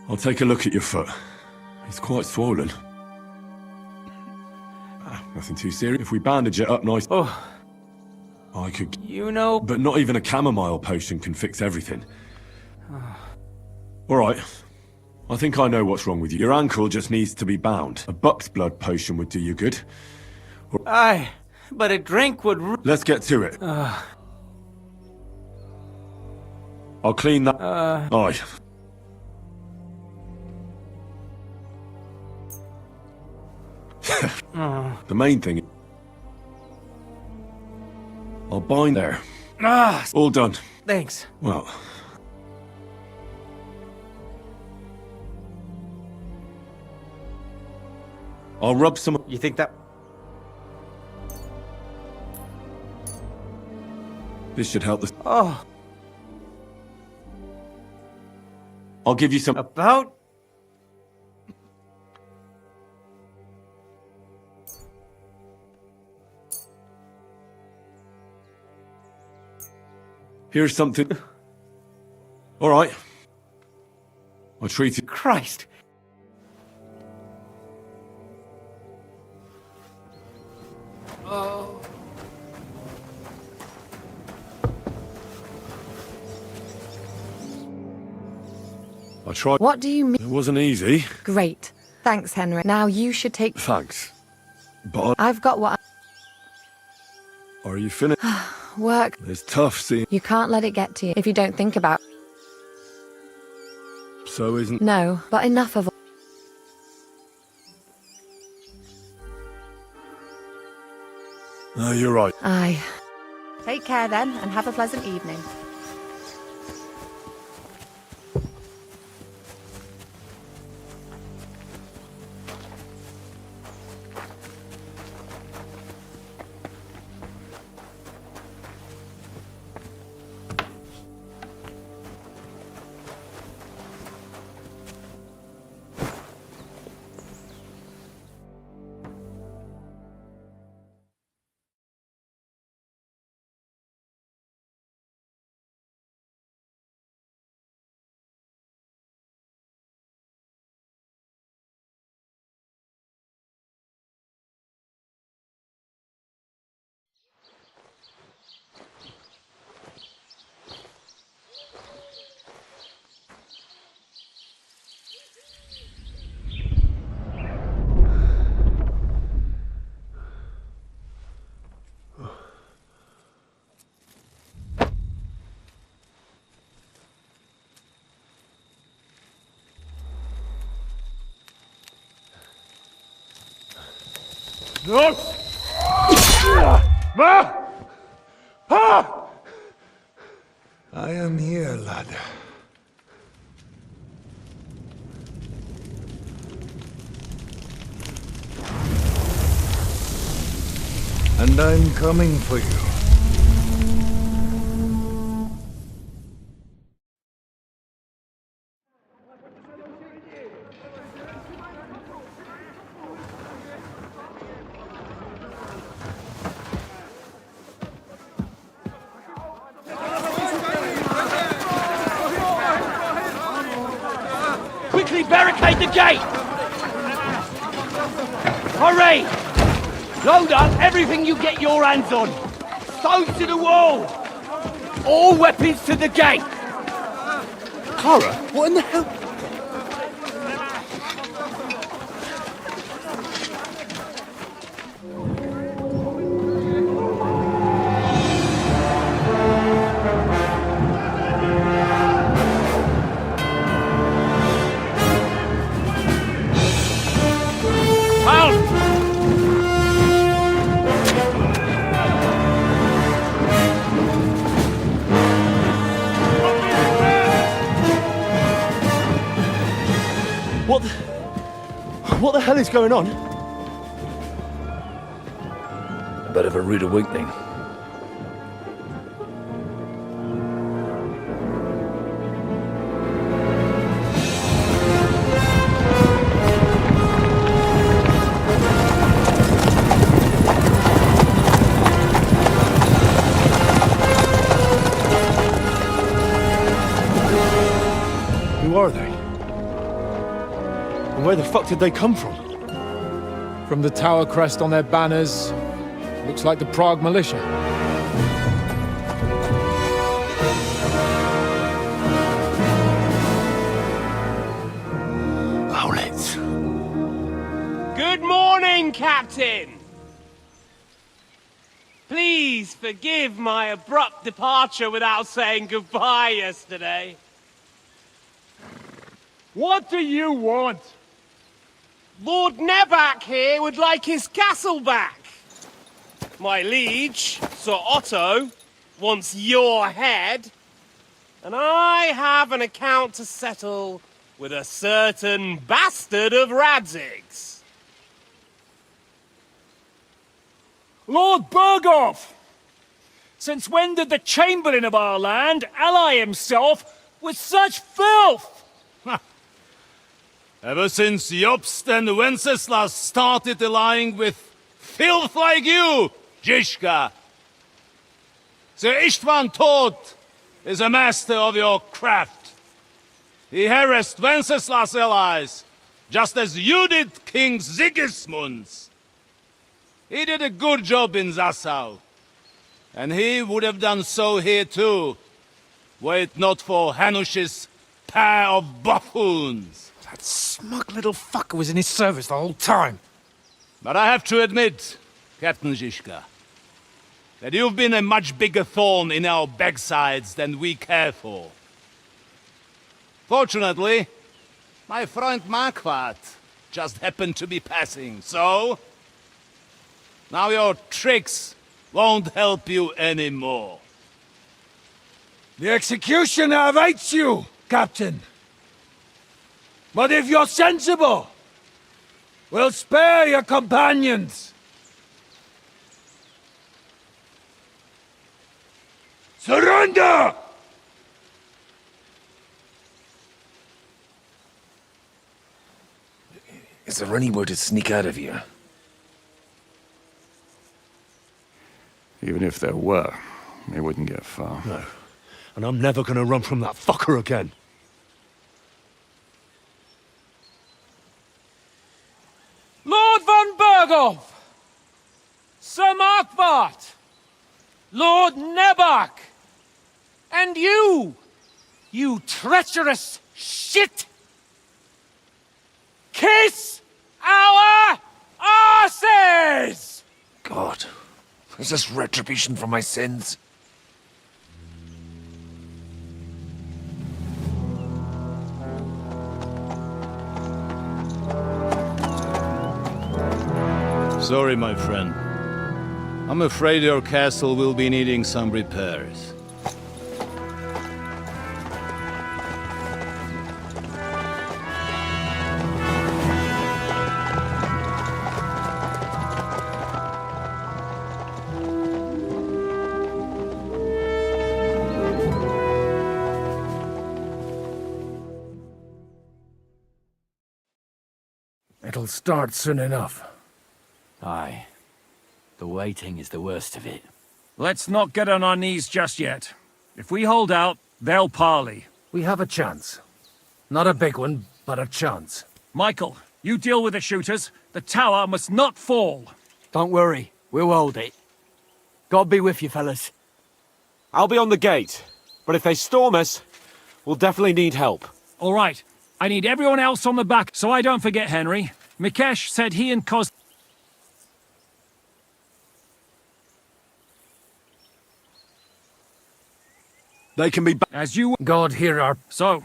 I'll take a look at your foot. It's quite swollen. Nothing too serious. If we bandage it up nice... I could... You know... But not even a chamomile potion can fix everything. All right. I think I know what's wrong with you. Your ankle just needs to be bound. A buck's blood potion would do you good. Aye, but a drink would... Let's get to it. I'll clean that... Aye. The main thing... I'll bind there. All done. Thanks. Well. I'll rub some... You think that... This should help the... Oh. I'll give you some... About? Here's something... All right. I'll treat you... Christ. Oh. I tried... What do you mean? It wasn't easy. Great. Thanks, Henry. Now you should take... Thanks. But... I've got what Are you finished? work. It's tough seeing... You can't let it get to you if you don't think about... So isn't... No, but enough of... No, you're right. Aye. Take care then, and have a pleasant evening. No! Ma! Pa! I am here, lad. And I'm coming for you. Quickly barricade the gate! Hurry! Load up everything you get your hands on! Stones to the wall! All weapons to the gate! Kara, what in the hell? What the hell is going on? A bit of a rude awakening. Who are they? And where the fuck did they come from? From the tower crest on their banners, looks like the Prague militia. Owlets. Good morning, Captain! Please forgive my abrupt departure without saying goodbye yesterday. What do you want? Lord Neback here would like his castle back. My liege, Sir Otto, wants your head, and I have an account to settle with a certain bastard of Radzig's. Lord Berghoff! Since when did the Chamberlain of our land ally himself with such filth? Ever since Jobst and Wenceslas started allying with filth like you, Zizka. Sir Istvan Tod is a master of your craft. He harassed Wenceslas' allies, just as you did King Sigismund's. He did a good job in Zassau, and he would have done so here too, were it not for Hanush's pair of buffoons. That smug little fucker was in his service the whole time. But I have to admit, Captain Zizka, that you've been a much bigger thorn in our backsides than we care for. Fortunately, my friend Marquardt just happened to be passing, so... now your tricks won't help you anymore. The executioner awaits you, Captain. But if you're sensible, we'll spare your companions. Surrender! Is there anywhere to sneak out of here? Even if there were, they wouldn't get far. No. And I'm never gonna run from that fucker again. Lord von Berghoff! Sir Marquardt! Lord Nebach! And you treacherous shit! Kiss our asses! God, is this retribution for my sins? Sorry, my friend. I'm afraid your castle will be needing some repairs. It'll start soon enough. Aye. The waiting is the worst of it. Let's not get on our knees just yet. If we hold out, they'll parley. We have a chance. Not a big one, but a chance. Michael, you deal with the shooters. The tower must not fall. Don't worry, we'll hold it. God be with you, fellas. I'll be on the gate, but if they storm us, we'll definitely need help. All right. I need everyone else on the back, so I don't forget Henry. Mikesh said he and Kos... They can be... As you... God hear our... So,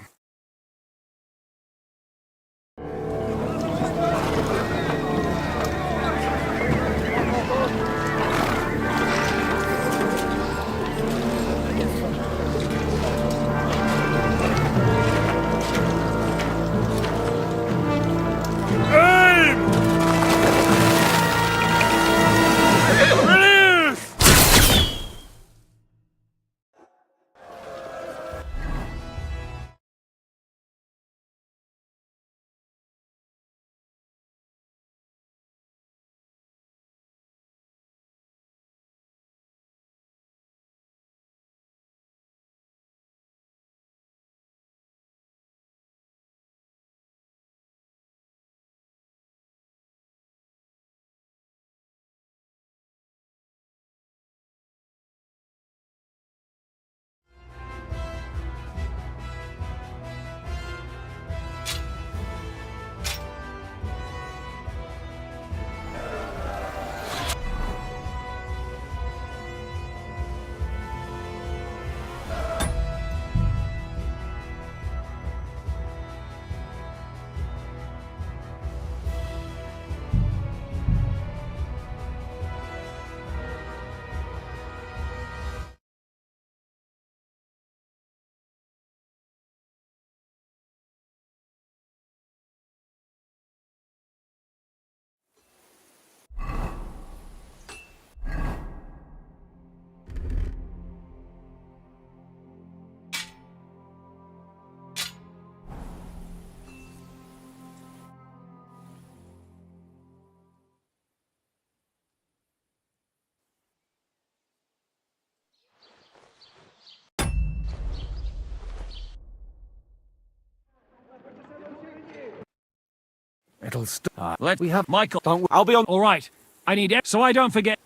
It'll stop. We have Michael. I'll be on. All right. I need it so I don't forget.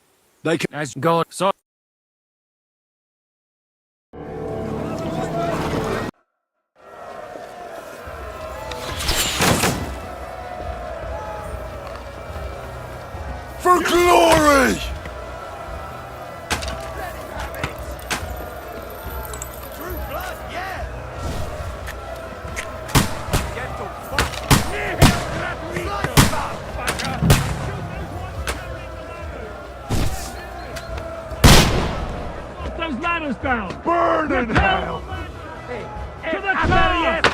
They can. As God. So. For glory! Those ladders down. Burn in hell! To the top!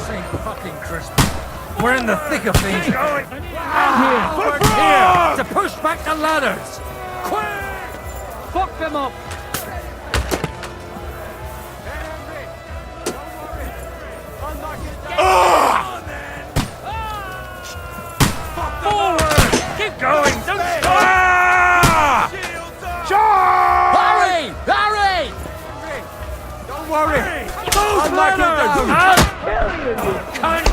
St. fucking Christmas. We're in the thick of things. Here. Here! To push back the ladders! Quick! Fuck them up! Forward! Keep going! Don't stop! Hurry! Hurry! Don't worry. Those ladders! I'll kill you, you cunt!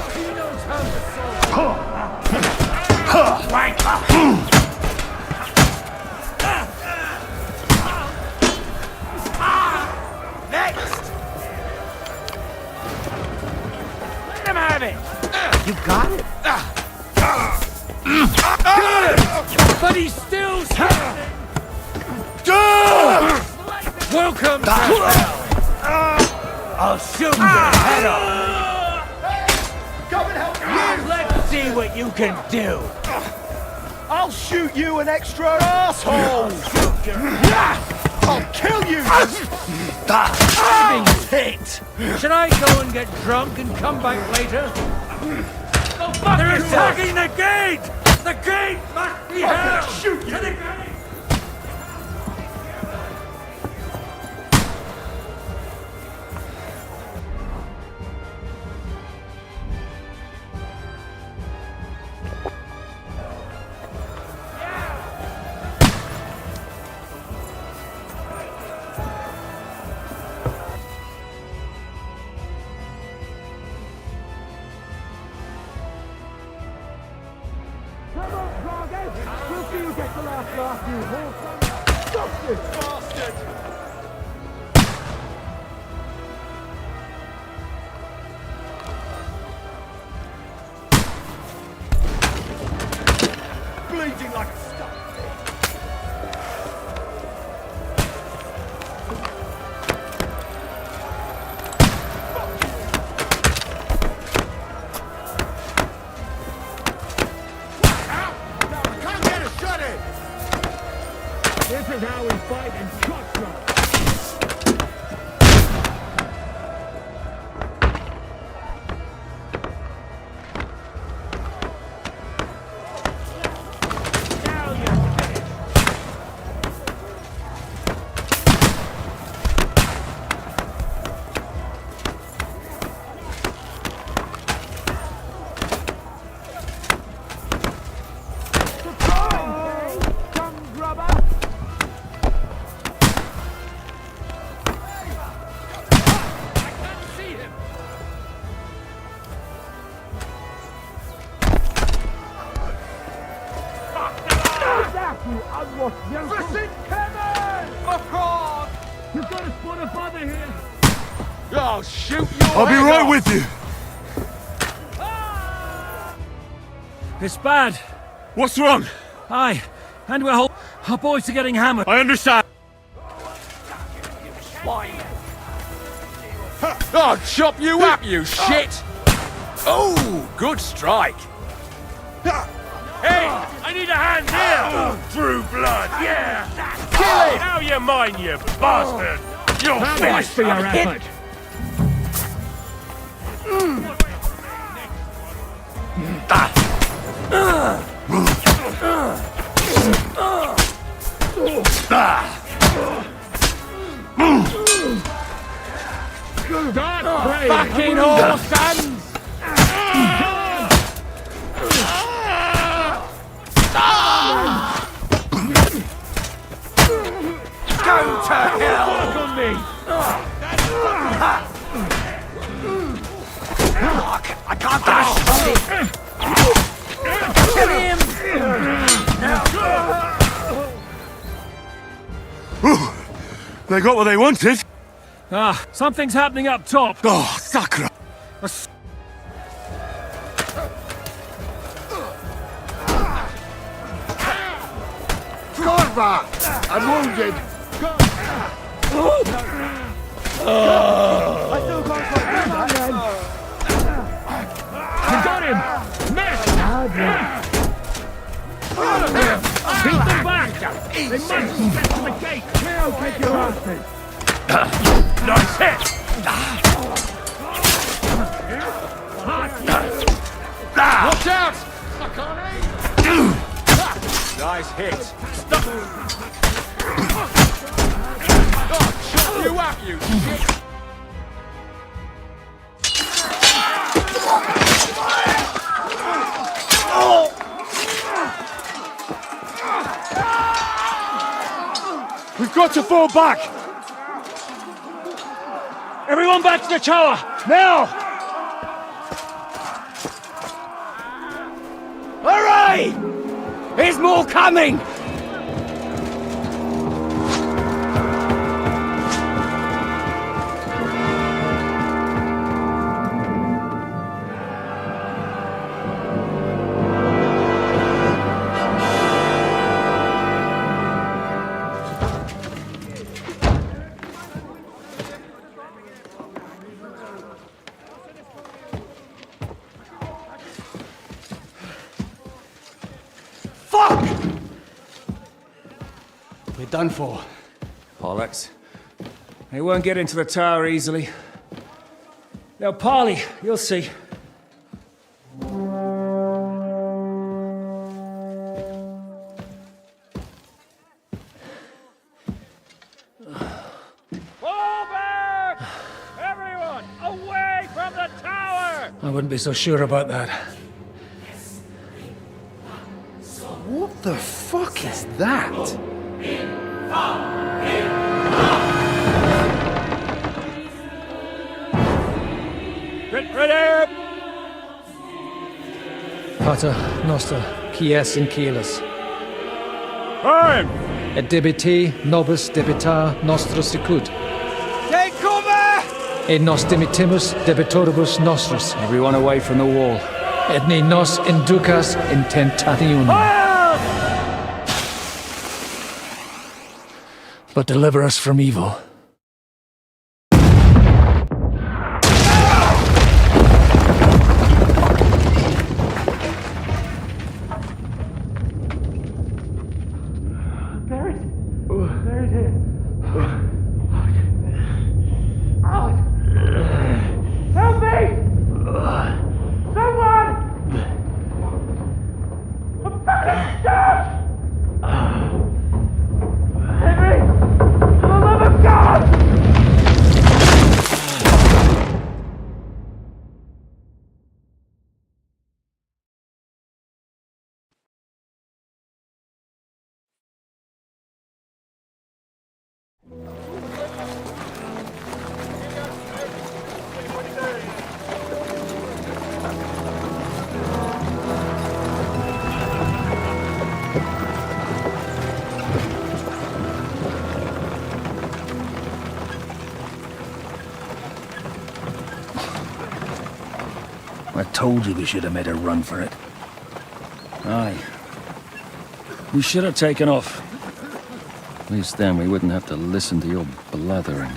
Next! Let him have it! You got it? But he's still standing! Welcome to hell! I'll shoot your head off. Come and help me! Let's see what you can do. I'll shoot you an extra asshole! I'll kill you! Living pit! Should I go and get drunk and come back later? They're attacking the gate! The gate must be held! Shoot you! To the gate! Bleeding like a stuck pig! I can't get a shot in! This is how we fight in Cockshot! You've got a spot of bother here! I'll shoot you! I'll be right with you! It's bad. What's wrong? Aye, and our boys are getting hammered. I understand. I'll chop you up, you shit! Oh, good strike! Hey, I need a hand here! Through blood! Yeah! Kill him! How you mine, you bastard! You're Thanks for your effort! Fucking horse! Go to hell! Work on me! I can't They got what they wanted. Ah, something's happening up top. Oh, Sakura! Corva! I'm wounded! We got him! Miss! Beat them back! They must get to the gate! We'll kick your asses! Nice hit! Watch out! Nice hit. Shut you up, you shit! We've got to fall back! Everyone back to the tower! Now! Hurry! There's more coming! Fuck! We're done for. Bollocks. They won't get into the tower easily. They'll parley, you'll see. Fall back! Everyone, away from the tower! I wouldn't be so sure about that. What the fuck is that? Get ready! Pater noster, quies in caelus. Time! Et debiti nobis debita nostra sicut. Take cover! Et nos dimitimus debitoribus nostris. Everyone away from the wall. Et ne nos inducas in tentationem. But deliver us from evil. Help me! Someone! I'm fucking stuck! Henry! For the love of God! I told you we should have made a run for it. Aye. We should have taken off. At least then we wouldn't have to listen to your blathering.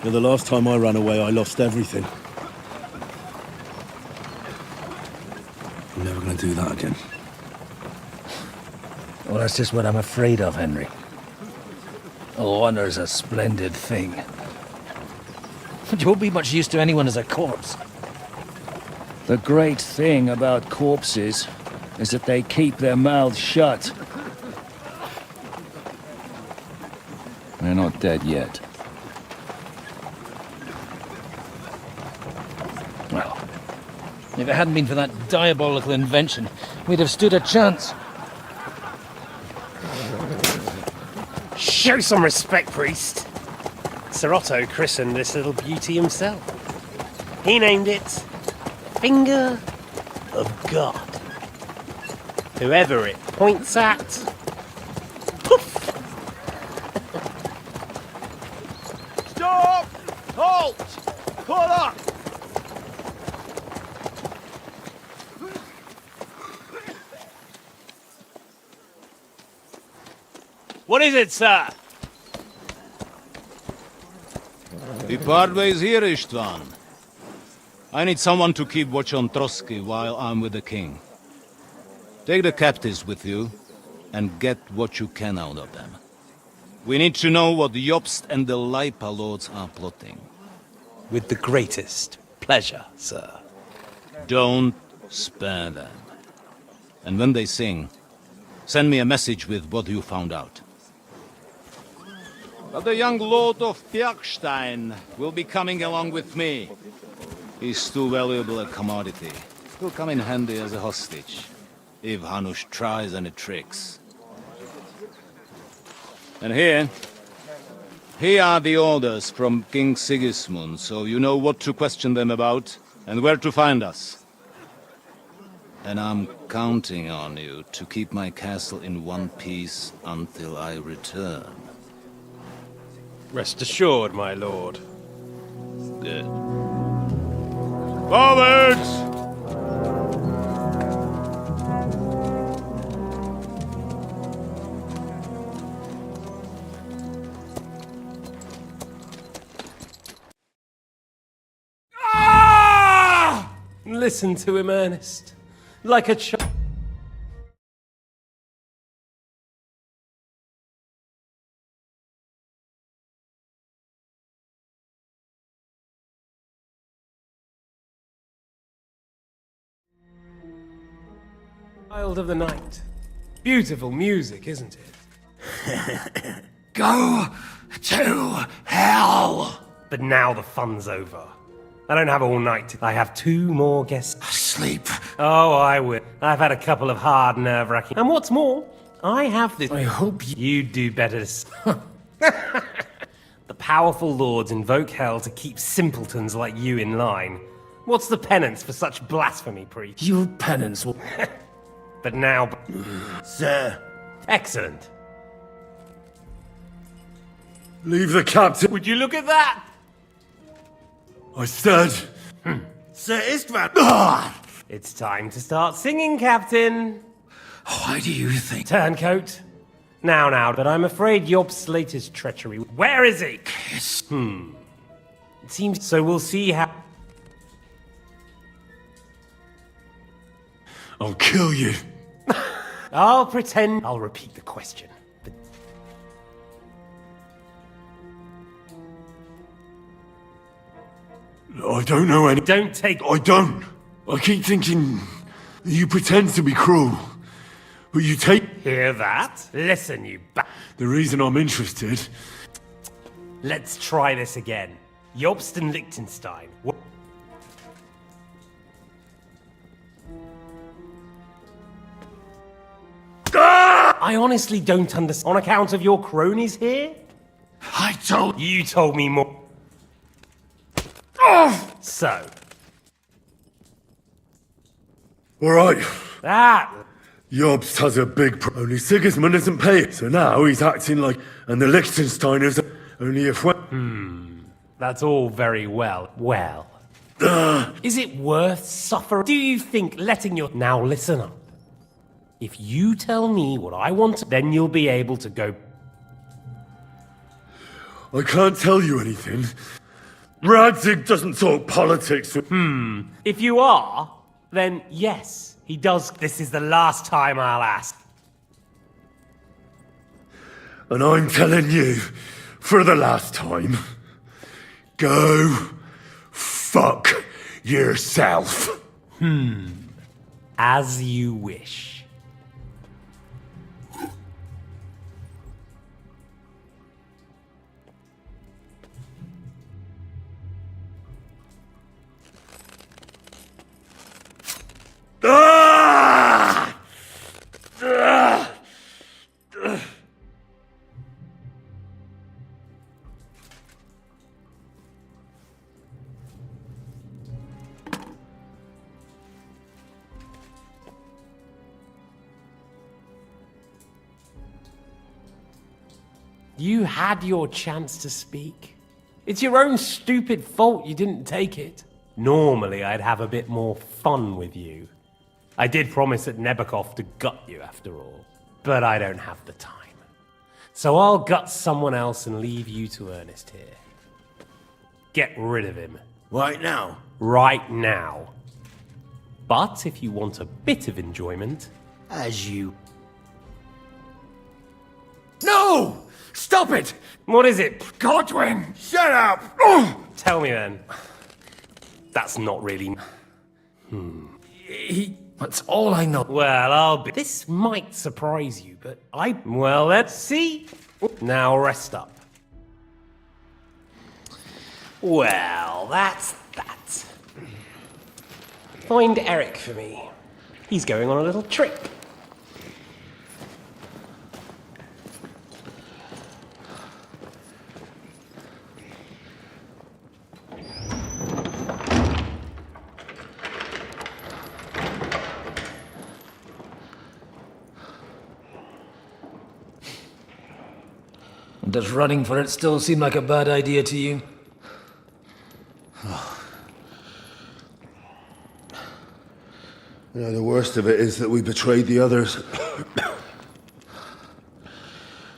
Yeah, the last time I ran away, I lost everything. I'm never gonna do that again. Well, that's just what I'm afraid of, Henry. Honor's a splendid thing. But you won't be much use to anyone as a corpse. The great thing about corpses is that they keep their mouths shut. They're not dead yet. Well, if it hadn't been for that diabolical invention, we'd have stood a chance. Show some respect, priest. Sir Otto christened this little beauty himself. He named it Finger of God. Whoever it points at, poof! Stop! Halt! Pull up! What is it, sir? The Parway's here, Istvan. I need someone to keep watch on Trotsky while I'm with the king. Take the captives with you, and get what you can out of them. We need to know what Jobst and the Leipa lords are plotting. With the greatest pleasure, sir. Don't spare them. And when they sing, send me a message with what you found out. But the young lord of Bjergstein will be coming along with me. He's too valuable a commodity. He'll come in handy as a hostage, if Hanush tries any tricks. And here are the orders from King Sigismund, so you know what to question them about, and where to find us. And I'm counting on you to keep my castle in one piece until I return. Rest assured, my lord. Good. Forwards! Listen to him, Ernest. Like a child. Child of the night. Beautiful music, isn't it? Go to hell! But now the fun's over. I don't have all night. I have 2 more guests. Sleep. Oh, I will. I've had a couple of hard nerve-wracking. And what's more, I have this. I hope you'd do better to. The powerful lords invoke hell to keep simpletons like you in line. What's the penance for such blasphemy, priest? Your penance will... But now... Sir. Excellent. Leave the captain. Would you look at that? I said. Sir Istvan. It's time to start singing, Captain. Why do you think... Turncoat. Now, but I'm afraid Jobst's latest treachery... Where is he? Kiss. It seems... So we'll see how... I'll kill you. I'll pretend... I'll repeat the question. But... I don't know any... Don't take... I don't. I keep thinking you pretend to be cruel, but you take... Hear that? Listen, you The reason I'm interested... Let's try this again. Jobst and Liechtenstein. I honestly don't understand. On account of your cronies here? I told... You told me more. So. Alright. That. Jobst has a big only Sigismund doesn't pay it, so now he's acting like... And the Liechtensteiners only if... That's all very well. Well. Is it worth suffering? Do you think letting your... Now listen up. If you tell me what I want, then you'll be able to go... I can't tell you anything. Radzig doesn't talk politics. If you are, then yes, he does. This is the last time I'll ask. And I'm telling you, for the last time, go fuck yourself. As you wish. You had your chance to speak. It's your own stupid fault you didn't take it. Normally, I'd have a bit more fun with you. I did promise at Nebakov to gut you after all, but I don't have the time. So I'll gut someone else and leave you to Ernest here. Get rid of him. Right now? Right now. But if you want a bit of enjoyment... As you... No! Stop it! What is it? Godwin! Shut up! Tell me then. That's not really... That's all I know. Well, I'll be... This might surprise you, but Well, let's see. Now rest up. Well, that's that. Find Eric for me. He's going on a little trip. Does running for it still seem like a bad idea to you? You know, the worst of it is that we betrayed the others.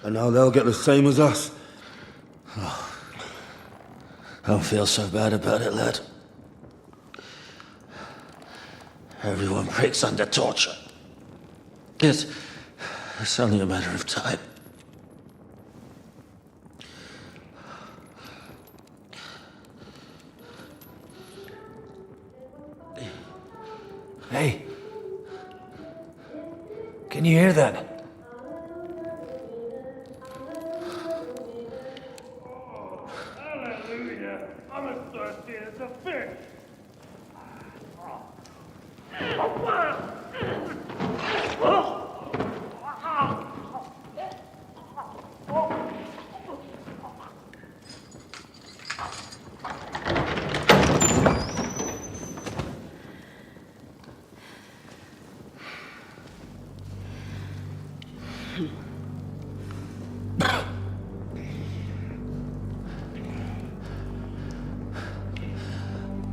And now they'll get the same as us. I don't feel so bad about it, lad. Everyone breaks under torture. It's only a matter of time. Hey. Can you hear that? Hallelujah. I'm as thirsty as a fish.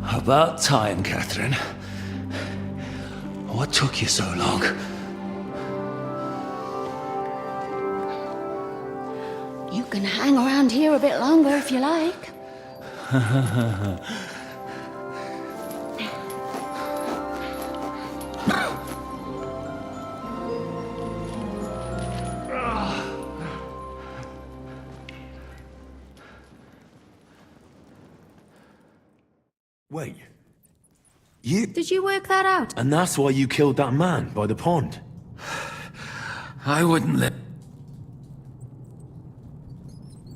About time, Catherine. What took you so long? You can hang around here a bit longer if you like. Wait. You... Did you work that out? And that's why you killed that man by the pond? I wouldn't let...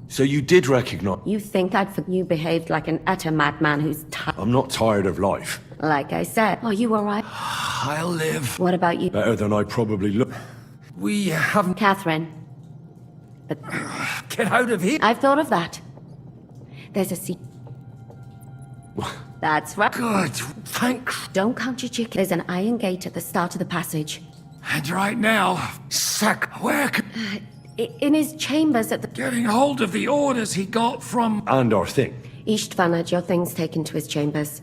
So you did recognize... You think you behaved like an utter madman who's I'm not tired of life. Like I said. Are you alright? I'll live. What about you? Better than I probably look. We haven't... Catherine. But... Get out of here! I've thought of that. There's a secret. That's right. Good. Thanks. Don't count your chickens. There's an iron gate at the start of the passage. And right now, where could... In his chambers at the... Getting hold of the orders he got from... And our thing. Istvan had your things taken to his chambers.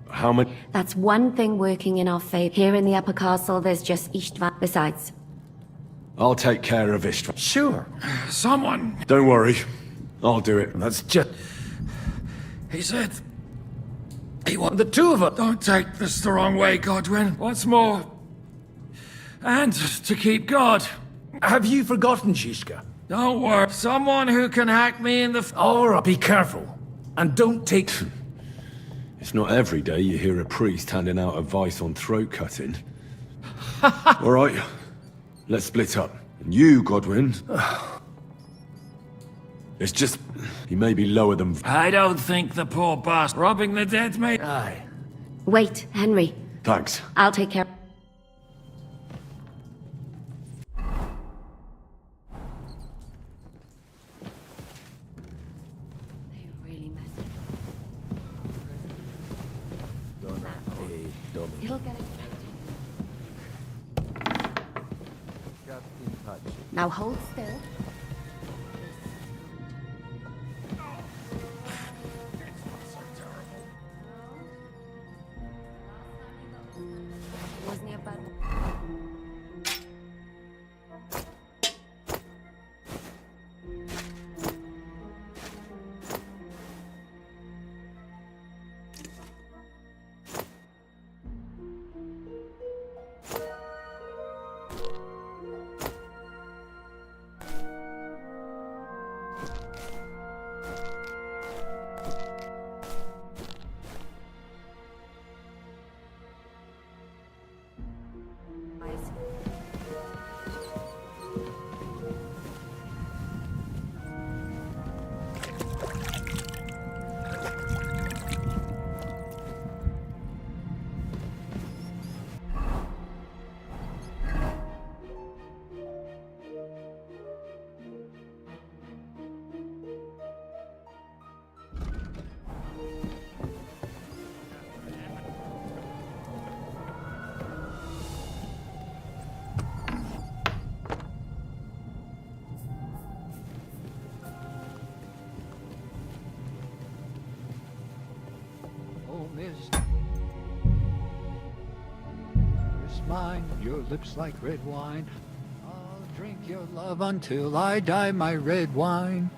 How many... That's one thing working in our favor. Here in the upper castle, there's just Istvan. Besides... I'll take care of Istvan. Sure. Someone... Don't worry. I'll do it. That's just... He said... He wanted the two of us. Don't take this the wrong way, Godwin. What's more... And to keep God. Have you forgotten, Zizka? Don't worry. Someone who can hack me in the... All right, be careful. And don't take... It's not every day you hear a priest handing out advice on throat cutting. All right, let's split up. And you, Godwin... It's just... He may be lower than... I don't think the poor bastard robbing the dead may... Aye. Wait, Henry. Thanks. I'll take care... It'll get it. Just in touch. Now hold still. Wasn't it about... Oh, miss mine, your lips like red wine. I'll drink your love until I die, my red wine.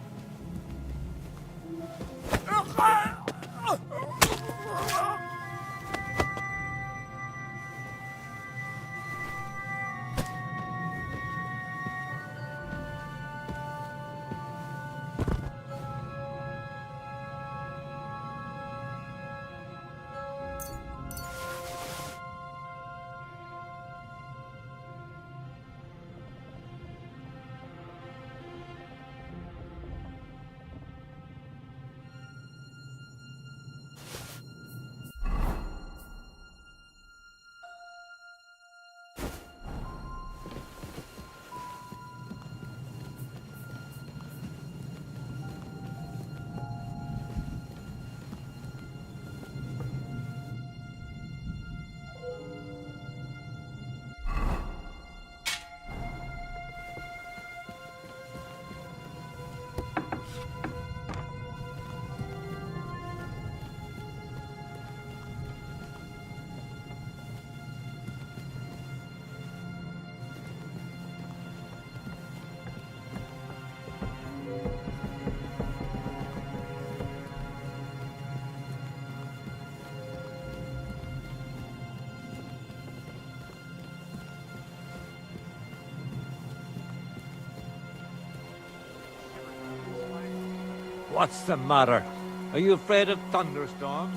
What's the matter? Are you afraid of thunderstorms?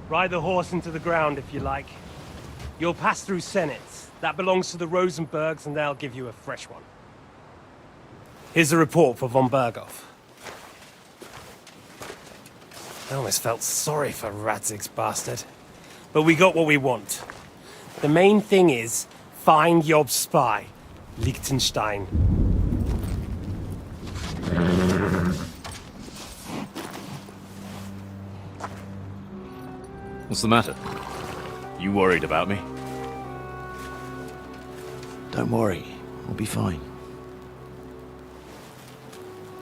Ride the horse into the ground if you like. You'll pass through Senates. That belongs to the Rosenbergs, and they'll give you a fresh one. Here's a report for von Berghoff. I almost felt sorry for Radzig's bastard. But we got what we want. The main thing is, find Job's spy, Liechtenstein. What's the matter? You worried about me? Don't worry, I'll be fine.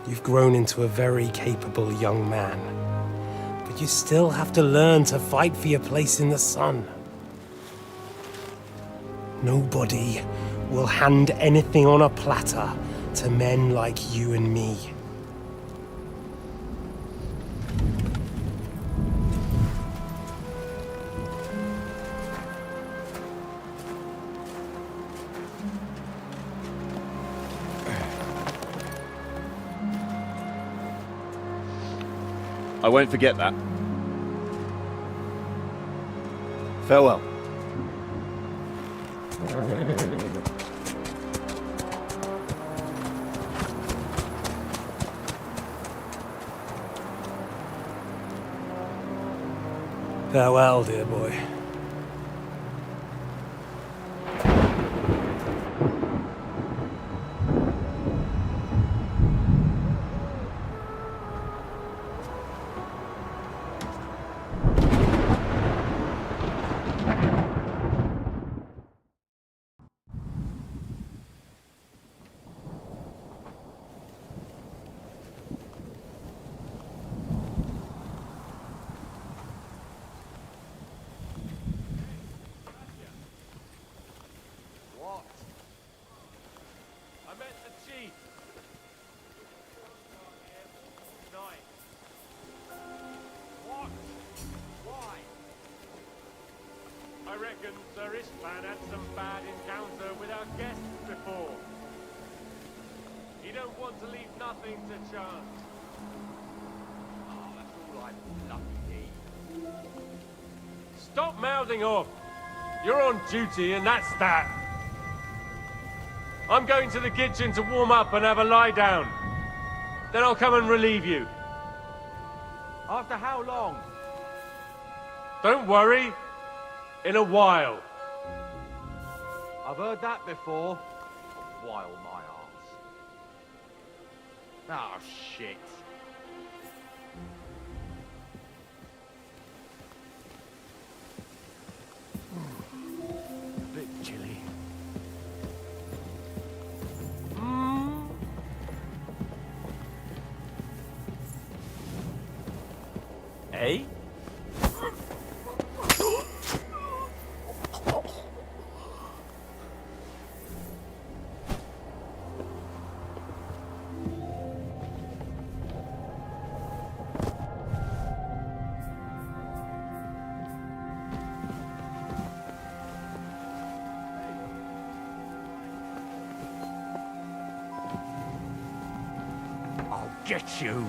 You've grown into a very capable young man. But you still have to learn to fight for your place in the sun. Nobody will hand anything on a platter to men like you and me. I won't forget that. Farewell. Farewell, dear boy. I reckon Sir Istvan had some bad encounter with our guests before. He don't want to leave nothing to chance. Oh, that's all I bloody need. Stop mouthing off. You're on duty and that's that. I'm going to the kitchen to warm up and have a lie down. Then I'll come and relieve you. After how long? Don't worry. In a while. I've heard that before. While my arse. Oh, shit. A bit chilly. Eh? I'll get you.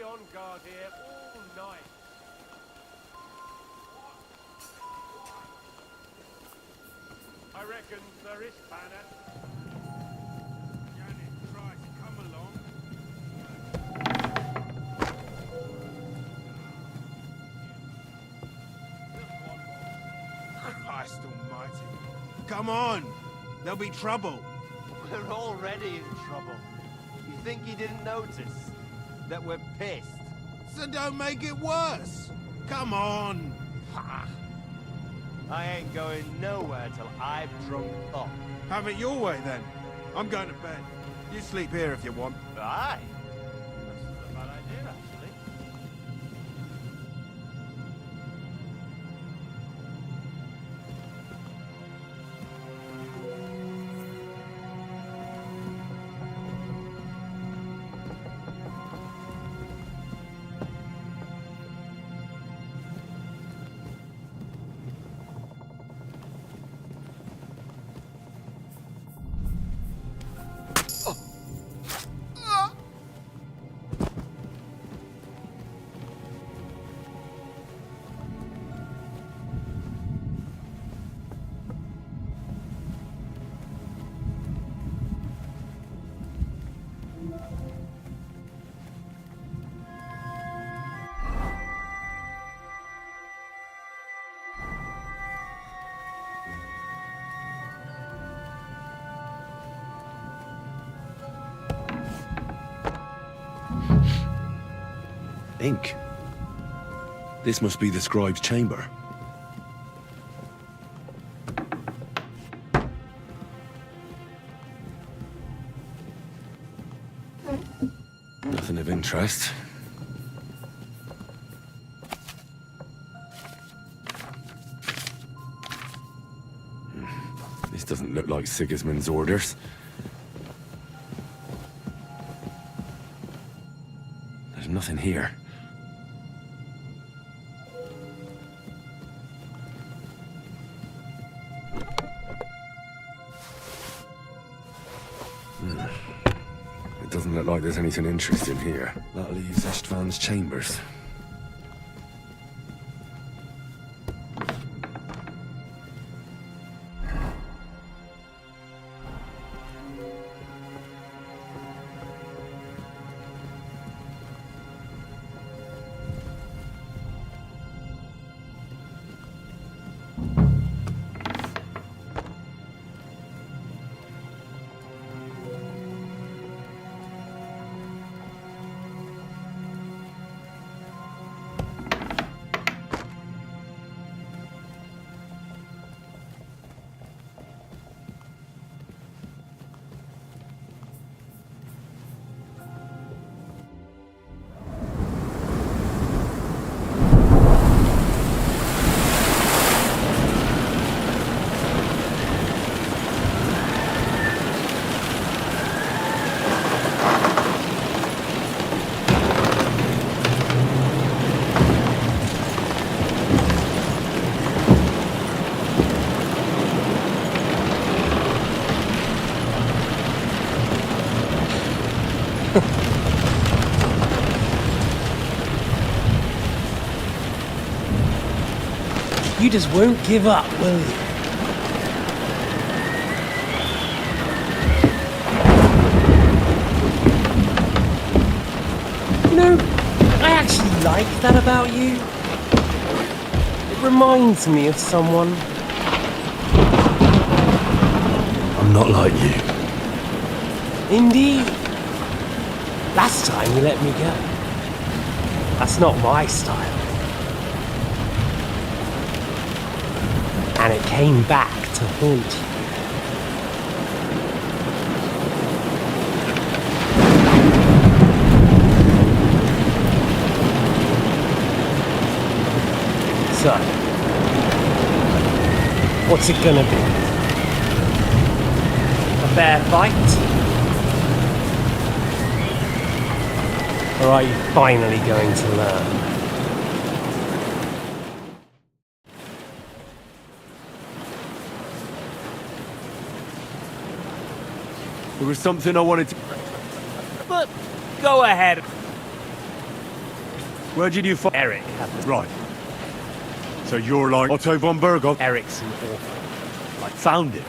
On guard here all night. I reckon Sir Istvan had... Janet, Christ, come along. Christ almighty. Come on! There'll be trouble. We're already in trouble. You think he didn't notice that we're pissed? So don't make it worse. Come on. I ain't going nowhere till I've drunk up. Have it your way then. I'm going to bed. You sleep here if you want. Aye. That's not a bad idea, actually. Ink. This must be the scribe's chamber. Nothing of interest. This doesn't look like Sigismund's orders. There's nothing here. It doesn't look like there's anything interesting here. That leaves Istvan's chambers. You just won't give up, will you? You know, I actually like that about you. It reminds me of someone. I'm not like you. Indeed. Last time you let me go. That's not my style. And it came back to haunt you. So, what's it gonna be? A fair fight? Or are you finally going to learn? There was something I wanted to... But go ahead. Where did you find... Eric. Right. So you're like Otto von Berghoff? Eric's an orphan. Like found it?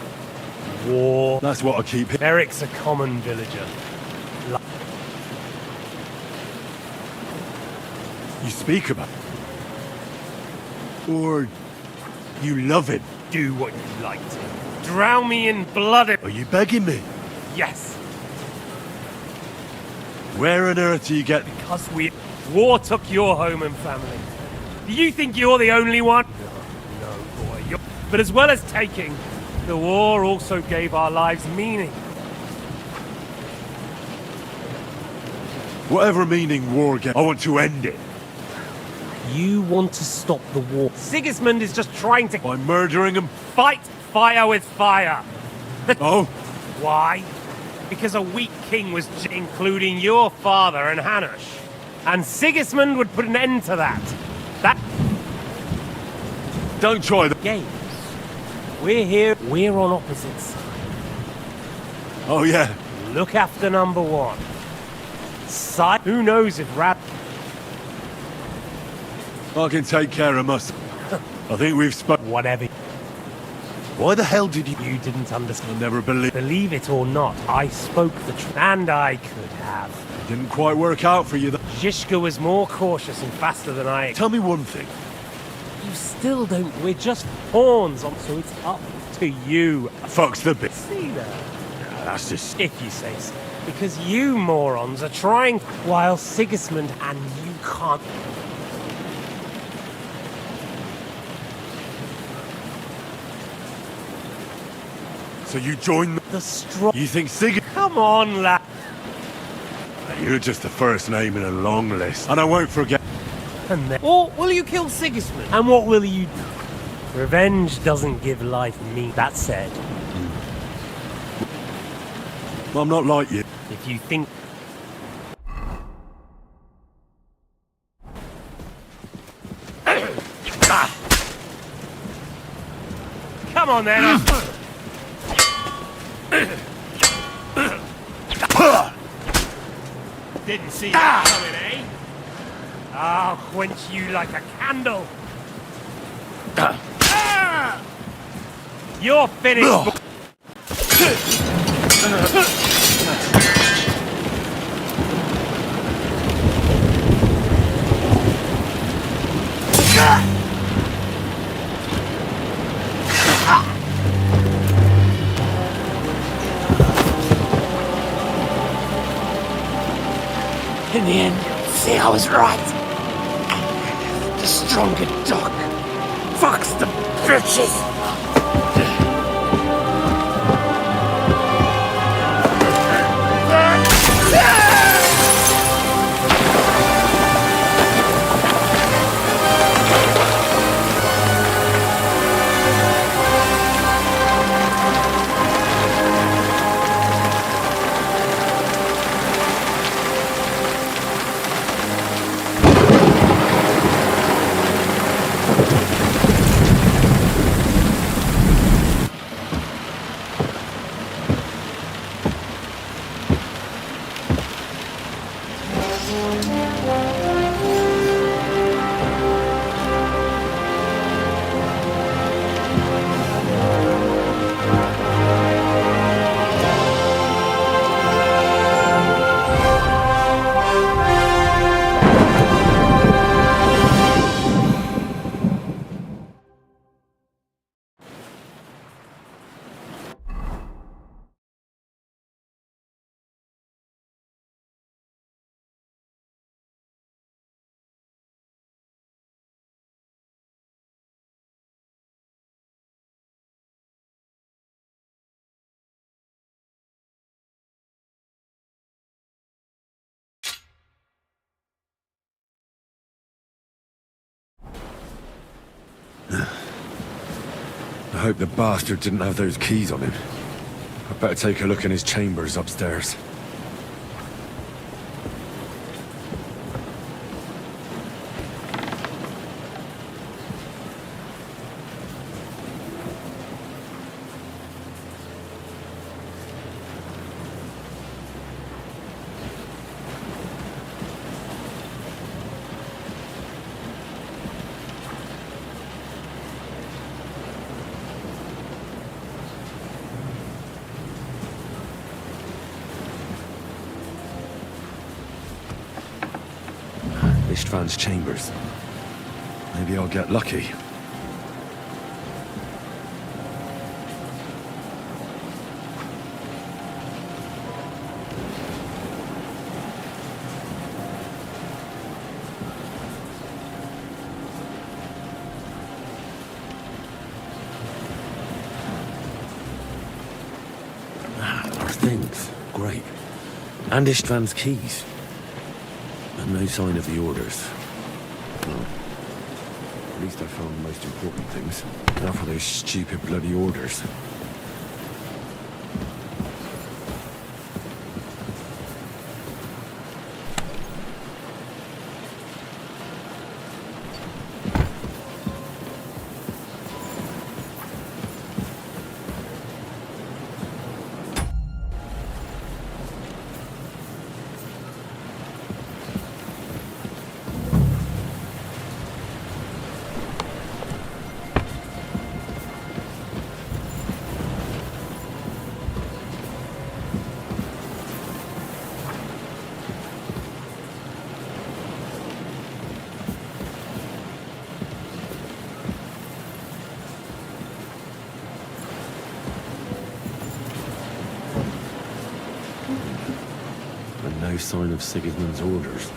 War. That's what I keep... Eric's a common villager. You speak about... Or... You love him? Do what you like to. Drown me in blood. Are you begging me? Yes. Where on earth do you get... Because war took your home and family. Do you think you're the only one? No, boy. But as well as taking, the war also gave our lives meaning. Whatever meaning war gets, I want to end it. You want to stop the war. Sigismund is just trying to... By murdering him? Fight fire with fire. Oh? Why? Because a weak king was including your father and Hanush. And Sigismund would put an end to that. Don't try the... Games. We're here. We're on opposite sides. Oh, yeah. Look after number one. Who knows if Rab... I can take care of myself. I think we've spoken... Whatever. Why the hell did you... You didn't understand. I never believed... Believe it or not, I spoke the truth. And I could have. It didn't quite work out for you, though. Zhishka was more cautious and faster than I... Tell me one thing. You still don't... We're just pawns on... So it's up to you. Fuck's the bit. See there? Nah, that's just... If you say so. Because you morons are trying... While Sigismund and you can't... So you join the strong... You think Sig... Come on, lad. You're just the first name in a long list. And I won't forget... And then... Or will you kill Sigismund? And what will you do? Revenge doesn't give life meaning. That said... I'm not like you. If you think... Come on then! Didn't see that coming, eh? I'll quench you like a candle. You're finished. In the end, see, I was right. The stronger dog. Fucks the bitches. I hope the bastard didn't have those keys on him. I'd better take a look in his chambers upstairs. Istvan's chambers. Maybe I'll get lucky. Our things. Great. And Istvan's keys. And no sign of the orders. Well, at least I found the most important things. Now for those stupid bloody orders. And no sign of Sigismund's orders.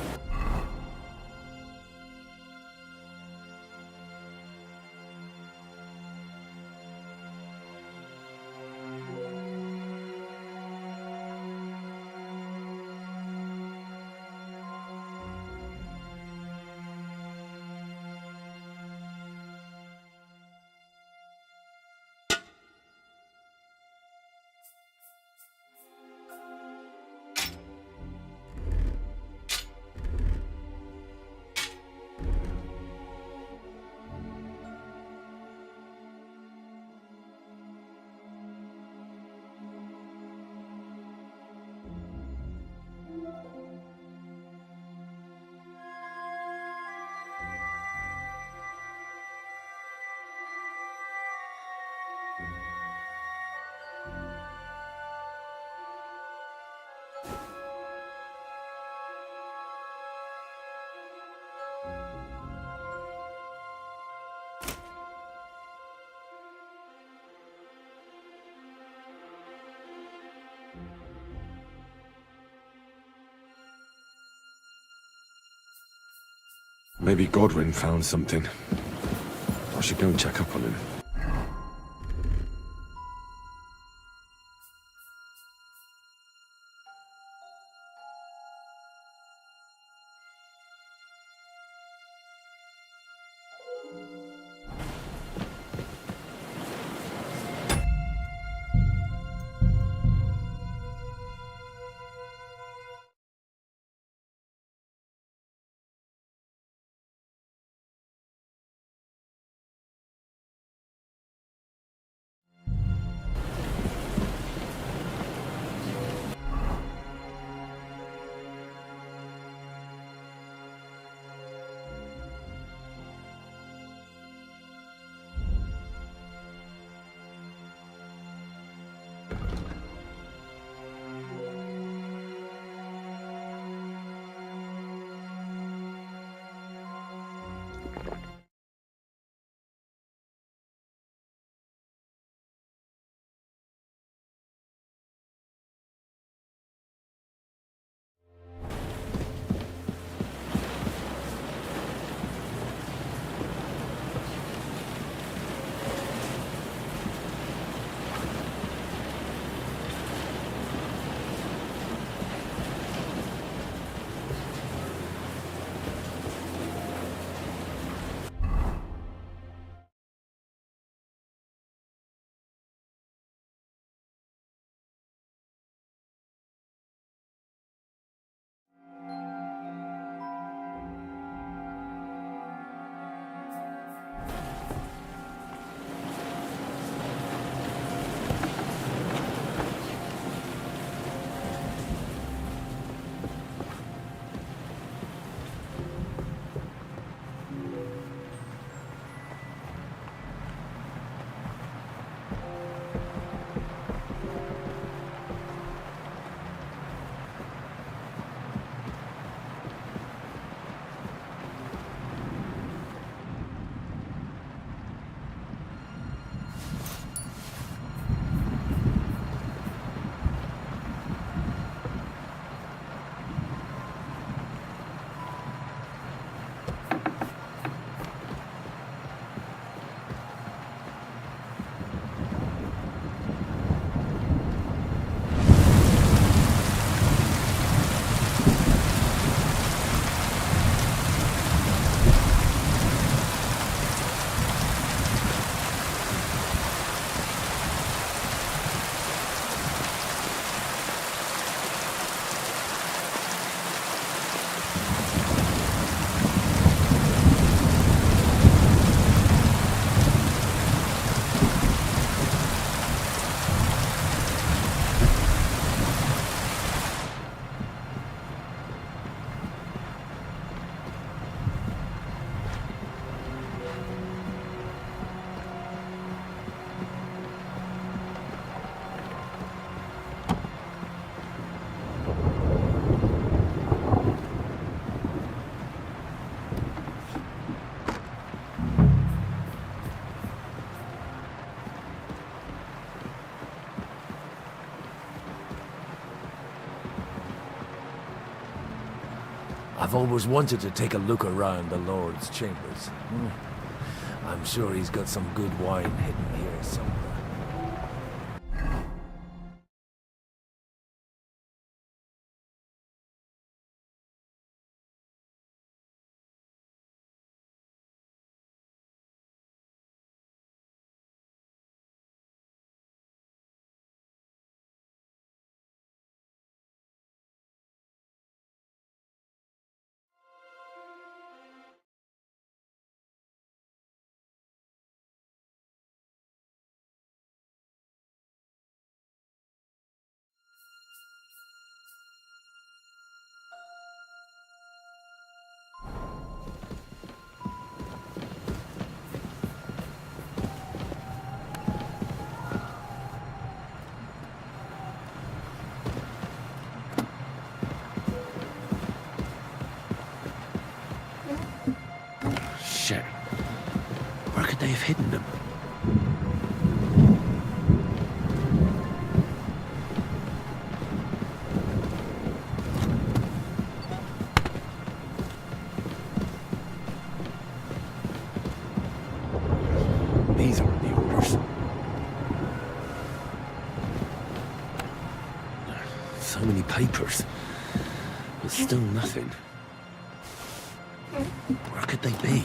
Maybe Godwin found something. I should go and check up on him. I've always wanted to take a look around the Lord's chambers. I'm sure he's got some good wine hidden here somewhere. Shit. Where could they have hidden them? These aren't the orders. So many papers, but still nothing. Where could they be?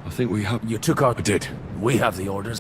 I think we have... You took out... I did. We have the orders.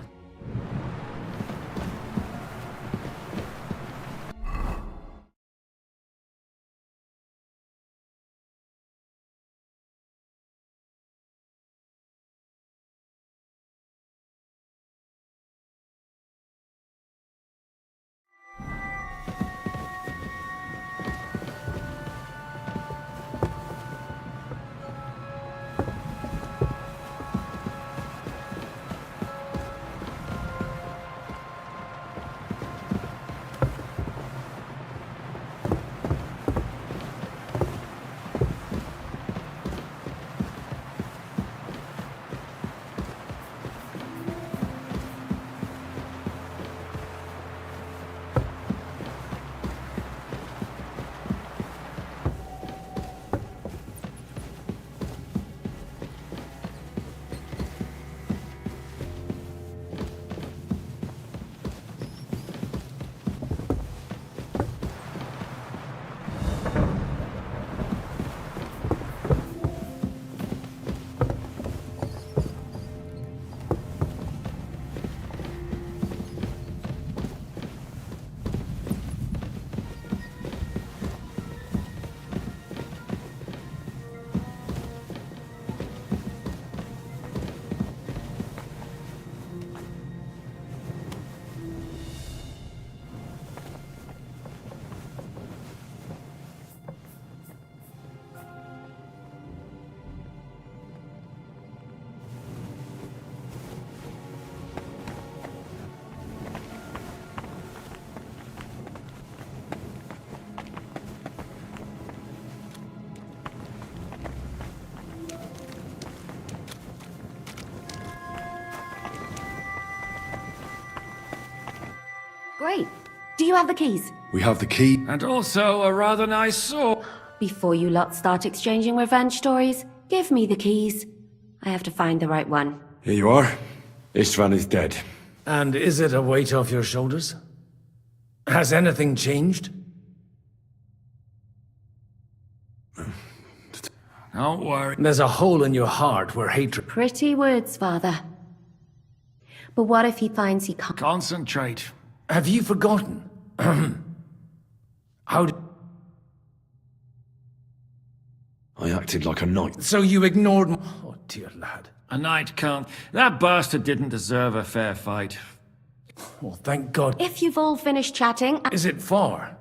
Great. Do you have the keys? We have the key. And also a rather nice sword. Before you lot start exchanging revenge stories, give me the keys. I have to find the right one. Here you are. Istvan is dead. And is it a weight off your shoulders? Has anything changed? Don't worry. There's a hole in your heart where hatred... Pretty words, Father. But what if he finds he can't... Concentrate. Have you forgotten? How did... I acted like a knight. So you ignored... Oh, dear lad. A knight can't... That bastard didn't deserve a fair fight. Well, thank God. If you've all finished chatting... Is it far?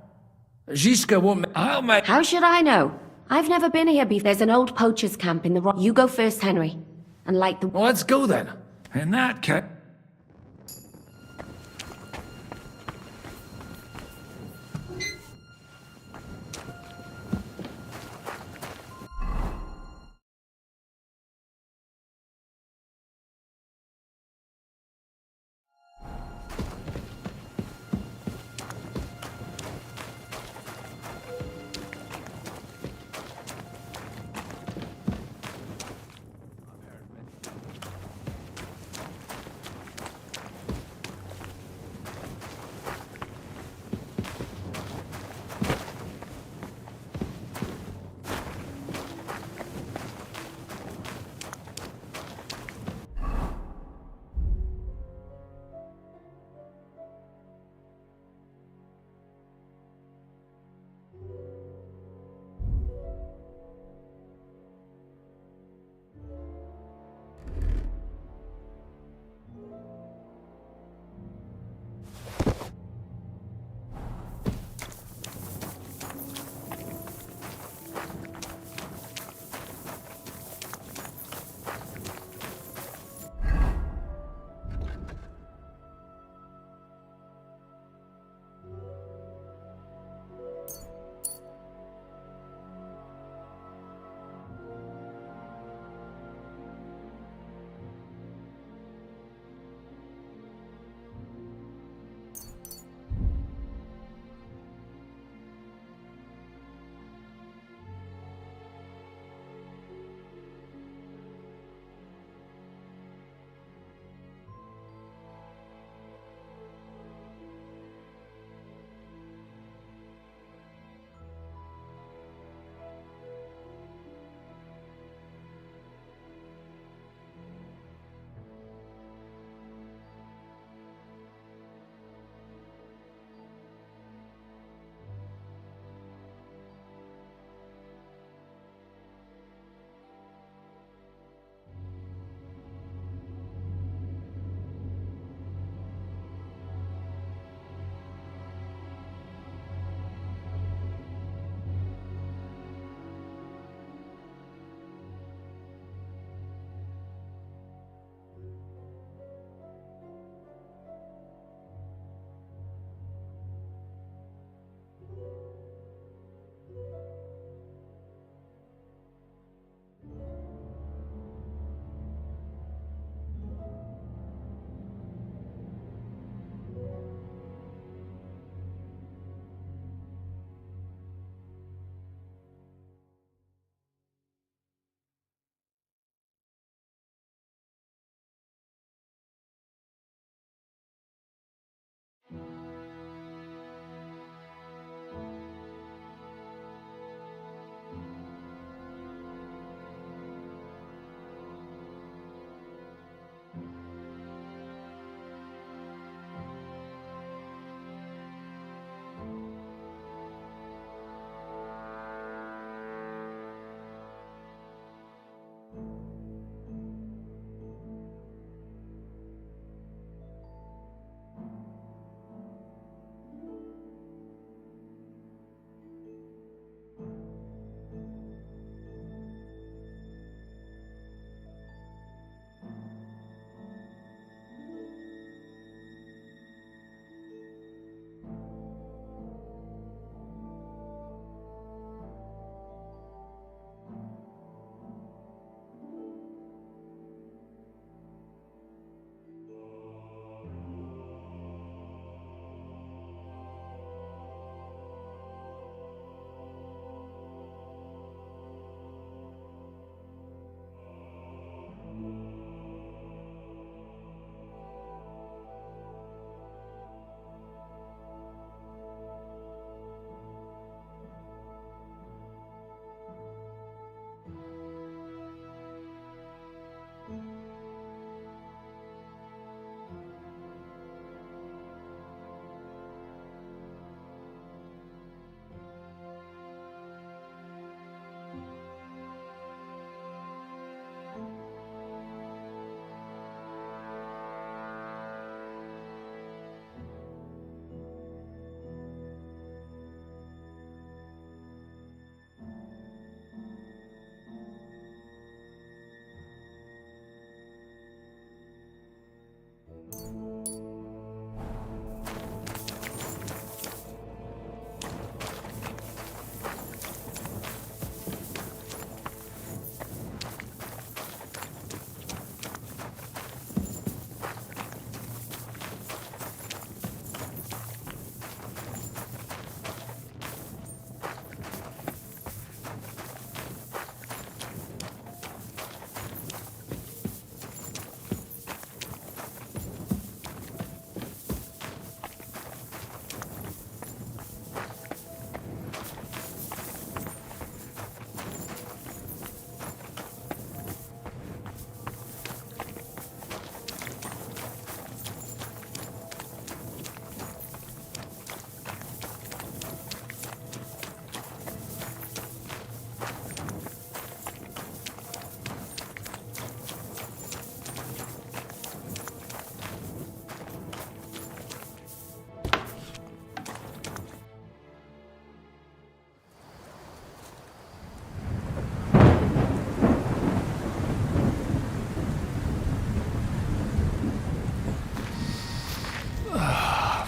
Zizka won't... I'll make... How should I know? I've never been here before. There's an old poacher's camp in the rock. You go first, Henry. And light the... Well, let's go then. In that case...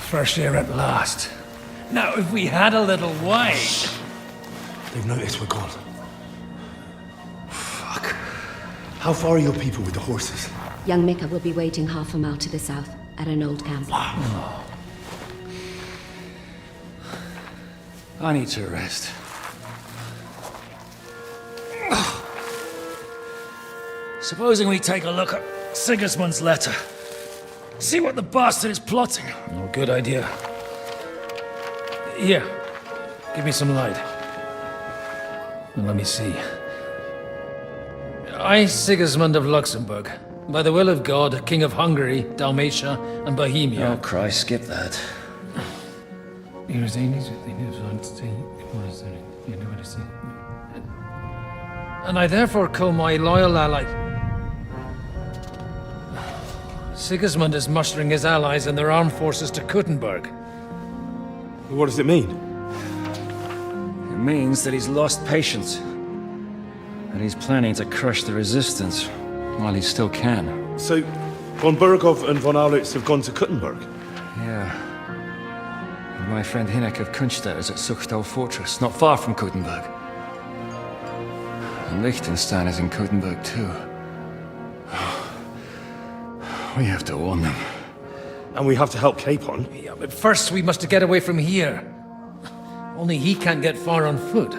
Fresh air at last. Now, if we had a little wine... They've noticed we're gone. Fuck. How far are your people with the horses? Young Mika will be waiting half a mile to the south, at an old camp. I need to rest. Supposing we take a look at Sigismund's letter. See what the bastard is plotting. Oh, good idea. Here, give me some light. Well, let me see. I, Sigismund of Luxembourg, by the will of God, King of Hungary, Dalmatia, and Bohemia. Oh, Christ, skip that. And I therefore call my loyal ally... Sigismund is mustering his allies and their armed forces to Kuttenberg. What does it mean? It means that he's lost patience. And he's planning to crush the resistance while he still can. So, von Burgov and von Aulitz have gone to Kuttenberg? Yeah. And my friend Hinek of Kunstadt is at Suchtal Fortress, not far from Kuttenberg. And Liechtenstein is in Kuttenberg too. We have to warn them. And we have to help Capon? Yeah, but first we must get away from here. Only he can't get far on foot.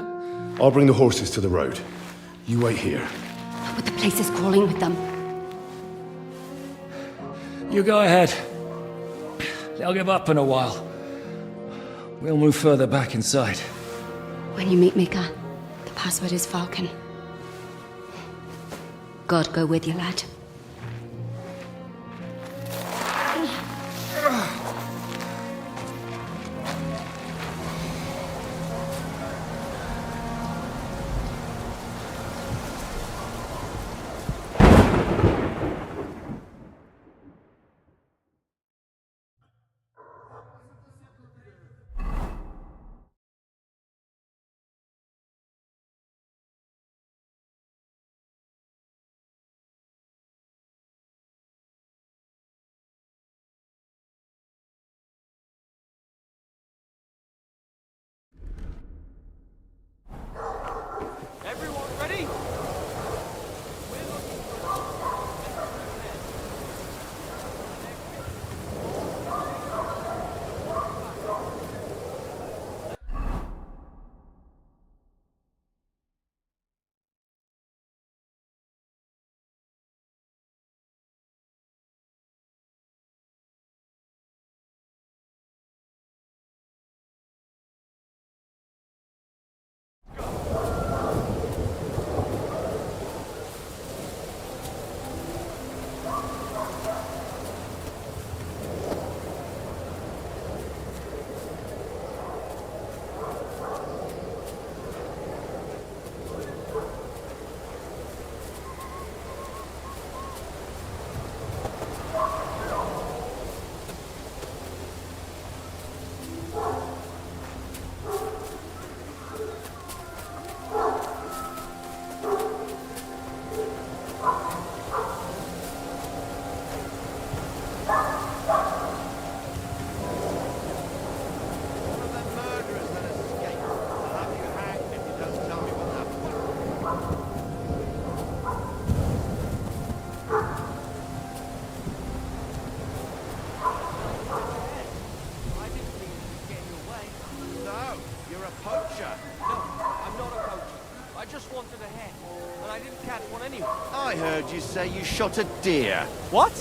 I'll bring the horses to the road. You wait here. But the place is crawling with them. You go ahead. They'll give up in a while. We'll move further back inside. When you meet Mika, the password is Falcon. God go with you, lad. I heard you say you shot a deer. What?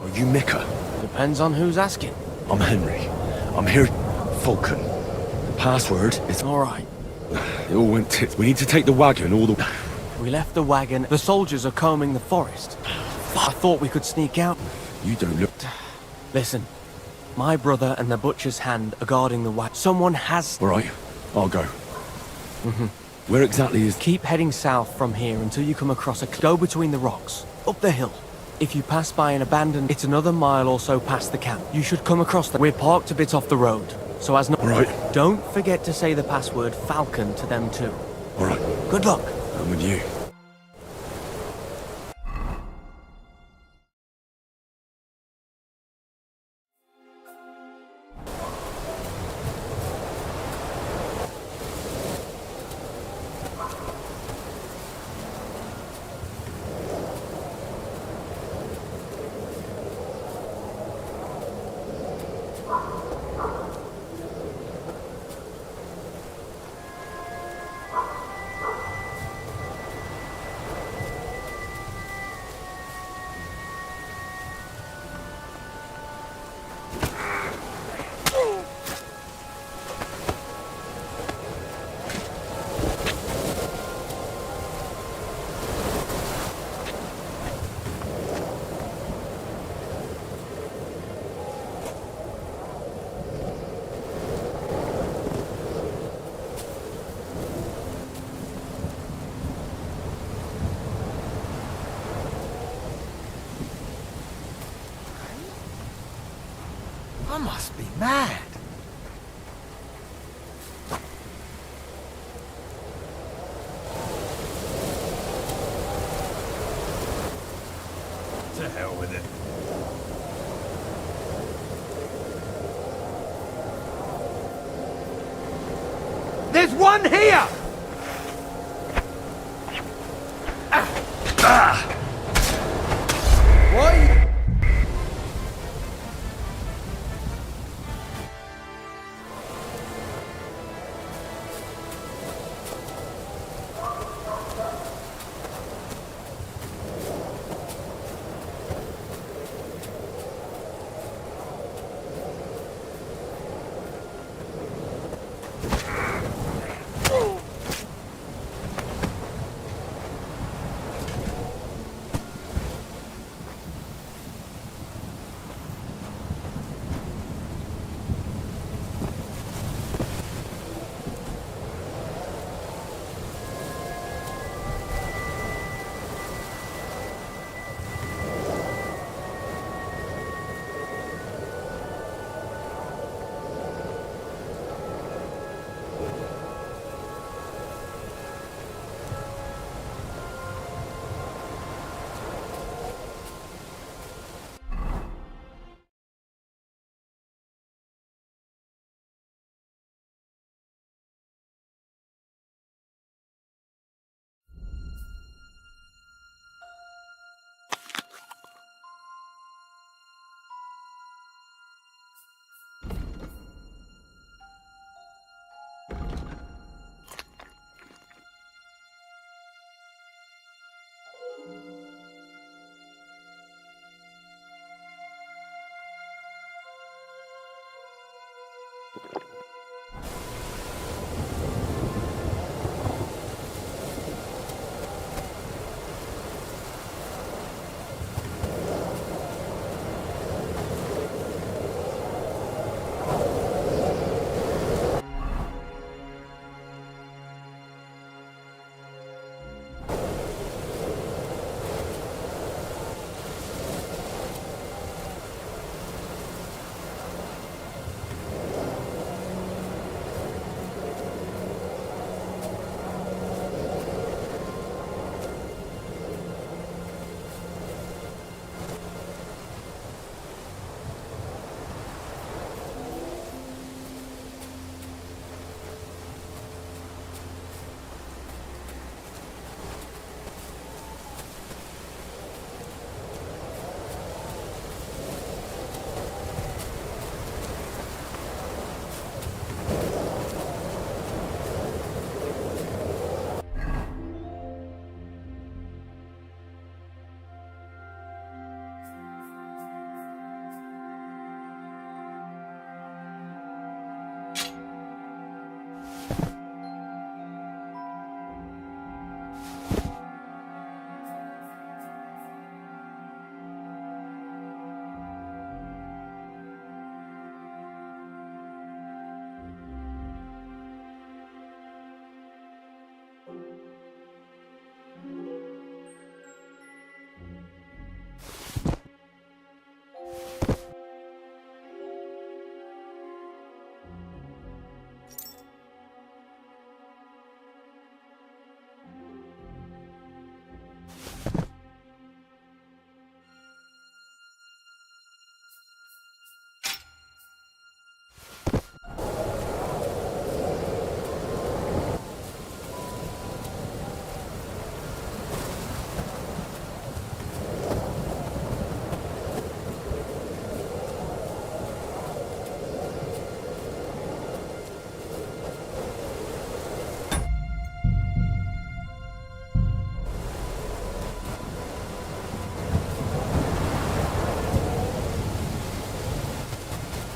Are you Mika? Depends on who's asking. I'm Henry. I'm here... Falcon. The password is... All right. It all went tits. We need to take the wagon all the... We left the wagon. The soldiers are combing the forest. I thought we could sneak out. You don't look... Listen, my brother and the butcher's hand are guarding the wagon. Someone has... All right, I'll go. Where exactly is... Keep heading south from here until you come across a... Go between the rocks, up the hill. If you pass by an abandoned... It's another mile or so past the camp. You should come across the... We're parked a bit off the road, so as not... All right. Don't forget to say the password Falcon to them too. All right. Good luck. I'm with you. I must be mad. To hell with it. There's one here! What?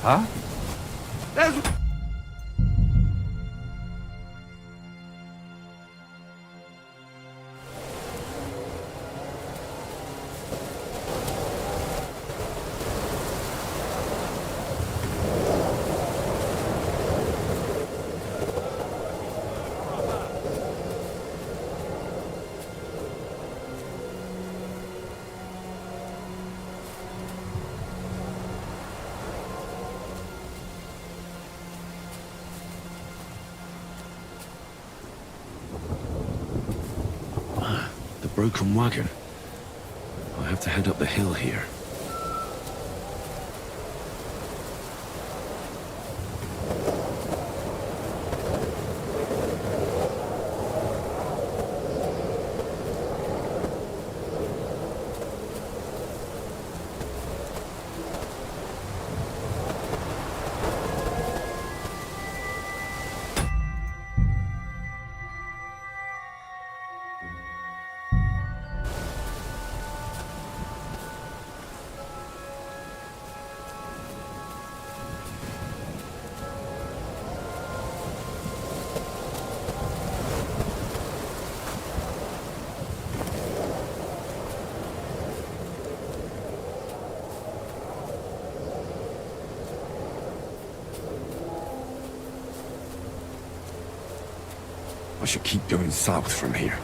Huh? There's... The broken wagon. I'll have to head up the hill here. I should keep going south from here.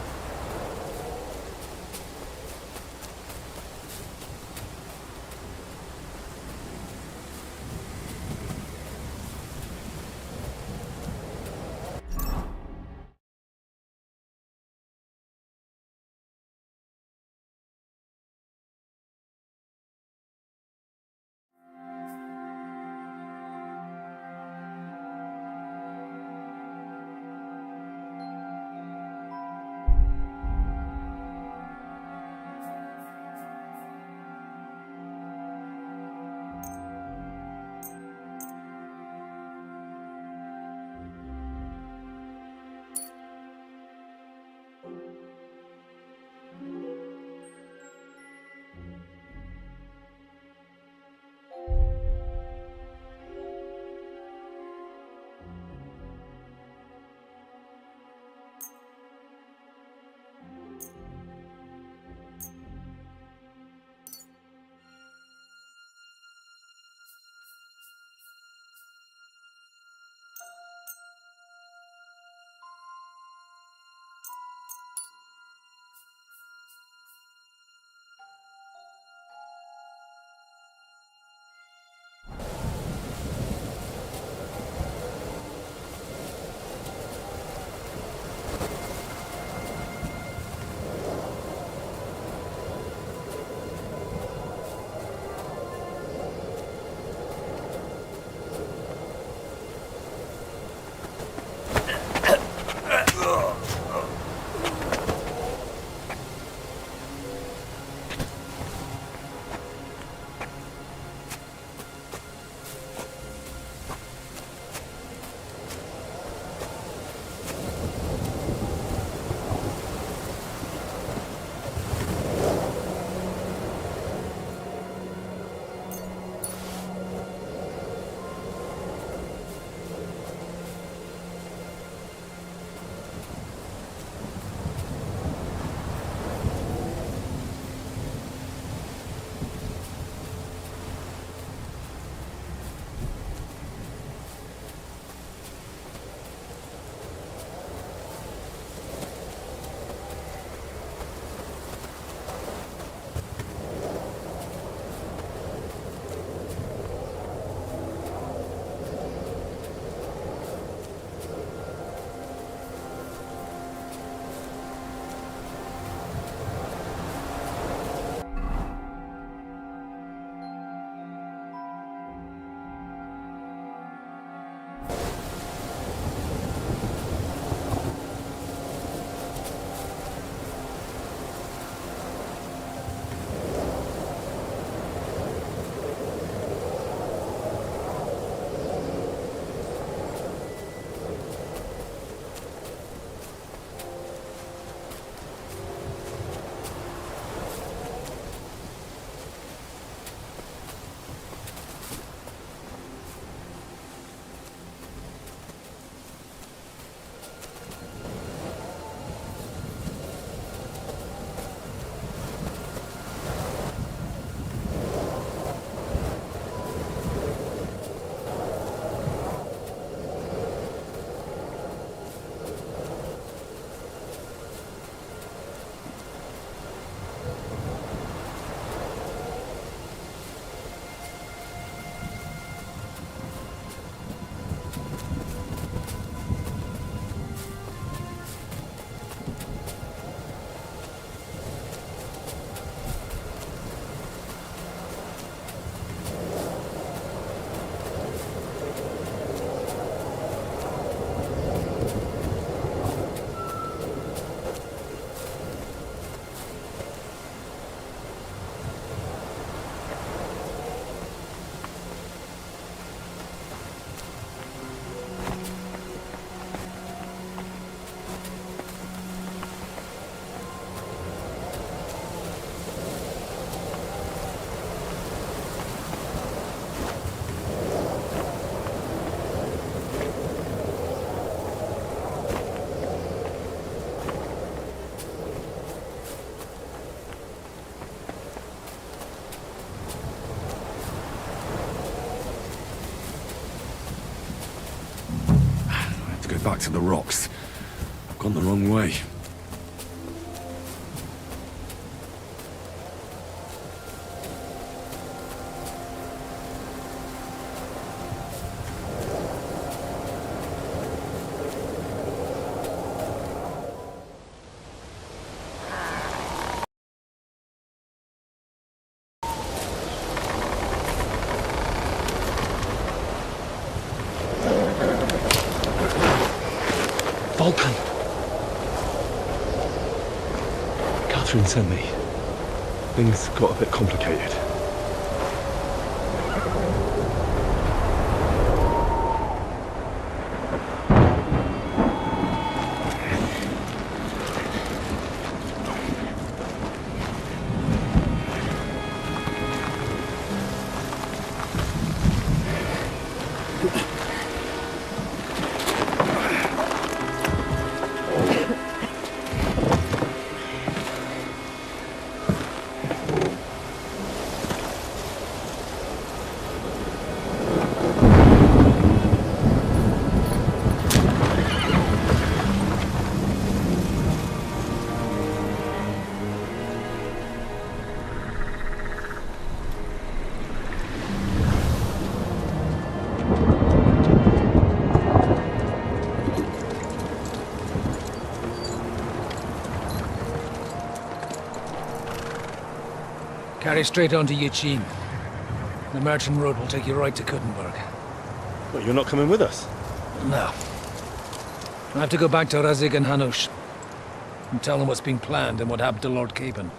get back to the rocks. I've gone the wrong way. Vulcan! Catherine sent me. Things got a bit complicated. Carry straight on to Yuchin. The merchant road will take you right to Kuttenberg. But you're not coming with us? No. I have to go back to Razig and Hanush and tell them what's being planned and what happened to Lord Capon.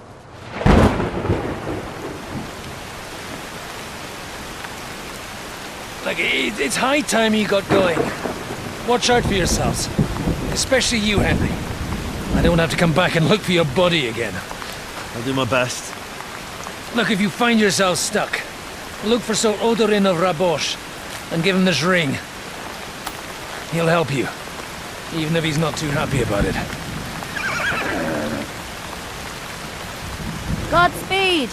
Like, it's high time you got going. Watch out for yourselves. Especially you, Henry. I don't have to come back and look for your body again. I'll do my best. Look, if you find yourself stuck, look for Sir Odorin of Rabosh and give him this ring. He'll help you, even if he's not too happy about it. Godspeed!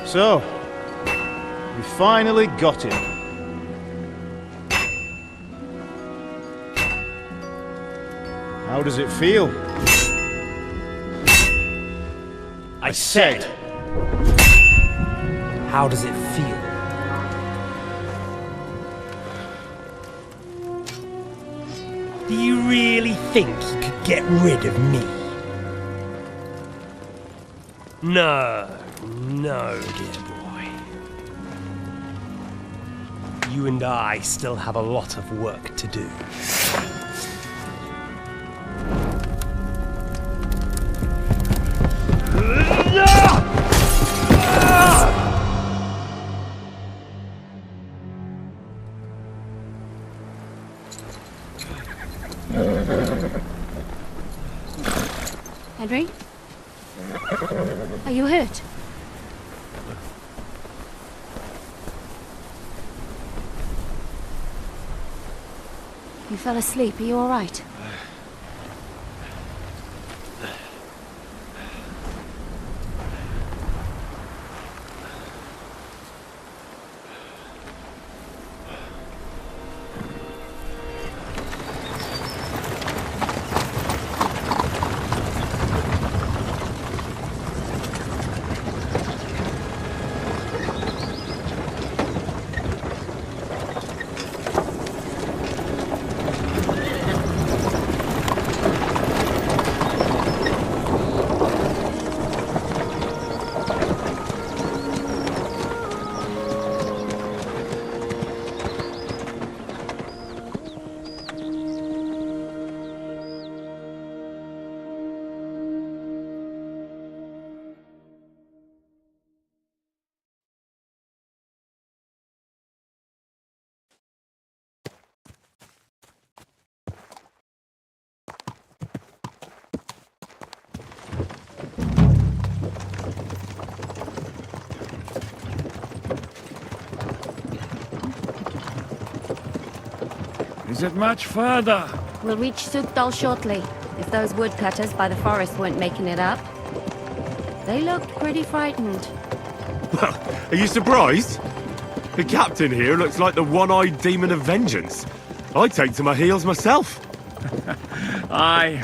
So, we finally got him. How does it feel? I said, how does it feel? Do you really think you could get rid of me? No, dear boy. You and I still have a lot of work to do. Henry? Are you hurt? You fell asleep. Are you all right? Is it much further? We'll reach Sukdal shortly, if those woodcutters by the forest weren't making it up. They looked pretty frightened. Well, are you surprised? The captain here looks like the one-eyed demon of vengeance. I'd take to my heels myself. Aye,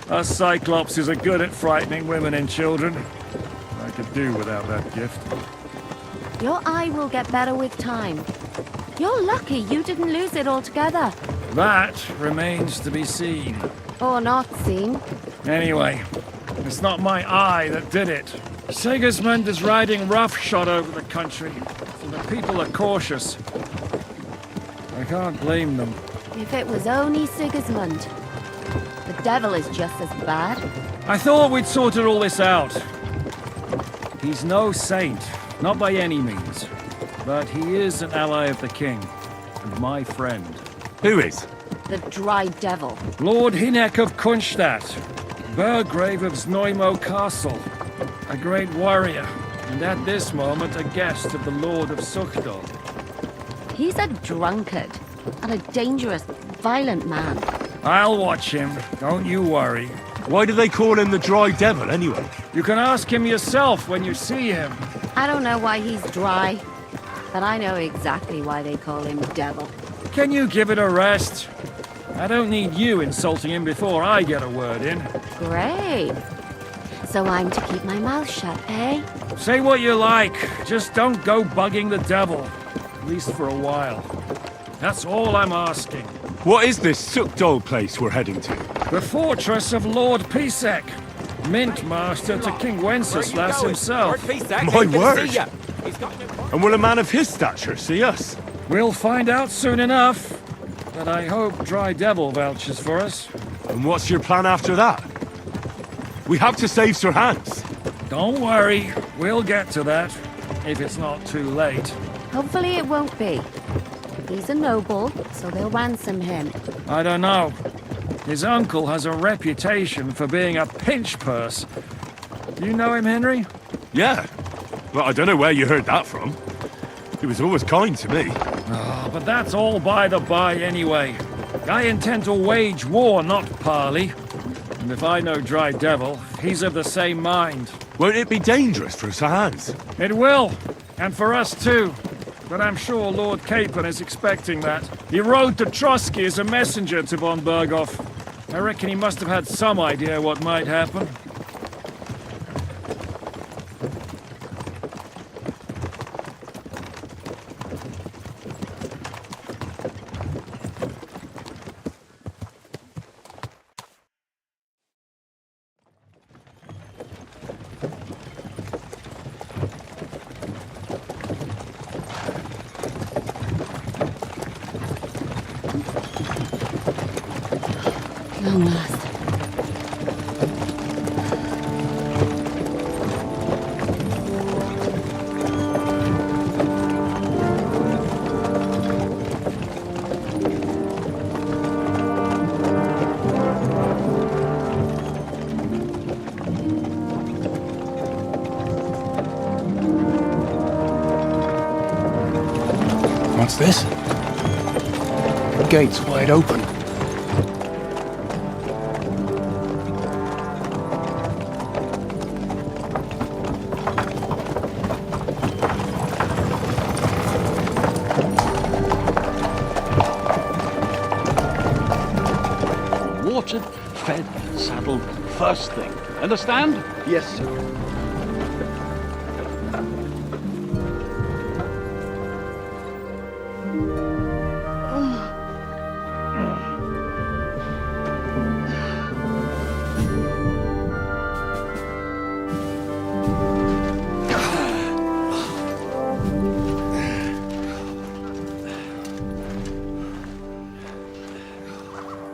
us Cyclopses are good at frightening women and children. I could do without that gift. Your eye will get better with time. You're lucky you didn't lose it altogether. That remains to be seen. Or not seen. Anyway, it's not my eye that did it. Sigismund is riding roughshod over the country, and the people are cautious. I can't blame them. If it was only Sigismund. The devil is just as bad. I thought we'd sorted all this out. He's no saint, not by any means. But he is an ally of the king, and my friend. Who is? The Dry Devil. Lord Hynek of Kunstadt, Burgrave of Znojmo Castle, a great warrior, and at this moment a guest of the Lord of Sukdal. He's a drunkard, and a dangerous, violent man. I'll watch him, don't you worry. Why do they call him the Dry Devil, anyway? You can ask him yourself when you see him. I don't know why he's dry, but I know exactly why they call him Devil. Can you give it a rest? I don't need you insulting him before I get a word in. Great. So I'm to keep my mouth shut, eh? Say what you like, just don't go bugging the devil. At least for a while. That's all I'm asking. What is this Sukdal place we're heading to? The fortress of Lord Pisek, Mint Master to King Wenceslas himself. My word! And will a man of his stature see us? We'll find out soon enough. But I hope Dry Devil vouches for us. And what's your plan after that? We have to save Sir Hans. Don't worry, we'll get to that, if it's not too late. Hopefully it won't be. He's a noble, so they'll ransom him. I don't know. His uncle has a reputation for being a pinch purse. Do you know him, Henry? Yeah. Well, I don't know where you heard that from. He was always kind to me. Oh, but that's all by the by anyway. I intend to wage war, not parley. And if I know Dry Devil, he's of the same mind. Won't it be dangerous for Sir Hans? It will, and for us too. But I'm sure Lord Capon is expecting that. He rode to Trotsky as a messenger to von Berghoff. I reckon he must have had some idea what might happen. Long last. What's this? Gates wide open. Watered, fed, saddled, first thing. Understand? Yes, sir.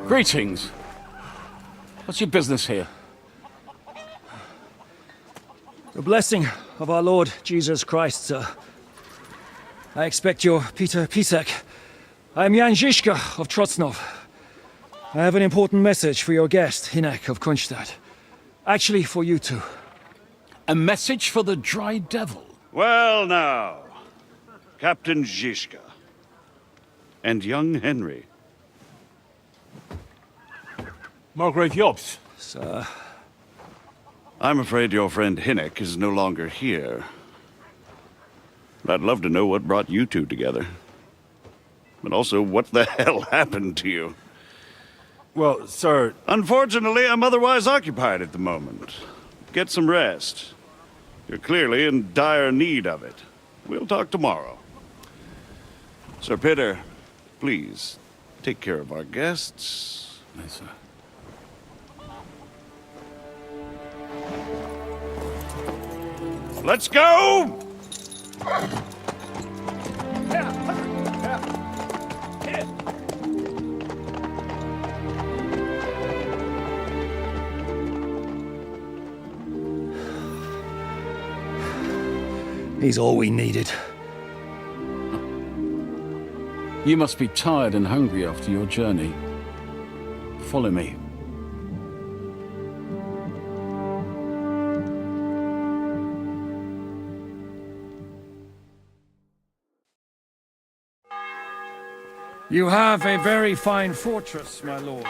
Greetings. What's your business here? The blessing of our Lord Jesus Christ, sir. I expect you're Peter Pisek. I am Jan Žižka of Trocnov. I have an important message for your guest, Hynek of Kunstadt. Actually, for you two. A message for the Dry Devil? Well now, Captain Žižka. And young Henry. Margrave Jobs. Sir. I'm afraid your friend Hinnock is no longer here. I'd love to know what brought you two together. But also, what the hell happened to you? Well, sir... Unfortunately, I'm otherwise occupied at the moment. Get some rest. You're clearly in dire need of it. We'll talk tomorrow. Sir Pitter, please, take care of our guests. Yes, sir. Let's go! He's all we needed. You must be tired and hungry after your journey. Follow me. You have a very fine fortress, my lord.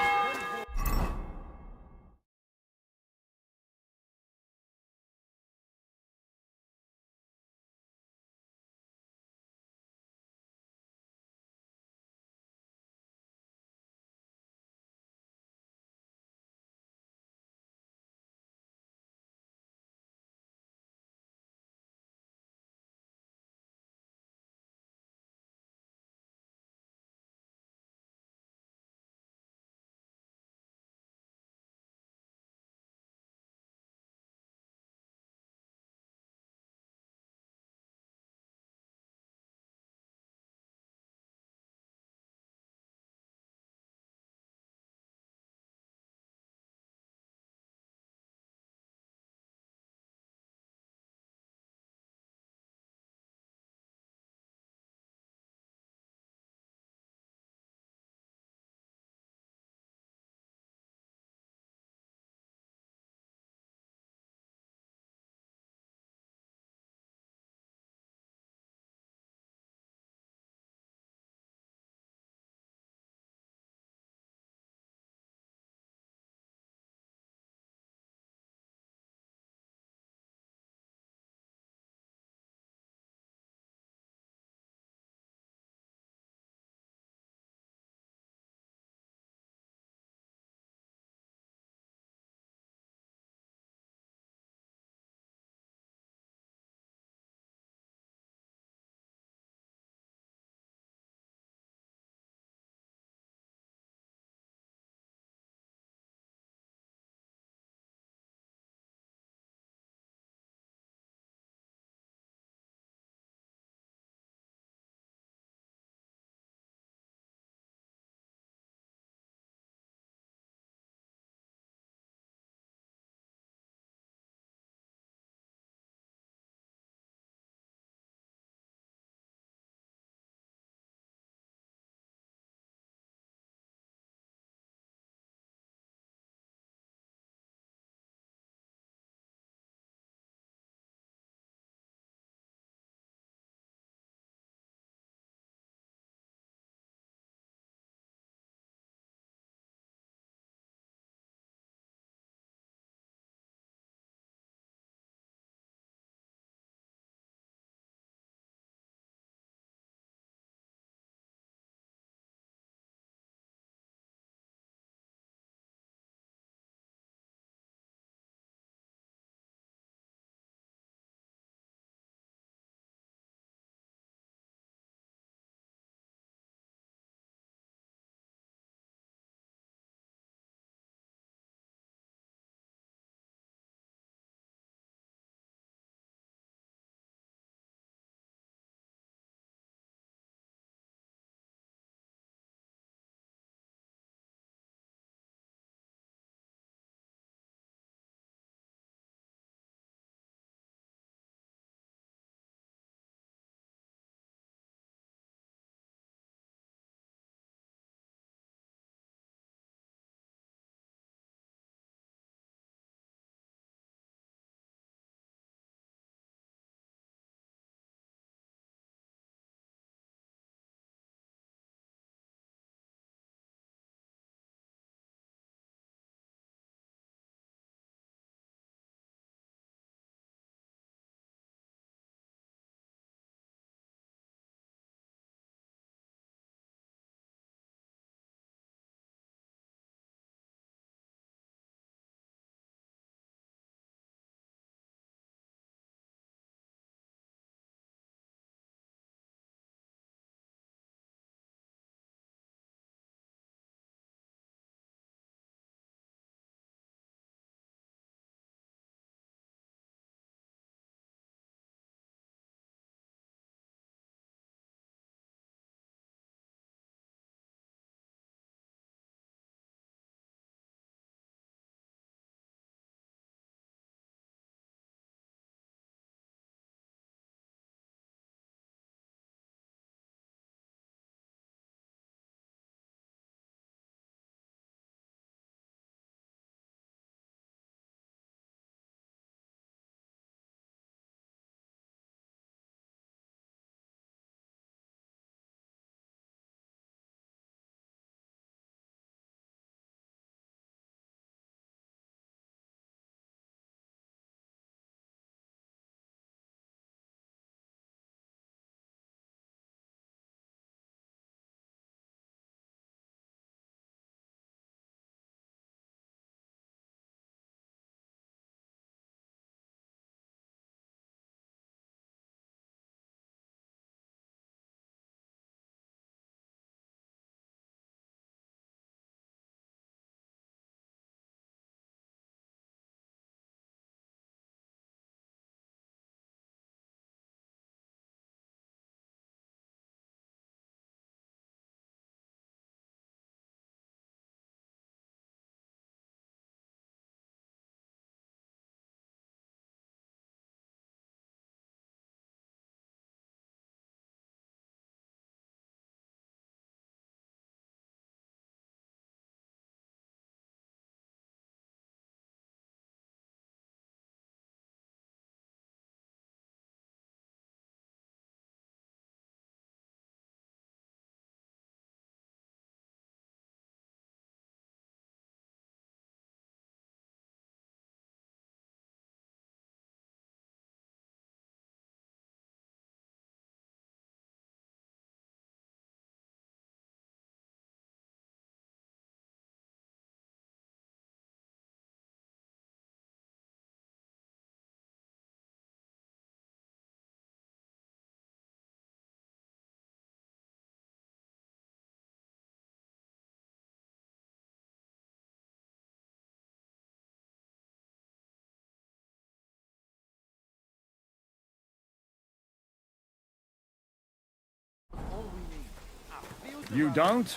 You don't?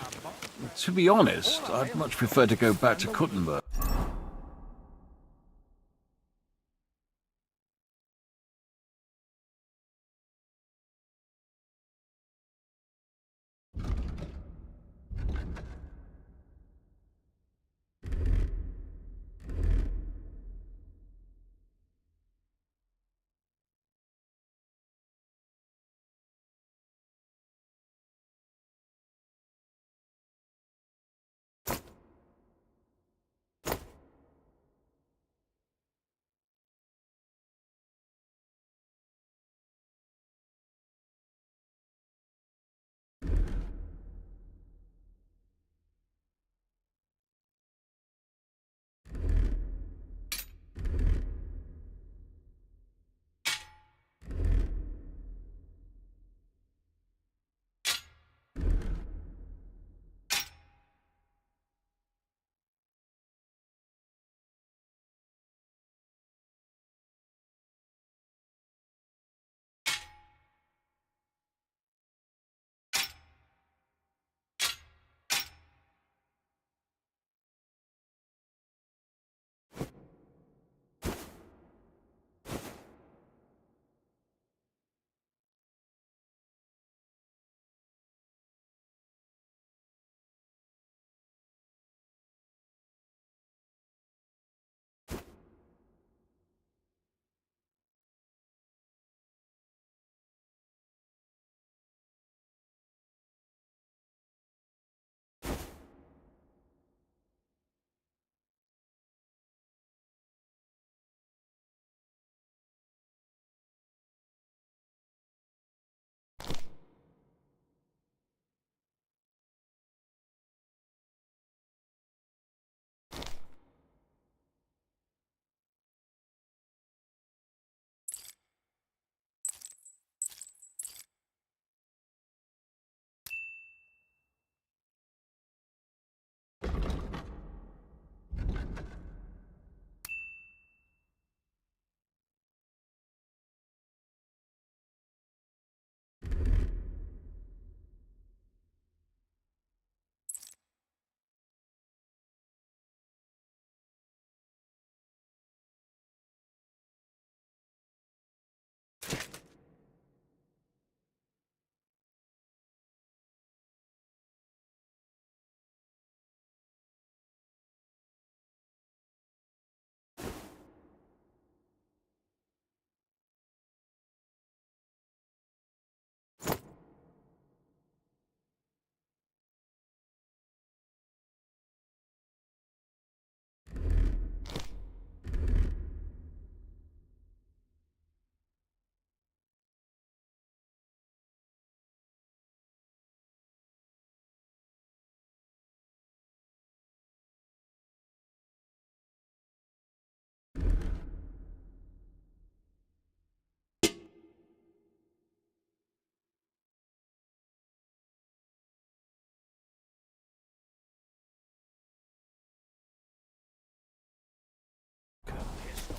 To be honest, I'd much prefer to go back to Kuttenberg.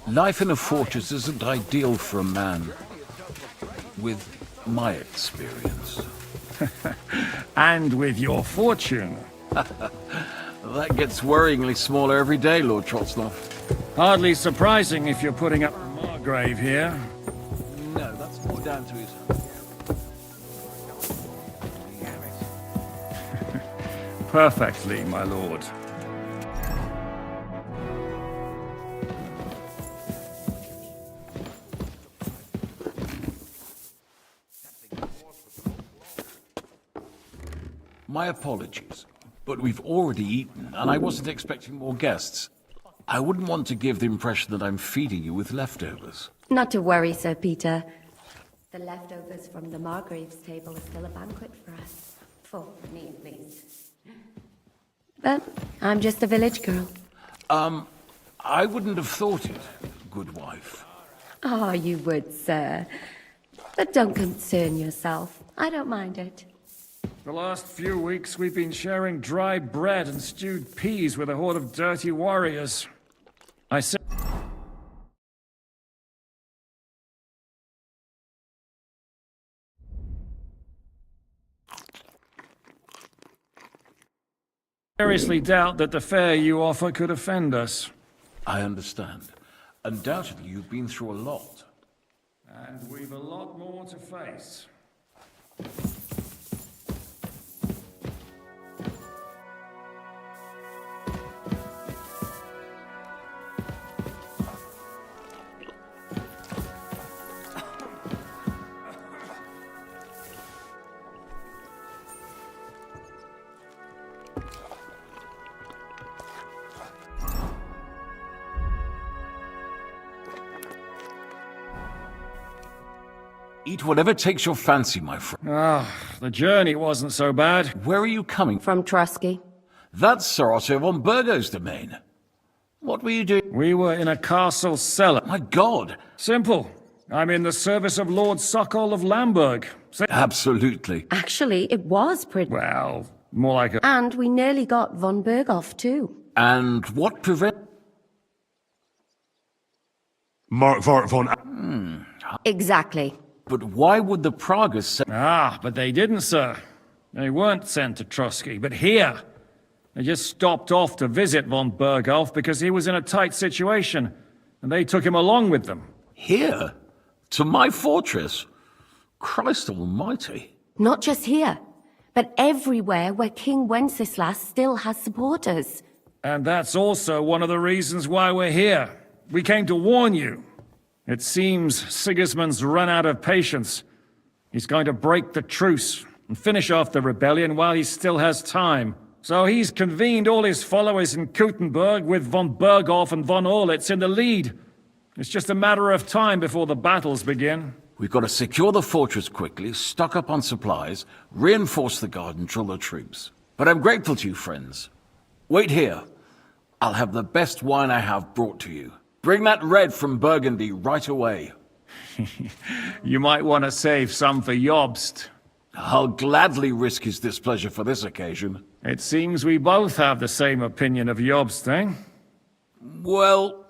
Life in a fortress isn't ideal for a man, with my experience. And with your fortune. That gets worryingly smaller every day, Lord Trotsnov. Hardly surprising if you're putting up a Margrave here. No, that's more down to his... Perfectly, my lord. My apologies, but we've already eaten, and I wasn't expecting more guests. I wouldn't want to give the impression that I'm feeding you with leftovers. Not to worry, Sir Peter. The leftovers from the Margrave's table are still a banquet for us. For me, at least. But I'm just a village girl. I wouldn't have thought it, good wife. Oh, you would, sir. But don't concern yourself. I don't mind it. The last few weeks we've been sharing dry bread and stewed peas with a horde of dirty warriors. I said... seriously doubt that the fare you offer could offend us. I understand. Undoubtedly, you've been through a lot. And we've a lot more to face. Eat whatever takes your fancy, my friend. The journey wasn't so bad. Where are you coming From Trusky. That's Sir Otto von Burgo's domain. What were you doing? We were in a castle cellar. My God. Simple. I'm in the service of Lord Sokol of Lamberg. Absolutely. Actually, it was pretty. Well, more like a... And we nearly got von Berghoff, too. And what prevent... Markvart von... Exactly. But why would the Pragas say... But they didn't, sir. They weren't sent to Trusky, but here. They just stopped off to visit von Berghoff because he was in a tight situation, and they took him along with them. Here? To my fortress? Christ almighty. Not just here, but everywhere where King Wenceslas still has supporters. And that's also one of the reasons why we're here. We came to warn you. It seems Sigismund's run out of patience. He's going to break the truce and finish off the rebellion while he still has time. So he's convened all his followers in Kuttenberg with von Berghoff and von Orlitz in the lead. It's just a matter of time before the battles begin. We've got to secure the fortress quickly, stock up on supplies, reinforce the guard and drill the troops. But I'm grateful to you, friends. Wait here. I'll have the best wine I have brought to you. Bring that red from Burgundy right away. You might want to save some for Jobst. I'll gladly risk his displeasure for this occasion. It seems we both have the same opinion of Jobst, eh? Well,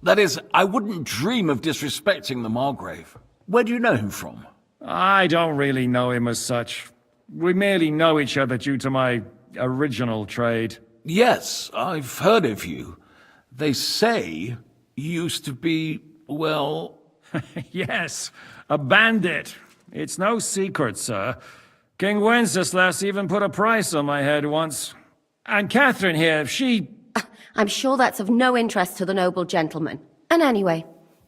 that is, I wouldn't dream of disrespecting the Margrave. Where do you know him from? I don't really know him as such. We merely know each other due to my original trade. Yes, I've heard of you. They say you used to be, well... Yes, a bandit. It's no secret, sir. King Wenceslas even put a price on my head once. And Catherine here, she... I'm sure that's of no interest to the noble gentleman. And anyway,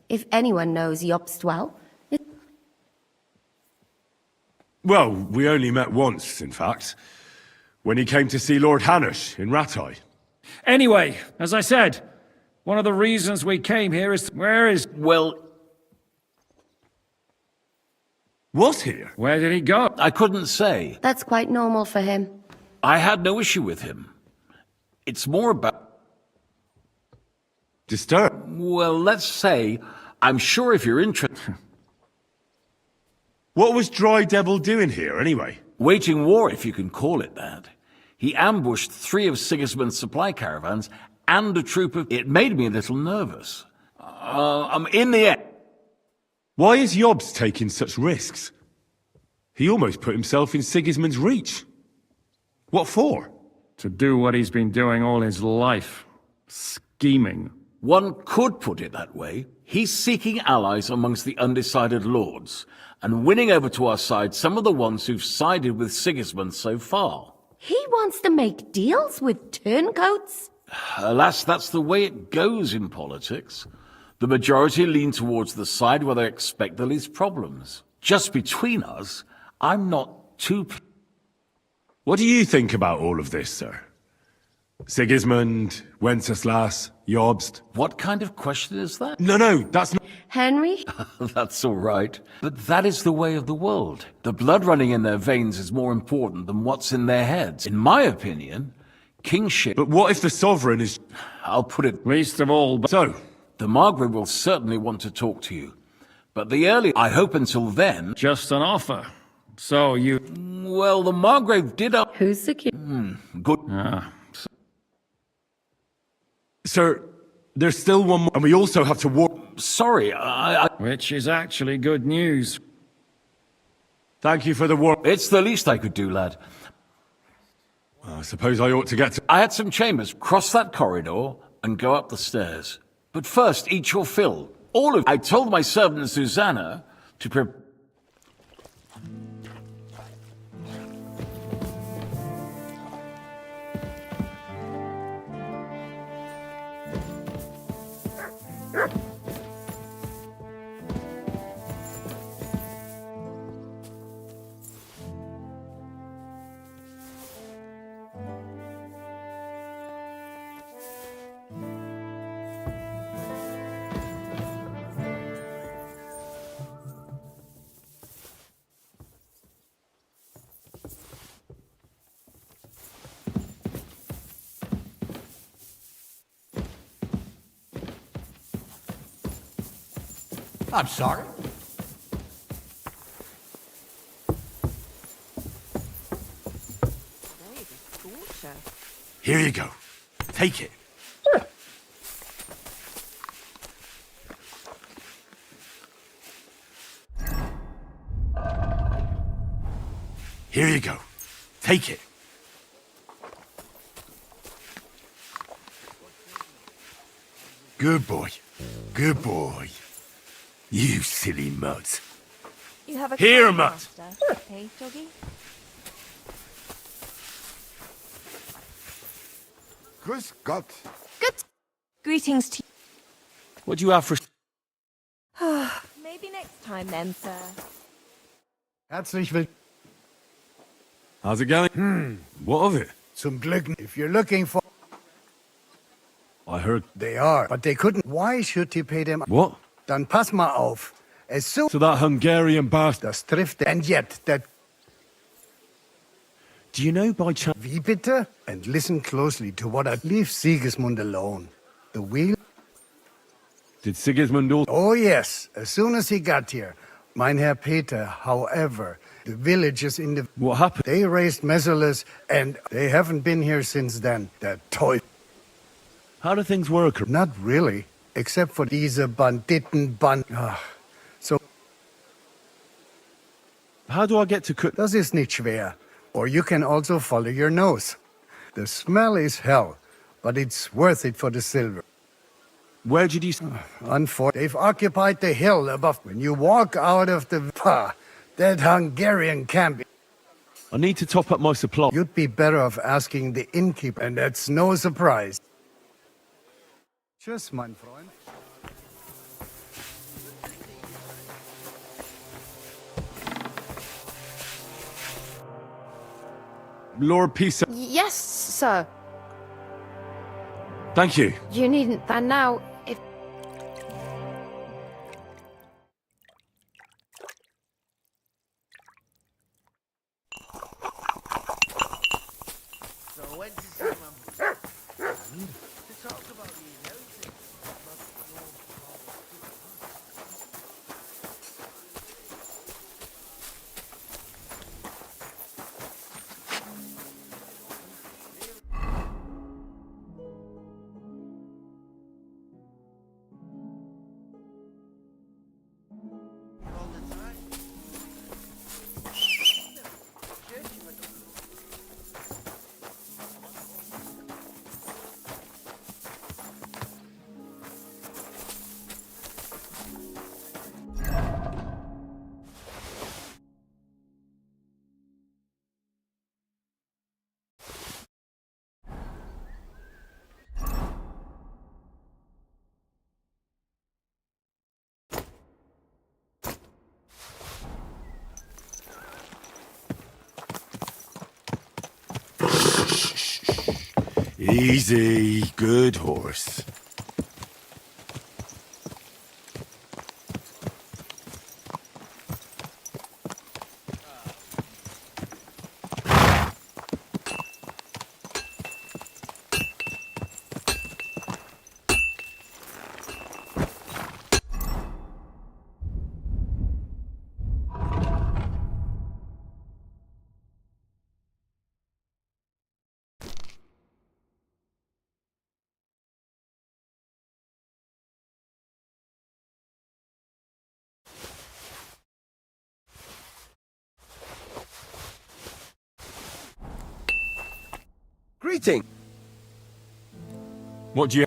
if anyone knows Jobst well... Well, we only met once, in fact. When he came to see Lord Hanush in Rattay. Anyway, as I said, one of the reasons we came here is... Where is... Well... Was here? Where did he go? I couldn't say. That's quite normal for him. I had no issue with him. It's more about... Disturbed? Well, let's say, I'm sure if you're interested... What was Dry Devil doing here, anyway? Waging war, if you can call it that. He ambushed 3 of Sigismund's supply caravans and a troop of... It made me a little nervous. I'm in the end. Why is Jobst taking such risks? He almost put himself in Sigismund's reach. What for? To do what he's been doing all his life. Scheming. One could put it that way. He's seeking allies amongst the undecided lords, and winning over to our side some of the ones who've sided with Sigismund so far. He wants to make deals with turncoats? Alas, that's the way it goes in politics. The majority lean towards the side where they expect the least problems. Just between us, I'm not too... What do you think about all of this, sir? Sigismund, Wenceslas, Jobst? What kind of question is that? No, that's not... Henry? That's all right. But that is the way of the world. The blood running in their veins is more important than what's in their heads. In my opinion, kingship... But what if the sovereign is... I'll put it... Least of all, but... So... The Margrave will certainly want to talk to you. But the early... I hope until then... Just an offer. So you... Well, the Margrave did up... Who's the king? Good. Sir, there's still one more... And we also have to war... Sorry, Which is actually good news. Thank you for the war... It's the least I could do, lad. I suppose I ought to get to... I had some chambers. Cross that corridor and go up the stairs. But first, eat your fill. All of... I told my servant Susanna to prepare... I'm sorry. Here you go. Take it. Here you go. Take it. Good boy. Good boy. You silly mutt. You have a Here, coin, mutt. Master. Hey, doggy. Grüß Gott. Good. Greetings to What do you have for... you. Maybe next time then, sir. Herzlich willkommen. How's it going? What of it? Zum Glück. If you're looking for... I heard... They are, but they couldn't. Why should you pay them? What? Dann pass mal auf. Es so... To that Hungarian bastard. Das trifft... And yet, that... Do you know by chance... Wie bitte? And listen closely to what I... Leave Sigismund alone. The wheel... Did Sigismund also... Oh, yes. As soon as he got here. Mein Herr Peter, however, the villagers in the... What happened? They raised Messerles, and they haven't been here since then. That toy... How do things work? Not really. Except for diese Banditen... So... How do I get to cook? Das ist nicht schwer. Or you can also follow your nose. The smell is hell, but it's worth it for the silver. Where did you... Unfortunately, they've occupied the hill above. When you walk out of the... that Hungarian camp... I need to top up my supply. You'd be better off asking the innkeeper, and that's no surprise. Tschüss, mein Freund. Lord Pisa... Yes, sir. Thank you. You needn't. And now, if... So when did you remember? To talk about the inheritance. Easy, good horse. Greeting. What do you...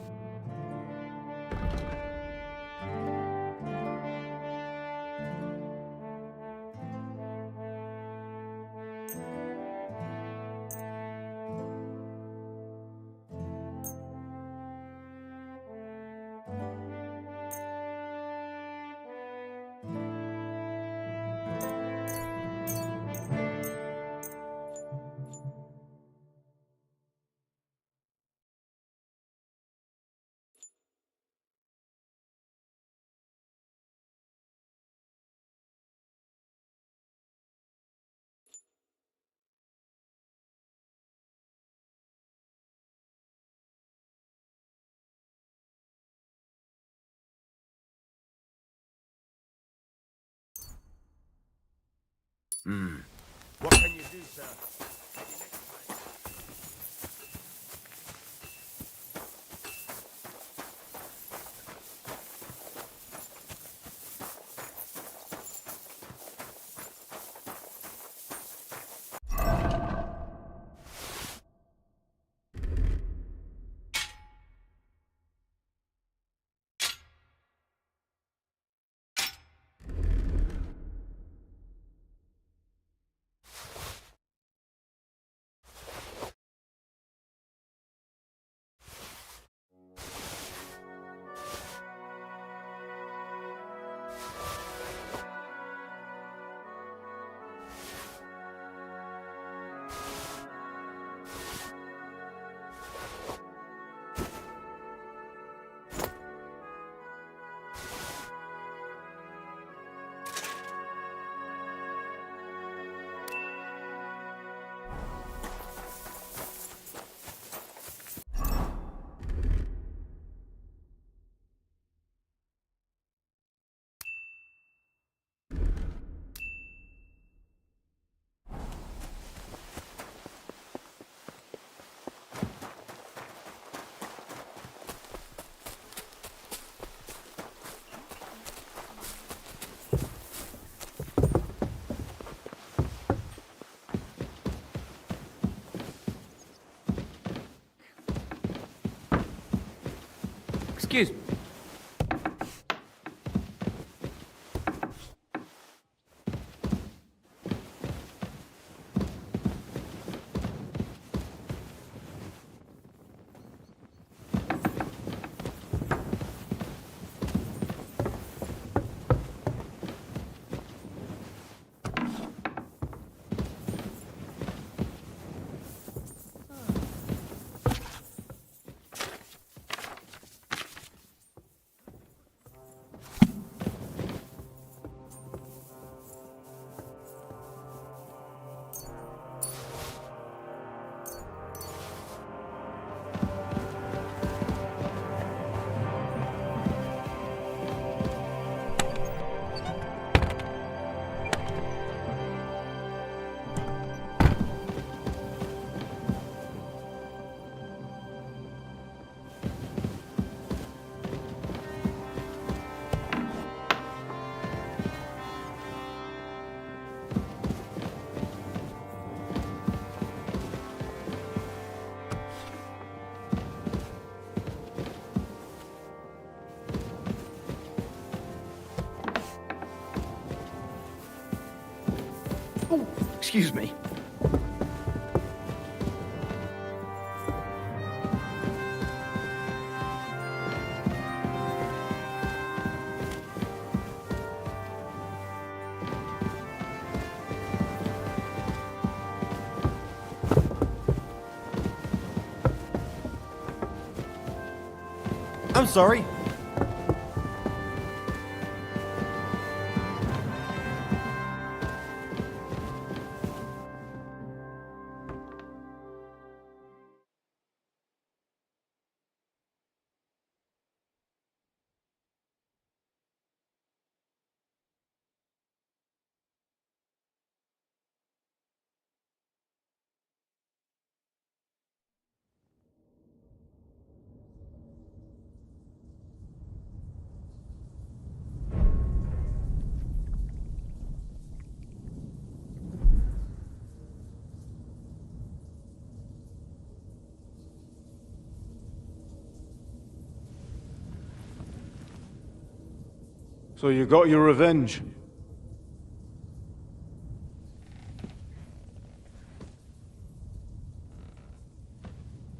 What can you do, sir? Excuse me. Oh, excuse me. I'm sorry. So you got your revenge?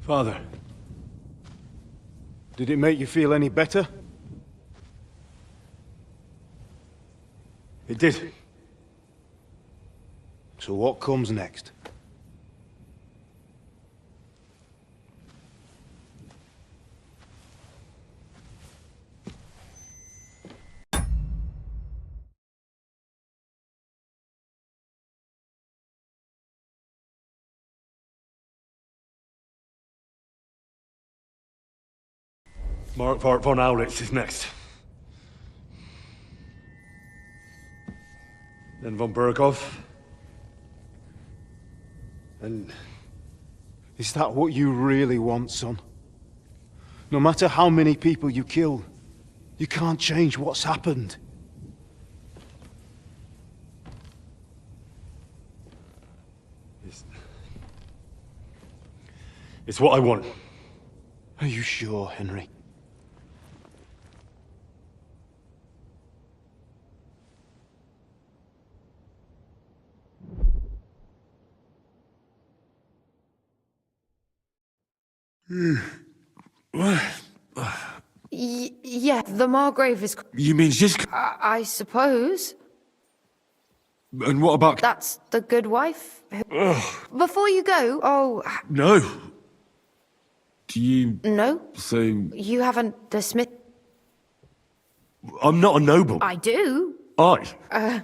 Father, did it make you feel any better? It did. So what comes next? Mark von Aulitz is next. Then von Berghoff. And is that what you really want, son? No matter how many people you kill, you can't change what's happened. It's what I want. Are you sure, Henry? Yeah, the Margrave is... You mean Ziska? I suppose. And what about... That's the good wife. Before you go, No. Do you... No? So... You haven't dismissed... I'm not a noble. I do. I?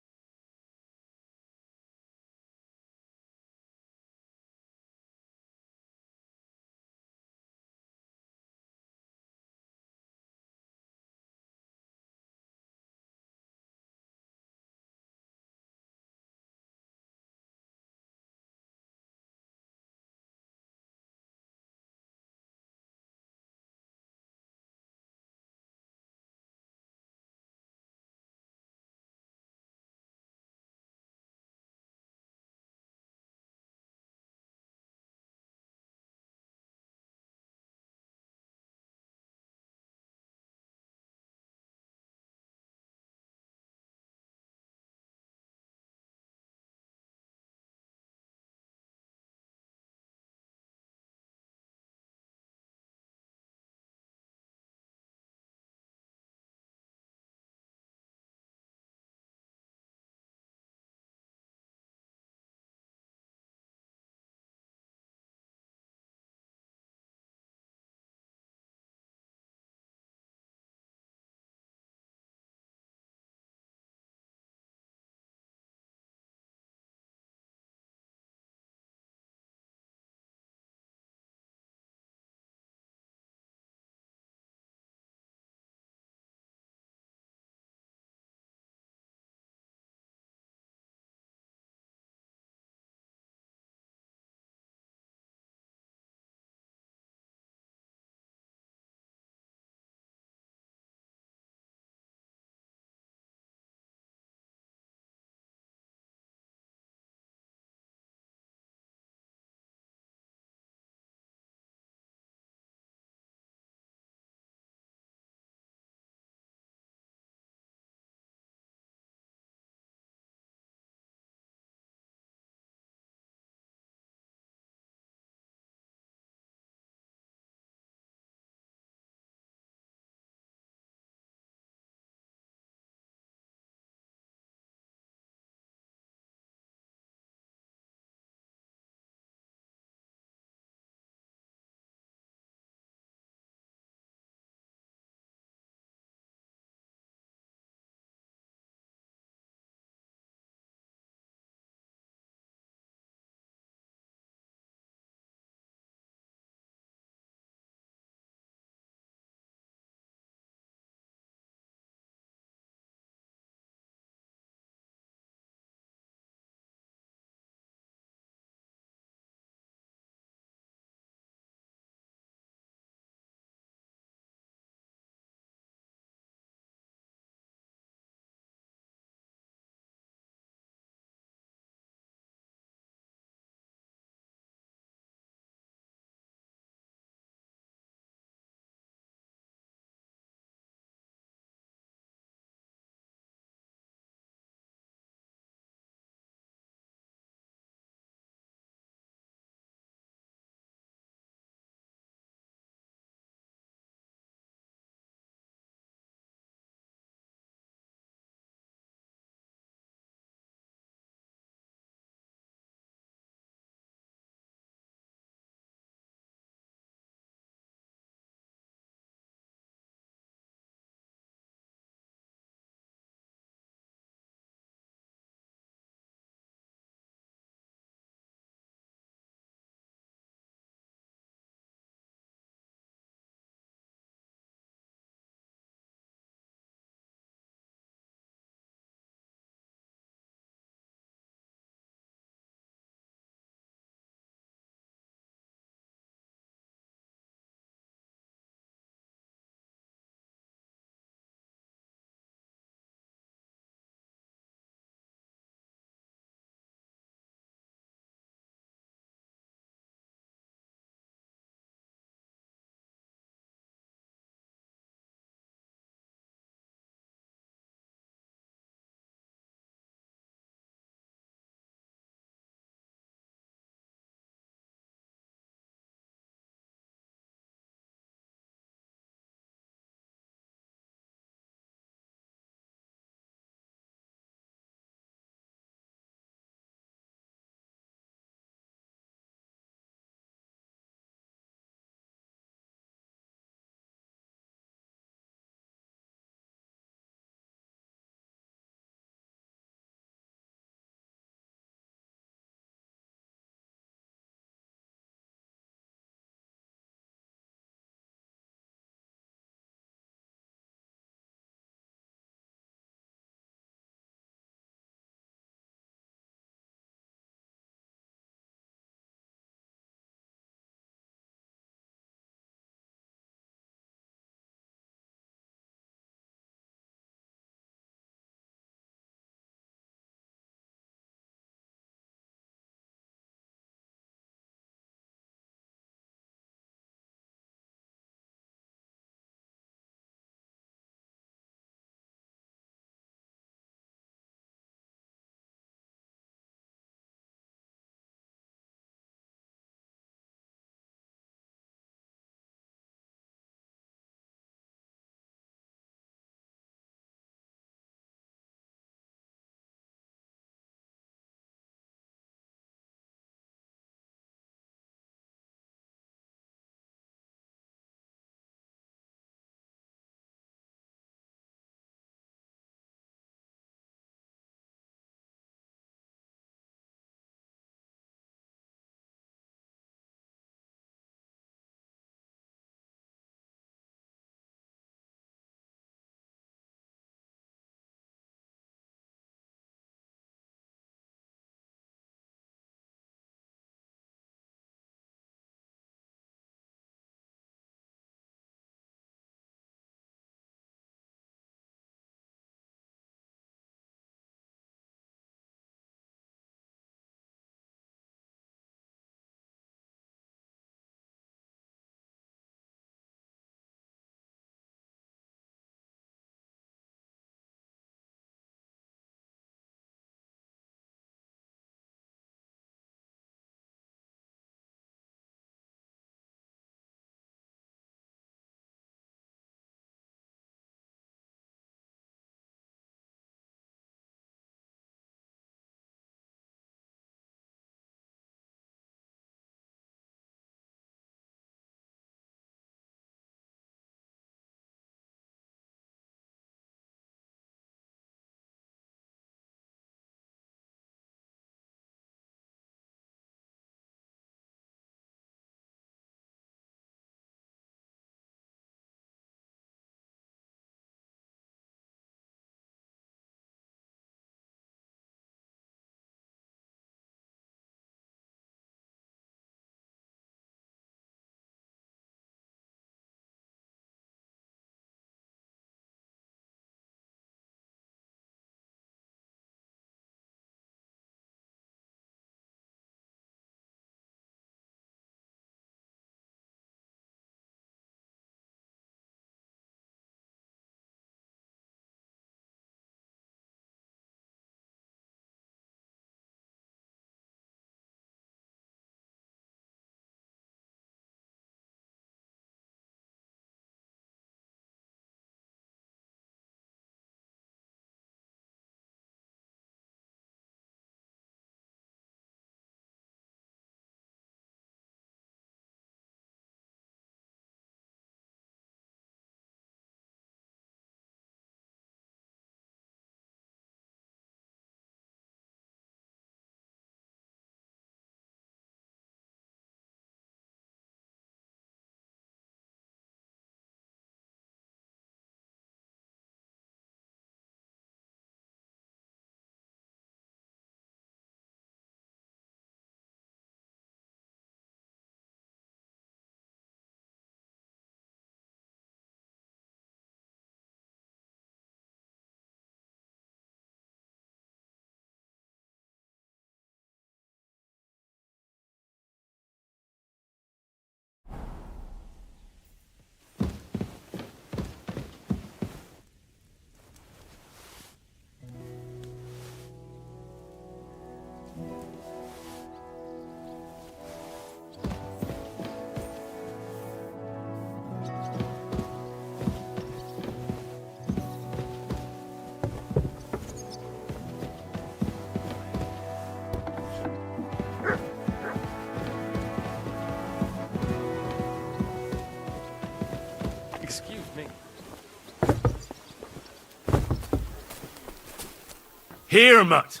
Here, Mutt.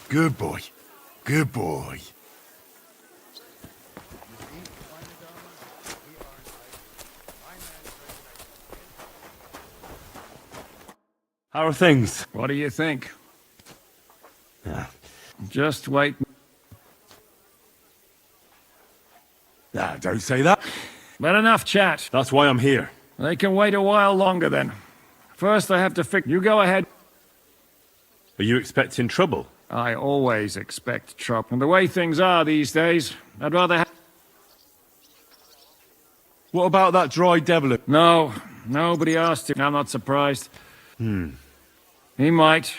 Good boy. Good boy. How are things? What do you think? Yeah. Just wait. Nah, don't say that. But enough chat. That's why I'm here. They can wait a while longer then. First I have to fix... You go ahead. Are you expecting trouble? I always expect trouble. And the way things are these days, I'd rather have... What about that dry devil? No, nobody asked him. I'm not surprised. He might.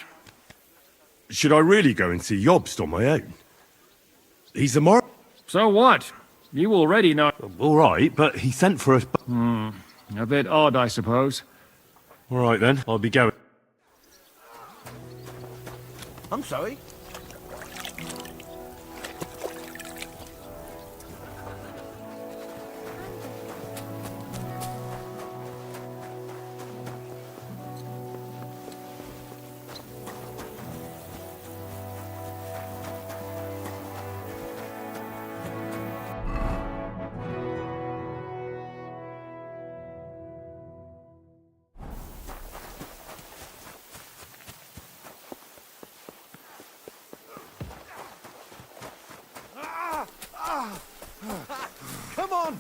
Should I really go and see Jobst on my own? He's a mar... So what? You already know... All right, but he sent for us... A bit odd, I suppose. All right, then. I'll be going. I'm sorry. Come on!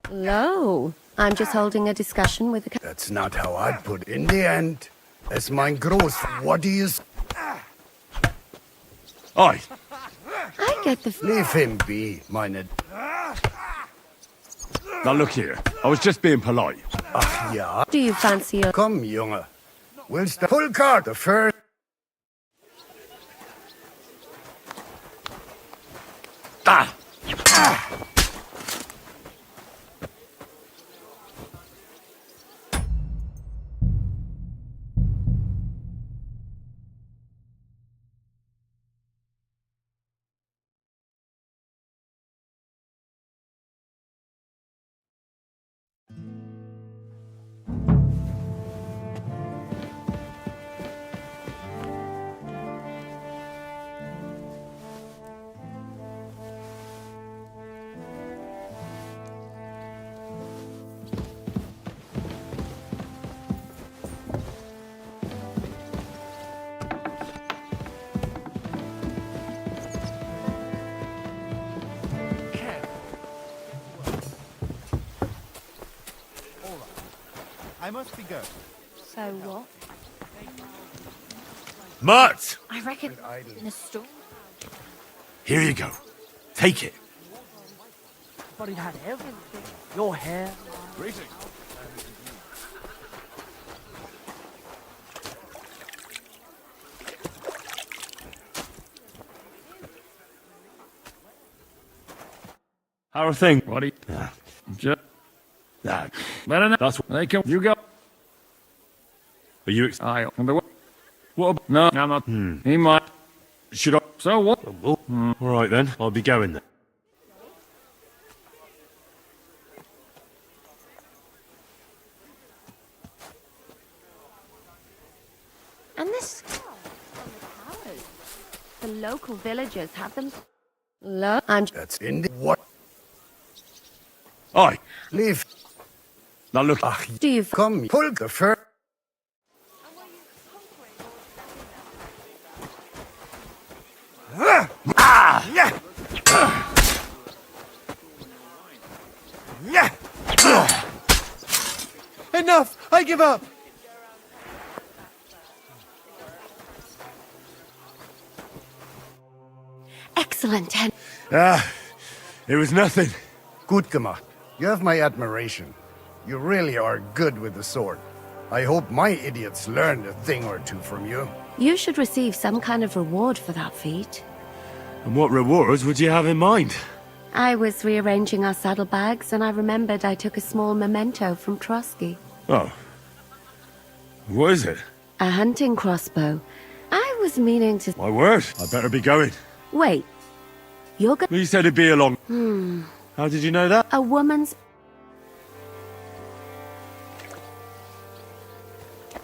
Hello. I'm just holding a discussion with the... That's not how I'd put it. In the end, es mein Groß. What do you... Oi! I get the... Leave him be, meine... Now look here. I was just being polite. Ach ja? Do you fancy a... Komm, Junge. Willst du... Full card, the first... Ah! I must be going. So what? Mutt! I reckon in the store. Here you go. Take it. But it had everything. Your hair. Greetings. How are things? What do you... Yeah. Just... Nah. Better not... That's... They can... You go... Are you... I... And the... What about... No, I'm not... He might... Should I... So what? All right, then. I'll be going then. And this skull from the towers. The local villagers have them... Look, That's in the... What? Oi! Leave... Now look... Ach, do you... komm, pull the first... Enough! I give up! Excellent, Hen... It was nothing. Gut gemacht. You have my admiration. You really are good with the sword. I hope my idiots learned a thing or two from you. You should receive some kind of reward for that feat. And what rewards would you have in mind? I was rearranging our saddlebags, and I remembered I took a small memento from Trotsky. Oh. What is it? A hunting crossbow. I was meaning to... My word, I better be going. Wait. You're going... You said it'd be along. How did you know that? A woman's... I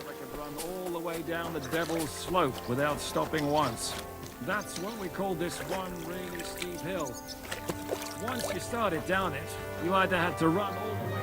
could run all the way down the Devil's Slope without stopping once. That's what we call this one really steep hill. Once you started down it, you either had to run all the way...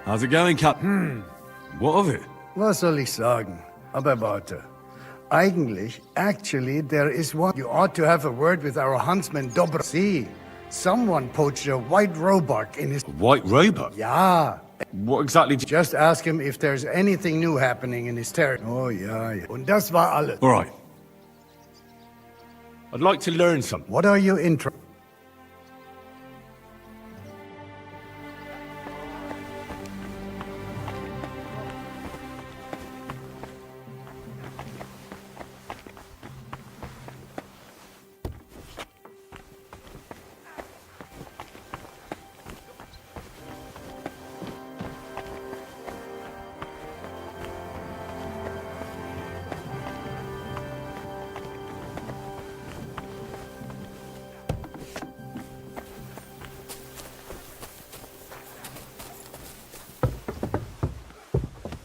How's it going, Captain? What of it? Was soll ich sagen? Aber warte. Actually, there is one. You ought to have a word with our huntsman, Dobro. See, someone poached a white roebuck in his... White roebuck? Yeah. What exactly... Just ask him if there's anything new happening in his territory. Oh, yeah. Und das war alles. All right. I'd like to learn something. What are you interested?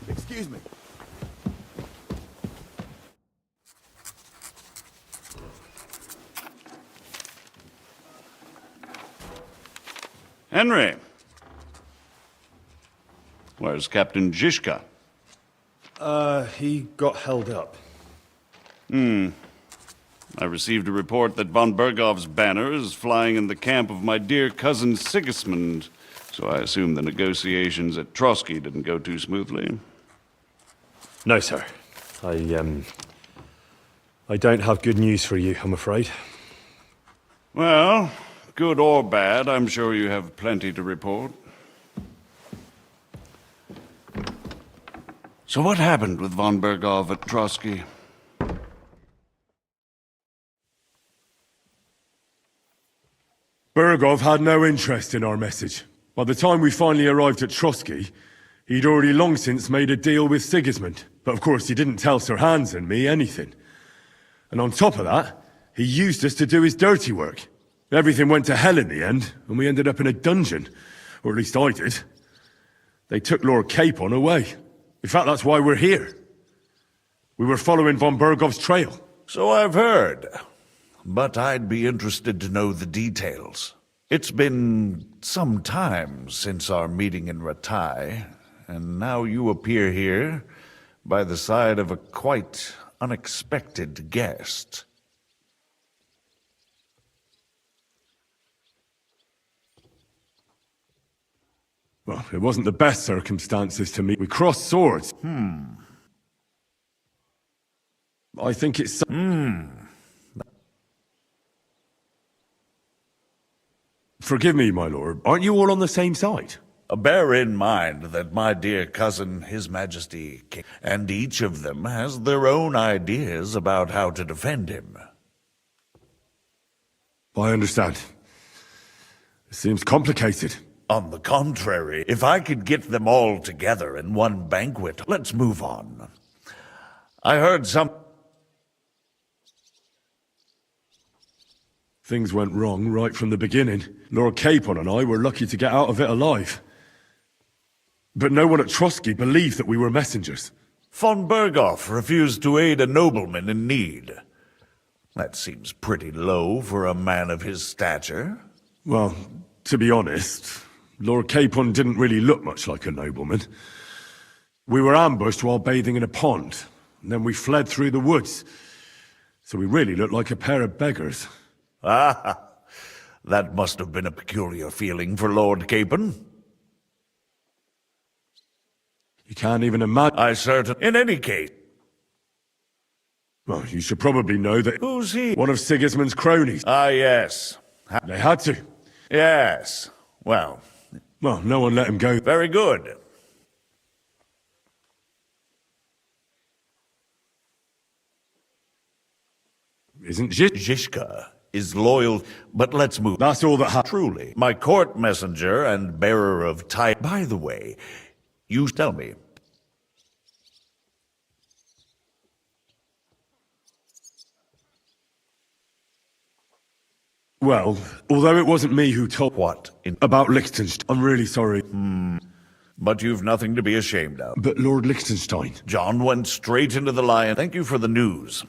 Excuse me. Henry. Where's Captain Zizka? He got held up. I received a report that von Bergov's banner is flying in the camp of my dear cousin Sigismund, so I assume the negotiations at Trotsky didn't go too smoothly. No, sir. I don't have good news for you, I'm afraid. Well, good or bad, I'm sure you have plenty to report. So what happened with von Bergov at Trotsky? Bergov had no interest in our message. By the time we finally arrived at Trotsky, he'd already long since made a deal with Sigismund. But of course he didn't tell Sir Hans and me anything. And on top of that, he used us to do his dirty work. Everything went to hell in the end, and we ended up in a dungeon. Or at least I did. They took Lord Capon away. In fact, that's why we're here. We were following von Bergov's trail. So I've heard. But I'd be interested to know the details. It's been some time since our meeting in Rattay, and now you appear here by the side of a quite unexpected guest. Well, it wasn't the best circumstances to meet. We crossed swords. I think it's... Forgive me, my lord. Aren't you all on the same side? Bear in mind that my dear cousin, His Majesty King, and each of them has their own ideas about how to defend him. I understand. It seems complicated. On the contrary, if I could get them all together in one banquet, let's move on. I heard some... Things went wrong right from the beginning. Lord Capon and I were lucky to get out of it alive. But no one at Trotsky believed that we were messengers. Von Bergov refused to aid a nobleman in need. That seems pretty low for a man of his stature. Well, to be honest, Lord Capon didn't really look much like a nobleman. We were ambushed while bathing in a pond, and then we fled through the woods. So we really looked like a pair of beggars. Ah, that must have been a peculiar feeling for Lord Capon. You can't even imagine. I certainly... In any case... Well, you should probably know that... Who's he? One of Sigismund's cronies. Ah, yes. They had to. Yes. Well, no one let him go. Very good. Isn't Zizka is loyal, but let's move. That's all that happened. Truly. My court messenger and bearer of tidings. By the way, you tell me. Well, although it wasn't me who told... What? About Liechtenstein. I'm really sorry. But you've nothing to be ashamed of. But Lord Liechtenstein... John went straight into the lion. Thank you for the news.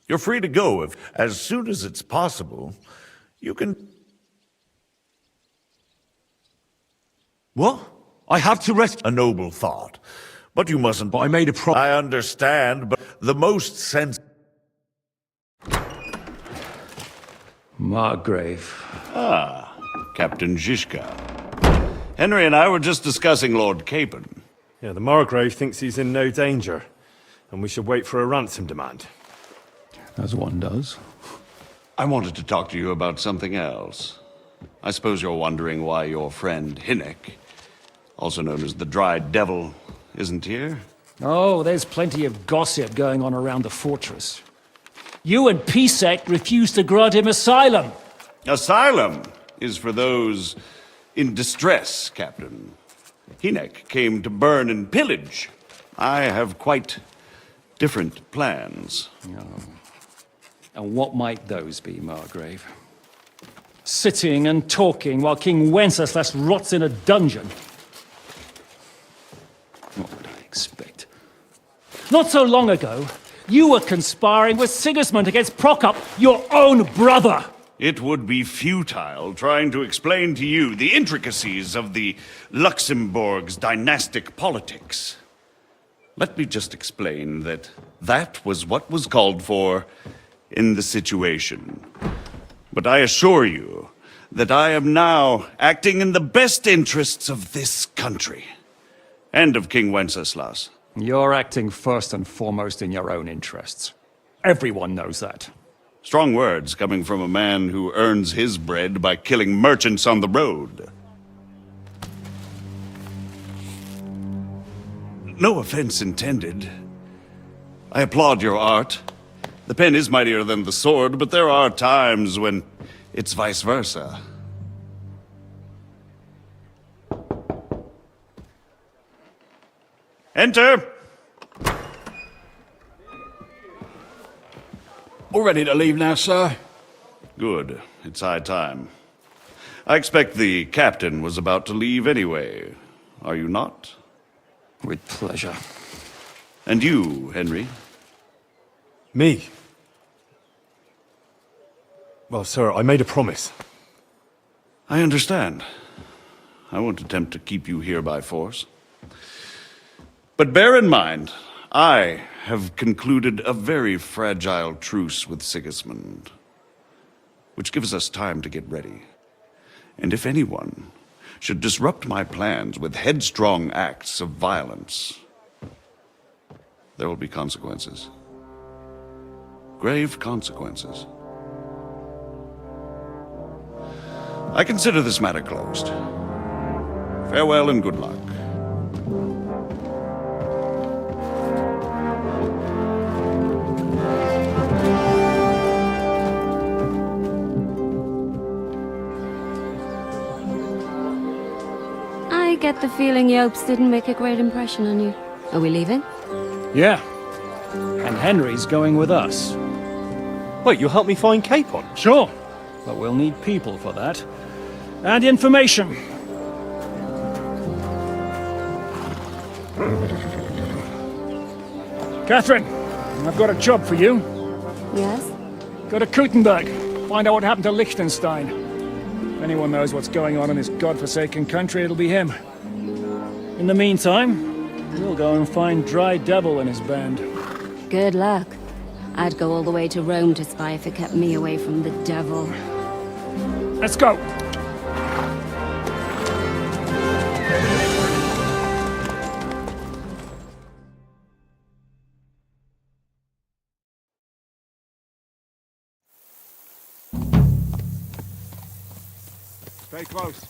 You're free to go if, as soon as it's possible, you can... What? I have to rescue... A noble thought. But you mustn't... But I made a promise. I understand, but the most sense... Margrave. Ah, Captain Zizka. Henry and I were just discussing Lord Capon. Yeah, the Margrave thinks he's in no danger, and we should wait for a ransom demand. As one does. I wanted to talk to you about something else. I suppose you're wondering why your friend Hynek, also known as the Dried Devil, isn't here? Oh, there's plenty of gossip going on around the fortress. You and Pisek refused to grant him asylum. Asylum is for those in distress, Captain. Hynek came to burn and pillage. I have quite different plans. Oh. And what might those be, Margrave? Sitting and talking while King Wenceslas rots in a dungeon. What would I expect? Not so long ago, you were conspiring with Sigismund against Prokop, your own brother! It would be futile trying to explain to you the intricacies of the Luxembourg's dynastic politics. Let me just explain that that was what was called for in the situation. But I assure you that I am now acting in the best interests of this country and of King Wenceslas. You're acting first and foremost in your own interests. Everyone knows that. Strong words coming from a man who earns his bread by killing merchants on the road. No offense intended. I applaud your art. The pen is mightier than the sword, but there are times when it's vice versa. Enter! All ready to leave now, sir? Good. It's high time. I expect the captain was about to leave anyway. Are you not? With pleasure. And you, Henry? Me? Well, sir, I made a promise. I understand. I won't attempt to keep you here by force. But bear in mind, I have concluded a very fragile truce with Sigismund, which gives us time to get ready. And if anyone should disrupt my plans with headstrong acts of violence, there will be consequences. Grave consequences. I consider this matter closed. Farewell and good luck. I get the feeling Yopes didn't make a great impression on you. Are we leaving? Yeah. And Henry's going with us. Wait, you'll help me find Capon? Sure. But we'll need people for that. And information. Catherine, I've got a job for you. Yes? Go to Kuttenberg. Find out what happened to Liechtenstein. If anyone knows what's going on in this godforsaken country, it'll be him. In the meantime, we'll go and find Dry Devil and his band. Good luck. I'd go all the way to Rome to spy if it kept me away from the devil. Let's go! Stay close.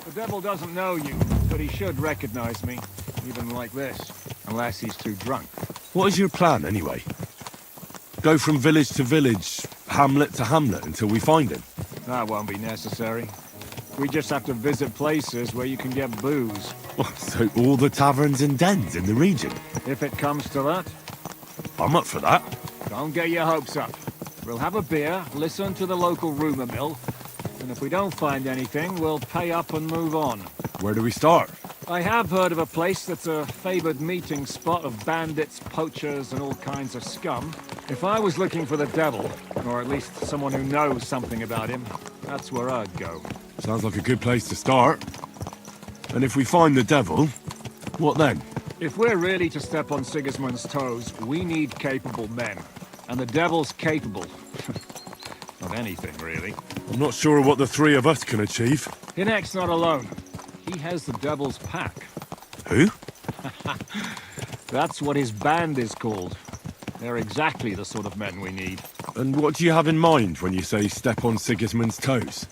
The devil doesn't know you, but he should recognize me, even like this, unless he's too drunk. What is your plan, anyway? Go from village to village, hamlet to hamlet, until we find him? That won't be necessary. We just have to visit places where you can get booze. So all the taverns and dens in the region? If it comes to that. I'm up for that. Don't get your hopes up. We'll have a beer, listen to the local rumour mill, and if we don't find anything, we'll pay up and move on. Where do we start? I have heard of a place that's a favoured meeting spot of bandits, poachers, and all kinds of scum. If I was looking for the devil, or at least someone who knows something about him, that's where I'd go. Sounds like a good place to start. And if we find the devil, what then? If we're really to step on Sigismund's toes, we need capable men. And the devil's capable. Of anything, really. I'm not sure what the three of us can achieve. Hinek's not alone. He has the devil's pack. Who? That's what his band is called. They're exactly the sort of men we need. And what do you have in mind when you say step on Sigismund's toes?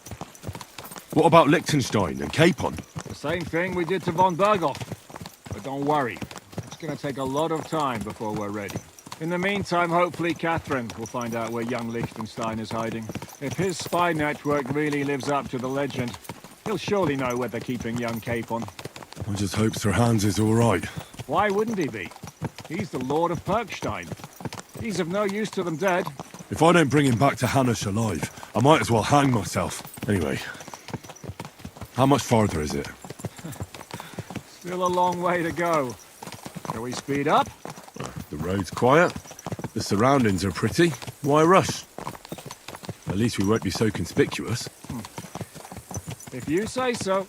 What about Liechtenstein and Capon? The same thing we did to von Berghoff. But don't worry, it's gonna take a lot of time before we're ready. In the meantime, hopefully Catherine will find out where young Liechtenstein is hiding. If his spy network really lives up to the legend, he'll surely know where they're keeping young Capon. I just hope Sir Hans is all right. Why wouldn't he be? He's the Lord of Perkstein. He's of no use to them dead. If I don't bring him back to Hanush alive, I might as well hang myself. Anyway, how much farther is it? Still a long way to go. Shall we speed up? The road's quiet. The surroundings are pretty. Why rush? At least we won't be so conspicuous. If you say so.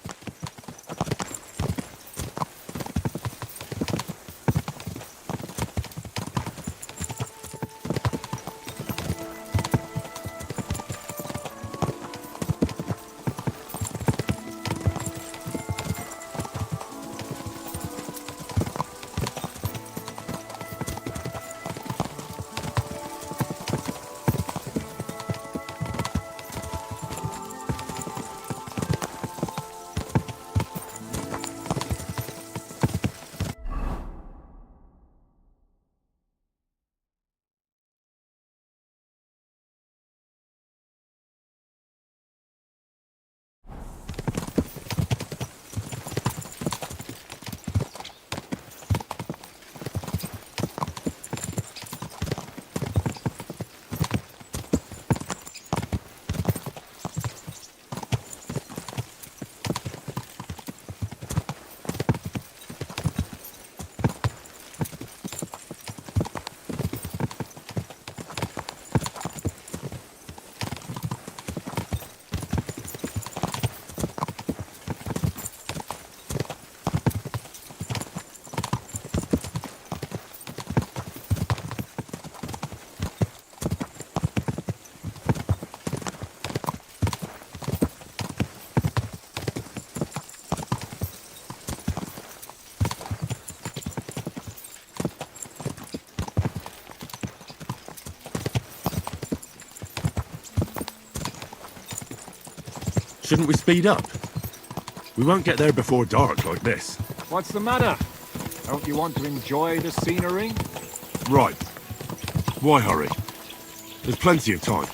Shouldn't we speed up? We won't get there before dark like this. What's the matter? Don't you want to enjoy the scenery? Right. Why hurry? There's plenty of time.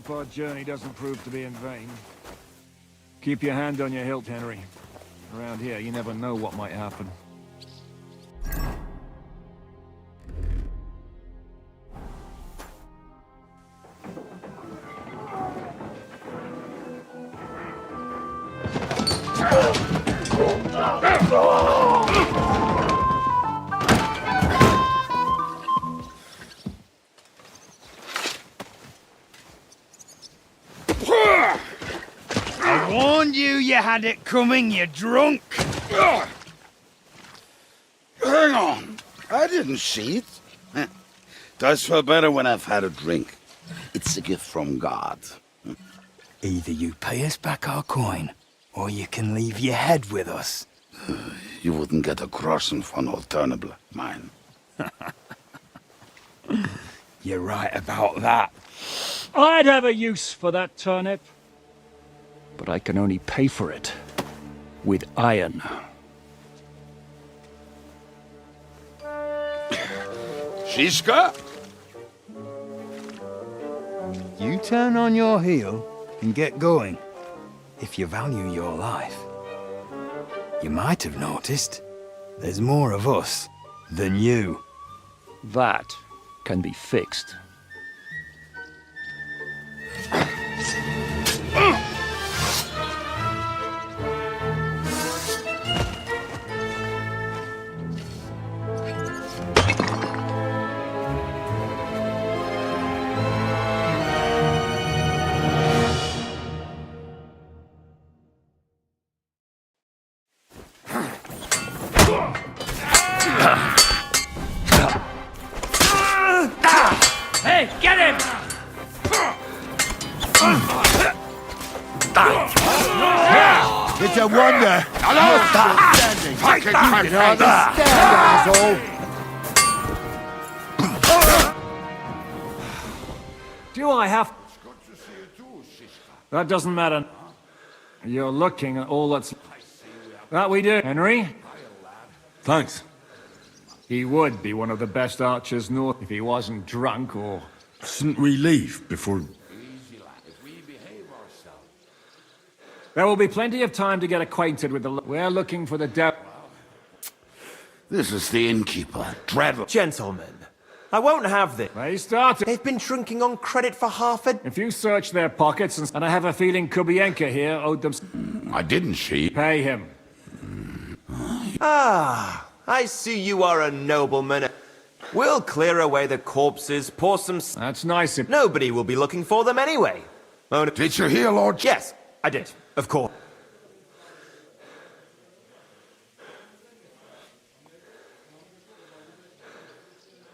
hope our journey doesn't prove to be in vain. Keep your hand on your hilt, Henry. Around here, you never know what might happen. I warned you you had it coming, you drunk! Hang on. I didn't see it. Does feel better when I've had a drink. It's a gift from God. Either you pay us back our coin, or you can leave your head with us. You wouldn't get a groschen for an alternative, mine. You're right about that. I'd have a use for that turnip. But I can only pay for it with iron. Shiska? You turn on your heel and get going. If you value your life. You might have noticed there's more of us than you. That can be fixed. Hey, get him! It's a wonder. Do I have... That doesn't matter. You're looking at all that's... That we do, Henry. Thanks. He would be one of the best archers north if he wasn't drunk or... Shouldn't we leave before... There will be plenty of time to get acquainted with the... We're looking for the devil. This is the innkeeper, Dreadle. Gentlemen, I won't have this. They started. They've been drinking on credit for half a... If you search their pockets, and I have a feeling Kubienka here owed them... I didn't, she. Pay him. Ah, I see you are a nobleman. We'll clear away the corpses, pour some... That's nice. Nobody will be looking for them anyway. Did you hear, Lord? Yes, I did. Of course.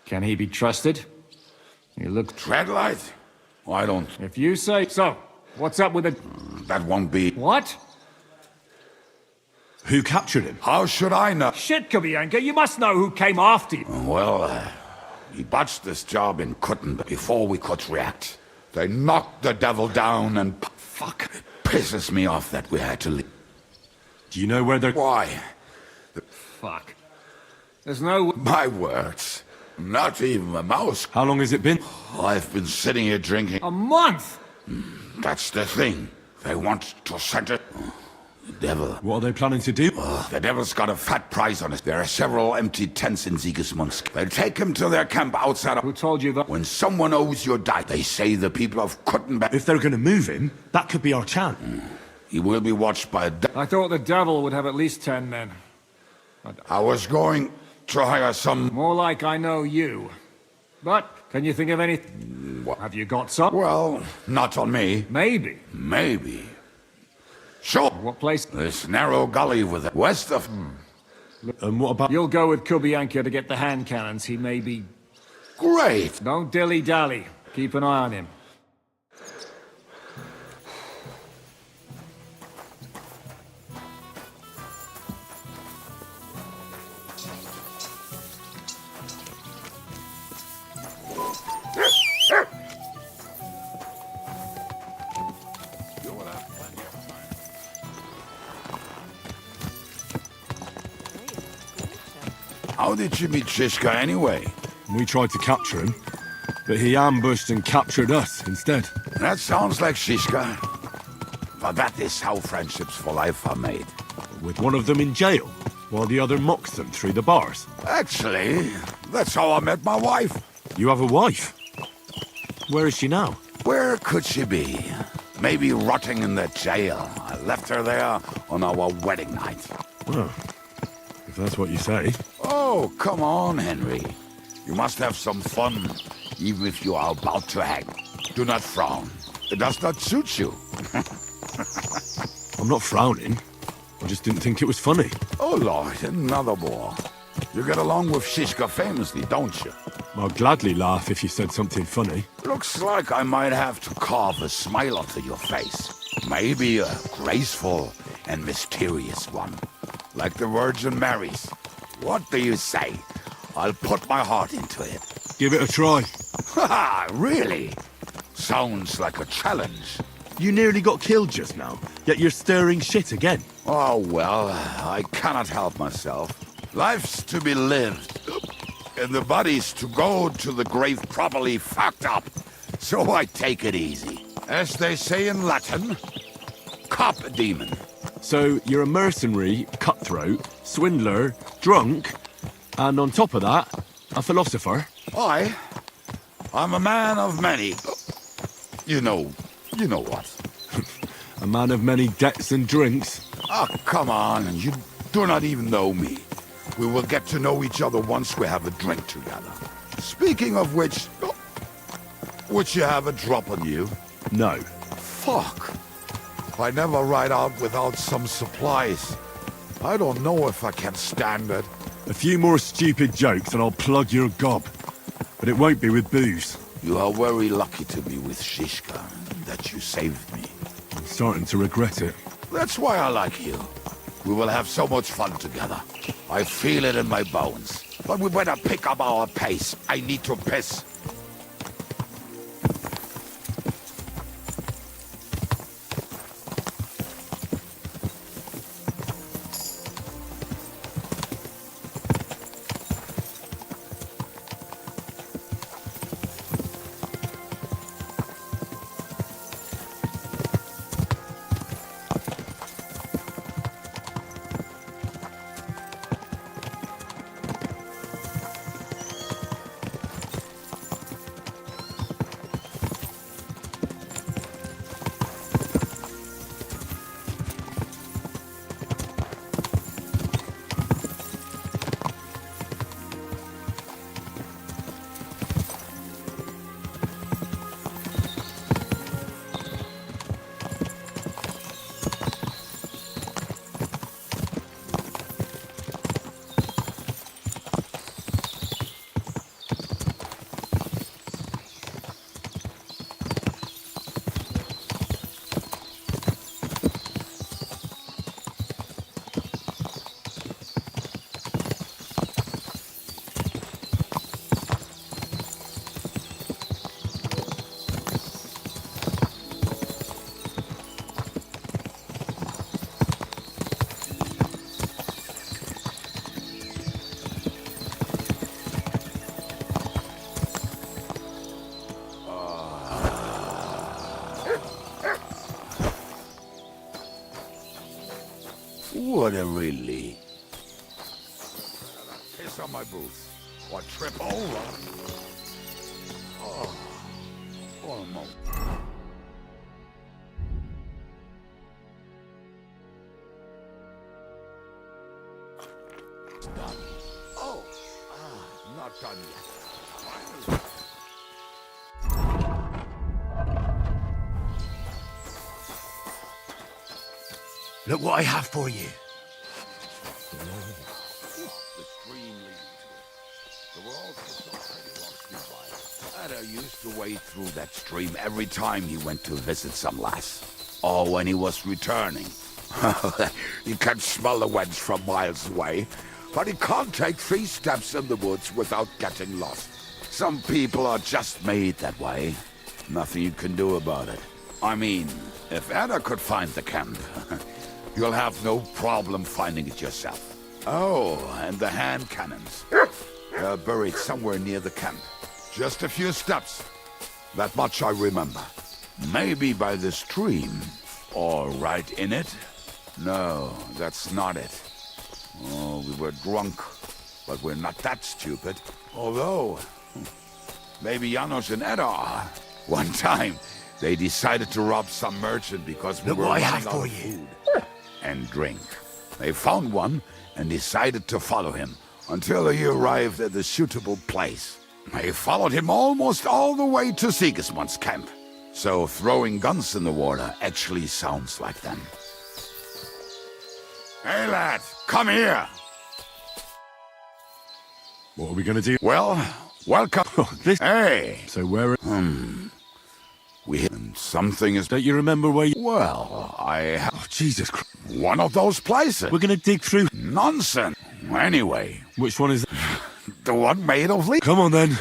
Can he be trusted? You look... Dreadlight? I don't... If you say so. What's up with it? That won't be... What? Who captured him? How should I know? Shit, Kubienka, you must know who came after you. Well, he botched this job in Kutten before we could react. They knocked the devil down and... Fuck. It pisses me off that we had to leave. Do you know where they're... Why? Fuck. There's no... My words. Not even a mouse. How long has it been? I've been sitting here drinking... A month! That's the thing. They want to send it... The devil. What are they planning to do? The devil's got a fat price on it. There are several empty tents in Sigismundsk. They'll take him to their camp outside of... Who told you that? When someone owes your debt, they say the people of Kuttenberg... If they're going to move him, that could be our chance. He will be watched by a... I thought the devil would have at least 10 men. I was going to hire some... More like I know you. But, can you think of anything? What? Have you got some? Well, not on me. Maybe. Maybe. Sure. What place? This narrow gully with the west of... And what about... You'll go with Kubienka to get the hand cannons. He may be... Great. Don't dilly-dally. Keep an eye on him. How did you meet Shishka anyway? We tried to capture him, but he ambushed and captured us instead. That sounds like Shishka. But that is how friendships for life are made. With one of them in jail, while the other mocks them through the bars. Actually, that's how I met my wife. You have a wife? Where is she now? Where could she be? Maybe rotting in the jail. I left her there on our wedding night. Well, if that's what you say. Oh, come on, Henry. You must have some fun, even if you are about to hang. Do not frown. It does not suit you. I'm not frowning. I just didn't think it was funny. Oh, Lord, another ball. You get along with Shishka famously, don't you? I'll gladly laugh if you said something funny. Looks like I might have to carve a smile onto your face. Maybe a graceful and mysterious one. Like the Virgin Mary's. What do you say? I'll put my heart into it. Give it a try. Ha! Really? Sounds like a challenge. You nearly got killed just now, yet you're stirring shit again. Oh, well, I cannot help myself. Life's to be lived, and the body's to go to the grave properly fucked up. So I take it easy. As they say in Latin, cop demon. So you're a mercenary, cutthroat, swindler, drunk, and on top of that, a philosopher? I'm a man of many... You know what. A man of many debts and drinks. Oh, come on, you do not even know me. We will get to know each other once we have a drink together. Speaking of which, would you have a drop on you? No. Fuck. I never ride out without some supplies. I don't know if I can stand it. A few more stupid jokes and I'll plug your gob. But it won't be with booze. You are very lucky to be with Shishka, that you saved me. I'm starting to regret it. That's why I like you. We will have so much fun together. I feel it in my bones. But we better pick up our pace. I need to piss. What a relief. Piss on my boots. Or trip over. Oh, almost. It's done. Oh, not done yet. Look what I have for you. The stream leading to it. The walls were already Ada used to wade through that stream every time he went to visit some lass. Or when he was returning. He can smell the wench from miles away, but he can't take 3 steps in the woods without getting lost. Some people are just made that way. Nothing you can do about it. I mean, if Ada could find the camp, you'll have no problem finding it yourself. Oh, and the hand cannons. They're buried somewhere near the camp. Just a few steps. That much I remember. Maybe by the stream. Or right in it? No, that's not it. Oh, we were drunk. But we're not that stupid. Although, maybe Janos and Edda are. One time, they decided to rob some merchant because we Look were what I running have out for of you. food and drink. They found one and decided to follow him until he arrived at a suitable place. They followed him almost all the way to Sigismund's camp. So throwing guns in the water actually sounds like them. Hey lad, come here! What are we gonna do? Well, welcome. Hey! So where... And something is... Don't you remember where you... Well, I have... Oh, Jesus Christ. One of those places. We're gonna dig through... Nonsense. Anyway. Which one is that? The one made of leaves. Come on then.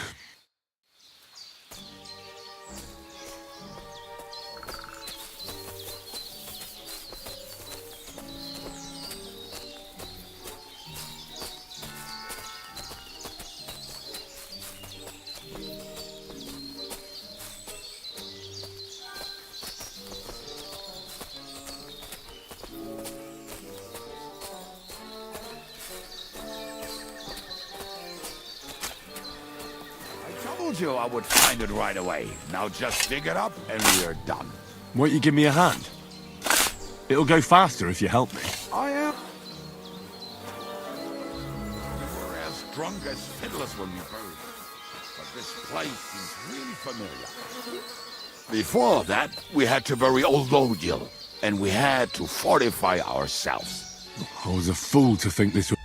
Told you I would find it right away. Now just dig it up and we are done. Won't you give me a hand? It'll go faster if you help me. I am. We were as drunk as fiddlers when we heard. But this place seems really familiar. Before that, we had to bury old Lodil, and we had to fortify ourselves. I was a fool to think this would...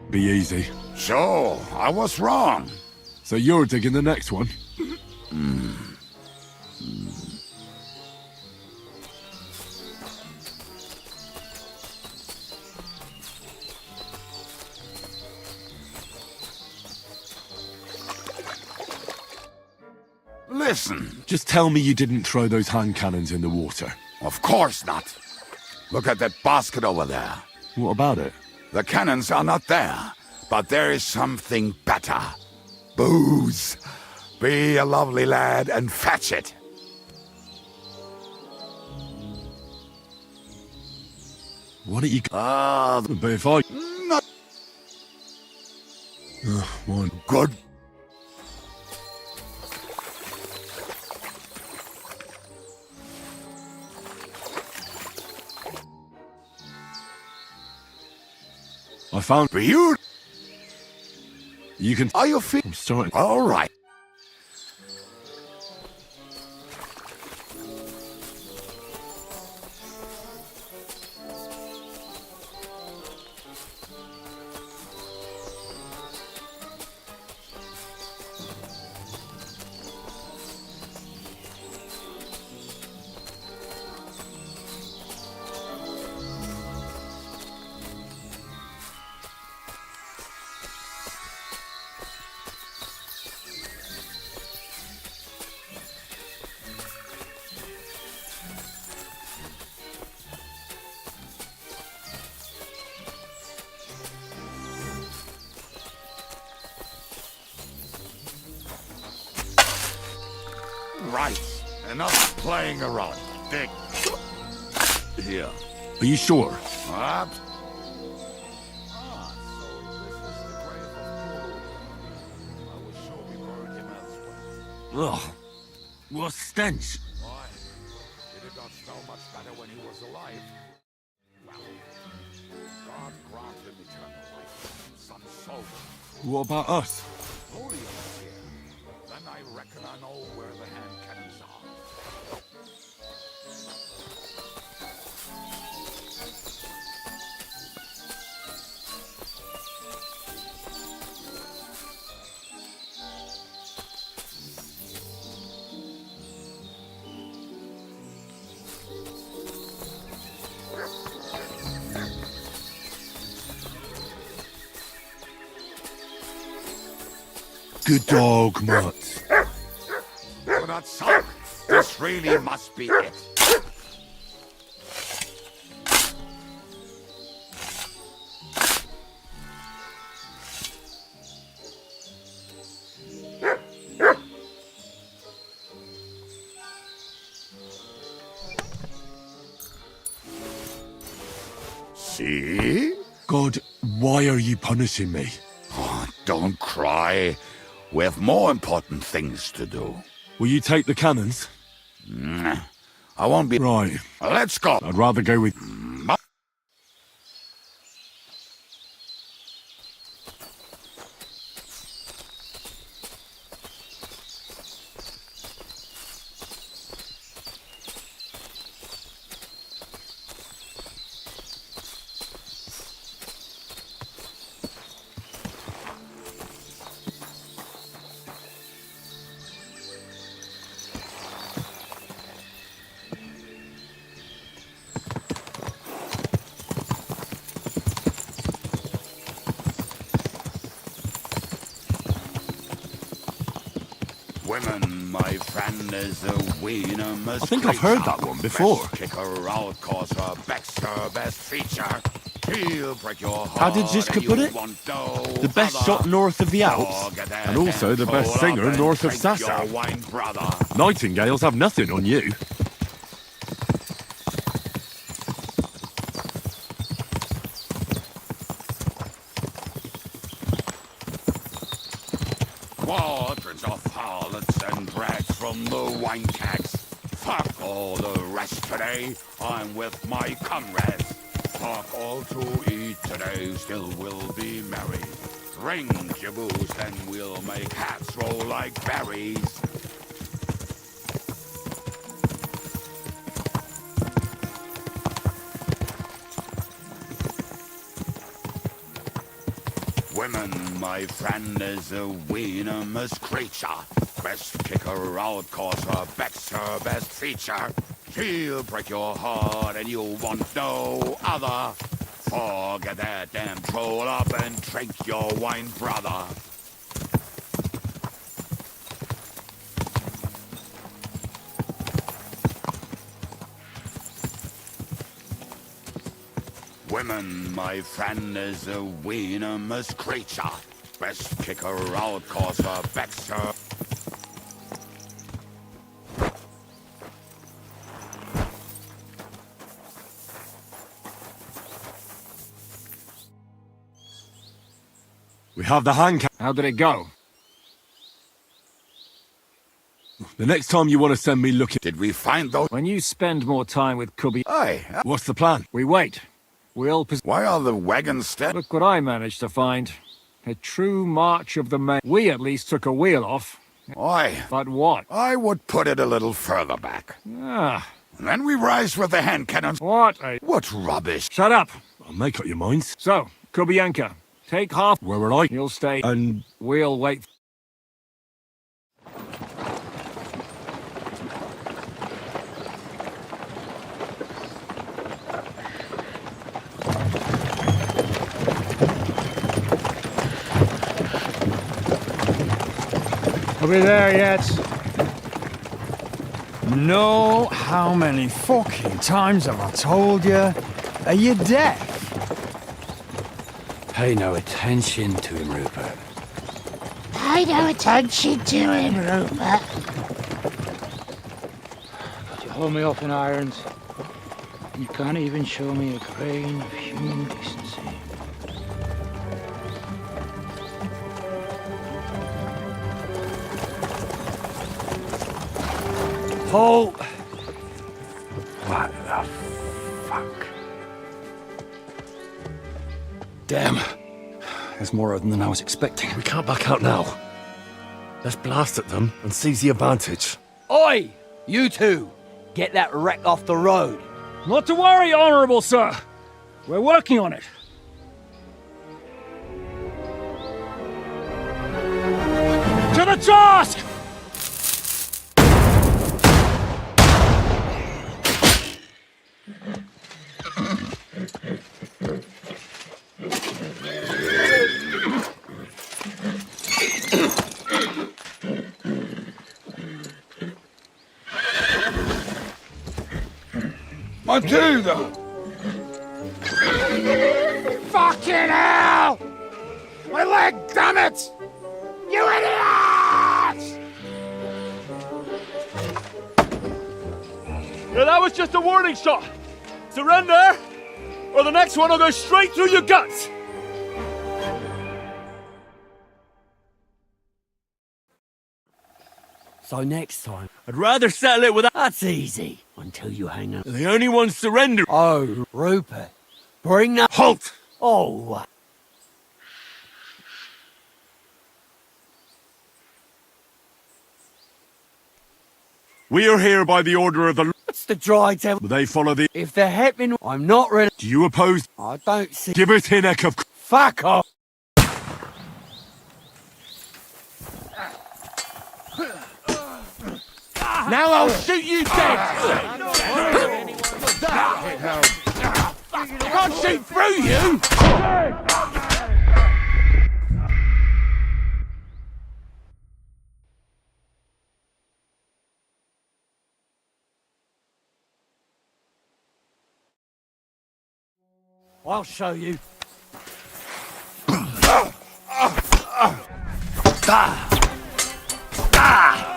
Be easy. So, I was wrong. So you're digging the next one? Listen. Just tell me you didn't throw those hand cannons in the water. Of course not. Look at that basket over there. What about it? The cannons are not there, but there is something better. Booze. Be a lovely lad and fetch it. Why don't you... but if I... One. Good. I found... For you? You can... Are you fit? I'm starting... All right. Right. Enough playing around. Dig. Here. Are you sure? What? Ugh. What stench? Why? Did it not smell much better when he was alive? Well, God grant him eternal life. Some soul. What about us? Holy here. Then I reckon I know where the hand cannons are. Good dog, Mutt. You're not sorry. This really must be it. See? God, why are you punishing me? Oh, don't cry. We have more important things to do. Will you take the cannons? I won't be... Right. Let's go. I'd rather go with... Women, my friend, is a wiener. I think I've heard that one before. Kick her out, cause her back's her best feature. She'll break your heart. How did Ziska put it? The best shot north of the Alps, and also the best singer north of Sasau. Nightingales have nothing on you. Quadrants of harlots and brats from the wine kegs. Fuck all the rest today. I'm with my comrades. Fuck all to eat today. Still we'll be merry. Drink your booze, then we'll make hats roll like berries. Women, my friend, is a venomous creature. Best kick her out, cause her back's her best feature. She'll break your heart and you want no other. Forget that and troll up and drink your wine, brother. Women, my friend, is a venomous creature. Best kick her out, cause her back's her... have the hand cannon. How did it go? The next time you want to send me looking... Did we find those? When you spend more time with Cubby... Aye. What's the plan? We wait. We'll... Why are the wagons still? Look what I managed to find. A true march of the main. We at least took a wheel off. Aye. But what? I would put it a little further back. Ah. And then we rise with the hand cannons. What rubbish. Shut up. I'll make up your minds. So, Kubienka, take half. Where will I? You'll stay. And... We'll wait. Are we there yet? No, how many fucking times have I told you? Are you deaf? Pay no attention to him, Rupert. Pay no attention to him, Rupert. You hold me up in irons. You can't even show me a grain of human decency. Halt! What the fuck? Damn. There's more of them than I was expecting. We can't back out now. Let's blast at them and seize the advantage. Oi! You two! Get that wreck off the road. Not to worry, Honourable Sir. We're working on it. To the task! Matilda! Fucking hell! My leg, damn it! You idiots! Yeah, that was just a warning shot. Surrender, or the next one will go straight through your guts. So next time, I'd rather settle it without... that's easy. Until you hang up. The only one surrender... Oh, Rupert. Bring that... Halt! Oh, We are here by the order of the... what's the dry devil? Will they follow the... If they're helping, I'm not ready. Do you oppose... I don't see... Give it in, Eck of... Fuck off! Now I'll shoot you dead! I can't shoot through you! I'll show you.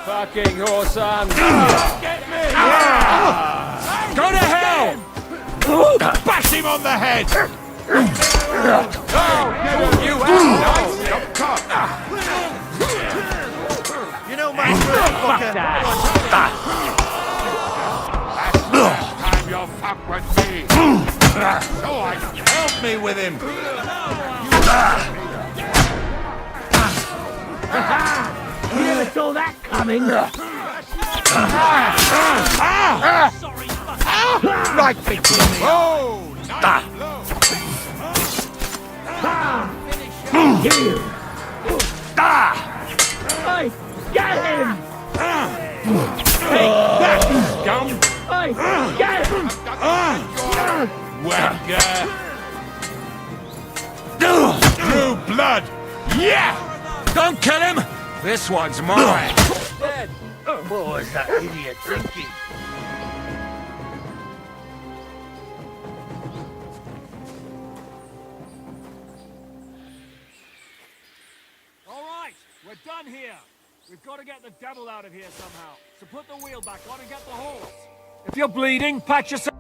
Fucking horse-on. Get me! Go to hell! Bash him on the head! You nice jump cut. You know my fucker. That's the last time you'll fuck with me. So I Help me with him! You never saw that coming. Right between me! Oh! Nice blow! Hey, get him! Take that, you scum! Hey, get him! Wanker! True blood! Yeah! Don't kill him! This one's mine! What was that idiot thinking? All right, we're done here. We've got to get the devil out of here somehow. So put the wheel back on and get the horse. If you're bleeding, patch yourself.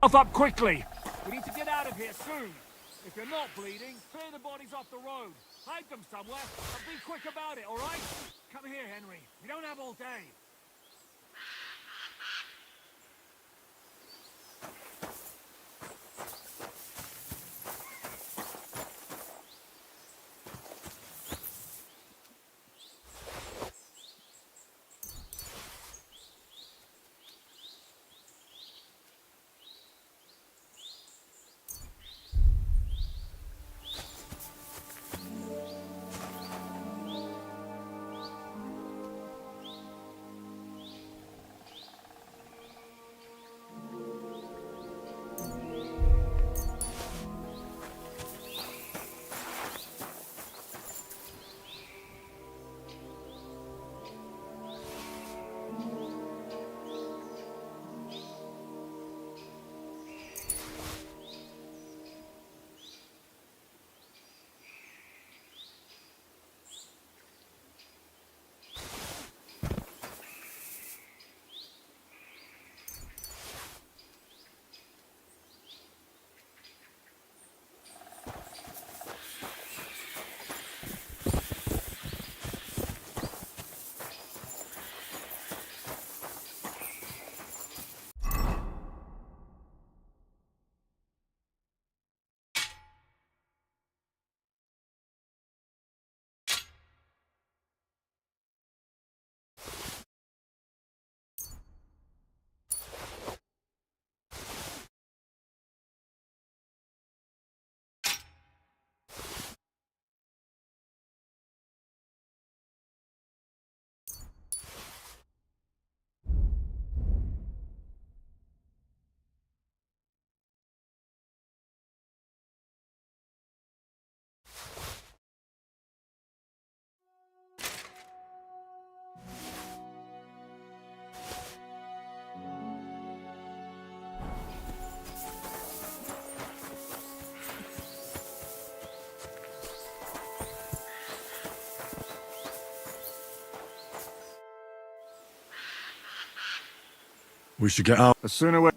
Up quickly! We need to get out of here soon! If you're not bleeding, clear the bodies off the road. Hide them somewhere, but be quick about it, alright? Come here, Henry. We don't have all day. We should get out. The sooner we...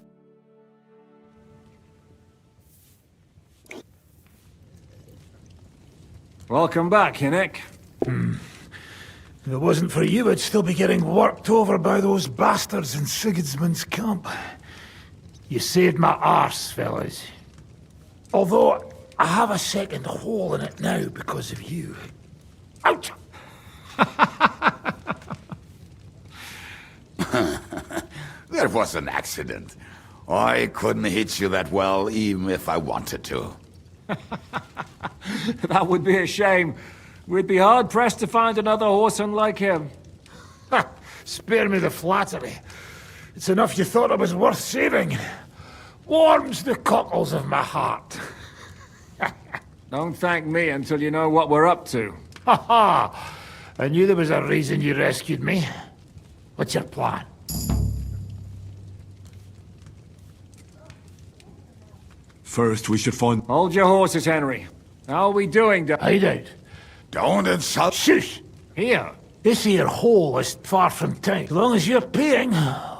Welcome back, Hinnick. If it wasn't for you, I'd still be getting worked over by those bastards in Sigismund's camp. You saved my arse, fellas. Although, I have a second hole in it now because of you. Ouch! That was an accident. I couldn't hit you that well, even if I wanted to. That would be a shame. We'd be hard-pressed to find another horseman like him. Spare me the flattery. It's enough you thought I was worth saving. Warms the cockles of my heart. Don't thank me until you know what we're up to. Ha ha! I knew there was a reason you rescued me. What's your plan? First, we should find... Hold your horses, Henry. How are we doing, Hideout. Don't insult... Shush! Here. This here hole is far from town. As long as you're paying,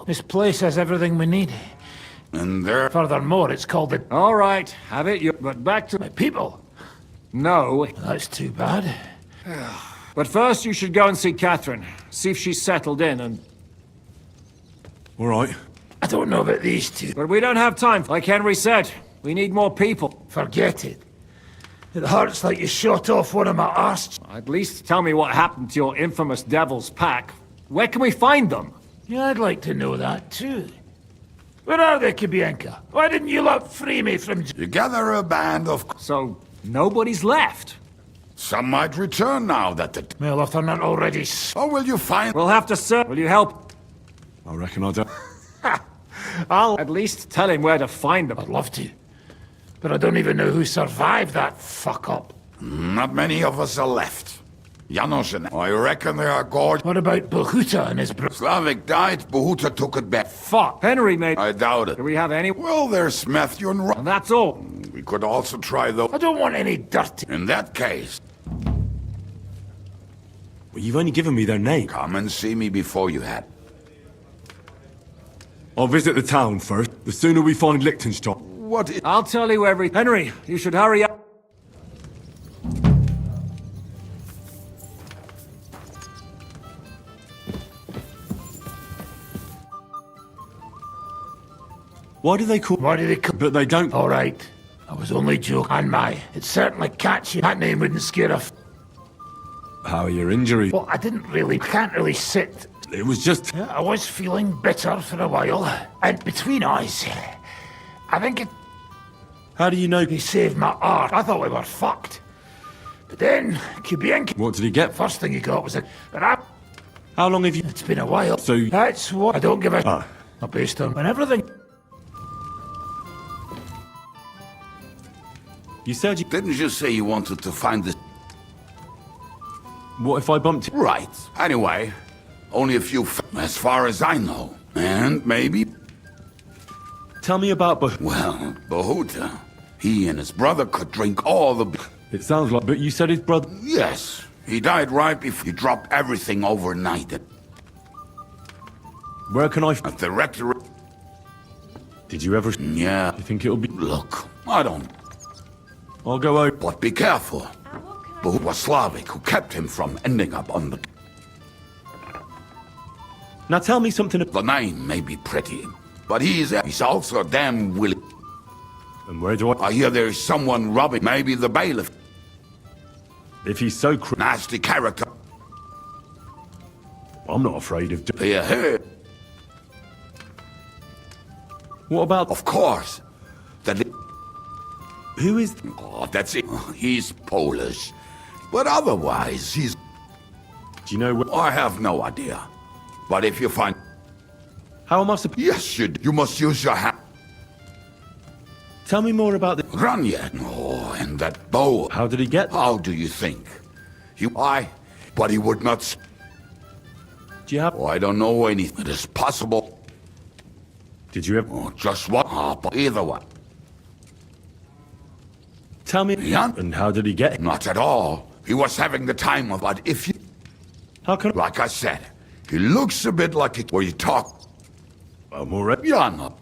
this place has everything we need. And there... Furthermore, it's called the... All right, have it. But back to... My people. No. That's too bad. But first, you should go and see Catherine. See if she's settled in and... All right. I don't know about these two. But we don't have time. Like Henry said, we need more people. Forget it. It hurts like you shot off one of my arses. At least tell me what happened to your infamous Devil's Pack. Where can we find them? Yeah, I'd like to know that too. Where are they, Kibienka? Why didn't you lot free me from... You gather a band of... So, nobody's left? Some might return now that the... Well, if they're not already... Or will you find... We'll have to search. Will you help? I reckon I do. I'll at least tell him where to find them. I'd love to. But I don't even know who survived that fuck-up. Not many of us are left. Janos and I reckon they are gorgeous. What about Bahuta and his brother? Slavik died, Bahuta took it back. Fuck! Henry made... I doubt it. Do we have any... Well, there's Matthew and And that's all. We could also try though. I don't want any dirty... In that case... Well, you've only given me their name. Come and see me before you had. I'll visit the town first. The sooner we find Lichtenstein. What is... I'll tell you everything. Henry, you should hurry up. Why do they call... Why did it come? But they don't... All right. I was only joking. And it certainly catchy. That name wouldn't scare off. How are your injuries? Well, I can't really sit. It was just... I was feeling bitter for a while. And between us, I think it... How do you know... He saved my art. I thought we were fucked. But then, Kubienko... What did he get? First thing he got was a... But I... How long have you... It's been a while. So... That's what... I don't give a... Ah. Not based on... And everything... You said you... Didn't you say you wanted to find this? What if I bumped you? Right. Anyway, only a few as far as I know. And maybe... Tell me about Well, Bahuta. He and his brother could drink all the... It sounds like... But you said his brother... Yes. He died right before he dropped everything overnight at Where can I... the rectory. Did you ever... Yeah. You think it'll be... Look, I don't... I'll go over... But be careful. Bahut was Slavic who kept him from ending up on the... Now tell me something... The name may be pretty, but he's also damn willing. And where do I hear there's someone robbing, maybe the bailiff. If he's so nasty character. I'm not afraid of... Here. What about... Of course. Who is... Oh, that's it. He's Polish. But otherwise, he's... Do you know where... I have no idea. But if you find... How am I supposed... Yes, you must use your hand. Tell me more about the... Ranya. Oh, and that bow. How did he get... How do you think? But he would not... Do you have... Oh, I don't know anything. It is possible. Did you ever... Oh, just what? But either way. Tell me... Yeah? And how did he get it? Not at all. He was having the time of... But if you... How can... Like I said, he looks a bit like it where you talk... I'm alright. Yeah, no.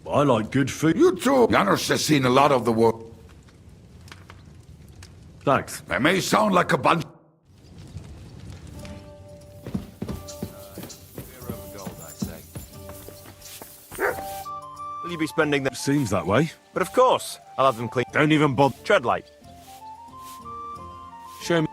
I like good food. You too. Janos has seen a lot of the world. Thanks. They may sound like a bunch... Will you be spending them? Seems that way. But of course, I'll have them clean. Don't even bother. Tread light. Show me.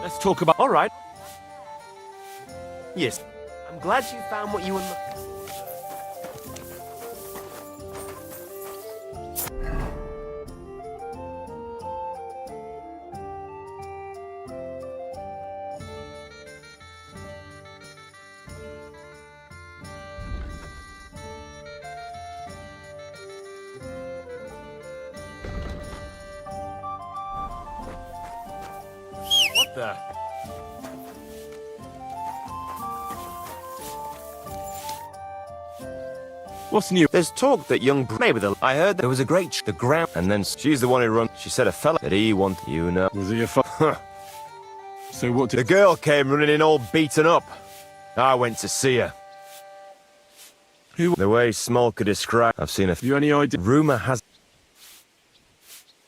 Let's talk about... All right. Yes. I'm glad you found what you were looking for. What the... What's new? There's talk that young maybe I heard there was a great the ground, and then she's the one who run. She said a fella that he wanted. You know. Was he a So what did... The girl came running in all beaten up. I went to see her. Who? The way Small could describe. I've seen a... You any idea? Rumour has...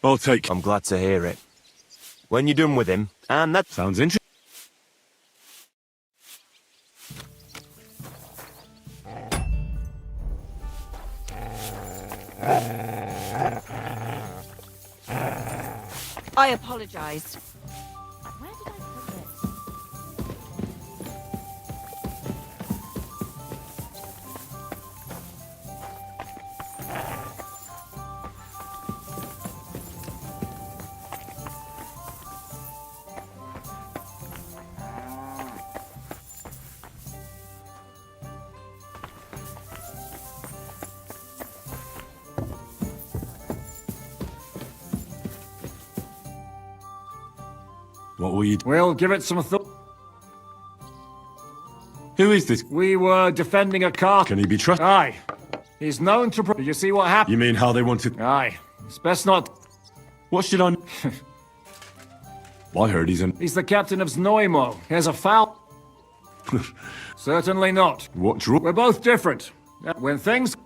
I'll take... I'm glad to hear it. When you're done with him, and that... Sounds interesting. I apologize. Where did I put it? What will you do? We'll give it some thought. Who is this? We were defending a car. Can he be trusted? Aye. He's known to... Did you see what happened? You mean how they wanted... Aye. It's best not... What should I... I heard he's an... He's the captain of Znojmo. Here's a foul... Certainly not. What draw? We're both different. When things...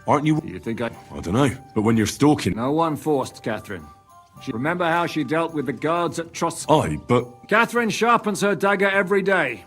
Aren't you... You think I don't know. But when you're stalking... No one forced Catherine. Remember how she dealt with the guards at Tross... Aye, but... Catherine sharpens her dagger every day.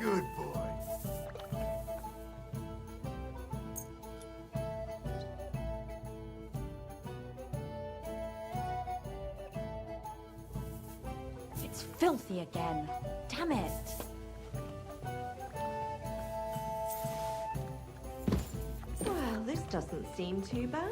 Good boy. It's filthy again. Damn it. Well, this doesn't seem too bad.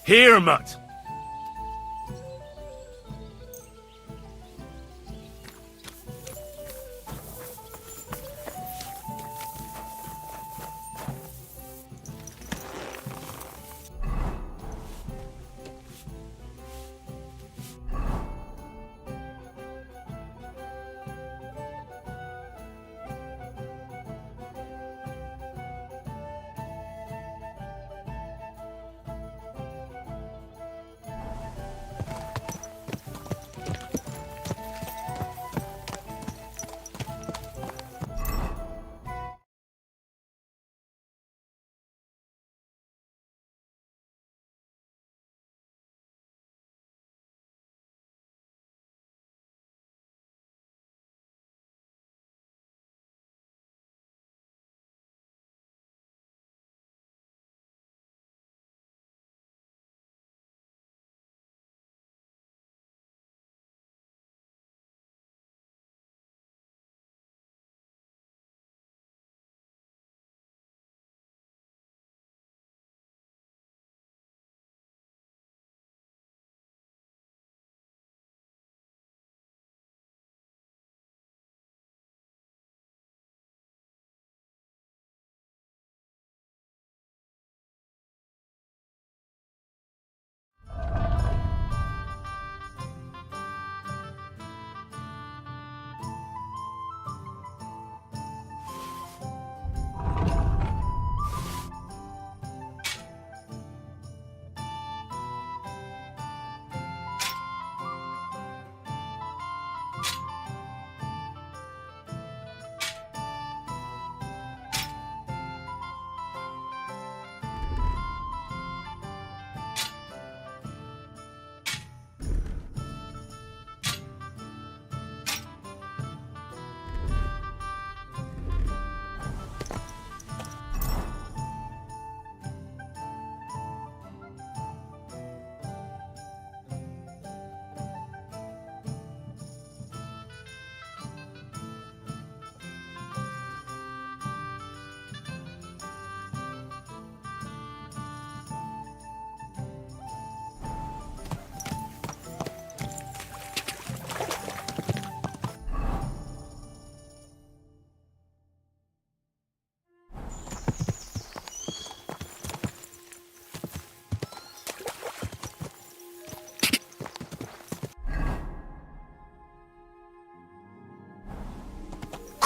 Here, Mutt!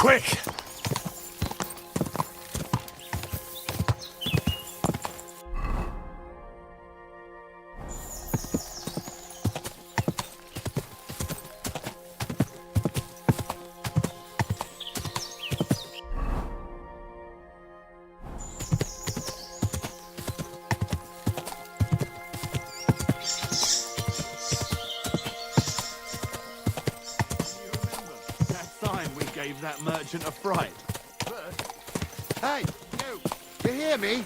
Quick! Gave that merchant a fright. Hey, you hear me?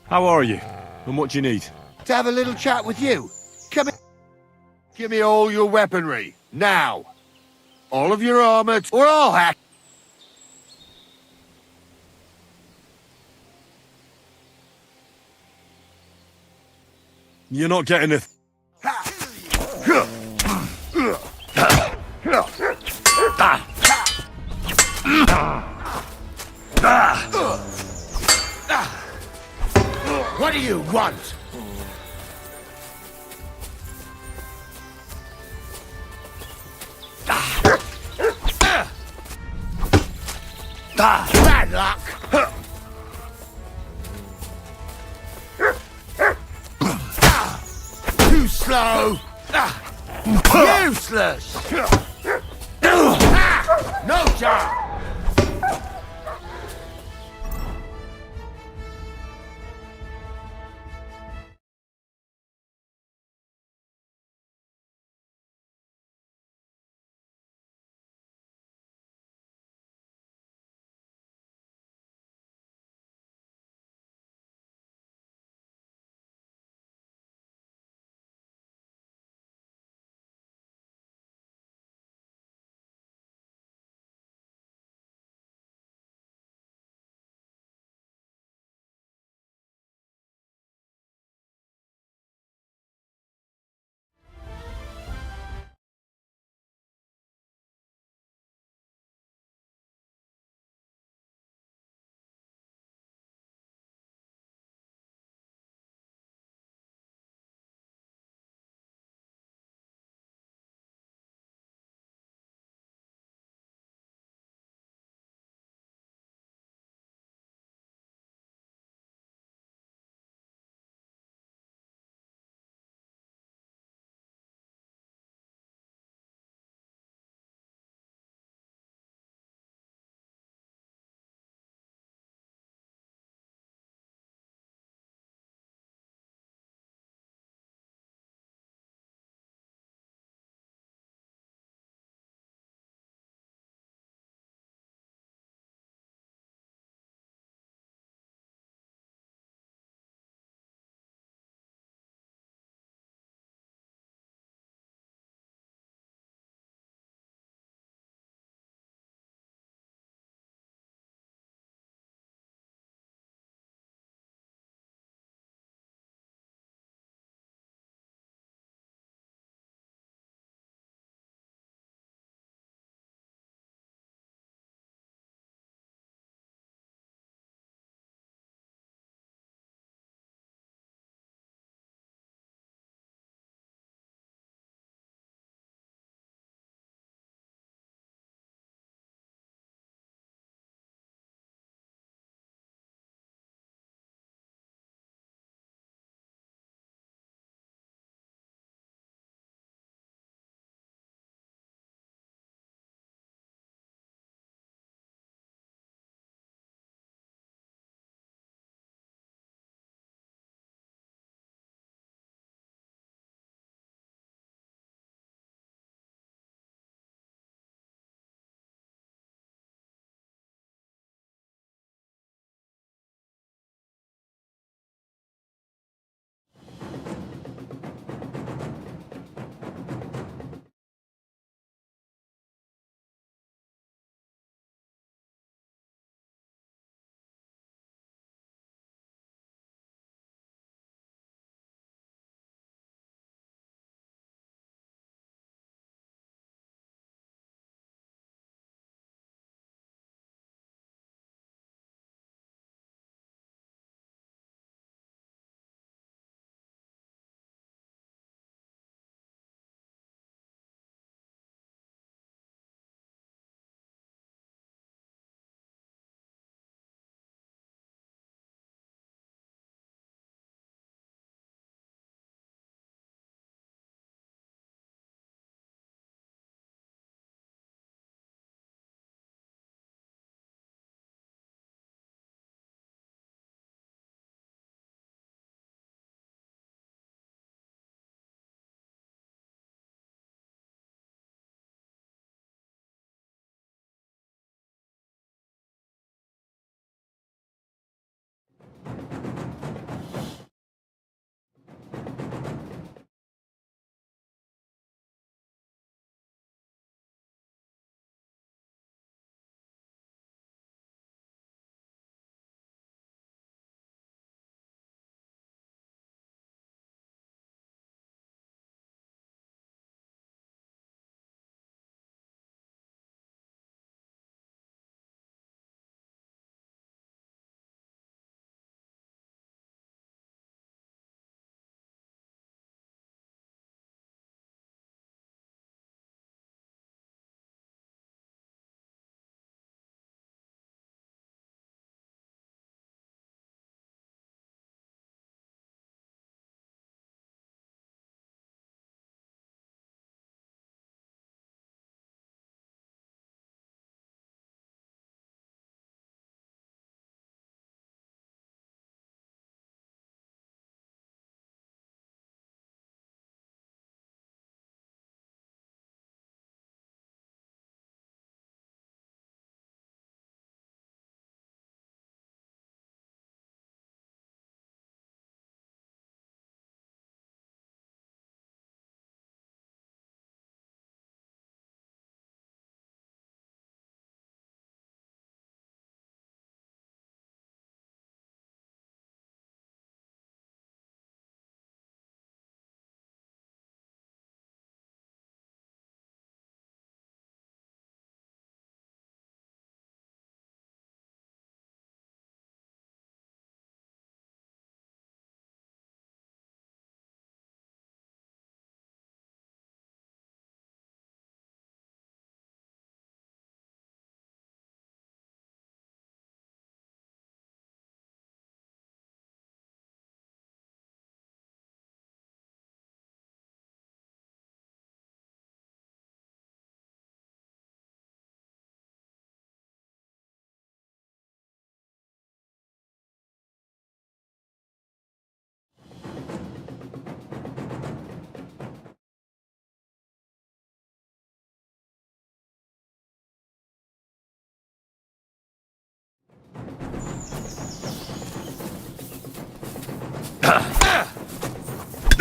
How are you? And what do you need? To have a little chat with you. Come in. Give me all your weaponry, now. All of your armor, or I'll hack. You're not getting a... What do you want? Bad luck. Too slow. Useless. No job.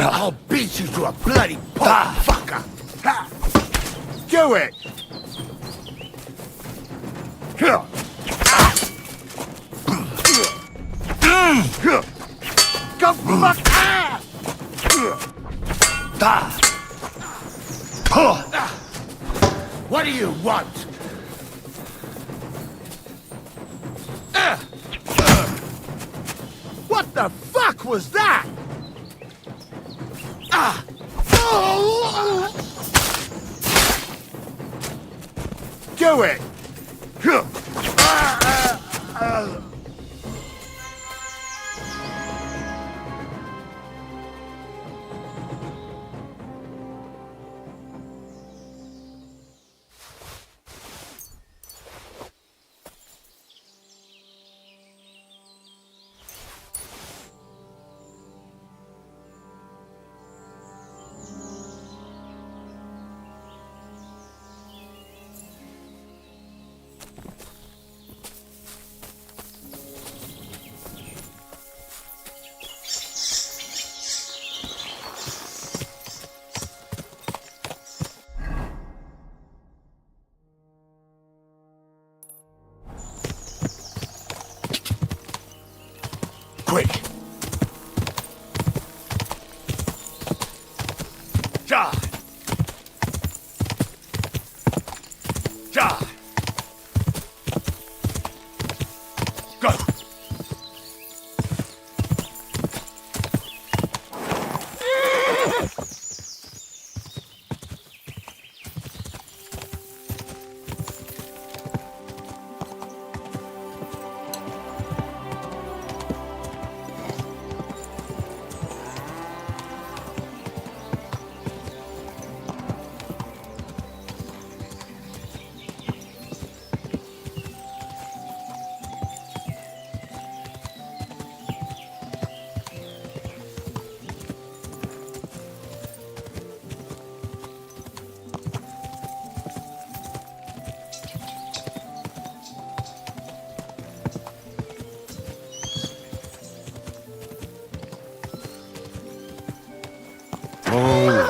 I'll beat you to a bloody pulp, fucker! Ha. Do it! Go fuck! What do you want? What the fuck was that? Do it! Quick! Ja! Ja! Go!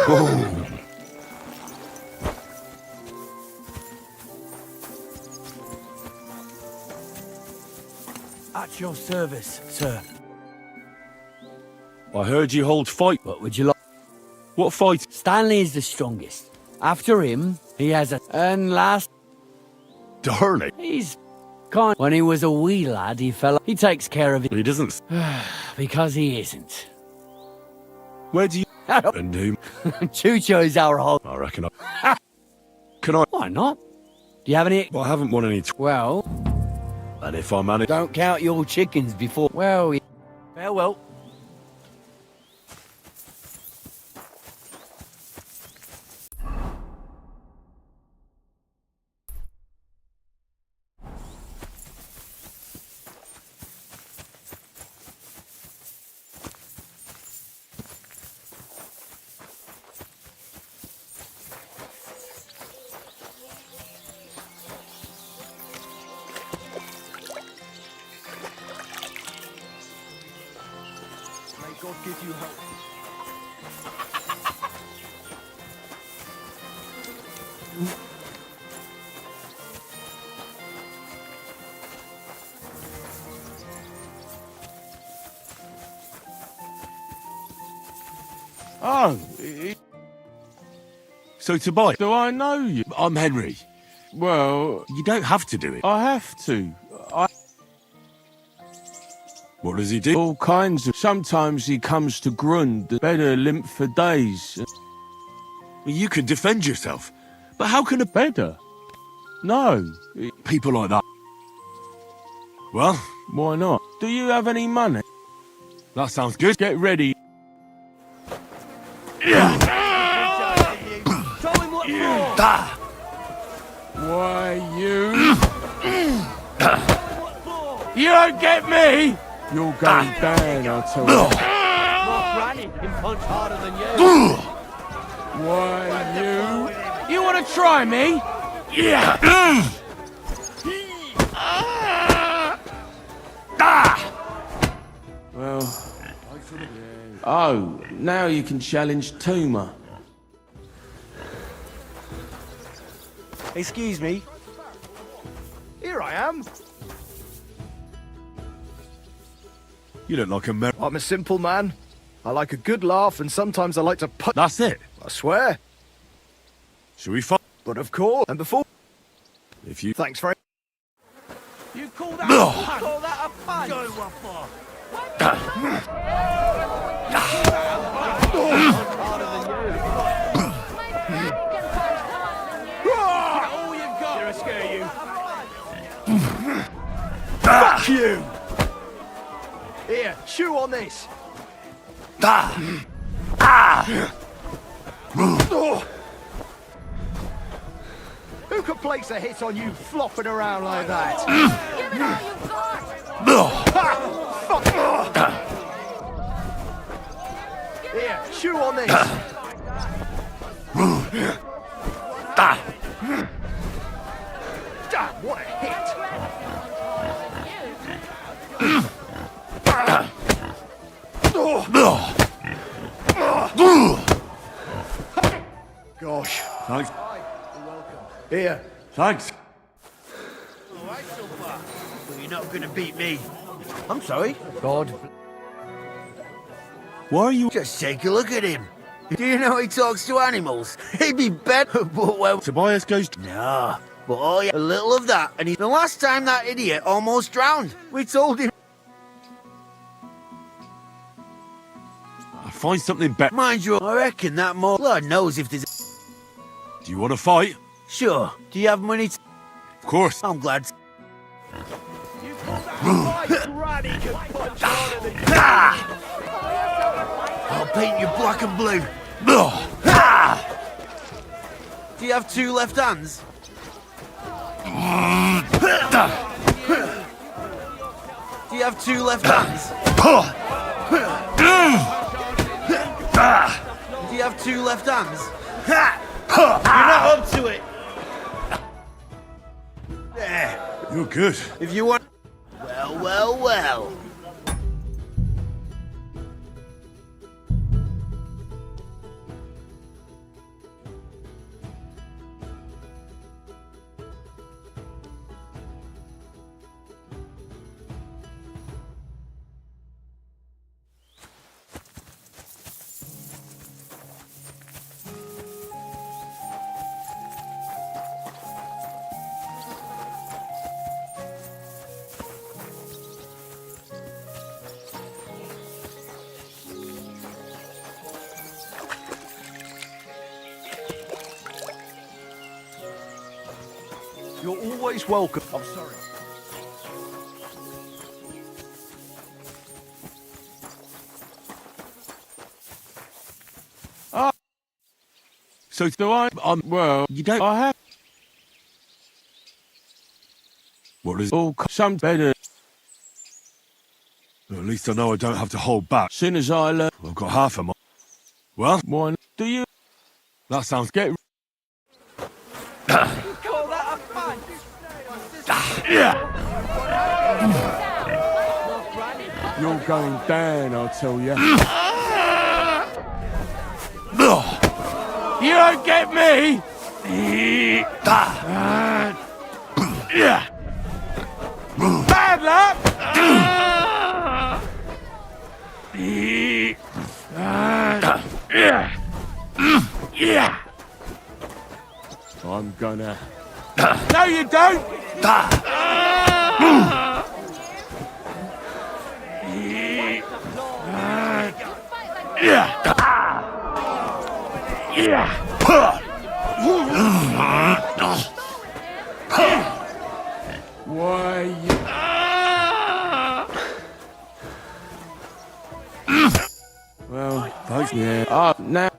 Oh. At your service, sir. I heard you hold fight. What would you like? What fight? Stanley is the strongest. After him, he has a... And last... Darling. He's kind... When he was a wee lad, he fell... He takes care of it. He doesn't... Because he isn't. Where do you... And whom? Chucho's our whole... I reckon I... Can I... Why not? Do you have any... Well, I haven't won any... Well... And if I manage... Don't count your chickens before... Well... Farewell. God give you help. Oh. So, Tobias. Do I know you? I'm Henry. Well, You don't have to do it. I have to. What does he do? All kinds of... Sometimes he comes to Grund, better limp for days. You can defend yourself. But how can a... Better? No. People like that... Well? Why not? Do you have any money? That sounds good. Get ready. Why, you... You don't get me! You're going down, I'll tell you. Mark Granny can punch harder than you. Why, you want to try me? Yeah! Well, Oh, now you can challenge Tuma. Excuse me. Here I am. You look like a mer- I'm a simple man. I like a good laugh, and sometimes I like to put. That's it. I swear. Shall we fight? But of course, and before. If you... Thanks very. You call that a punch? Go what for? All you've got. Did I scare you? Fuck you! Here, chew on this. Who could place a hit on you flopping around like that? Give it all you've got! Here, chew on this. Damn, what a hit! Gosh. Thanks. Here. Thanks. All right, so far. Well, you're not gonna beat me. I'm sorry. God. Why are you... Just take a look at him. Do you know he talks to animals? He'd be better, but well... Tobias goes... Nah, but oh yeah, a little of that. And the last time that idiot almost drowned, we told him... I'll find something better. Mind you, I reckon that more... Lord knows if there's... Do you want to fight? Sure. Do you have money to... Of course. I'm glad. I'll paint you black and blue. Do you have two left hands? Do you have two left hands? Do you have two left hands? You're not up to it. There. You're good. If you want... Well, well, well. You're always welcome. I'm sorry. So do I... well, you don't... I have... What is... Oh, some better. Well, at least I know I don't have to hold back. Soon as I learn... I've got half of my... Well? One. Do you... That sounds... Get... Call that a punch? You're going down, I'll tell you. You don't get me! Bad luck! I'm gonna... No, you don't! Why you... Well, thanks, yeah. Now...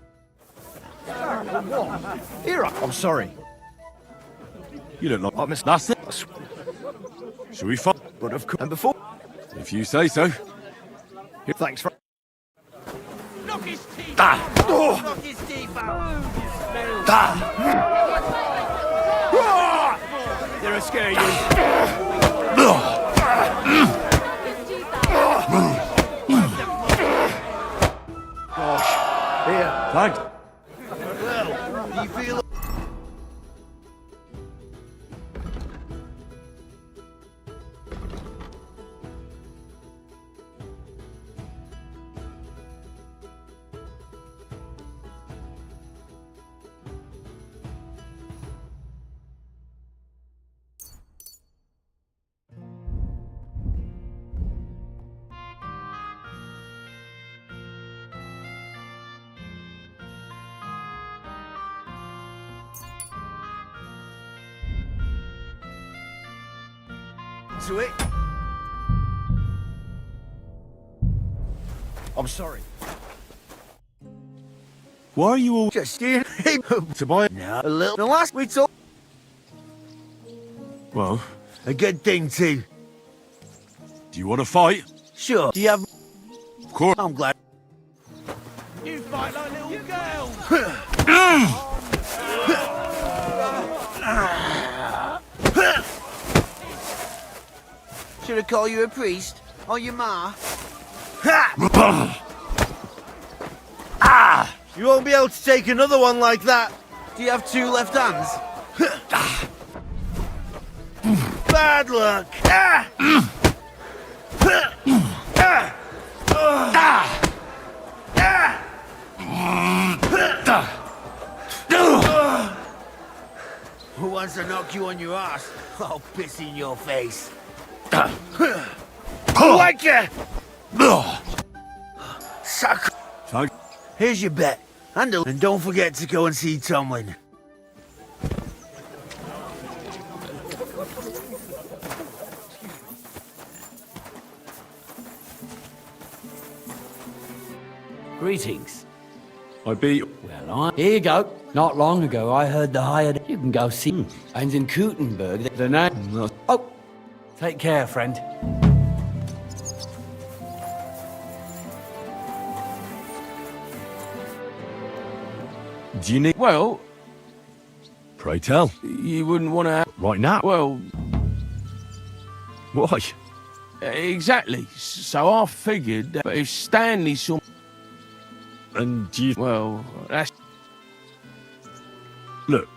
Here I'm sorry. You don't know... I missed... That's it. Shall we fight? But of course... And before... If you say so. Thanks for... Knock his teeth Oh. Knock his teeth out. Did I scare you? to it. I'm sorry. Why are you all Just here to buy? now a little. The last we talked. Well, A good thing too. do you want to fight? Sure. Do you have? Of course. I'm glad. You fight like little girls. Should I call you a priest or your ma? You won't be able to take another one like that. Do you have two left hands? Bad luck. Who wants to knock you on your ass? I'll piss in your face. Like it! Suck. Here's your bet. And don't forget to go and see Tomlin. Greetings. I beat. Well, here you go. Not long ago, I heard the hired. You can go see. And in Kutenberg, the name. Oh, take care, friend. Do you need? Well, Pray tell. you wouldn't want to. Right now. Well, Why? exactly. So I figured that if Stanley saw. And you. Well, that's. Look,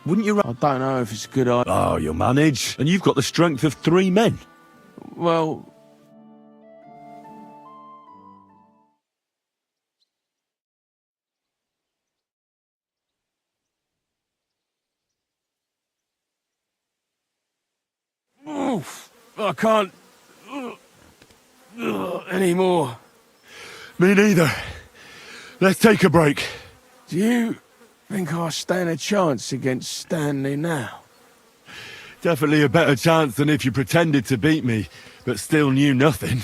wouldn't you? I don't know if it's a good idea. Oh, you'll manage. And you've got the strength of 3 men. Well. Oof, I can't anymore. Me neither. Let's take a break. Do you think I stand a chance against Stanley now? Definitely a better chance than if you pretended to beat me, but still knew nothing.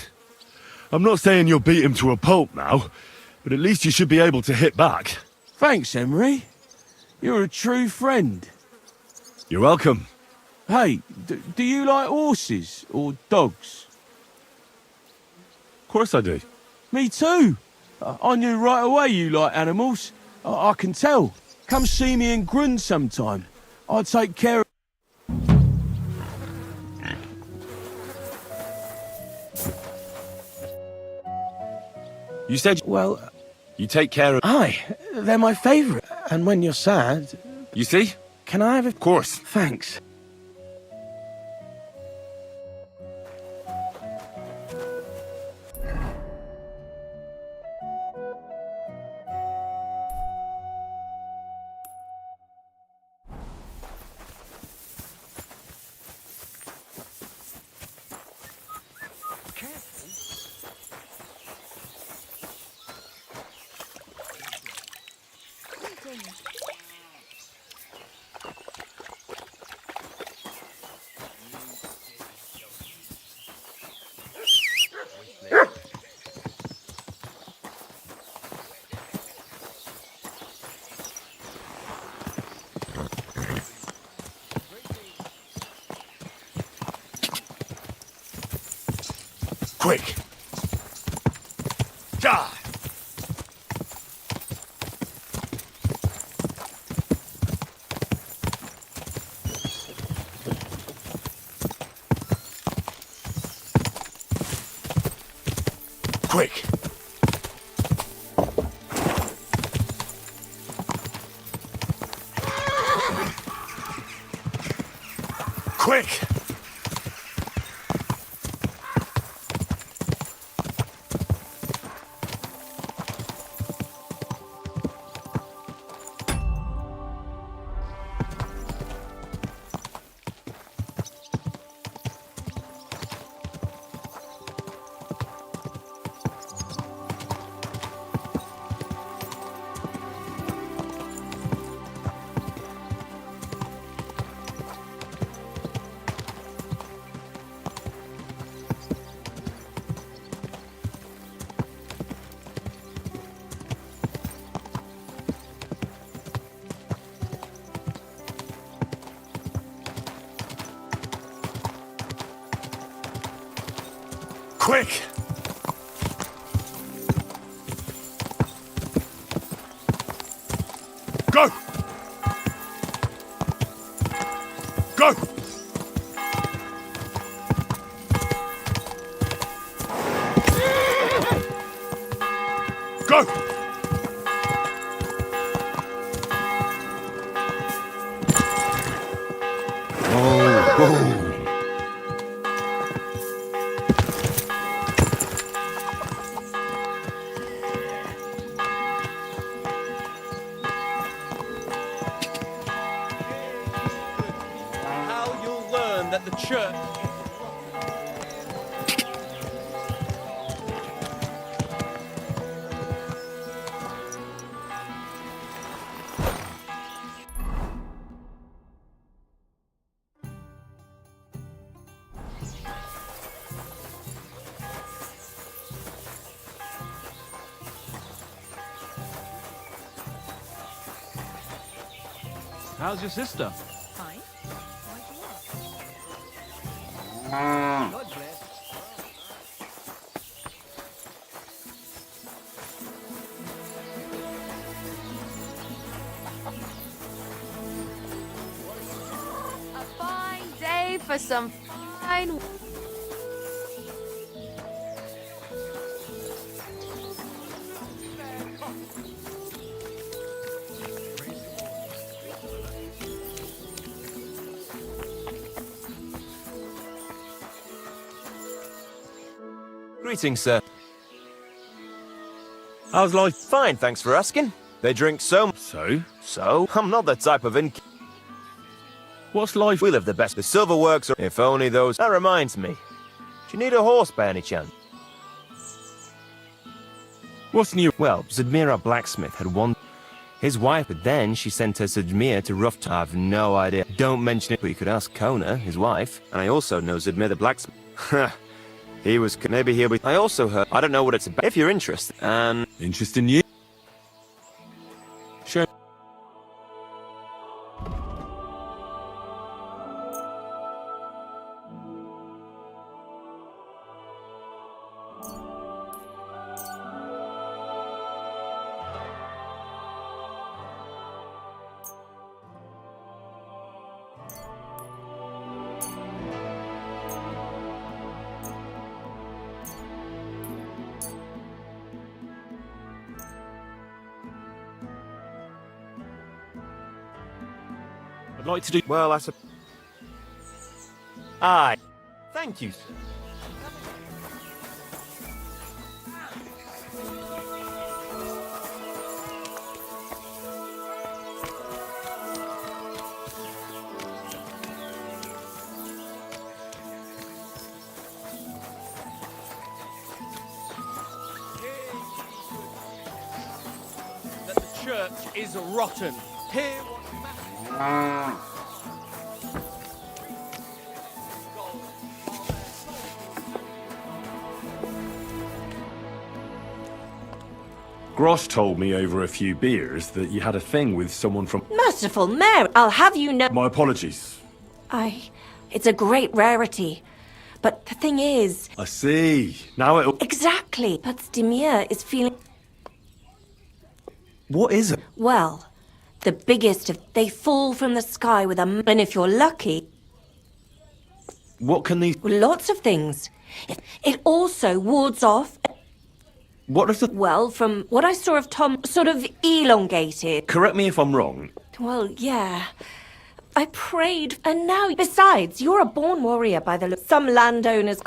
I'm not saying you'll beat him to a pulp now, but at least you should be able to hit back. Thanks, Emery. You're a true friend. You're welcome. Hey, do you like horses or dogs? Of course I do. Me too. I knew right away you like animals. I can tell. Come see me in Grun sometime. I'll take care of... You said... Well... You take care of... Aye, they're my favourite. And when you're sad... You see? Can I have a... Of course. Thanks. Quick! Die! Quick! Quick! Quick! Go! Go! Go! How you'll learn that the church... How's your sister? Fine. A fine day for some fine... Greetings, sir. How's life? Fine, thanks for asking. They drink so... So? I'm not that type of What's life? We live the best. The silver works are... If only those... That reminds me. Do you need a horse by any chance? What's new? Well, Zadmira Blacksmith had one... His wife, but then she sent her Zadmir to Rough Time. I've no idea. Don't mention it, but you could ask Kona, his wife. And I also know Zadmir the Blacksmith. He was... Maybe he'll be... I also heard... I don't know what it's about. If you're interested. And... Interest in you? Sure. I'd like to do... Well, I suppose... Aye. Thank you, sir. That the church is rotten. Hear what... Grosh told me over a few beers that you had a thing with someone from... Merciful Mary, I'll have you know... My apologies. It's a great rarity. But the thing is... I see. Now it'll... Exactly. But Stimir is feeling... What is it? Well, the biggest of... They fall from the sky with a... And if you're lucky... What can these... Lots of things. It also wards off... What is the... Well, from what I saw of Tom, sort of elongated. Correct me if I'm wrong. Well, yeah. I prayed, and now... Besides, you're a born warrior by the look... Some landowners...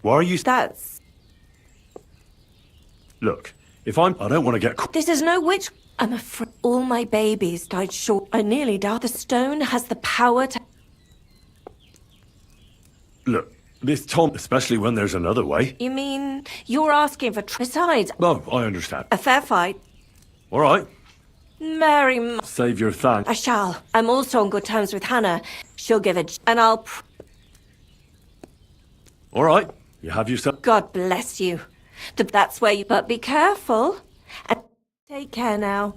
Why are you... That's... Look, if I'm... I don't want to get... This is no witch... I'm afraid all my babies died short. I nearly died. The stone has the power to... Look, this Tom, especially when there's another way. You mean you're asking for... Besides... Oh, I understand. A fair fight. All right. Mary... Save your thanks. I shall. I'm also on good terms with Hannah. She'll give it... And I'll... All right. You have yourself... God bless you. That's where you... But be careful. And take care now.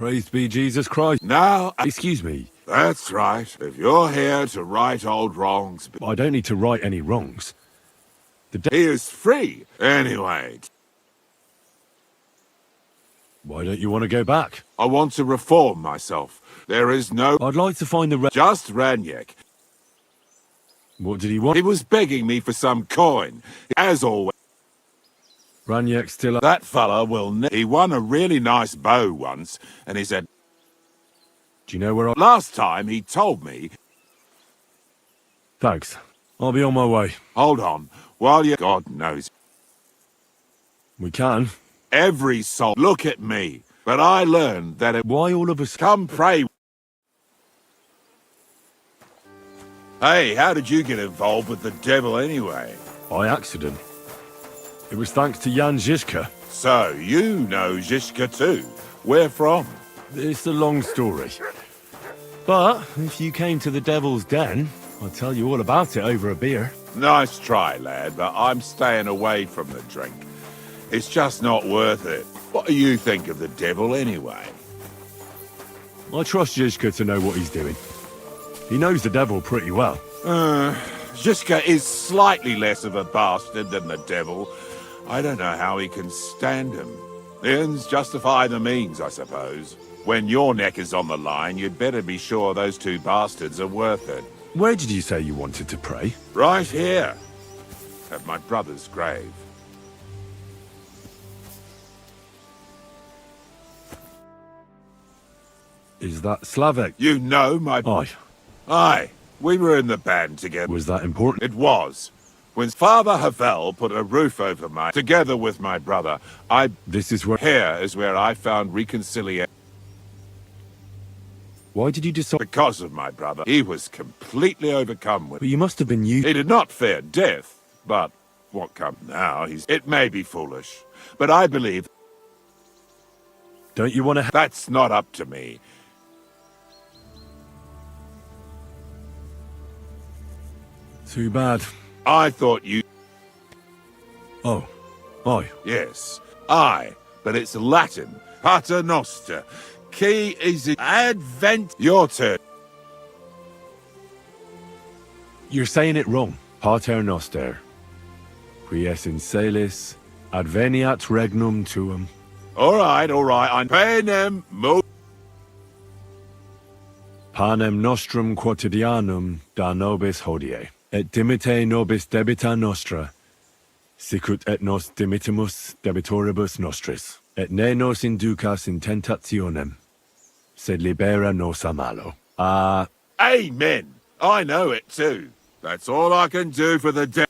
Praised be Jesus Christ. Now, Excuse me. that's right. If you're here to right old wrongs, I don't need to right any wrongs. he is free anyway. Why don't you want to go back? I want to reform myself. There is no... I'd like to find the... Just Ranyek. What did he want? He was begging me for some coin. As always. Ranyek still... That fella will... He won a really nice bow once, and he said... Do you know where I... Last time he told me... Thanks. I'll be on my way. Hold on. While you... God knows. We can. Every soul... Look at me. But I learned that it... Why all of us... Come pray... Hey, how did you get involved with the devil anyway? By accident. It was thanks to Jan Žižka. So, you know Žižka too. Where from? It's a long story. But, if you came to the Devil's Den, I'd tell you all about it over a beer. Nice try, lad, but I'm staying away from the drink. It's just not worth it. What do you think of the devil anyway? I trust Žižka to know what he's doing. He knows the devil pretty well. Žižka is slightly less of a bastard than the devil. I don't know how he can stand him. The ends justify the means, I suppose. When your neck is on the line, you'd better be sure those two bastards are worth it. Where did you say you wanted to pray? Right here. At my brother's grave. Is that Slavek? You know my... Aye. Aye. We were in the band together. Was that important? It was. When Father Havel put a roof over together with my brother, This is where... Here is where I found reconciliation. Why did you decide... Because of my brother. He was completely overcome with... But you must have been used... He did not fear death, but what comes now, It may be foolish, but I believe... Don't you want to... That's not up to me. Too bad. I thought you... Oh. Aye. Yes. Aye. But it's Latin. Pater Noster. Key is Advent. Your turn. You're saying it wrong. Pater Noster. Quies in celis, adveniat regnum tuum. All right. I'm panem mo... Panem nostrum quotidianum da nobis hodie. Et dimite nobis debita nostra, sicut et nos dimitimus debitoribus nostris. Et ne nos inducas in tentationem, sed libera nos a malo. Amen. I know it too. That's all I can do for the devil.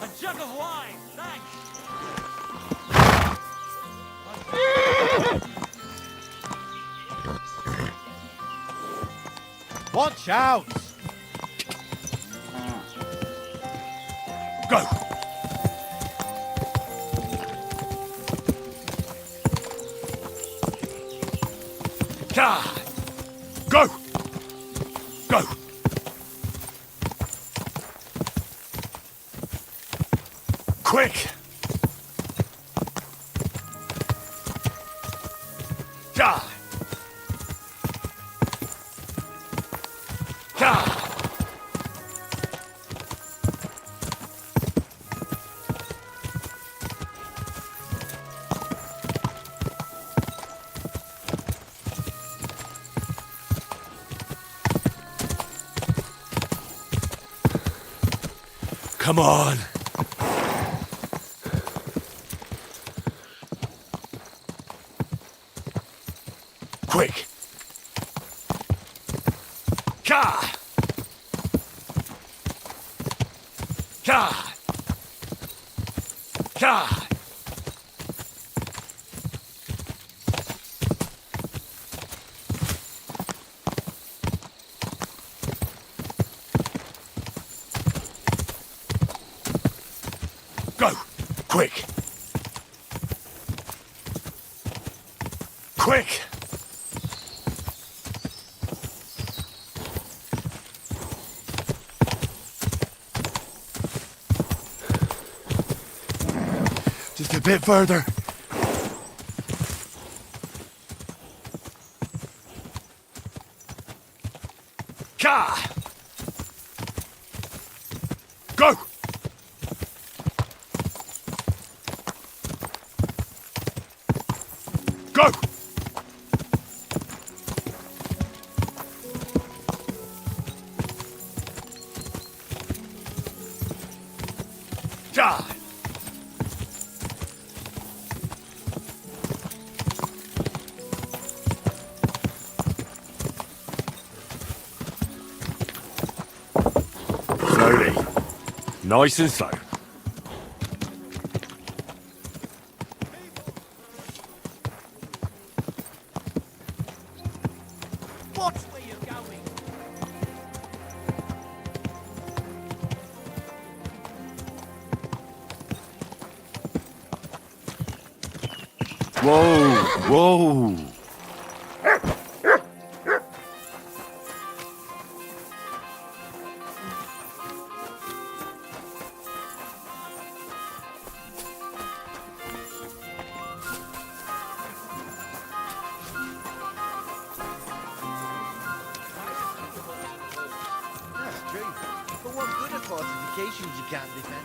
A jug of wine, thanks. Watch out! Go! God! Go! Go! Quick! God! God! Come on. Quick! God! God! God! Quick! Quick! Just a bit further. Ka! Go! Go! Ja! Slowly. Nice and slow. Watch where you're going. Whoa, whoa. That's true. But what good are fortifications you can't defend?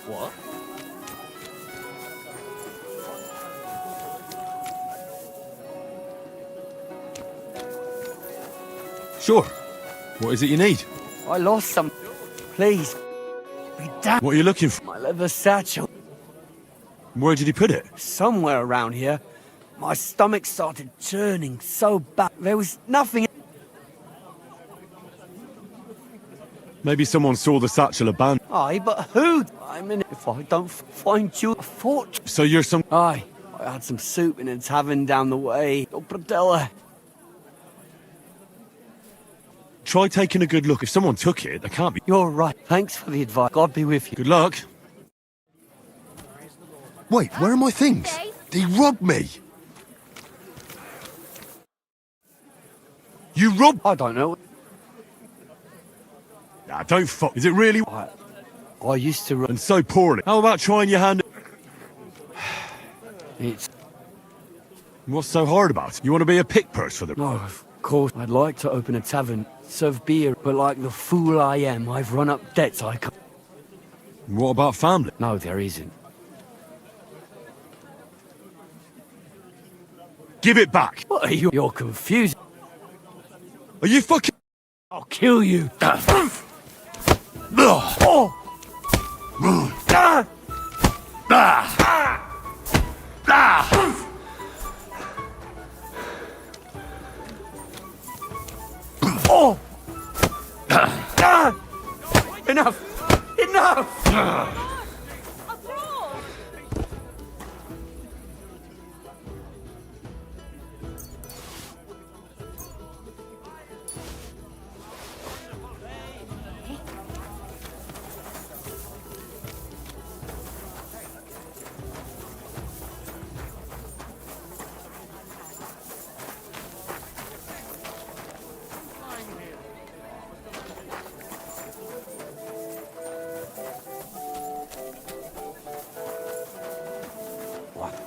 What? Sure. What is it you need? I lost some. Please. Be damned. What are you looking for? My leather satchel. Where did he put it? Somewhere around here. My stomach started churning so bad. There was nothing. Maybe someone saw the satchel abandoned. Aye, but who? I mean, if I don't find you a fortune. So you're some... Aye, I had some soup in a tavern down the way. Oh, Bradella. Try taking a good look. If someone took it, they can't be... You're right. Thanks for the advice. God be with you. Good luck. Wait, where are my things? He robbed me. You robbed... I don't know. Nah, don't fuck... Is it really... I used to... And so poorly. How about trying your hand... It's... What's so hard about it? You want to be a pickpurse for them? No, of course. I'd like to open a tavern, serve beer, but like the fool I am, I've run up debts I can't... What about family? No, there isn't. Give it back. What are you? You're confused. Are you fucking... I'll kill you. Enough! Enough!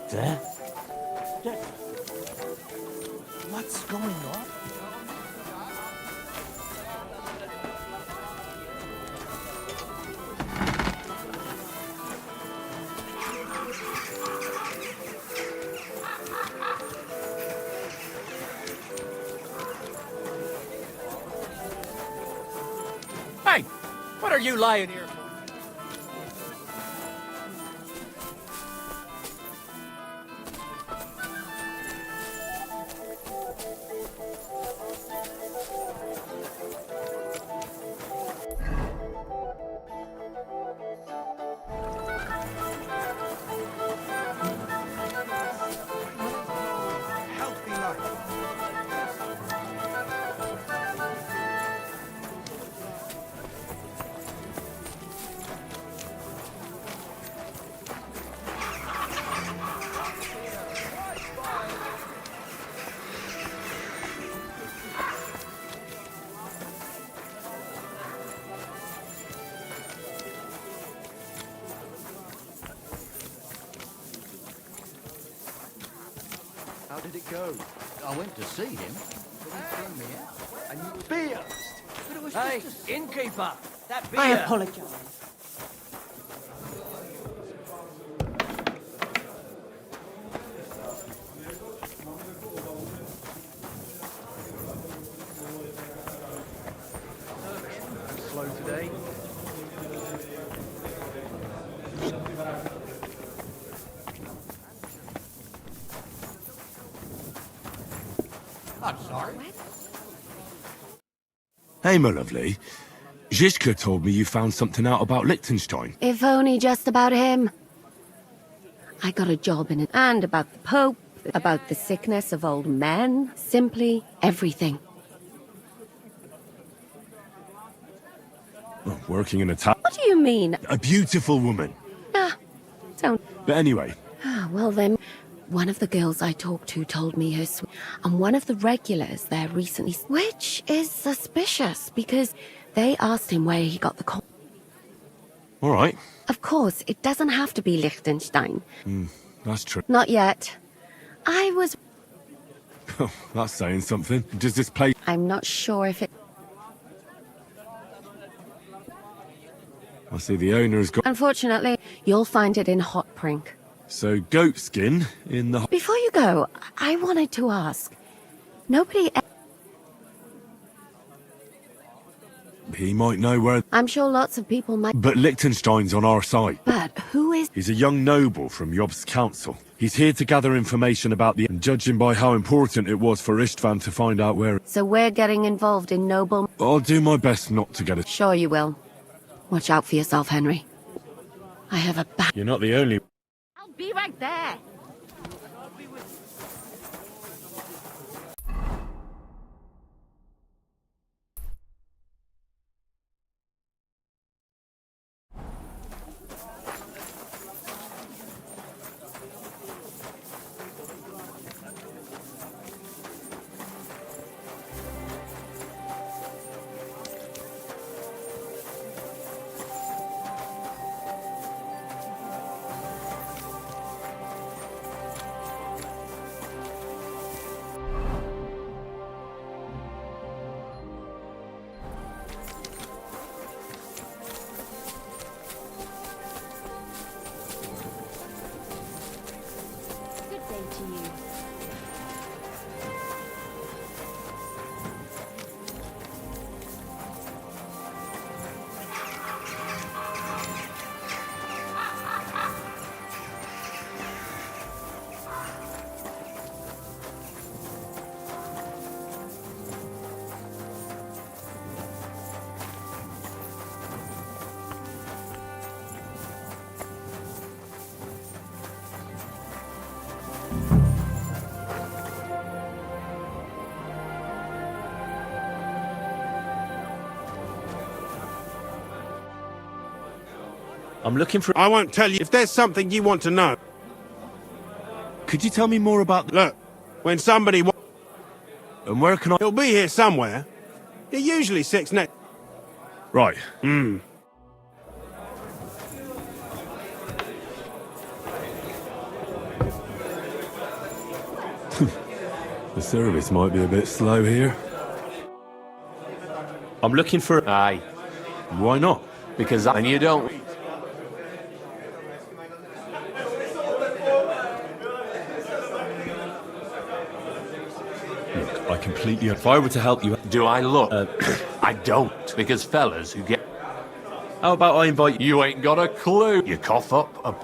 There? What's going on? What are you lying here for? How did it go? I went to see him, but he threw me out. And you beer! But it was Hey, just innkeeper! That beer! I apologize. Slow today. I'm sorry. Hey, my lovely. Zizka told me you found something out about Liechtenstein. If only just about him. I got a job in it, and about the Pope, about the sickness of old men, simply everything. Oh, working in a town. What do you mean? A beautiful woman. Don't. But anyway, Well then, one of the girls I talked to told me her and one of the regulars there recently, which is suspicious because they asked him where he got the call. all right. Of course, it doesn't have to be Liechtenstein. That's true. Not yet. I was... Oh, that's saying something. Does this place... I'm not sure if it... I see the owner's got... Unfortunately, you'll find it in Hot Prink. So, goat skin in the... Before you go, I wanted to ask. Nobody... He might know where... I'm sure lots of people might... But Liechtenstein's on our side. But who is... He's a young noble from Yob's council. He's here to gather information about the... And judging by how important it was for Istvan to find out where... So we're getting involved in noble... I'll do my best not to get it. Sure you will. Watch out for yourself, Henry. I have a back... You're not the only... I'll be right there. I'm looking for... I won't tell you if there's something you want to know. Could you tell me more about... Look, when somebody... And where can I... He'll be here somewhere. He usually sits next... Right. Hmm. The service might be a bit slow here. I'm looking for... Aye. Why not? Because I... And you don't... Look, I completely... If I were to help you... Do I look? I don't, because fellas who get... How about I invite you? You ain't got a clue. You cough up a...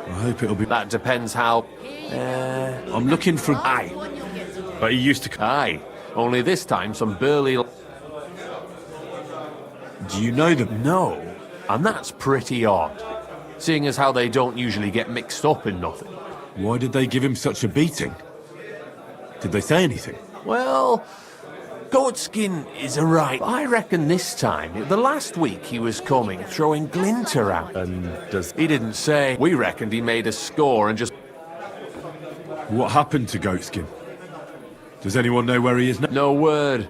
I hope it'll be... That depends how... I'm looking for... Aye. But he used to... Aye. Only this time some burly... Do you know them? No. And that's pretty odd. Seeing as how they don't usually get mixed up in nothing. Why did they give him such a beating? Did they say anything? Well... Goatskin is a right. I reckon this time, the last week he was coming, throwing glint around. And does... He didn't say. We reckoned he made a score and just... What happened to Goatskin? Does anyone know where he is now? No word.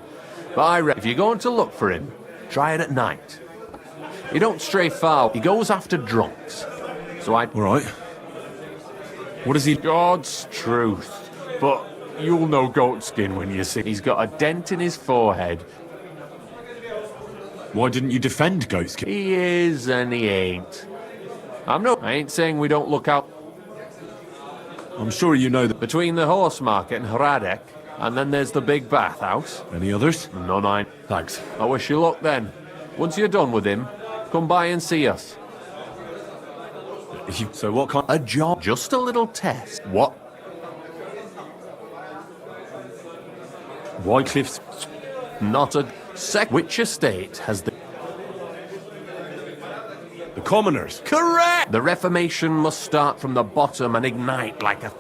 But I reckon if you're going to look for him, try it at night. He don't stray far. He goes after drunks. So I... All right. What is he... God's truth. But... You'll know Goatskin when you see. He's got a dent in his forehead. Why didn't you defend Goatskin? He is and he ain't. I ain't saying we don't look out. I'm sure you know that... Between the horse market and Hradek, and then there's the big bathhouse. Any others? None, I... Thanks. I wish you luck then. Once you're done with him, come by and see us. So what kind... A job. Just a little test. What? Wycliffe's... Not a sec. Which estate has the... The commoners. Correct! The Reformation must start from the bottom and ignite like a...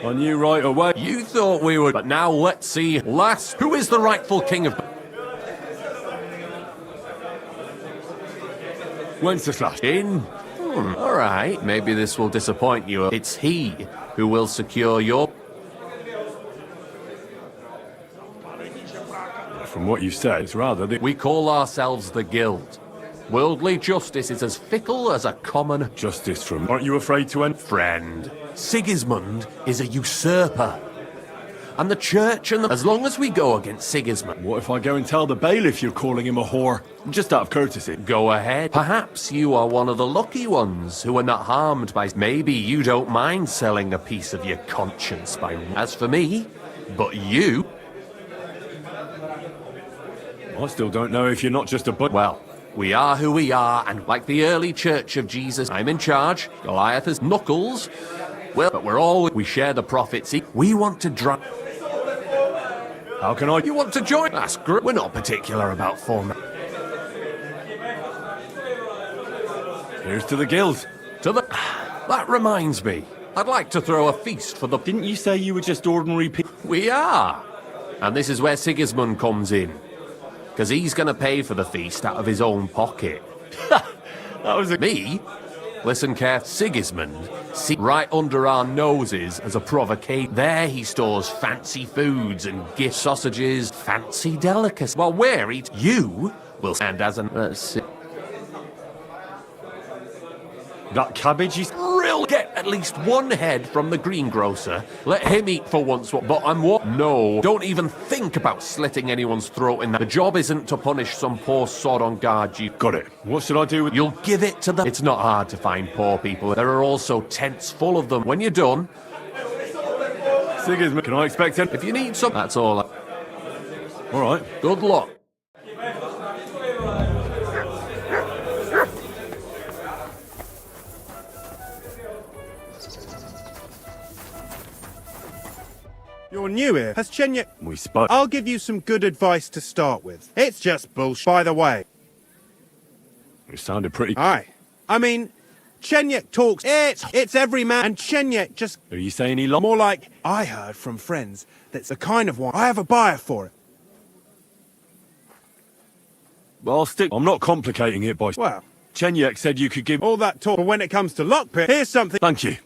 I knew right away. You thought we would, but now let's see. Lass, who is the rightful king of... Wenceslas. In? All right, maybe this will disappoint you. It's he who will secure your... From what you said, it's rather the... We call ourselves the Guild. Worldly justice is as fickle as a common... Justice from... Aren't you afraid to end? Friend, Sigismund is a usurper. And the church and the... As long as we go against Sigismund... What if I go and tell the bailiff you're calling him a whore? Just out of courtesy. Go ahead. Perhaps you are one of the lucky ones who are not harmed by... Maybe you don't mind selling a piece of your conscience by... As for me, but you... I still don't know if you're not just a... Well, we are who we are, and like the early Church of Jesus, I'm in charge. Goliath is Knuckles. Well, but we're all... We share the profits. We want to drive... How can I... You want to join? That's great. We're not particular about format. Here's to the Guild. To the... That reminds me. I'd like to throw a feast for the... Didn't you say you were just ordinary people? We are. And this is where Sigismund comes in. Because he's going to pay for the feast out of his own pocket. That was a... Me? Listen carefully. Sigismund, see right under our noses as a provocation. There he stores fancy foods and gift sausages, fancy delicacies. While we're eating, you will stand as an... Let's see. That cabbage is... Real. Get at least one head from the greengrocer. Let him eat for once. But I'm what? No. Don't even think about slitting anyone's throat in that. The job isn't to punish some poor sod on guard. You got it. What should I do with... You'll give it to them. It's not hard to find poor people. There are also tents full of them. When you're done... Sigismund, can I expect it? If you need some... That's all. All right. Good luck. You're new here. Has Chenyek... We spoke. I'll give you some good advice to start with. It's just bullshit. By the way. It sounded pretty... Aye. I mean, Chenyek talks... It's every man, and Chenyek just... Are you saying he... More like, I heard from friends that's the kind of wine... I have a buyer for it. Well, I'll stick... I'm not complicating it by... Well... Chenyek said you could give... All that talk, but when it comes to lockpick, here's something... Thank you.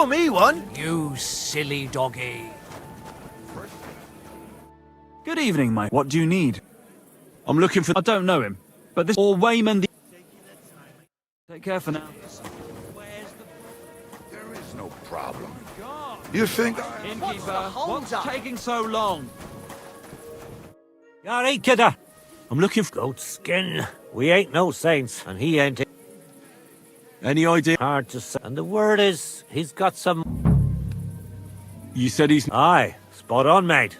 Pour me one. You silly doggy. Good evening, mate. What do you need? I'm looking for... I don't know him, but this... Or Wayman... Take care for now. There is no problem. You think I... Innkeeper, what's taking so long? You alright, kidder? I'm looking for... Goat skin. We ain't no saints, and he ain't... Any idea? Hard to say. And the word is, he's got some... You said he's... Aye, spot on, mate.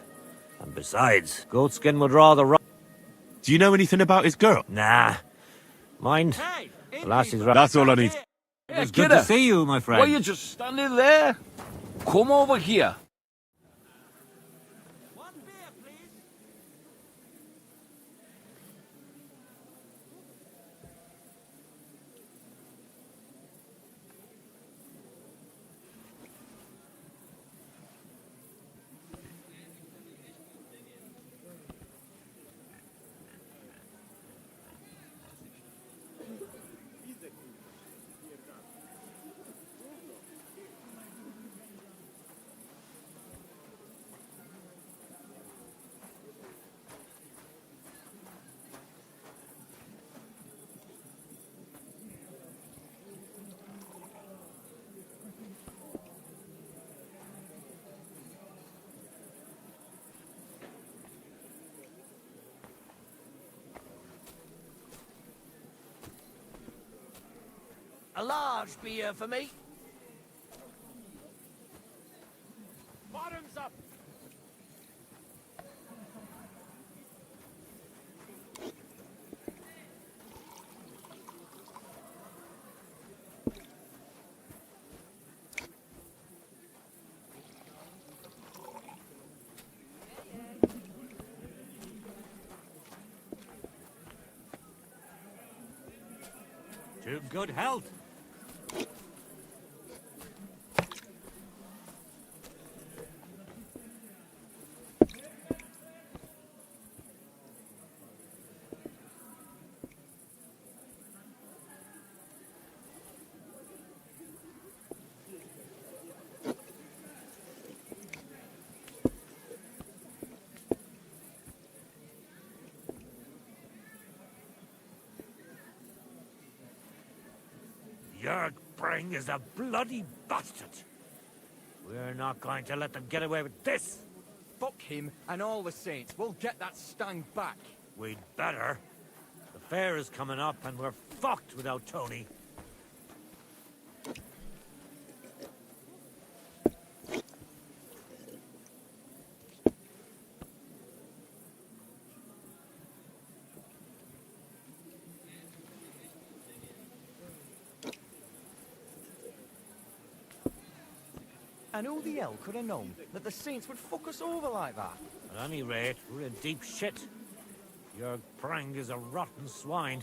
And besides, Goatskin would rather... Do you know anything about his girl? Nah. Mind? The lassie's right. That's all I need. It's good to see you, my friend. Why you just standing there? Come over here. A large beer for me. Bottoms up. To good health. Jörg Breng is a bloody bastard. We're not going to let them get away with this. Fuck him and all the saints. We'll get that stang back. We'd better. The fair is coming up and we're fucked without Tony. And who the hell could have known that the saints would fuck us over like that? At any rate, we're in deep shit. Jörg Breng is a rotten swine.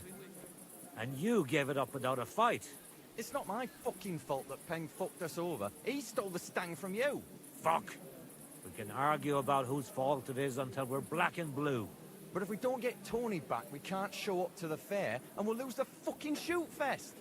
And you gave it up without a fight. It's not my fucking fault that Peng fucked us over. He stole the stang from you. Fuck. We can argue about whose fault it is until we're black and blue. But if we don't get Tony back, we can't show up to the fair, and we'll lose the fucking shoot fest.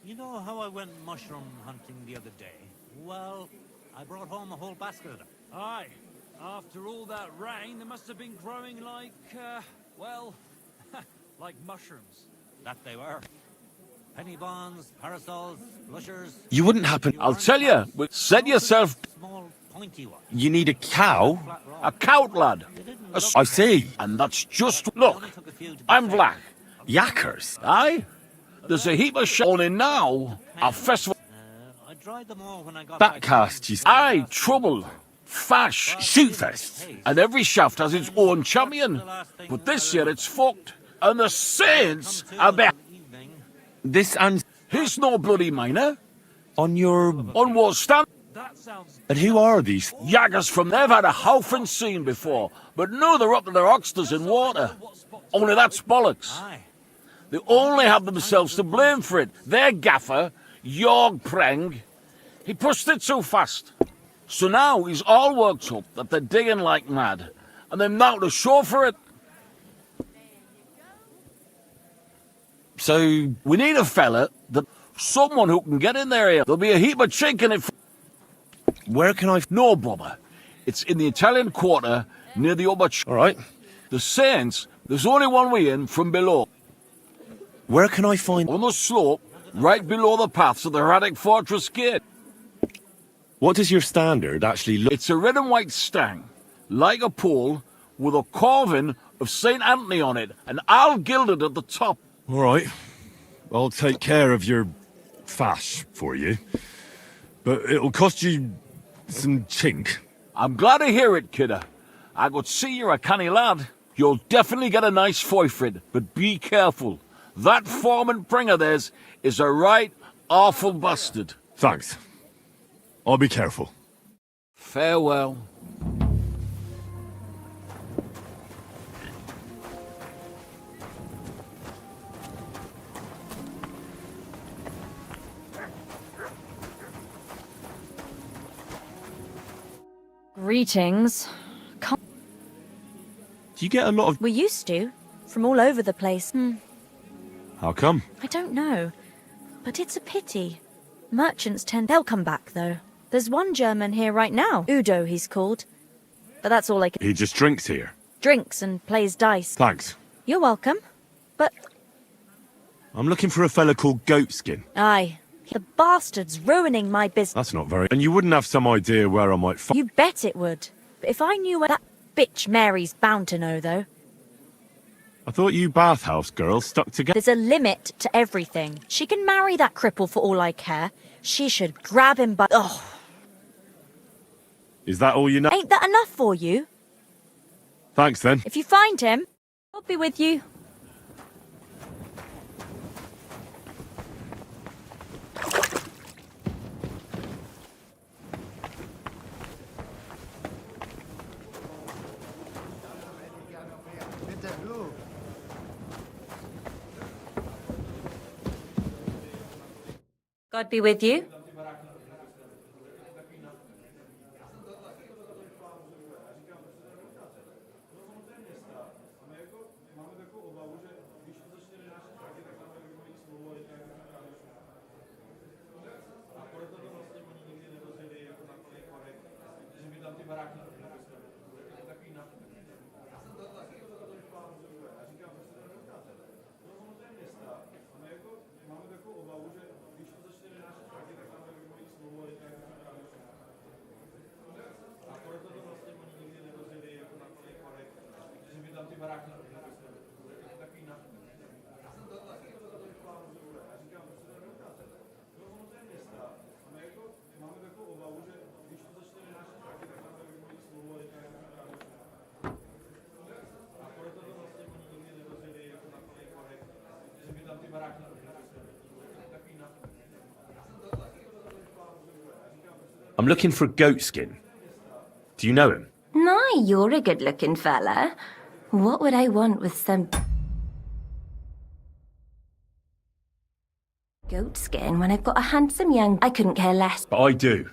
You know how I went mushroom hunting the other day? Well, I brought home a whole basket of them. Aye. After all that rain, they must have been growing like, well, like mushrooms. That they were. Penny bonds, parasols, blushers. You wouldn't happen... I'll tell you, set yourself... Small, pointy one. You need a cow? A cow, lad. I see. And that's just... Look, I'm black. Yakkers? Aye? There's a heap of shit on in now. A festival... I dried them all when I got Backcast, you see. Aye, trouble. Fash. Shootfest. And every shaft has its own champion. But this year it's fucked. And the saints are back. This and... He's no bloody miner. On your... On what stand... And who are these? Yaggers from they've had a howfin scene before, but now they're up to their oxters in water. Only that's bollocks. They only have themselves to blame for it. Their gaffer, Jörg Breng, he pushed it so fast. So now he's all worked up that they're digging like mad, and they're now to show for it. So we need a fella, someone who can get in there here. There'll be a heap of chink in it. Where can I... No bother. It's in the Italian Quarter, near the upper... All right. The Saints, there's only one way in from below. Where can I find... On the slope, right below the paths of the Hradec Fortress Gate. What does your standard actually look... It's a red and white stang, like a pole, with a carving of St. Anthony on it, and all gilded at the top. All right. I'll take care of your fash for you. But it'll cost you some chink. I'm glad to hear it, kidder. I could see you're a canny lad. You'll definitely get a nice foy for it, but be careful. That foreman pring of theirs is a right awful bastard. Thanks. I'll be careful. Farewell. Greetings. Do you get a lot of... We used to. From all over the place. How come? I don't know. But it's a pity. Merchants tend... They'll come back, though. There's one German here right now. Udo, he's called. But that's all I can... He just drinks here. Drinks and plays dice. Thanks. You're welcome. But... I'm looking for a fella called Goatskin. Aye. The bastard's ruining my business. That's not very... And you wouldn't have some idea where I might find... You bet it would. But if I knew where... That bitch Mary's bound to know, though. I thought you bathhouse girls stuck together. There's a limit to everything. She can marry that cripple for all I care. She should grab him by... Oh. Is that all you know? Ain't that enough for you? Thanks, then. If you find him, I'll be with you. God be with you. I'm looking for Goatskin. Do you know him? No, you're a good-looking fella. What would I want with some... Goatskin when I've got a handsome young... I couldn't care less. But I do.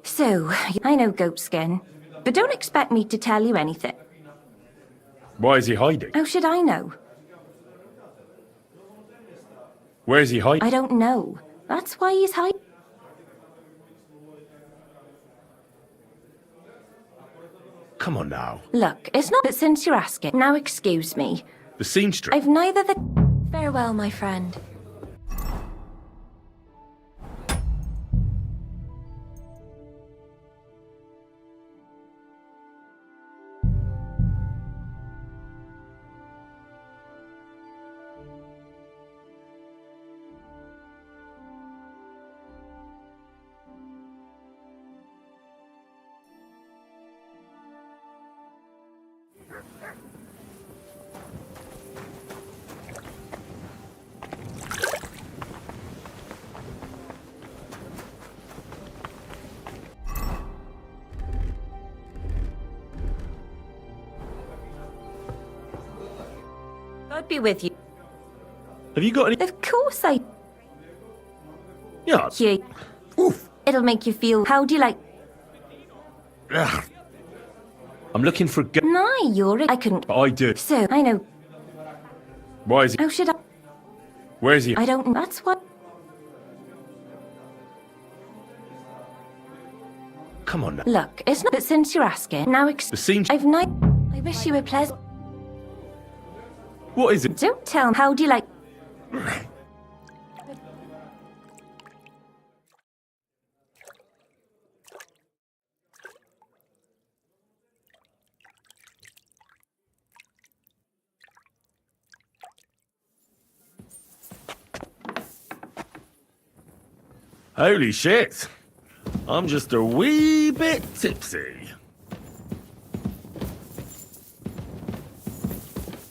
So, I know Goatskin. But don't expect me to tell you anything. Why is he hiding? How should I know? Where is he hiding? I don't know. That's why he's hiding. Come on now. Look, it's not... But since you're asking, now excuse me. The seamstress. I've neither the... Farewell, my friend. God be with you. Have you got any... Of course I... Yeah. Here. Oof. It'll make you feel... How do you like... I'm looking for a No, I couldn't. I do. So, I know. Why is he? How should I? Where's he? I don't. That's what. Come on now. Look, it's not. But since you're asking, now The scene. I've not. I wish you were pleasant. What is it? Don't tell me. How do you like? Holy shit! I'm just a wee bit tipsy.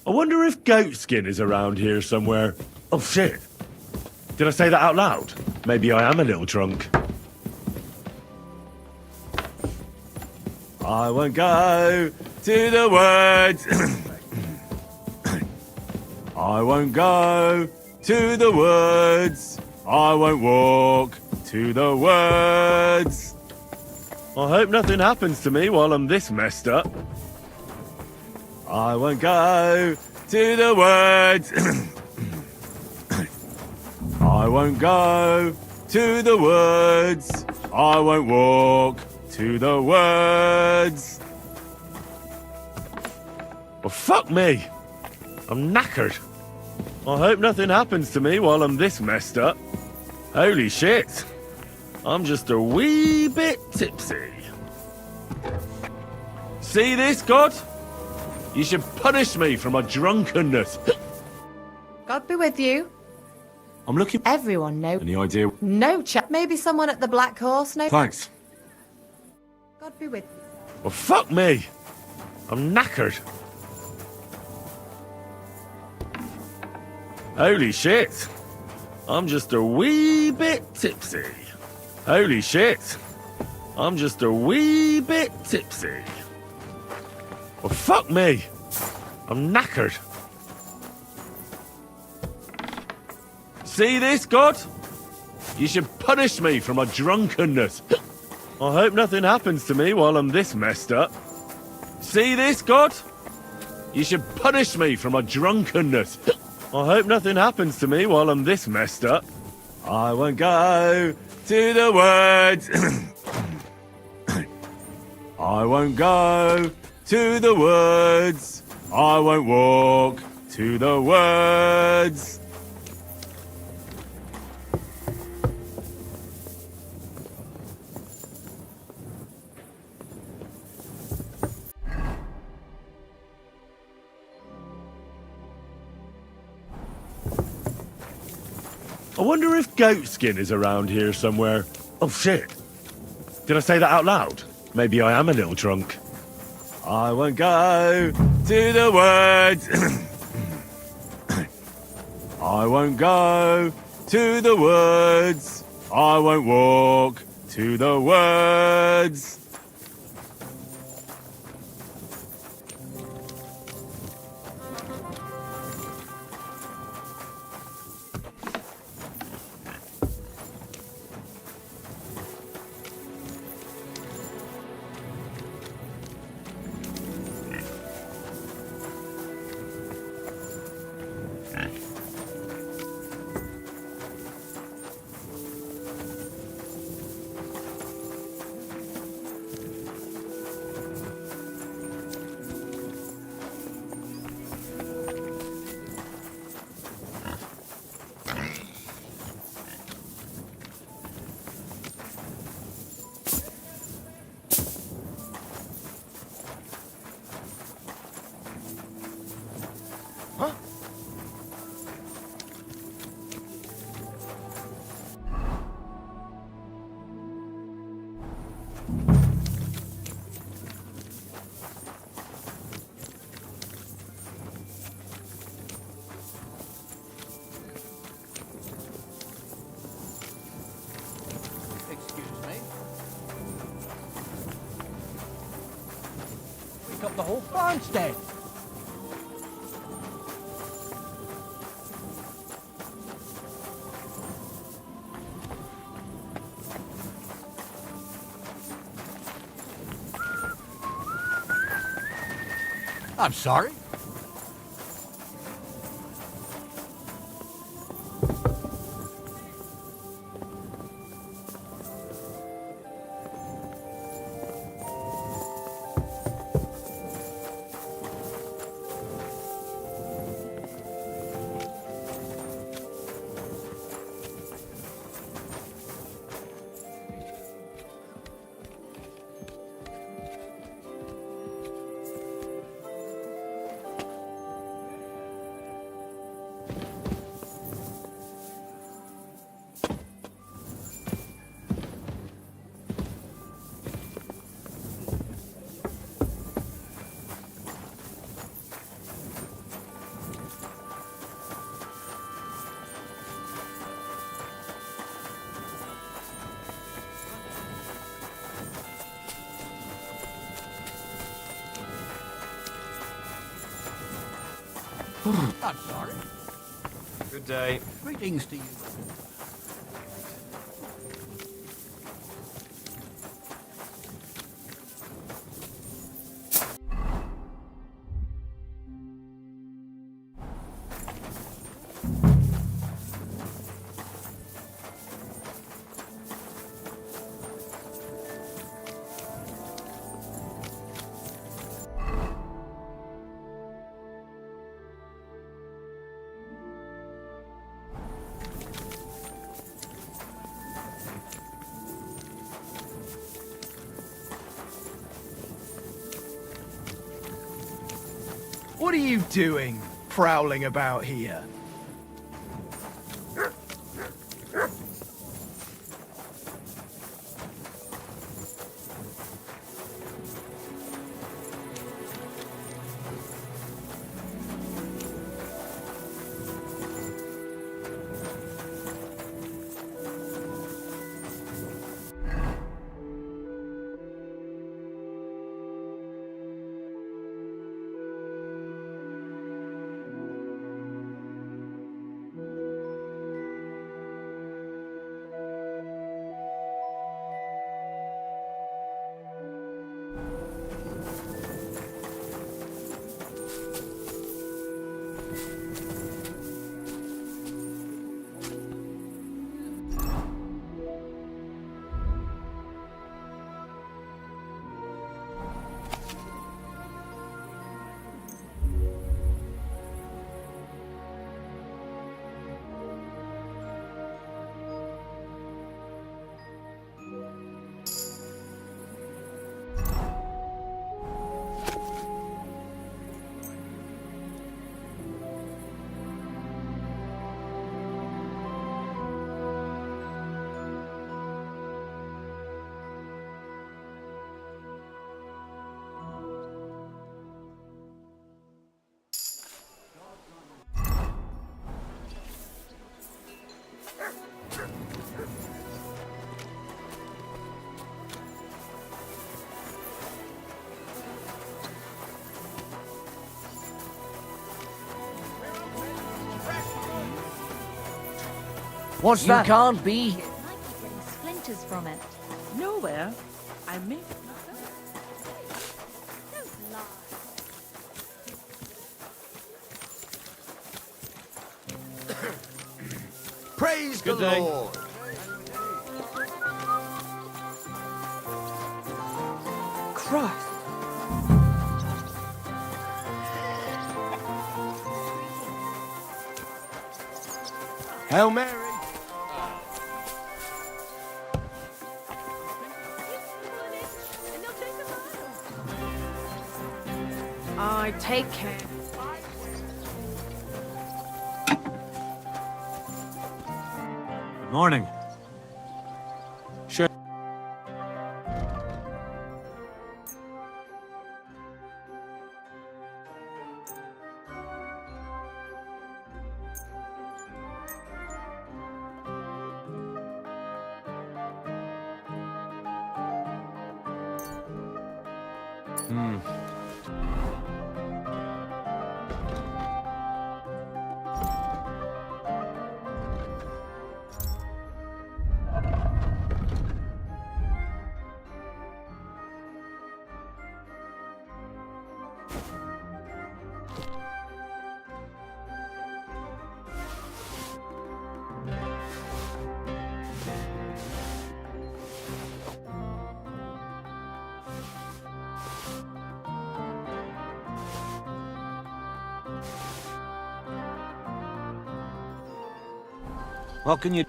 I wonder if Goatskin is around here somewhere. Oh shit! Did I say that out loud? Maybe I am a little drunk. I won't go to the woods. I won't go to the woods. I won't walk to the woods. I hope nothing happens to me while I'm this messed up. I won't go to the woods. I won't go to the woods. I won't walk to the woods. Well, fuck me. I'm knackered. I hope nothing happens to me while I'm this messed up. Holy shit. I'm just a wee bit tipsy. See this, God? You should punish me for my drunkenness. God be with you. I'm looking... Everyone know. Any idea? No chap. Maybe someone at the Black Horse. No. Thanks. God be with you. Well, fuck me. I'm knackered. Holy shit. I'm just a wee bit tipsy. Holy shit. I'm just a wee bit tipsy. Well, fuck me. I'm knackered. See this, God? You should punish me for my drunkenness. I hope nothing happens to me while I'm this messed up. See this, God? You should punish me for my drunkenness. I hope nothing happens to me while I'm this messed up. I won't go to the woods. I won't go to the woods. I won't walk to the woods. I wonder if Goatskin is around here somewhere. Oh shit. Did I say that out loud? Maybe I am a little drunk. I won't go to the woods. I won't go to the woods. I won't walk to the woods. Up the whole farmstead. I'm sorry. I'm sorry. Good day. Greetings to you. What are you doing, prowling about here? What's you that? can't be. Might be getting splinters from it. Nowhere. I may. Don't lie. Praise Good the day. Lord. Christ. Hail Mary. I take care. Good morning. Sure. What can you...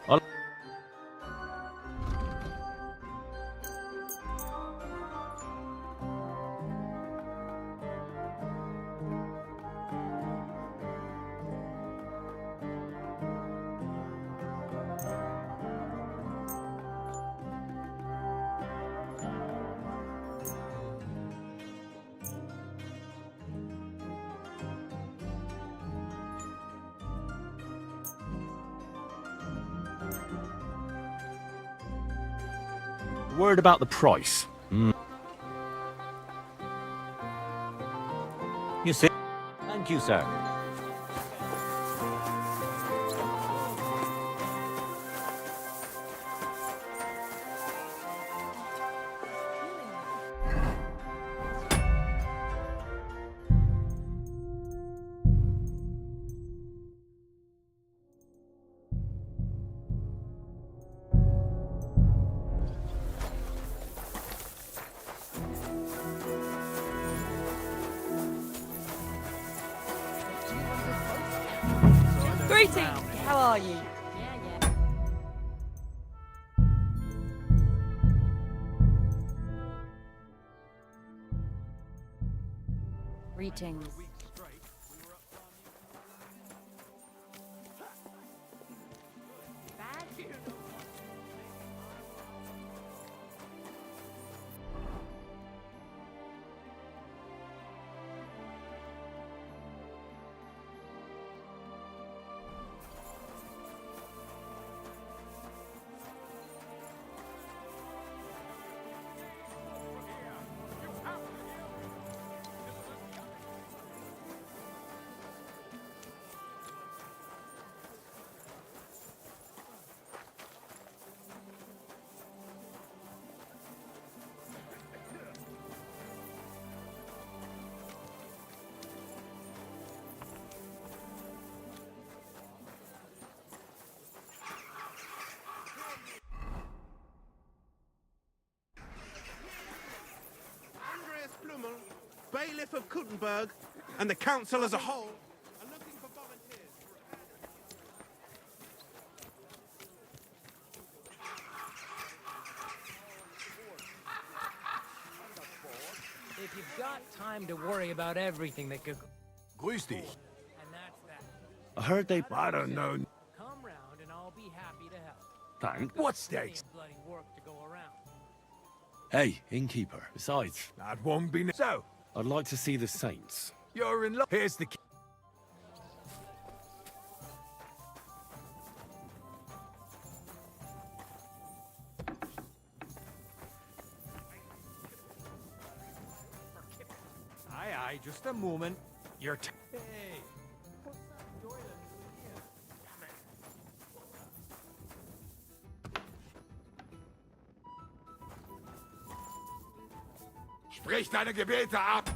I'll... Word about the price. You see? Thank you, sir. Greetings! How are you? Greetings. Andreas Plummel, bailiff of Kuttenberg, and the council as a whole are looking for volunteers. If you've got time to worry about everything that could... Grüß dich. And that's that. I heard they... I don't know. Come round and I'll be happy to help. Thank. What's Plenty that? of bloody work to go around. Hey, innkeeper. Besides, That won't be... So, I'd like to see the saints. you're in luck. Here's the key. Aye, aye, just a moment. You're Hey. Sprich deine Gebete ab!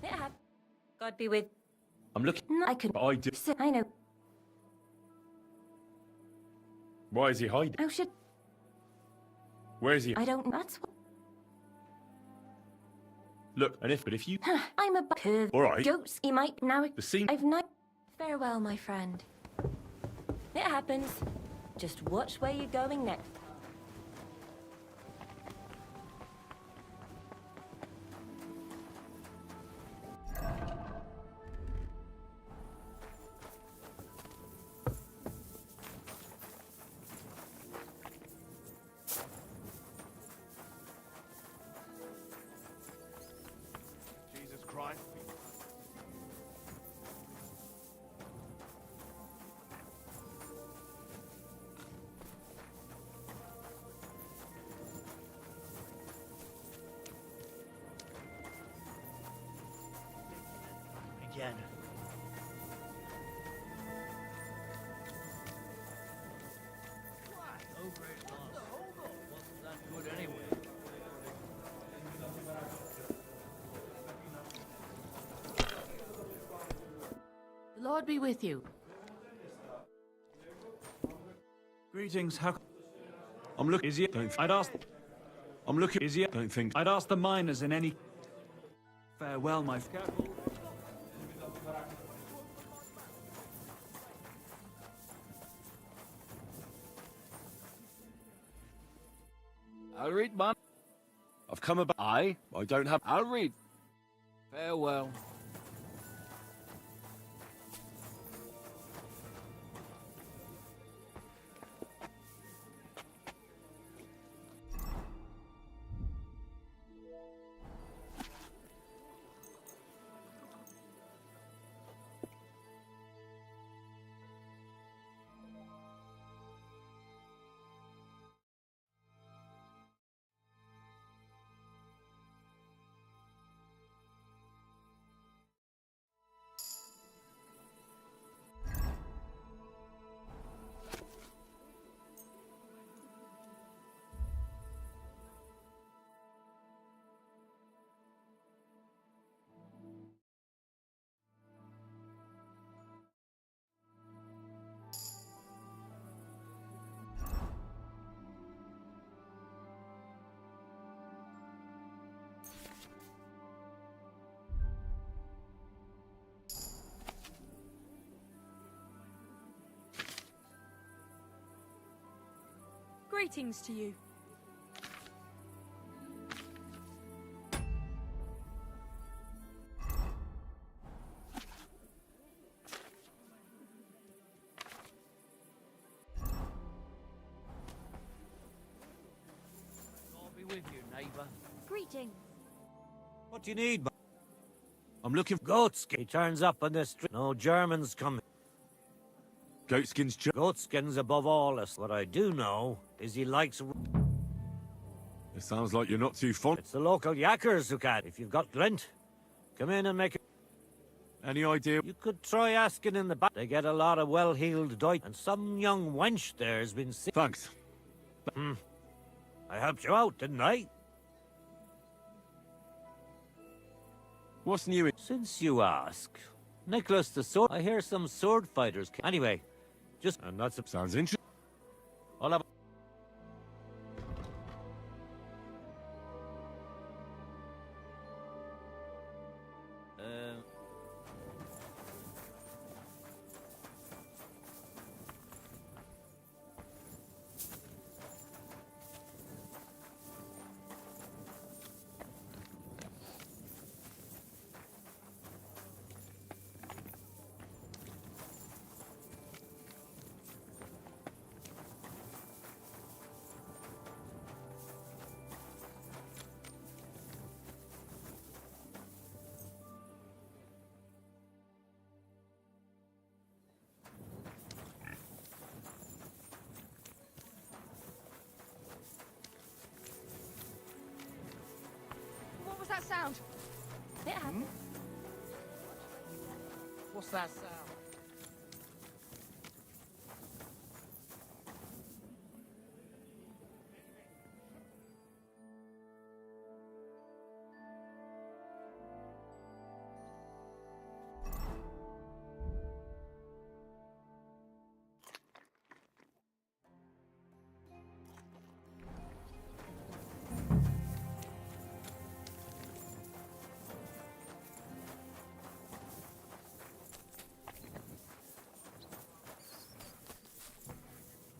Yeah. God be with... I'm looking... No, I could... I do... I know. Why is he hiding? How should... Where is he? I don't... That's what... Look, but if you... I'm a... Curve. All right. Jokes, he might... Now... The scene... I've not... Farewell, my friend. It happens. Just watch where you're going next. Jesus Christ. Again. Lord be with you. Greetings, how... I'm looking... Is he... Don't... I'd ask... I'm looking... Is he... Don't think... I'd ask the miners in any... Farewell, my... Careful. I'll read, man. I've come about. I don't have. I'll read. Farewell. Greetings to you. I'll be with you, neighbor. Greetings. What do you need? I'm looking for... Goatskin. He turns up on the street. No Germans coming. Goatskins... Goatskins above all else. What I do know is he likes... It sounds like you're not too fond. It's the local yakkers who can. If you've got glint, come in and make it. Any idea? You could try asking in the back. They get a lot of well-heeled Deutsch, and some young wench there has been sick. Thanks. I helped you out, didn't I? What's new? Since you ask, Nicholas the sword. I hear some sword fighters. Anyway, just and that's a... Sounds interesting. I'll have. What was that sound? It happened. What's that sound?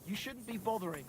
You shouldn't be bothering.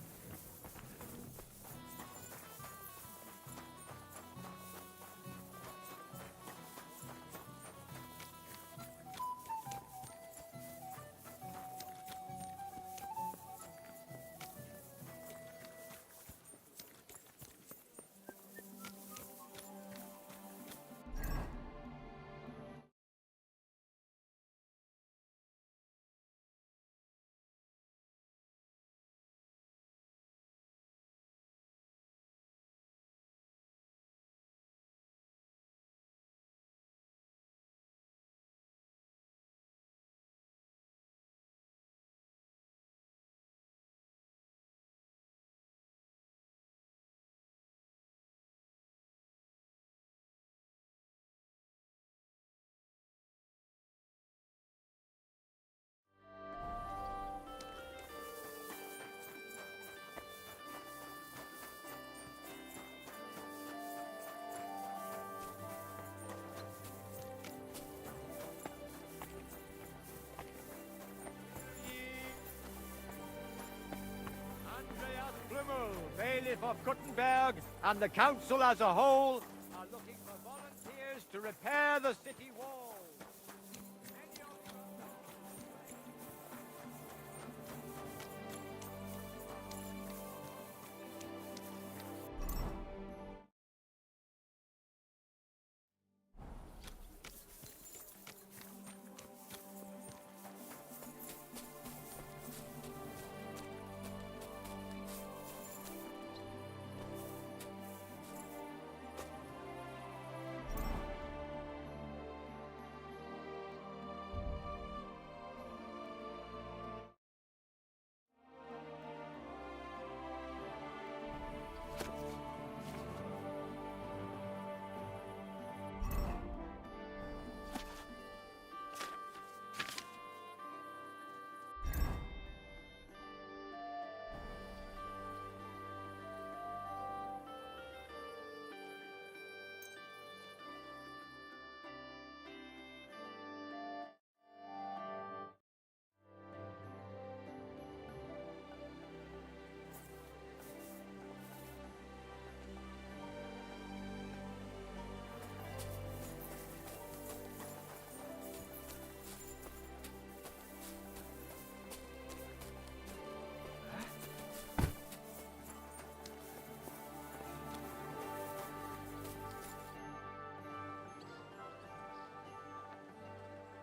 Bailiff of Kuttenberg and the council as a whole are looking for volunteers to repair the city wall.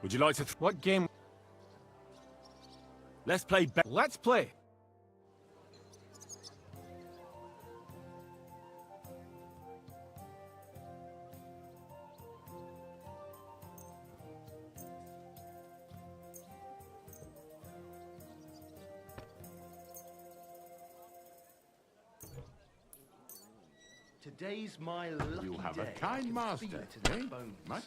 Would you like to... What game? Let's play... Let's play. Today's my lucky You have day. a kind I master, can feel it in eh? my bones. Much?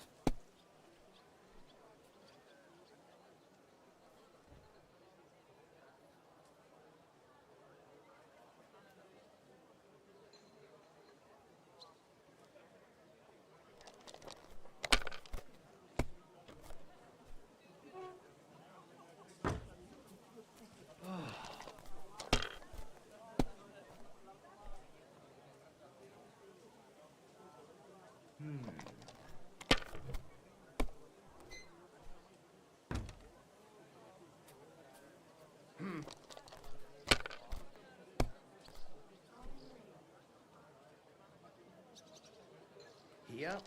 Here.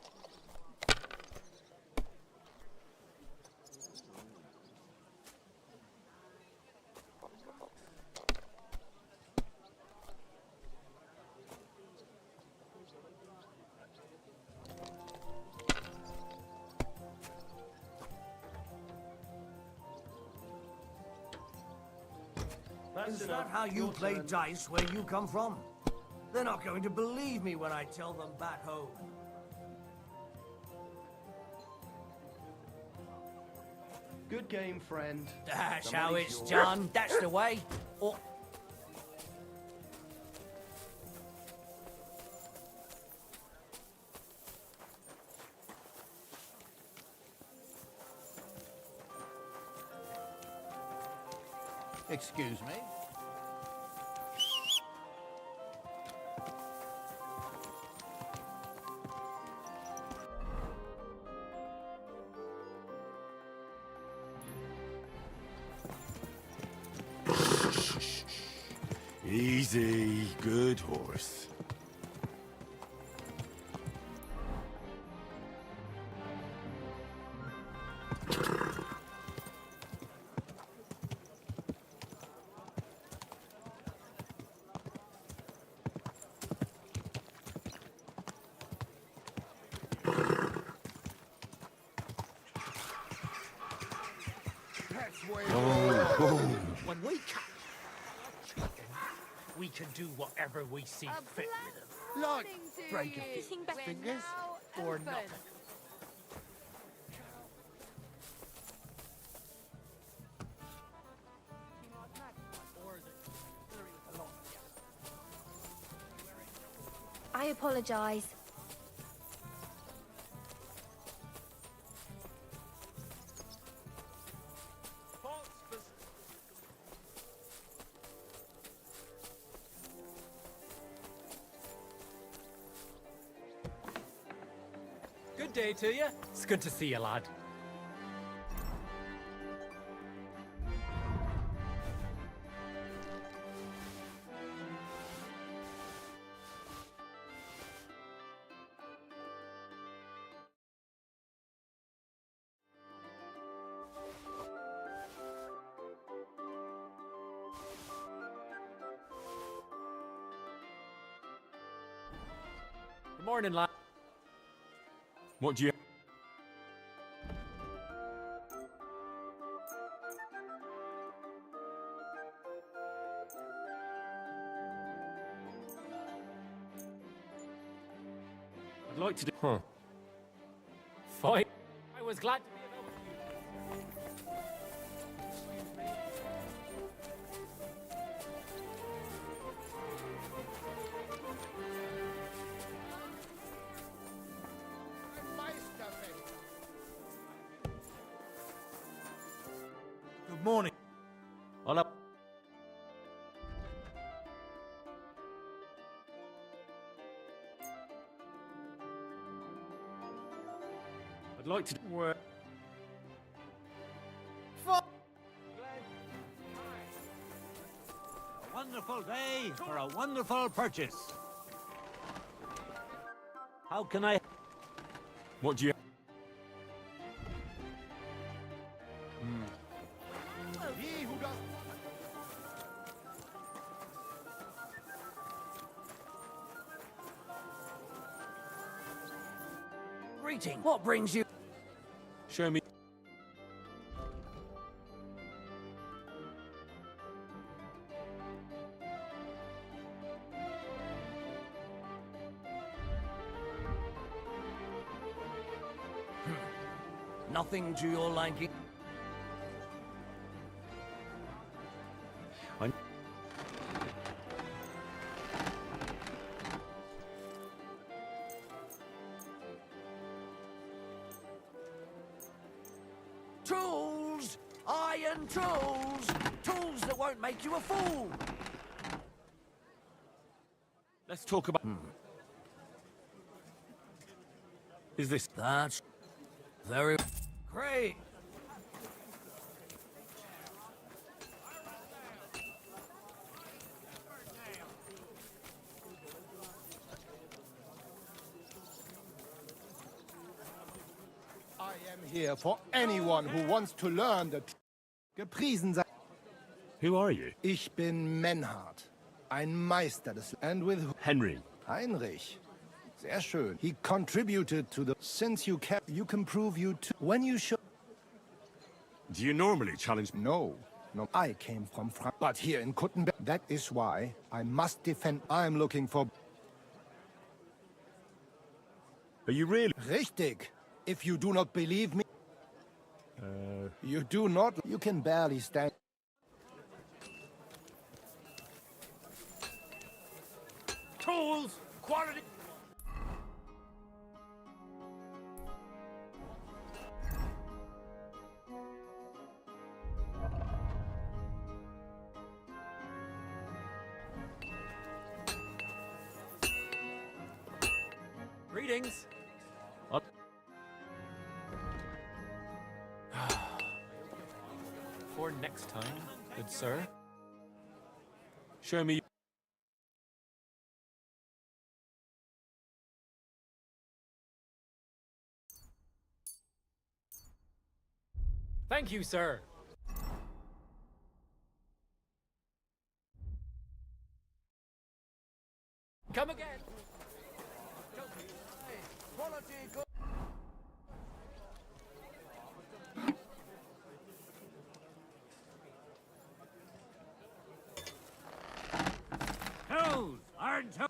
Is that how you play dice where you come from? They're not going to believe me when I tell them back home. Good game, friend. That's The how money's it's yours. done. That's the way. Or Excuse me? Easy, good horse. That's where When we catch chicken, we can do whatever we see fit with them. Like break a Anything better fingers now, or elephant. nothing. I apologize. day to you. It's good to see you, lad. Good morning, lad. What do you... I'd like to do... Huh. Fine. I was glad to be of help to you. Good morning. Hola. I'd like to... Work. A wonderful day for a wonderful purchase. How can I... What do you... He who does... Greeting. What brings you? Show me... Nothing to your liking. I... Tools! Iron tools! Tools that won't make you a fool! Let's talk about... Is this... That's... very... great! I am here for anyone who wants to learn the... Gepriesen sei... Who are you? Ich bin Menhard. Ein Meister des... And with... Henry. Heinrich. Sehr schön. He contributed to the... Since you can prove you to... When you show... Do you normally challenge... No. No. I came from France. But here in Kuttenberg... That is why I must defend... I'm looking for... Are you really... Richtig. If you do not believe me... You do not... You can barely stand... Tools! Quality! Greetings. For next time, good sir. Show me... Thank you, sir. Come again. Quality good. Toes! Iron toes!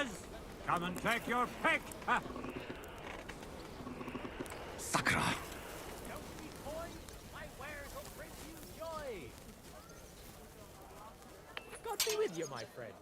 horses! Come and take your pick! Sakra! Don't be coy, my wares will bring you joy! God be with you, my friend.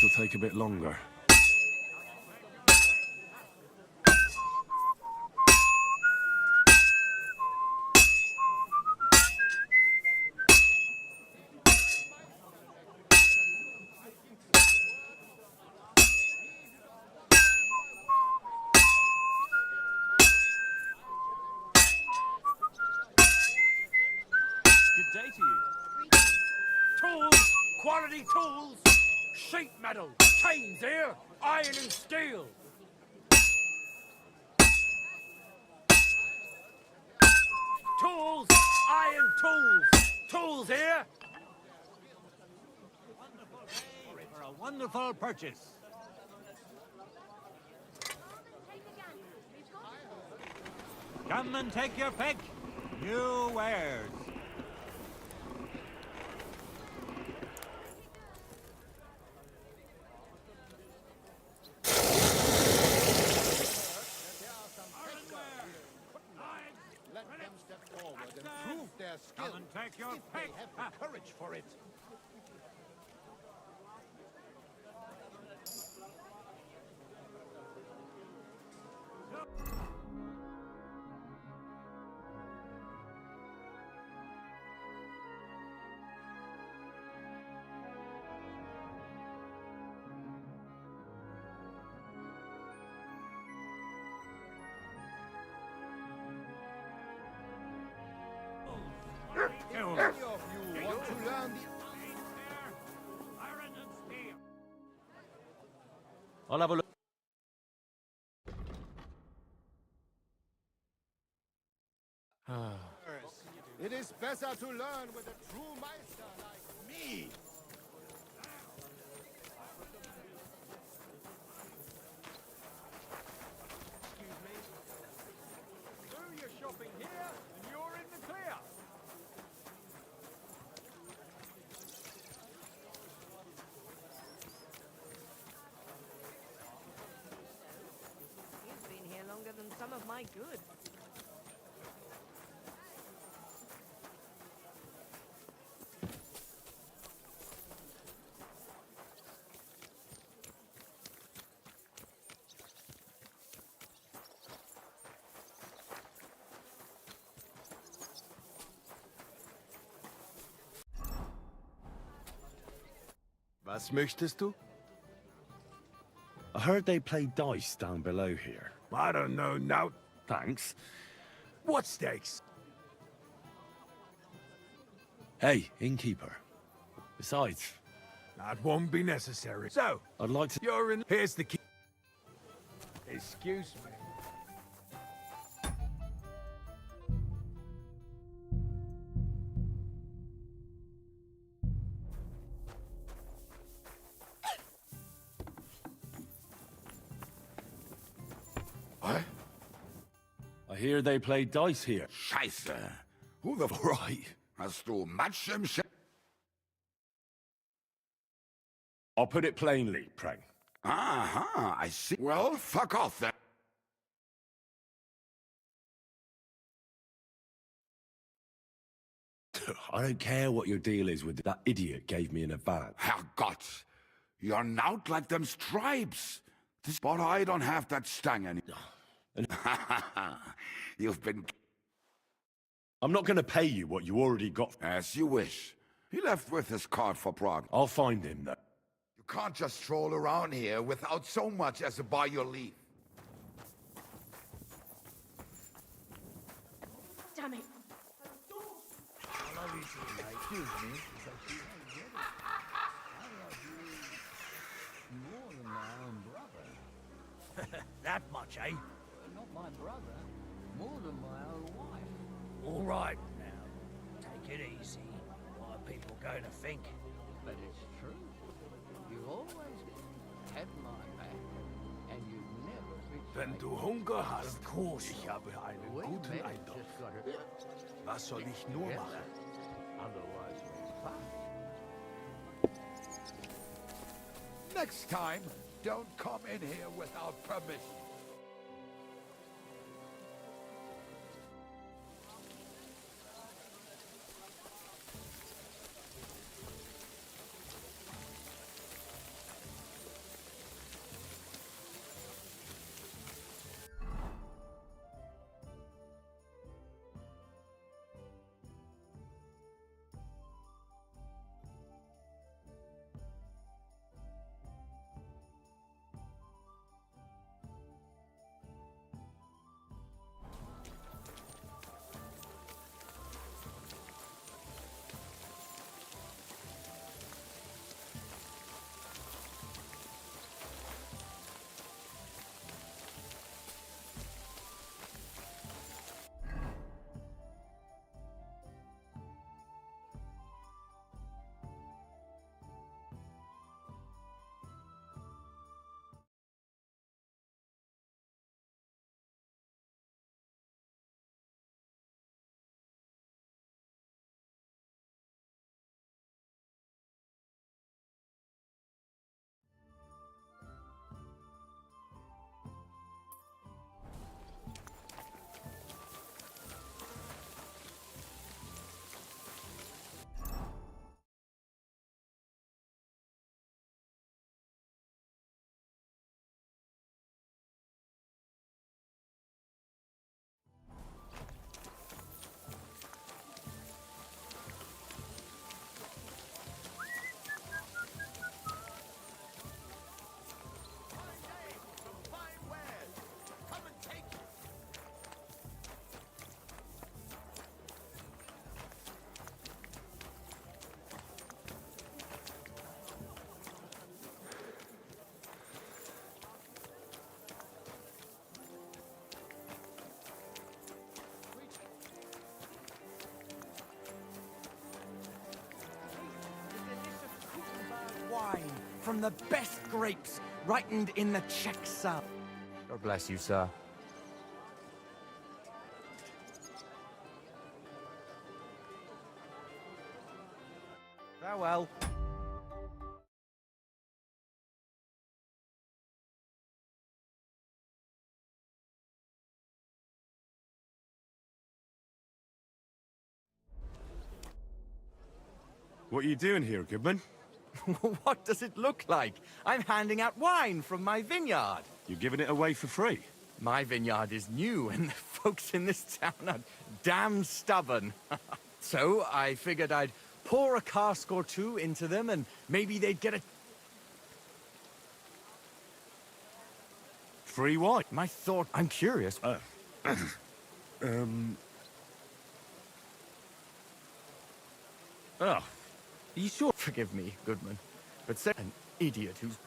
It'll take a bit longer. Good day to you. Tools! Quality tools! Sheet metal! Chains here! Iron and steel! Tools! Iron tools! Tools here! Sorry for a wonderful purchase. Come and take your pick. New wares. Let them step forward and prove their skill. Come and take your if pick. they have the courage for it. Tools. Any of you want to learn the... Iron and steel. I'll have a look. It is better to learn with a true meister like me. Excuse me. Do your shopping here, and you're in the clear. He's been here longer than some of my goods. Was möchtest du? I heard they play dice down below here. I don't know now. Thanks. What stakes? Hey, innkeeper. Besides, That won't be necessary. So, I'd like to... you're in... Here's the key. Excuse me. What? I hear they play dice here. Scheiße. Who the... Right. Hast du Matsch im Sch... I'll put it plainly, Prang. Aha, I see. Well, fuck off then. I don't care what your deal is with that idiot gave me in a van. Herrgott, you're not like them stripes. But I don't have that stang anymore. You've been... I'm not going to pay you what you already got. As you wish. He left with his card for Prague. I'll find him, though. You can't just stroll around here without so much as a by your leave. Damn it. I love you too, mate. Excuse me. I love you more than my own brother. That much, eh? Not my brother. More than my own wife. All right, now. Take it easy. What are people going to think? But it's true. You've always had my back. And you've never betrayed Wenn du Hunger hast, ich habe einen We guten men Eindruck. just gotta Was soll ich nur together. machen? Otherwise we're fucked. Next time, don't come in here without permission. Wine from the best grapes, ripened in the Czech sun. God bless you, sir. Farewell. What are you doing here, Goodman? What does it look like? I'm handing out wine from my vineyard. You're giving it away for free? My vineyard is new, and the folks in this town are damn stubborn. So I figured I'd pour a cask or two into them, and maybe they'd get a... Free wine? My thought... I'm curious. Oh. Are you sure? Forgive me, Goodman, but say an idiot who's...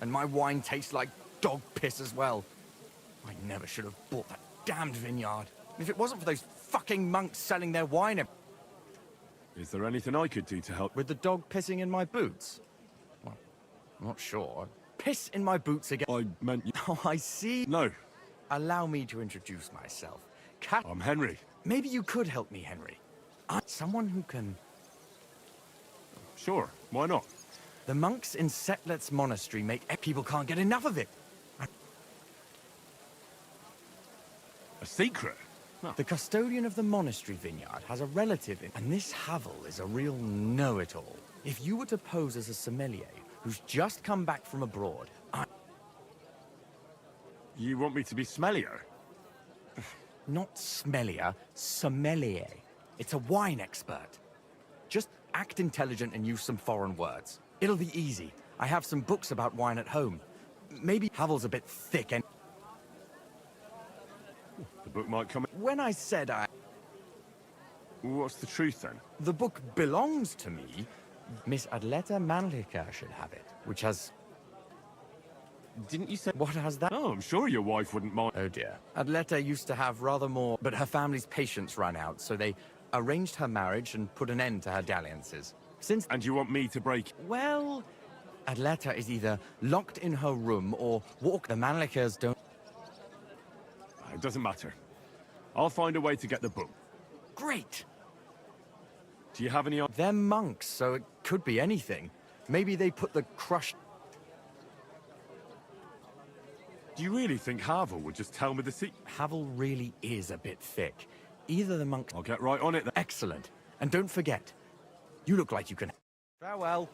And my wine tastes like dog piss as well. I never should have bought that damned vineyard. If it wasn't for those fucking monks selling their wine... Is there anything I could do to help? With the dog pissing in my boots? Well, I'm not sure. Piss in my boots again. I meant you... Oh, I see. No. Allow me to introduce myself. I'm Henry. Maybe you could help me, Henry. I'm someone who can... Sure, why not? The monks in Setlet's monastery make... People can't get enough of it. A secret? Oh. The custodian of the monastery vineyard has a relative in... And this Havel is a real know-it-all. If you were to pose as a sommelier who's just come back from abroad, You want me to be smellier? Not smellier, sommelier. It's a wine expert. Just act intelligent and use some foreign words. It'll be easy. I have some books about wine at home. Maybe Havel's a bit thick and... The book might come... When I said What's the truth then? The book belongs to me. Miss Adleta Manlica should have it, which has... Didn't you say... What has that? Oh, I'm sure your wife wouldn't mind. Oh dear. Adleta used to have rather more, but her family's patience ran out, so they arranged her marriage and put an end to her dalliances. Since... And you want me to break... Well... Adleta is either locked in her room or walk. The Manlicas don't... It doesn't matter. I'll find a way to get the book. Great! Do you have any... They're monks, so it could be anything. Maybe they put the crushed... Do you really think Havel would just tell me the secret? Havel really is a bit thick. Either the monks... I'll get right on it then. Excellent. And don't forget, you look like you can... Farewell.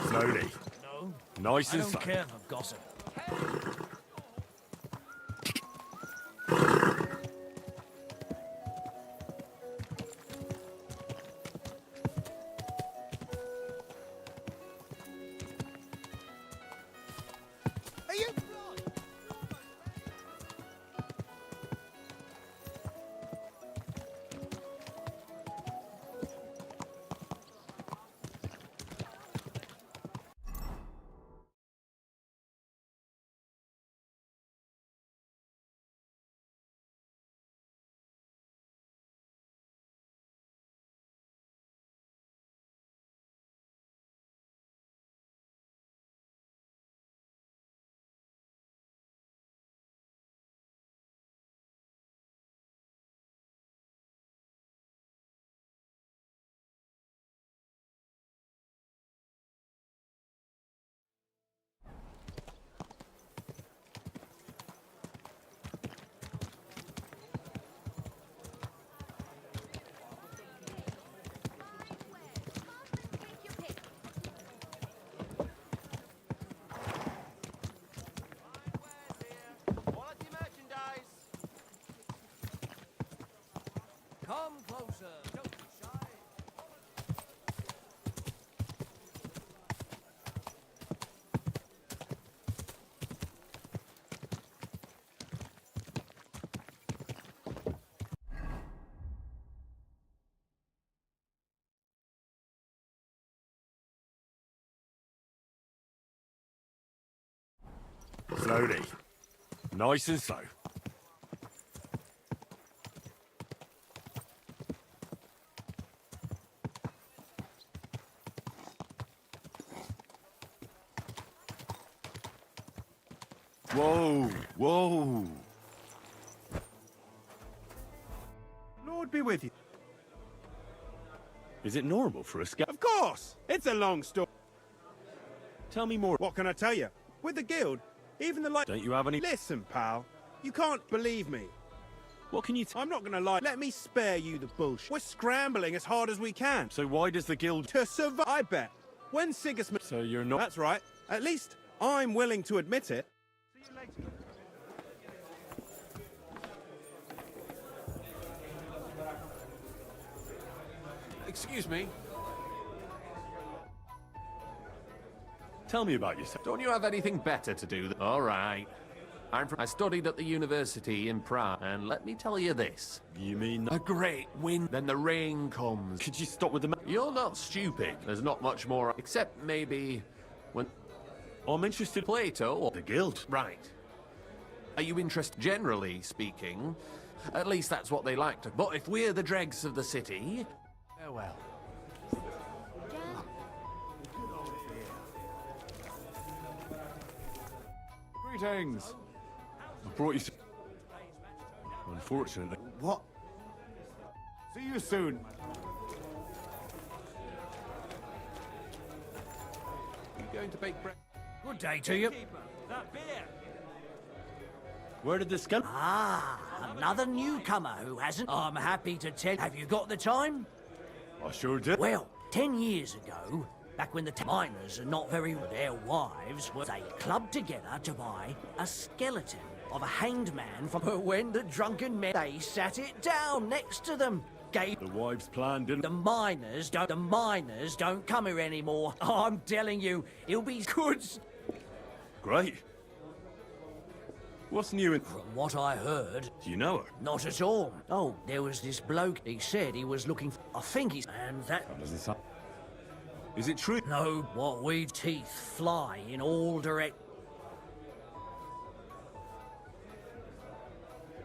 Slowly. No. Nice I and don't slow. care for gossip. Slowly. Nice and slow. Whoa, whoa. Lord be with you. Is it normal for a scout? Of course! It's a long story. Tell me more. What can I tell you? With the guild, even the light... Don't you have any... Listen, pal. You can't believe me. What can you I'm not gonna lie. Let me spare you the bullshit. We're scrambling as hard as we can. So why does the guild... To survive, I bet. When Sigismund... So you're not... That's right. At least I'm willing to admit it. See you later. Excuse me. Tell me about yourself. Don't you have anything better to do? All right. I studied at the university in Prague, and let me tell you this. You mean... A great wind, then the rain comes. Could you stop with the... You're not stupid. There's not much more, except maybe when... I'm interested... Plato or... The guild. Right. Are you interested, generally speaking? At least that's what they like to... But if we're the dregs of the city... Farewell. Greetings. I brought you some... Unfortunately... What? See you soon. You going to bake bread? Good day to you. Where did this go? Ah, another newcomer who hasn't. I'm happy to tell. Have you got the time? I sure did. Well, 10 years ago, back when the miners are not very their wives, they clubbed together to buy a skeleton of a hanged man from. But when the drunken men, they sat it down next to them. Gave The wives' plan didn't... the miners don't come here anymore. I'm telling you, it'll be good. Great. What's new in... From what I heard, Do you know her? not at all. Oh, there was this bloke. He said he was looking. I think he's. And that. That doesn't sound... Is it true? No, what we teeth fly in all direct.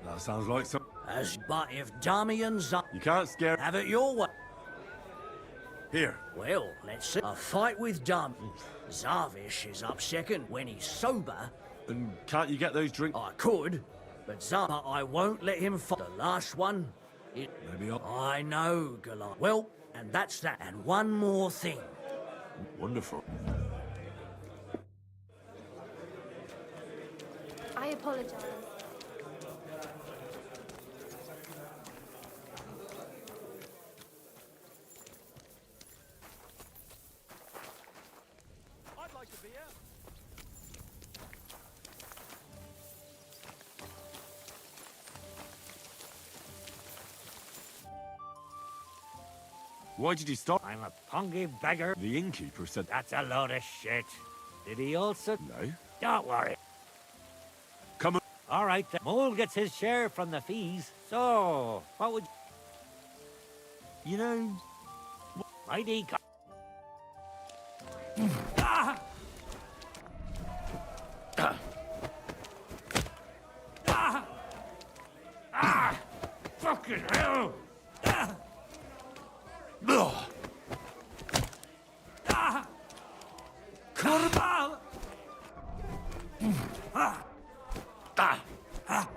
That sounds like some... But if Damian's up, You can't scare... have it your way. Here. Well, let's see. A fight with Dam. Zavish is up second when he's sober. And can't you get those drinks? I could, but Zama, I won't let him fight. The last one. Maybe I'll... I know, Goliath. Well, and that's that. And one more thing. Wonderful. I apologize. I'd like a beer. Why did you stop? I'm a pungy beggar. The innkeeper said... That's a load of shit. Did he also? No. Don't worry. Come on. All right, the mole gets his share from the fees. So, what would You know... Mighty Ah! Ah! Ah! Fucking hell! Ah! Ugh. Ah! Kurban! Ah! Ah! Ah!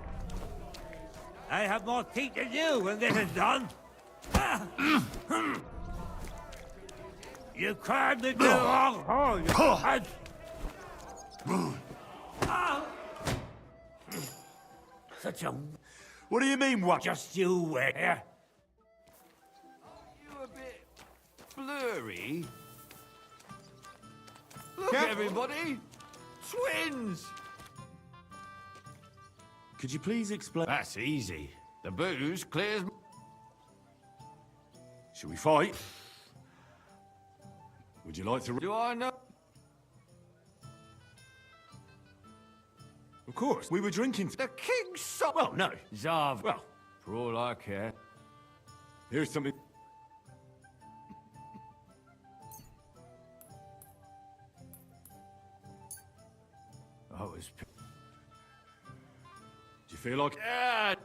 I have more teeth than you when this is done. Ah! You climbed into the wrong hole, you cunt! Ah! Such a... What do you mean, what? Just you wait here. You a bit blurry. Look, everybody! Twins! Could you please explain... That's easy. The booze clears... Should we fight? Would you like to... Do I know? Of course, we were drinking... The king's son... Well, no. Zav. Well, For all I care. here's something... Oh, it's... Do you feel like... Yeah.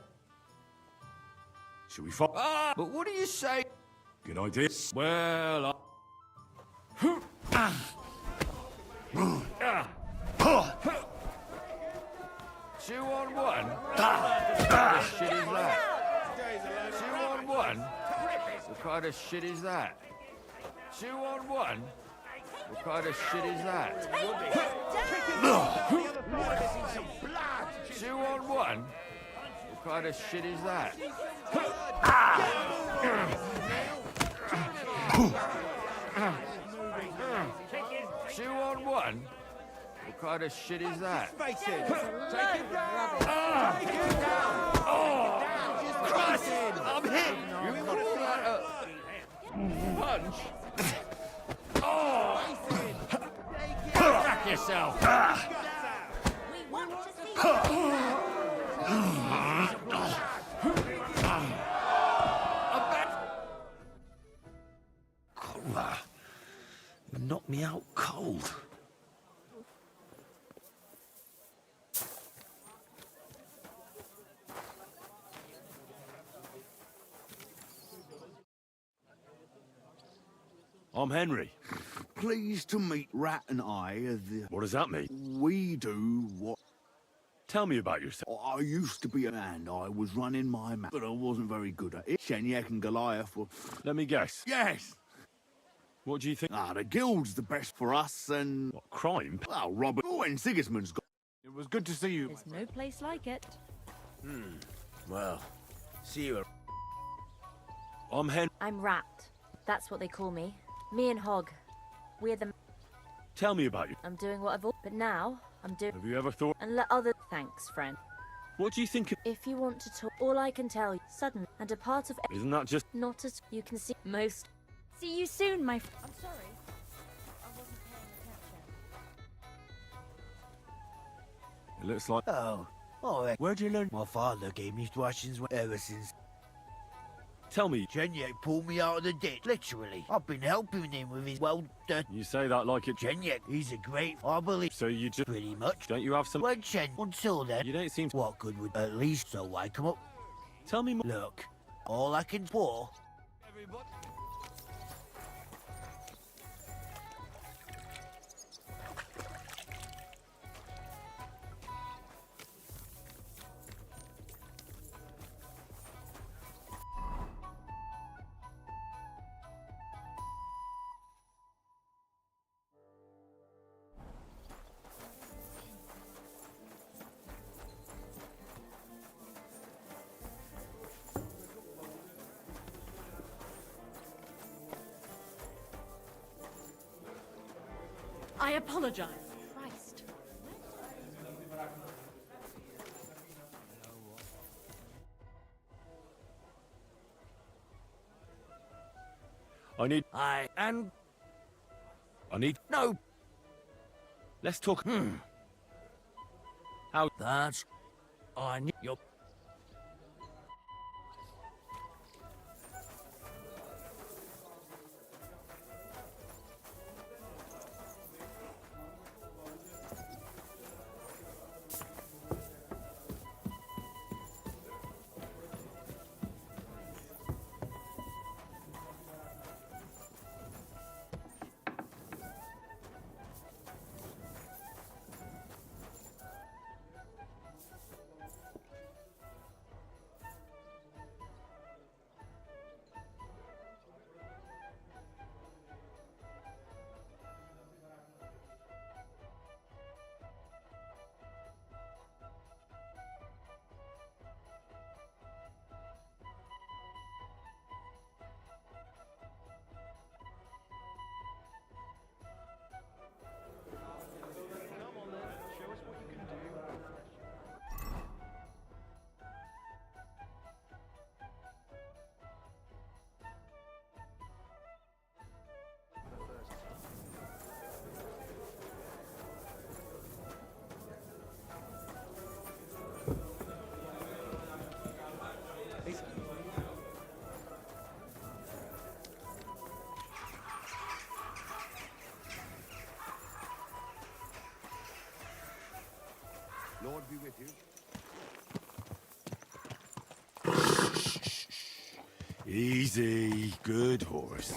Should we fight? But what do you say? Good idea. Well, Two on one? What kind of shit is that? 2 on 1? What kind of shit is that? 2 on 1? What kind of shit is that? 2 on 1? What kind of shit is that? 2 on 1? What kind of shit is that? Take it down! Take it down! Oh! Christ! I'm hit! You call that a punch? Oh! Back yourself! Knocked me out cold. I'm Henry. Pleased to meet Rat and I. What does that mean? We do what... Tell me about yourself. I used to be a man. I was running my map, but I wasn't very good at it. Shenyek and Goliath were... Let me guess. Yes! What do you think? The guild's the best for us, and... What, crime? Well, Robert... Oh, and Sigismund's got... It was good to see you. There's no place like it. Well, see you. I'm Henry. I'm Rat. That's what they call me. Me and Hog. We're the... Tell me about you. I'm doing what I've... But now, I'm doing... Have you ever thought... And let other... Thanks, friend. What do you think of... If you want to talk, all I can tell you, sudden, and a part of... Isn't that just... Not as you can see most... See you soon, my... I'm sorry. I wasn't paying attention. It looks like... Oh, where'd you learn? My father gave me thrashings ever since. Tell me... Shenyek pulled me out of the ditch, literally. I've been helping him with his You say that like it... Shenyek, he's a great... I believe... So you just... Pretty much. Don't you have some... When Shen... Until then... You don't seem to... What good would... At least so I come up... Tell me more... Look, all I can pour... I apologize. Christ. I need... I need... No! Let's talk... How... That's... I need your... Lord be with you. Easy, good horse.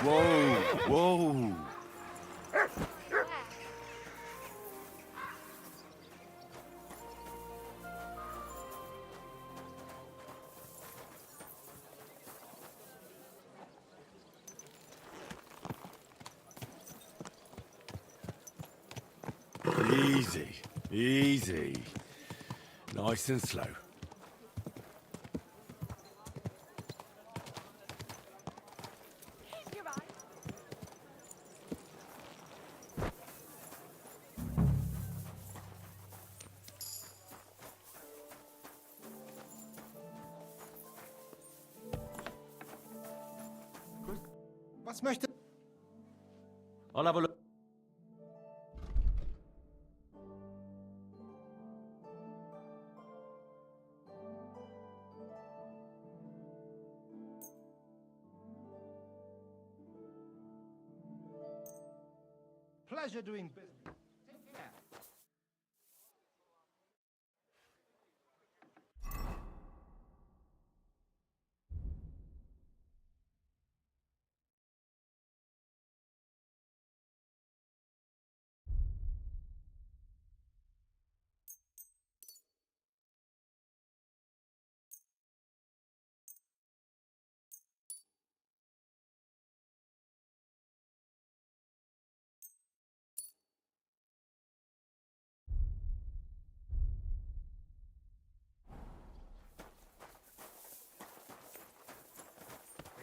Whoa, whoa. Easy, easy. Nice and slow. Was möchte... I'll have a look. Pleasure doing business. Take care.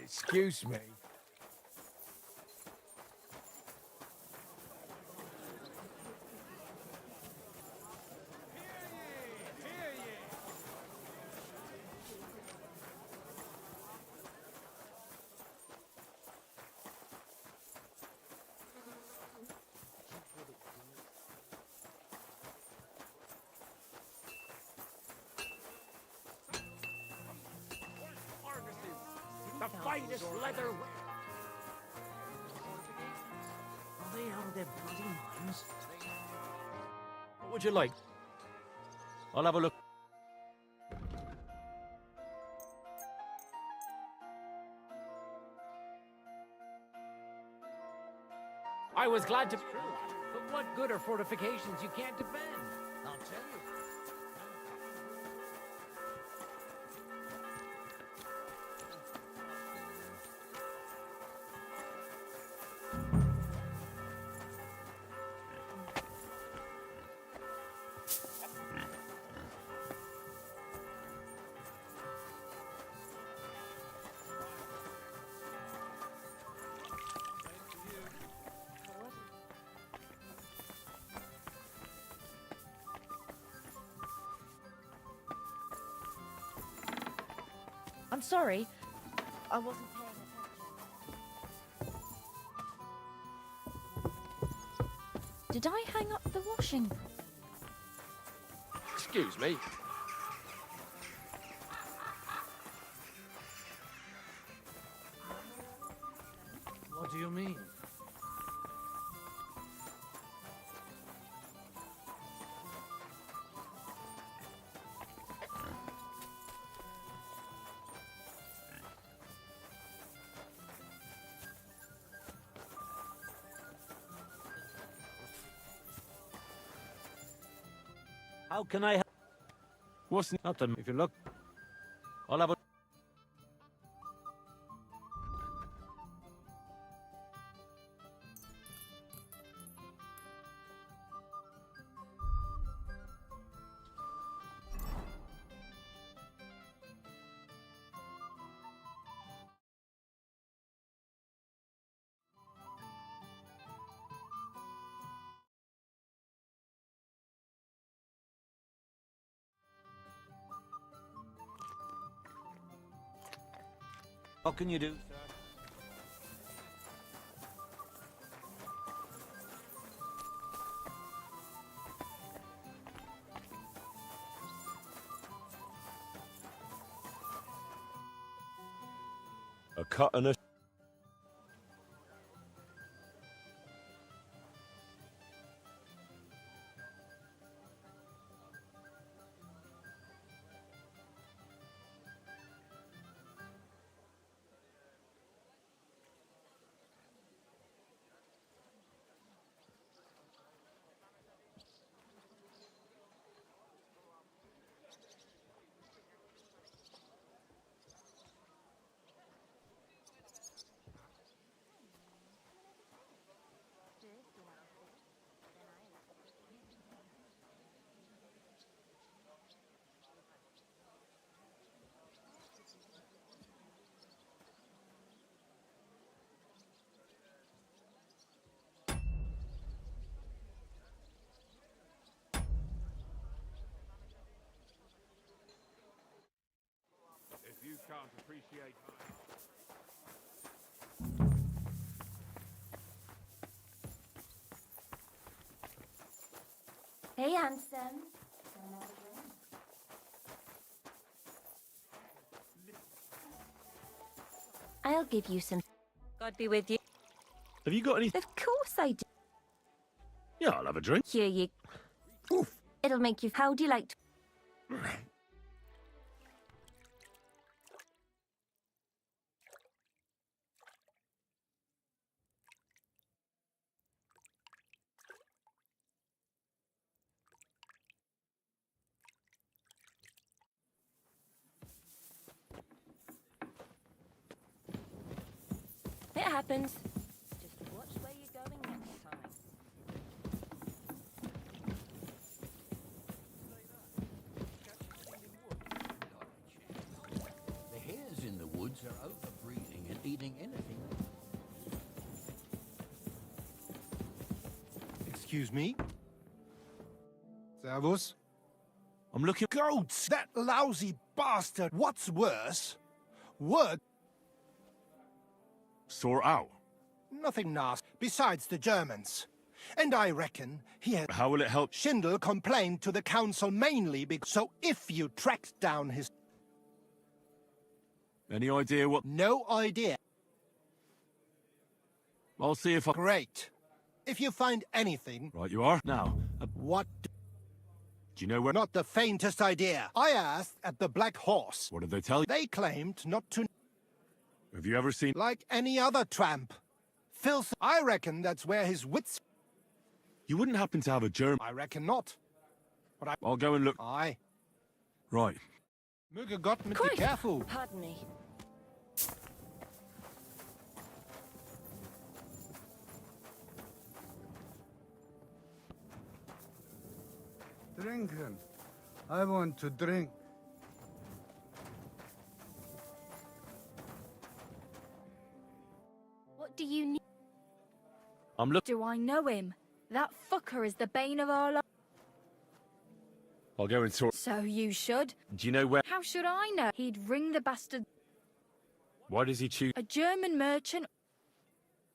Excuse me. The finest leather. Are they out of their bloody minds? What would you like? I'll have a look. I was glad to. But what good are fortifications you can't defend? I'll tell you. I'm sorry. I wasn't paying attention. Did I hang up the washing? Excuse me. What do you mean? How can I help? What's Nothing. If you look, I'll have a... What can you do, sir? a cut and a... If you can't appreciate... Hey, handsome. I'll give you some. God be with you. Have you got any... Of course I do. Yeah, I'll have a drink. Here you. Oof. It'll make you. How do you like to? It happens. Just watch where you're going next time. The hares in the woods are overbreeding and eating anything. Excuse me? Servus? I'm looking... Goats! That lousy bastard! What's worse? Word... Sort out. Nothing nasty. Besides the Germans. And I reckon he has... How will it help? Schindel complained to the council mainly because... So if you tracked down his... Any idea what... No idea. I'll see if I... Great. If you find anything... Right, you are. Now, What... do you know where... Not the faintest idea. I asked at the Black Horse. What did they tell you? They claimed not to... Have you ever seen... Like any other tramp. Filth... I reckon that's where his wits... You wouldn't happen to have a German... I reckon not. But I'll go and look... Aye. Right. Möge Gott mit dir careful. Pardon me. Drinking. I want to drink. What do you need? I'm look... Do I know him? That fucker is the bane of our lives. I'll go and sort... So you should. Do you know where... How should I know? He'd ring the bastard. Why does he choose... A German merchant.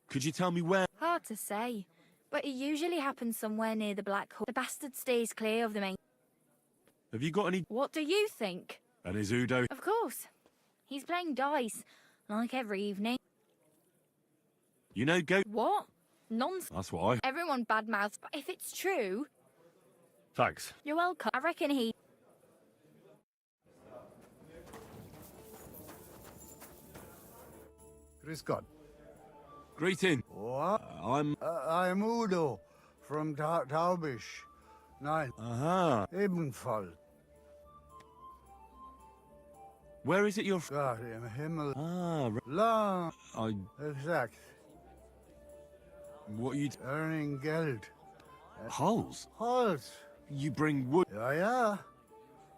Could you tell me where... Hard to say. But it usually happens somewhere near the Black Horse. The bastard stays clear of the main... Have you got any... What do you think? And is Udo... Of course. He's playing dice. Like every evening. You know, go... What? Nonsense. That's what I... Everyone badmouths, but if it's true... Thanks. You're welcome. I reckon he... Chris God. Greeting. What? I'm I'm Udo from Taubish. Nein. Aha. Ebenfalls. Where is it you're Gott im Himmel. Ah, Lang. I... Exakt. What are you... Earning Geld. Holes? Holz. You bring wood? Ja.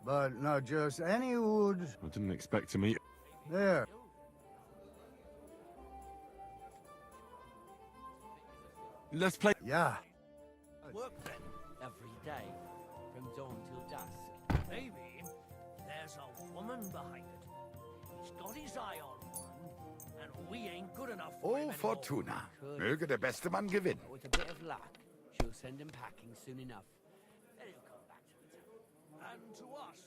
But not just any wood. I didn't expect to meet... There. Let's play... Yeah. Work then, every day, from dawn till dusk. Maybe there's a woman behind it. He's got his eye on one, and we ain't good enough for him Oh, anymore. Fortuna. Möge der beste Mann gewinnen. With a bit of luck, she'll send him packing soon enough. Then he'll come back to the town. And to us.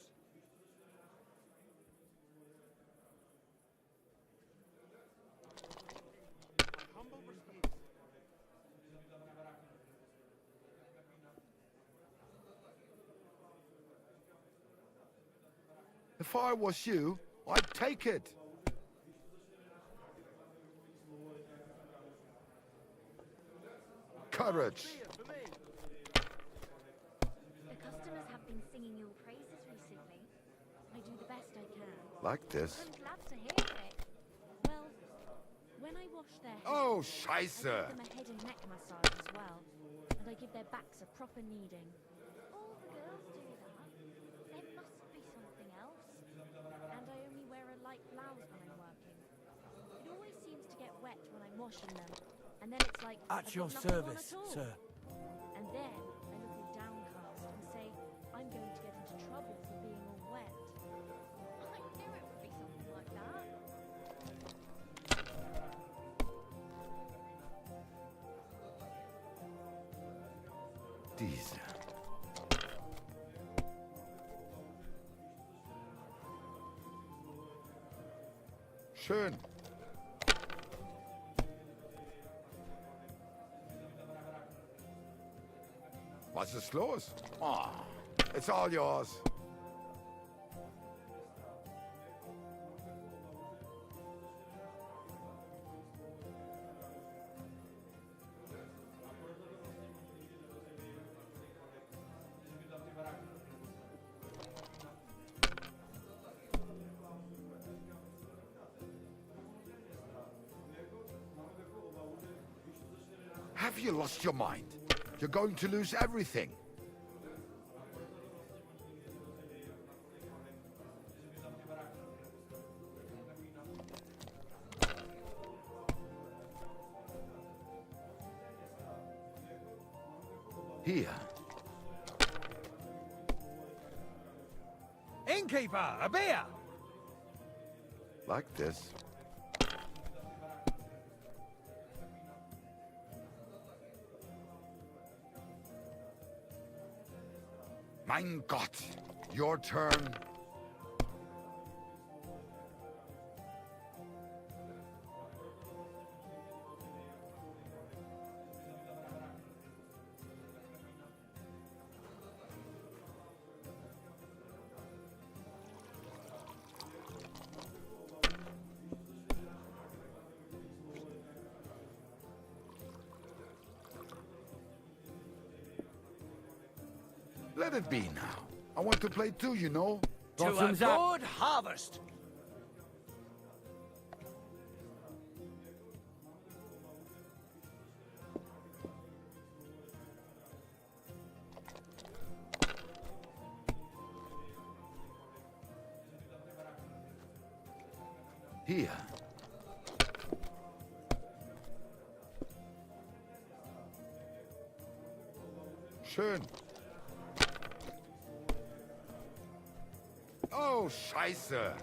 If I was you, I'd take it. Courage. The customers have been singing your praises recently. I do the best I can. Like this. I'm glad to hear it. Well, when I wash their hair, Oh, I Scheiße. give them a head and neck massage as well. And I give their backs a proper kneading. All the girls do that. There must be something else. And I only wear a light blouse when I'm working. It always seems to get wet when I'm washing them. And then it's like, At I've your got nothing on service, at all. sir. And then I look all downcast and say, I'm going to get into trouble for being all wet. I knew it would be something like that. Diese. Schön. Was ist los? Oh, it's all yours. Have you lost your mind? You're going to lose everything. Here. Innkeeper, a beer! Like this. Mein Gott! Your turn. Let it be now. I want to play too, you know. To a good harvest. Hier. Schön. Oh, Scheiße.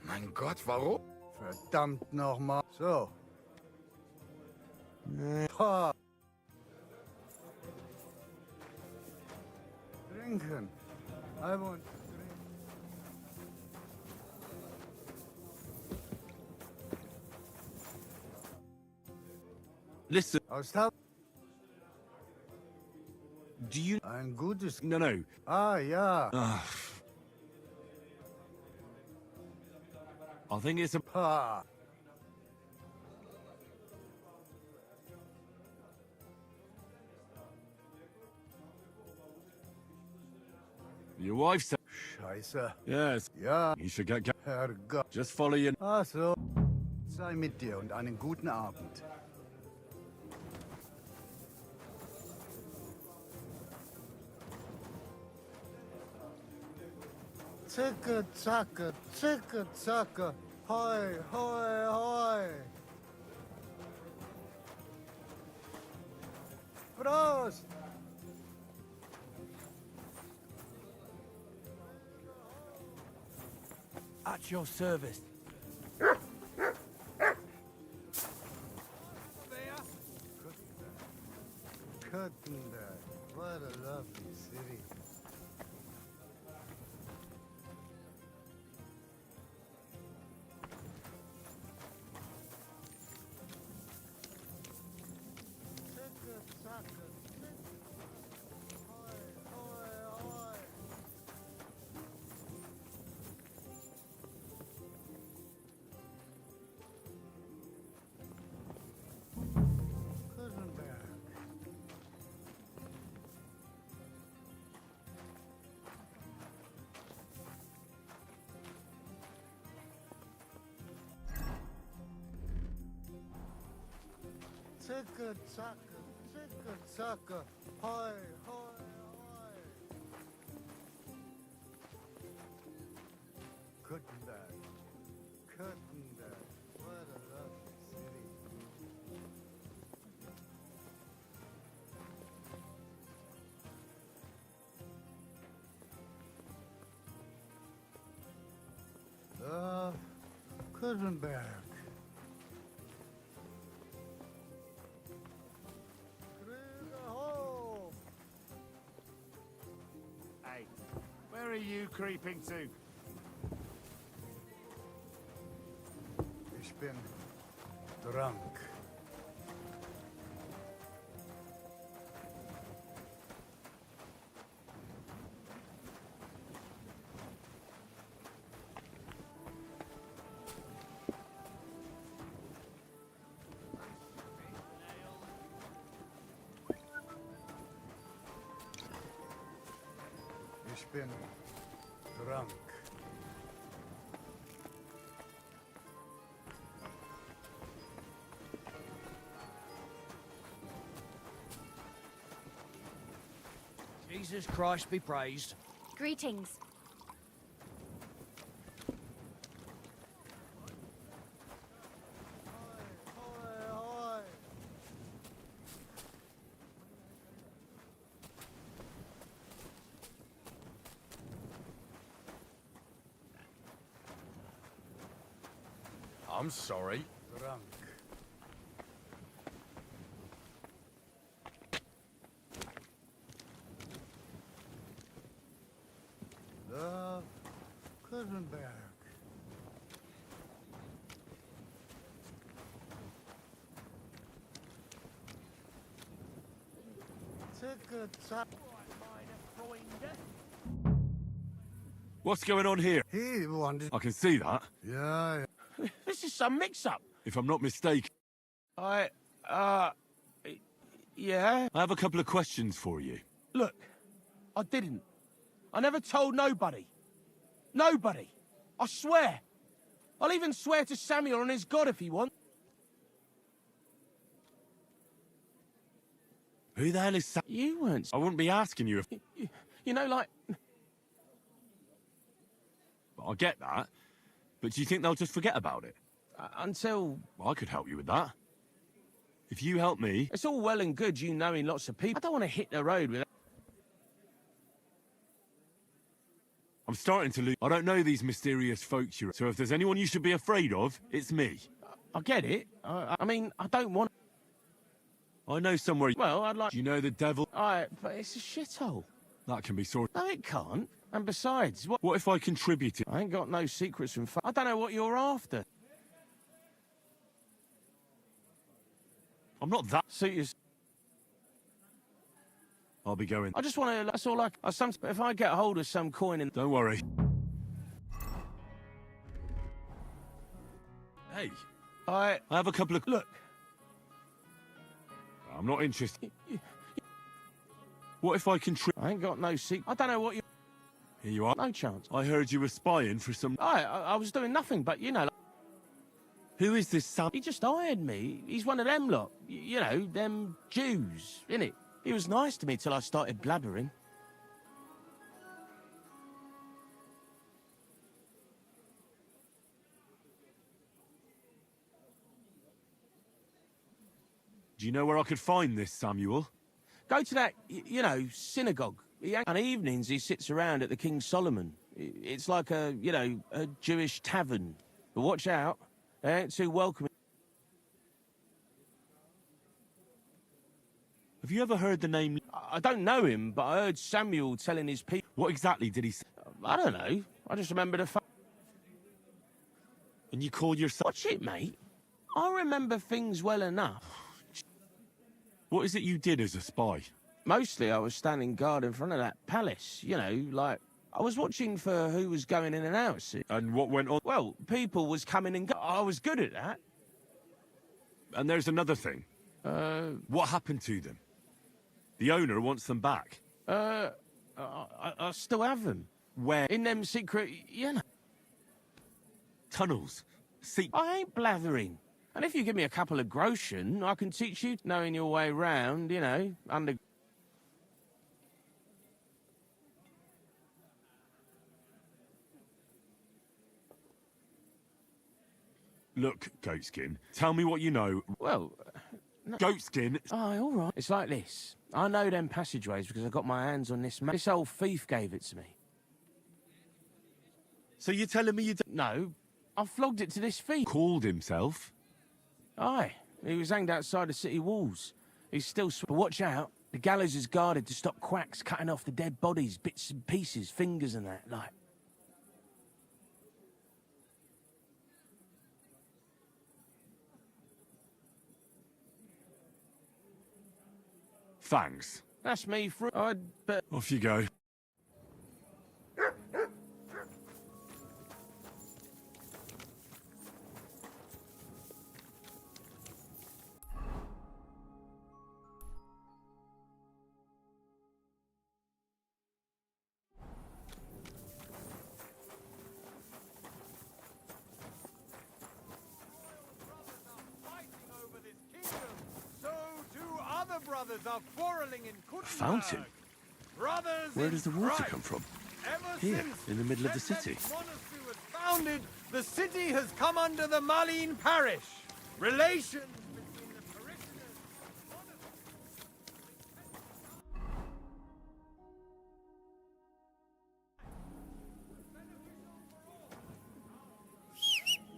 Mein Gott, warum? Verdammt nochmal. So. Pa. Trinken. I want to drink. Listen. Austab. Do you... Ein gutes... No. Ah, ja. I think it's a... Pa. Your wife said... Scheiße. Yes. Ja. You should get... Herrgott. Just follow your... Ach so. Sei mit dir und einen guten Abend. Zicke, zacke, zicke, zacke. Hoi, hoi, hoi. Prost! At your service. Kuttenberg. What a lovely city. Zicke, zacke, zicke, zacke. Hoi, hoi, hoi. Kuttenberg. Kuttenberg. What a lovely city. Kuttenberg. Hey, where are you creeping to? Ich bin drunk. Ich bin drunk. Jesus Christ be praised. Greetings. I'm sorry. Drunk. Love Kuttenberg. Zicke, zack. What's going on here? He wanted... I can see that. Yeah. This is some mix-up. If I'm not mistaken. Yeah? I have a couple of questions for you. Look, I didn't. I never told nobody. Nobody. I swear. I'll even swear to Samuel and his God if he wants. Who the hell is Sam? You weren't. I wouldn't be asking you if... You know, like... I get that. But do you think they'll just forget about it? Until... Well, I could help you with that. If you help me... It's all well and good you knowing lots of people. I don't want to hit the road with... I'm starting to lose... I don't know these mysterious folks you're... So if there's anyone you should be afraid of, it's me. I get it. I mean, I don't want... I know somewhere... Well, I'd like... Do you know the devil? But it's a shithole. That can be sorted. No, it can't. And besides, what... What if I contributed? I ain't got no secrets from... I don't know what you're after. I'm not that. Suit you... I'll be going. I just want to... That's all I... If I get hold of some coin in... Don't worry. Hey. I have a couple of... Look. I'm not interested. What if I contribute? I ain't got no secret. I don't know what you... Here you are. No chance. I heard you were spying for some... I was doing nothing, but, you know... Who is this Sam? He just hired me. He's one of them lot. You know, them Jews, innit? He was nice to me till I started blabbering. Do you know where I could find this, Samuel? Go to that, you know, synagogue. And evenings he sits around at the King Solomon. It's like a, you know, a Jewish tavern. But watch out, they ain't too welcoming. Have you ever heard the name? I don't know him, but I heard Samuel telling his people. What exactly did he say? I don't know. I just remember the And you called yourself... Watch it, mate. I remember things well enough. What is it you did as a spy? Mostly I was standing guard in front of that palace, you know, like... I was watching for who was going in and out. See? And what went on? Well, people was coming and I was good at that. And there's another thing. What happened to them? The owner wants them back. I still have them. Where? In them secret, you know... Tunnels. I ain't blathering. And if you give me a couple of groschen, I can teach you knowing your way round, you know, under... Look, Goatskin, tell me what you know. Well... No. Goatskin... Oh, all right. It's like this. I know them passageways because I got my hands on this map. This old thief gave it to me. So you're telling me you... No, I flogged it to this thief. Called himself? Aye. He was hanged outside the city walls. He's still... But watch out. The gallows is guarded to stop quacks cutting off the dead bodies, bits and pieces, fingers and that, like... Thanks. That's me for... but... Off you go. Brothers are quarreling in Kuttenberg. Fountain? Brothers Where does the water Christ. come from? Ever Here, since in the middle of the city. monastery was founded, the city has come under the Malin parish. Relations between the parishioners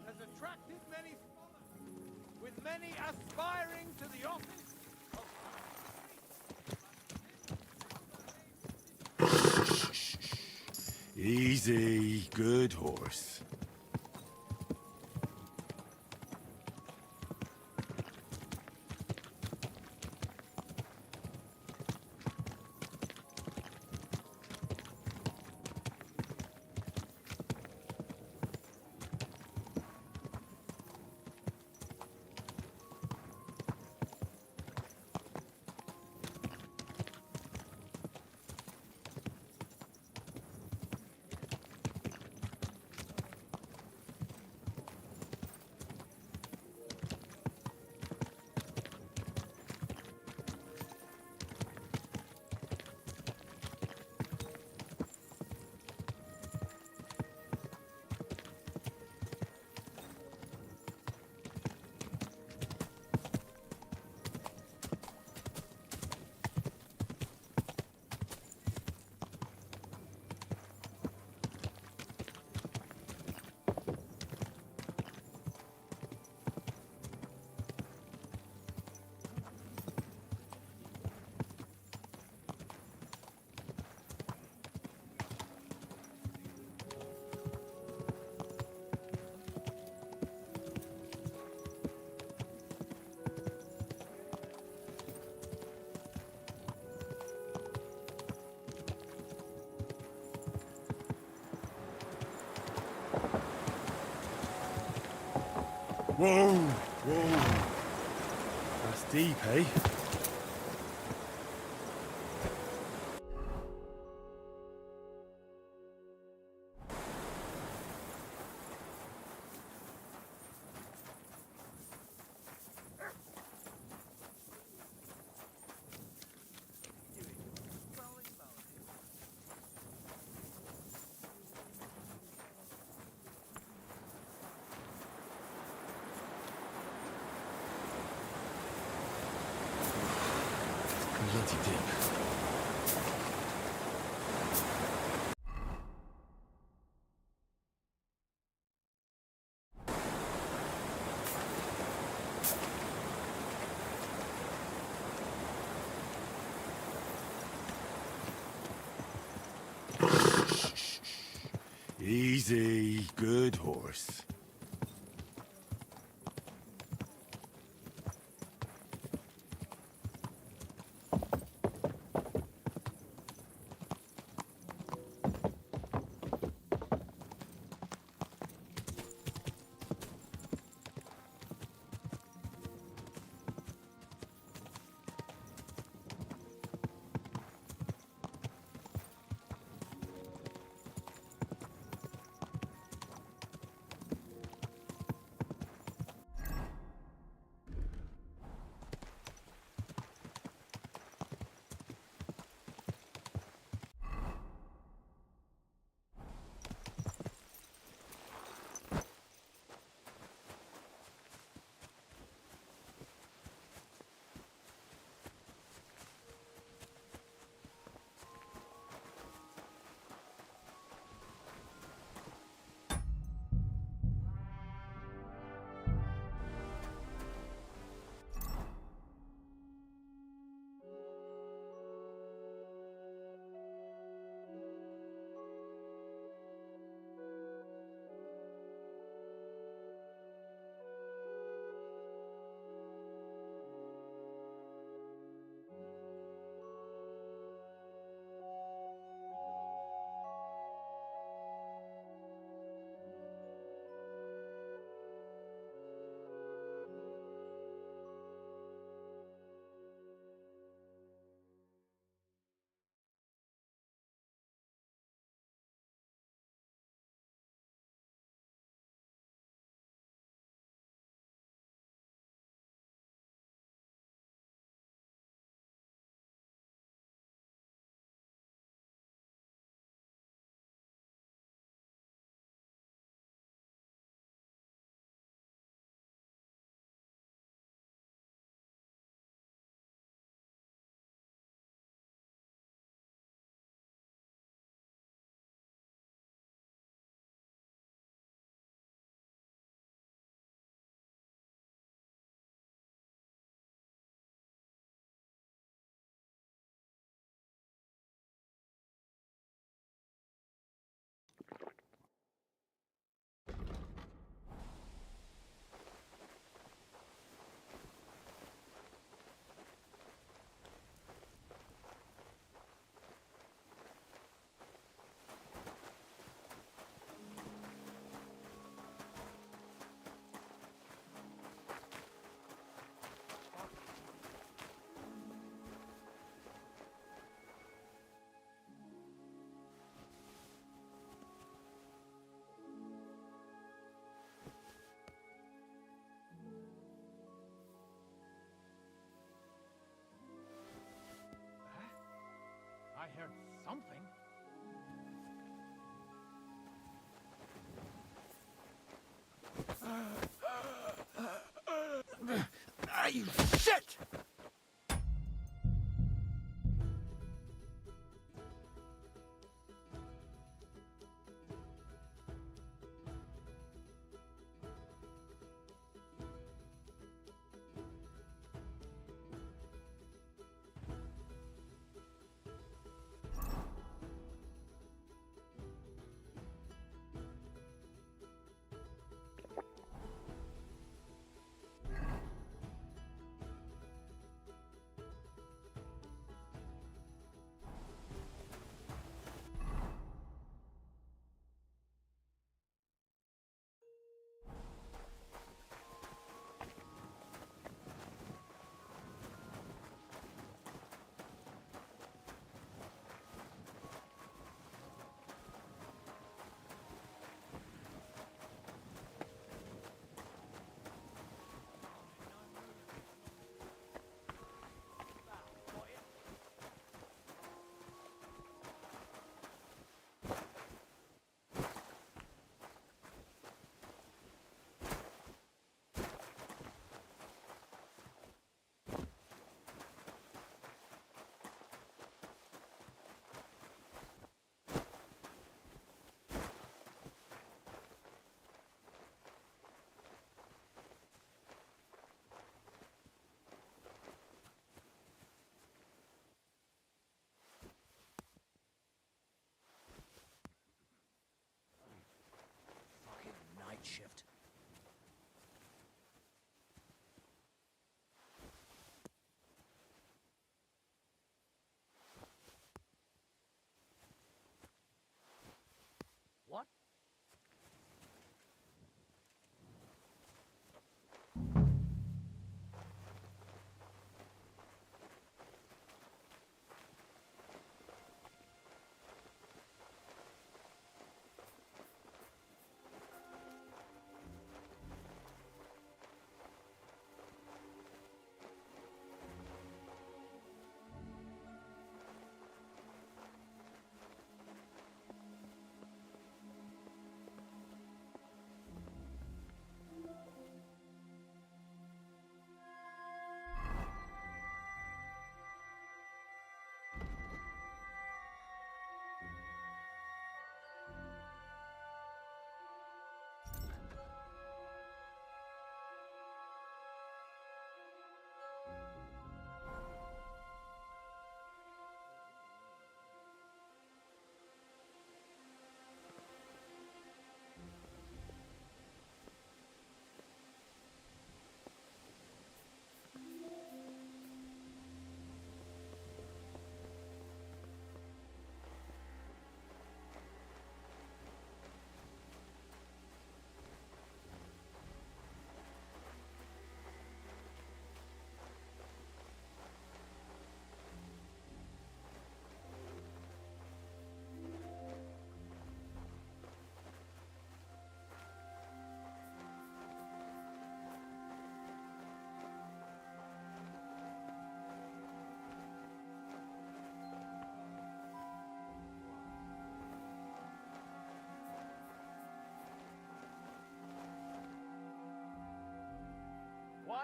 has attracted many scholars, with many aspiring to the office. Easy, good horse. Whoa, whoa. That's deep, eh? Bloody deep. Easy, good horse. I heard something. Ah, you shit!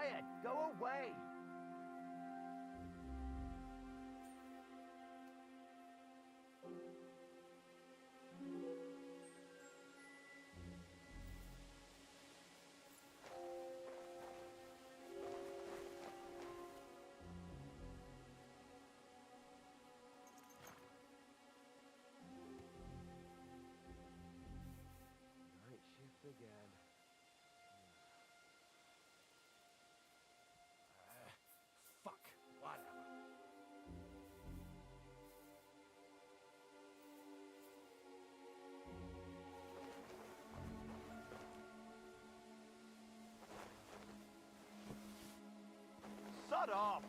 quiet. Go away. Night shift again. Fuck. Whatever. Shut up!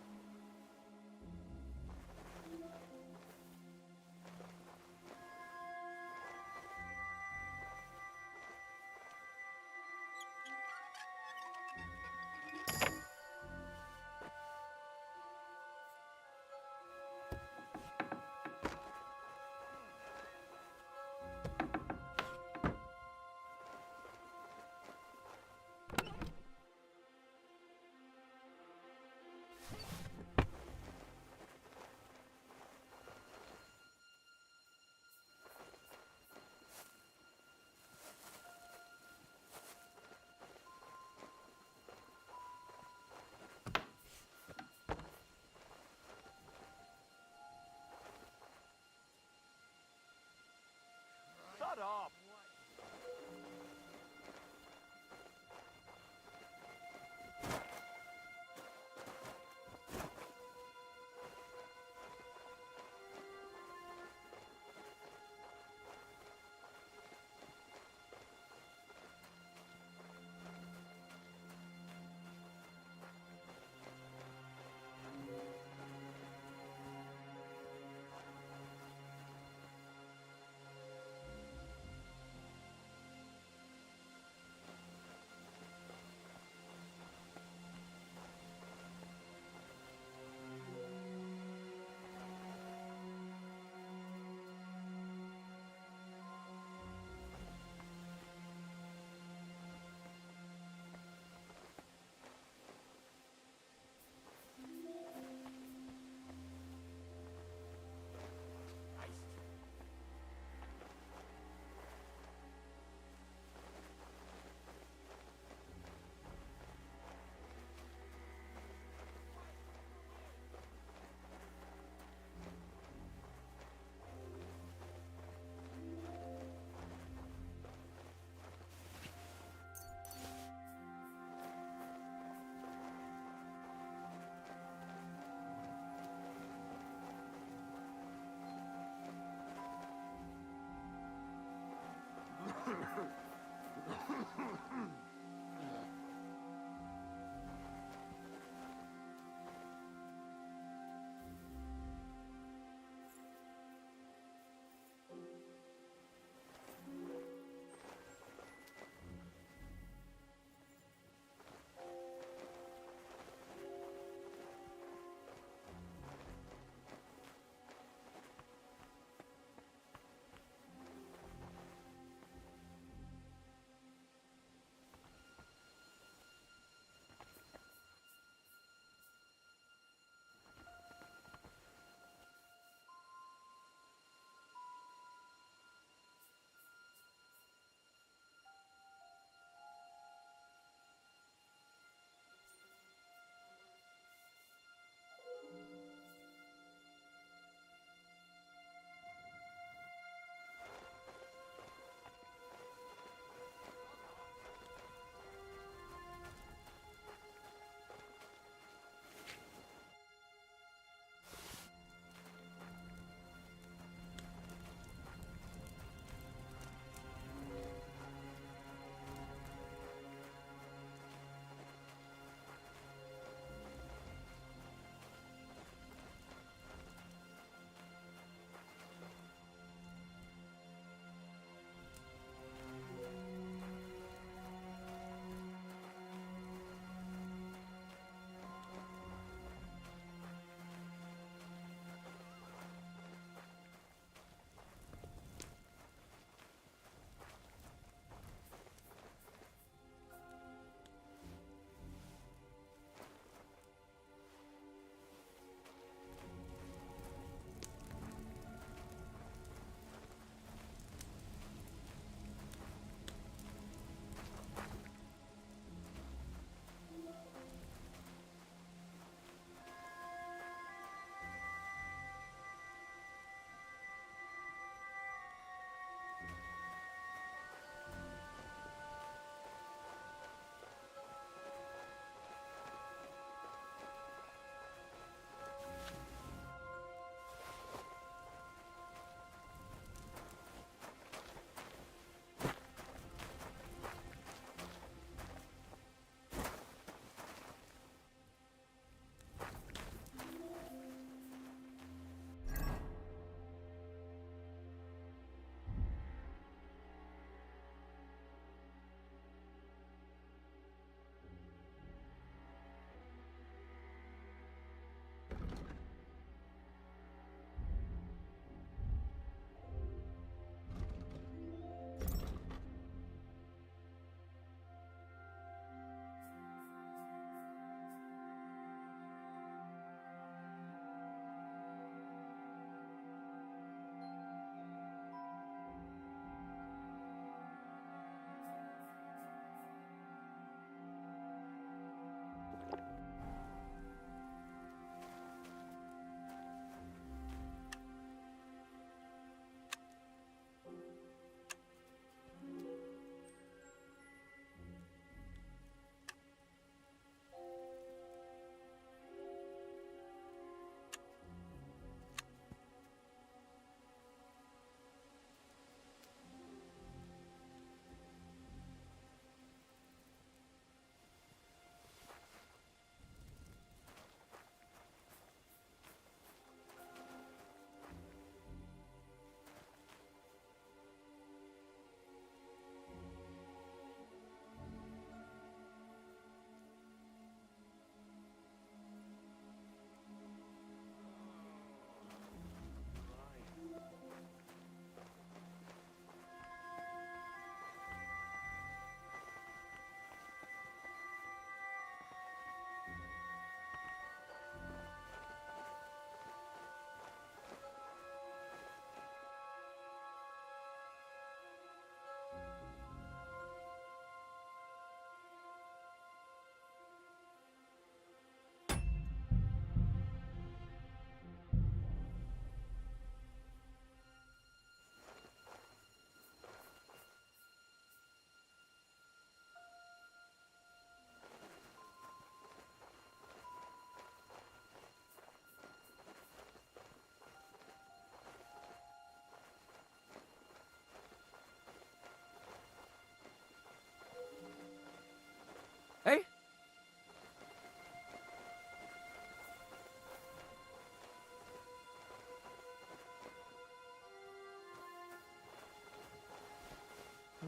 Eh?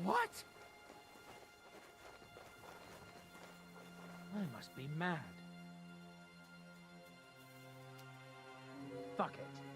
What? I must be mad. Fuck it.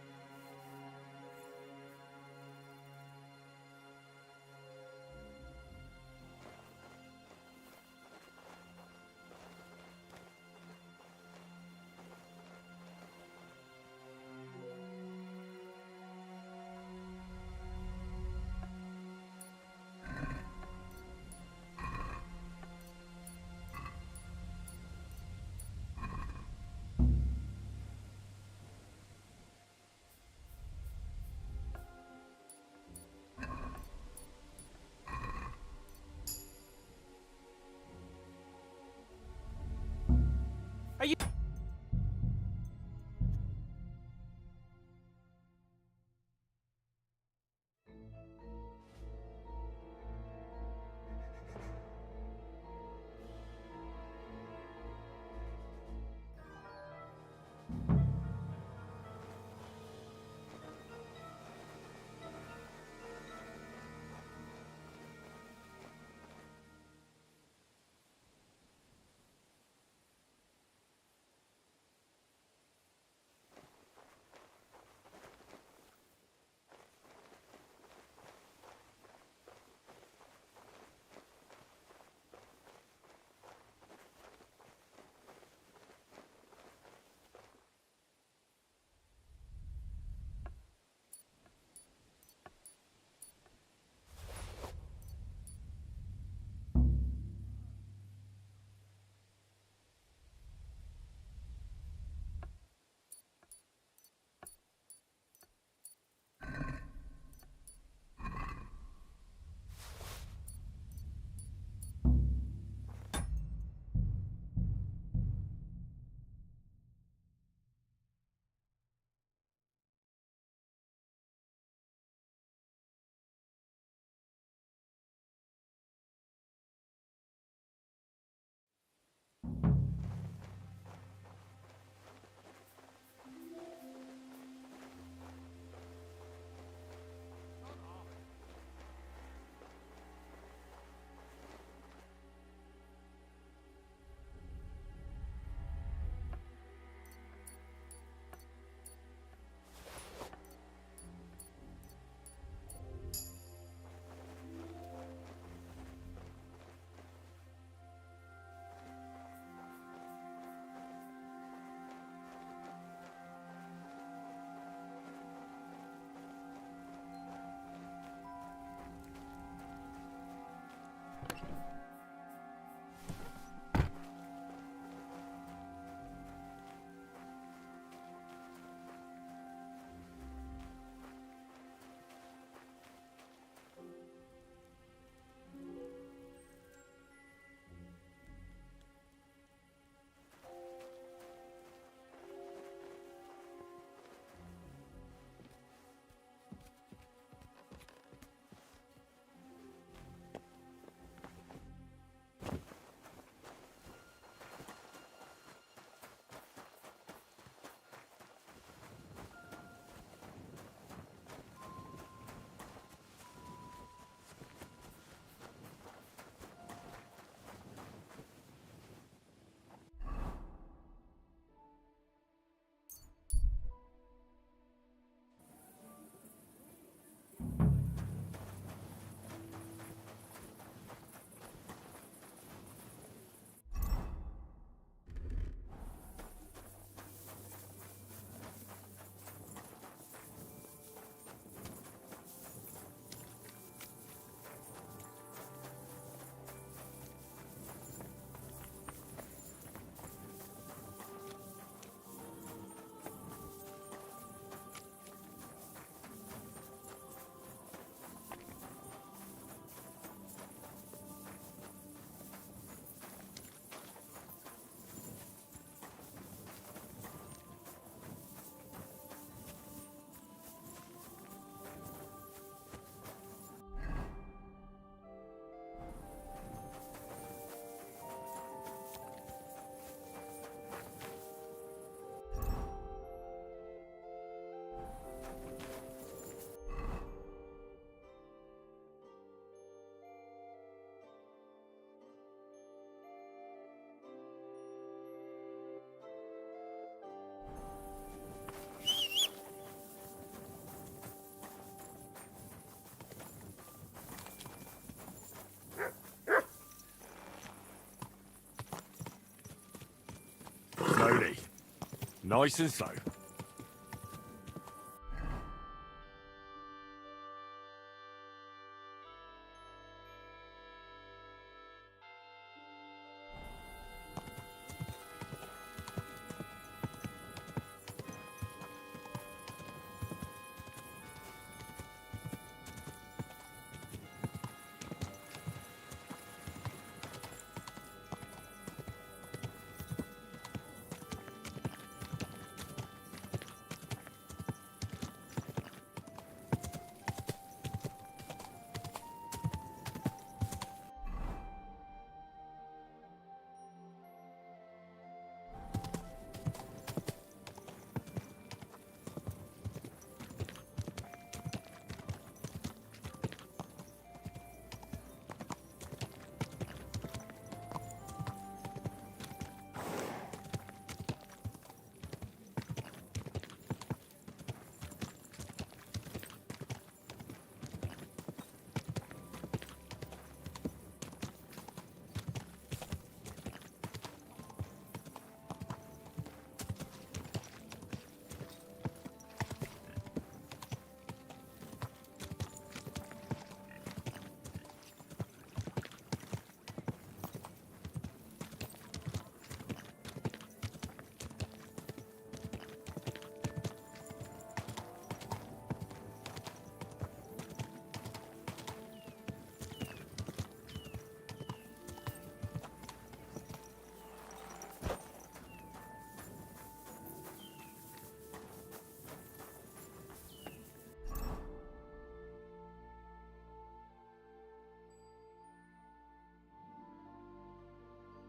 Nice and slow.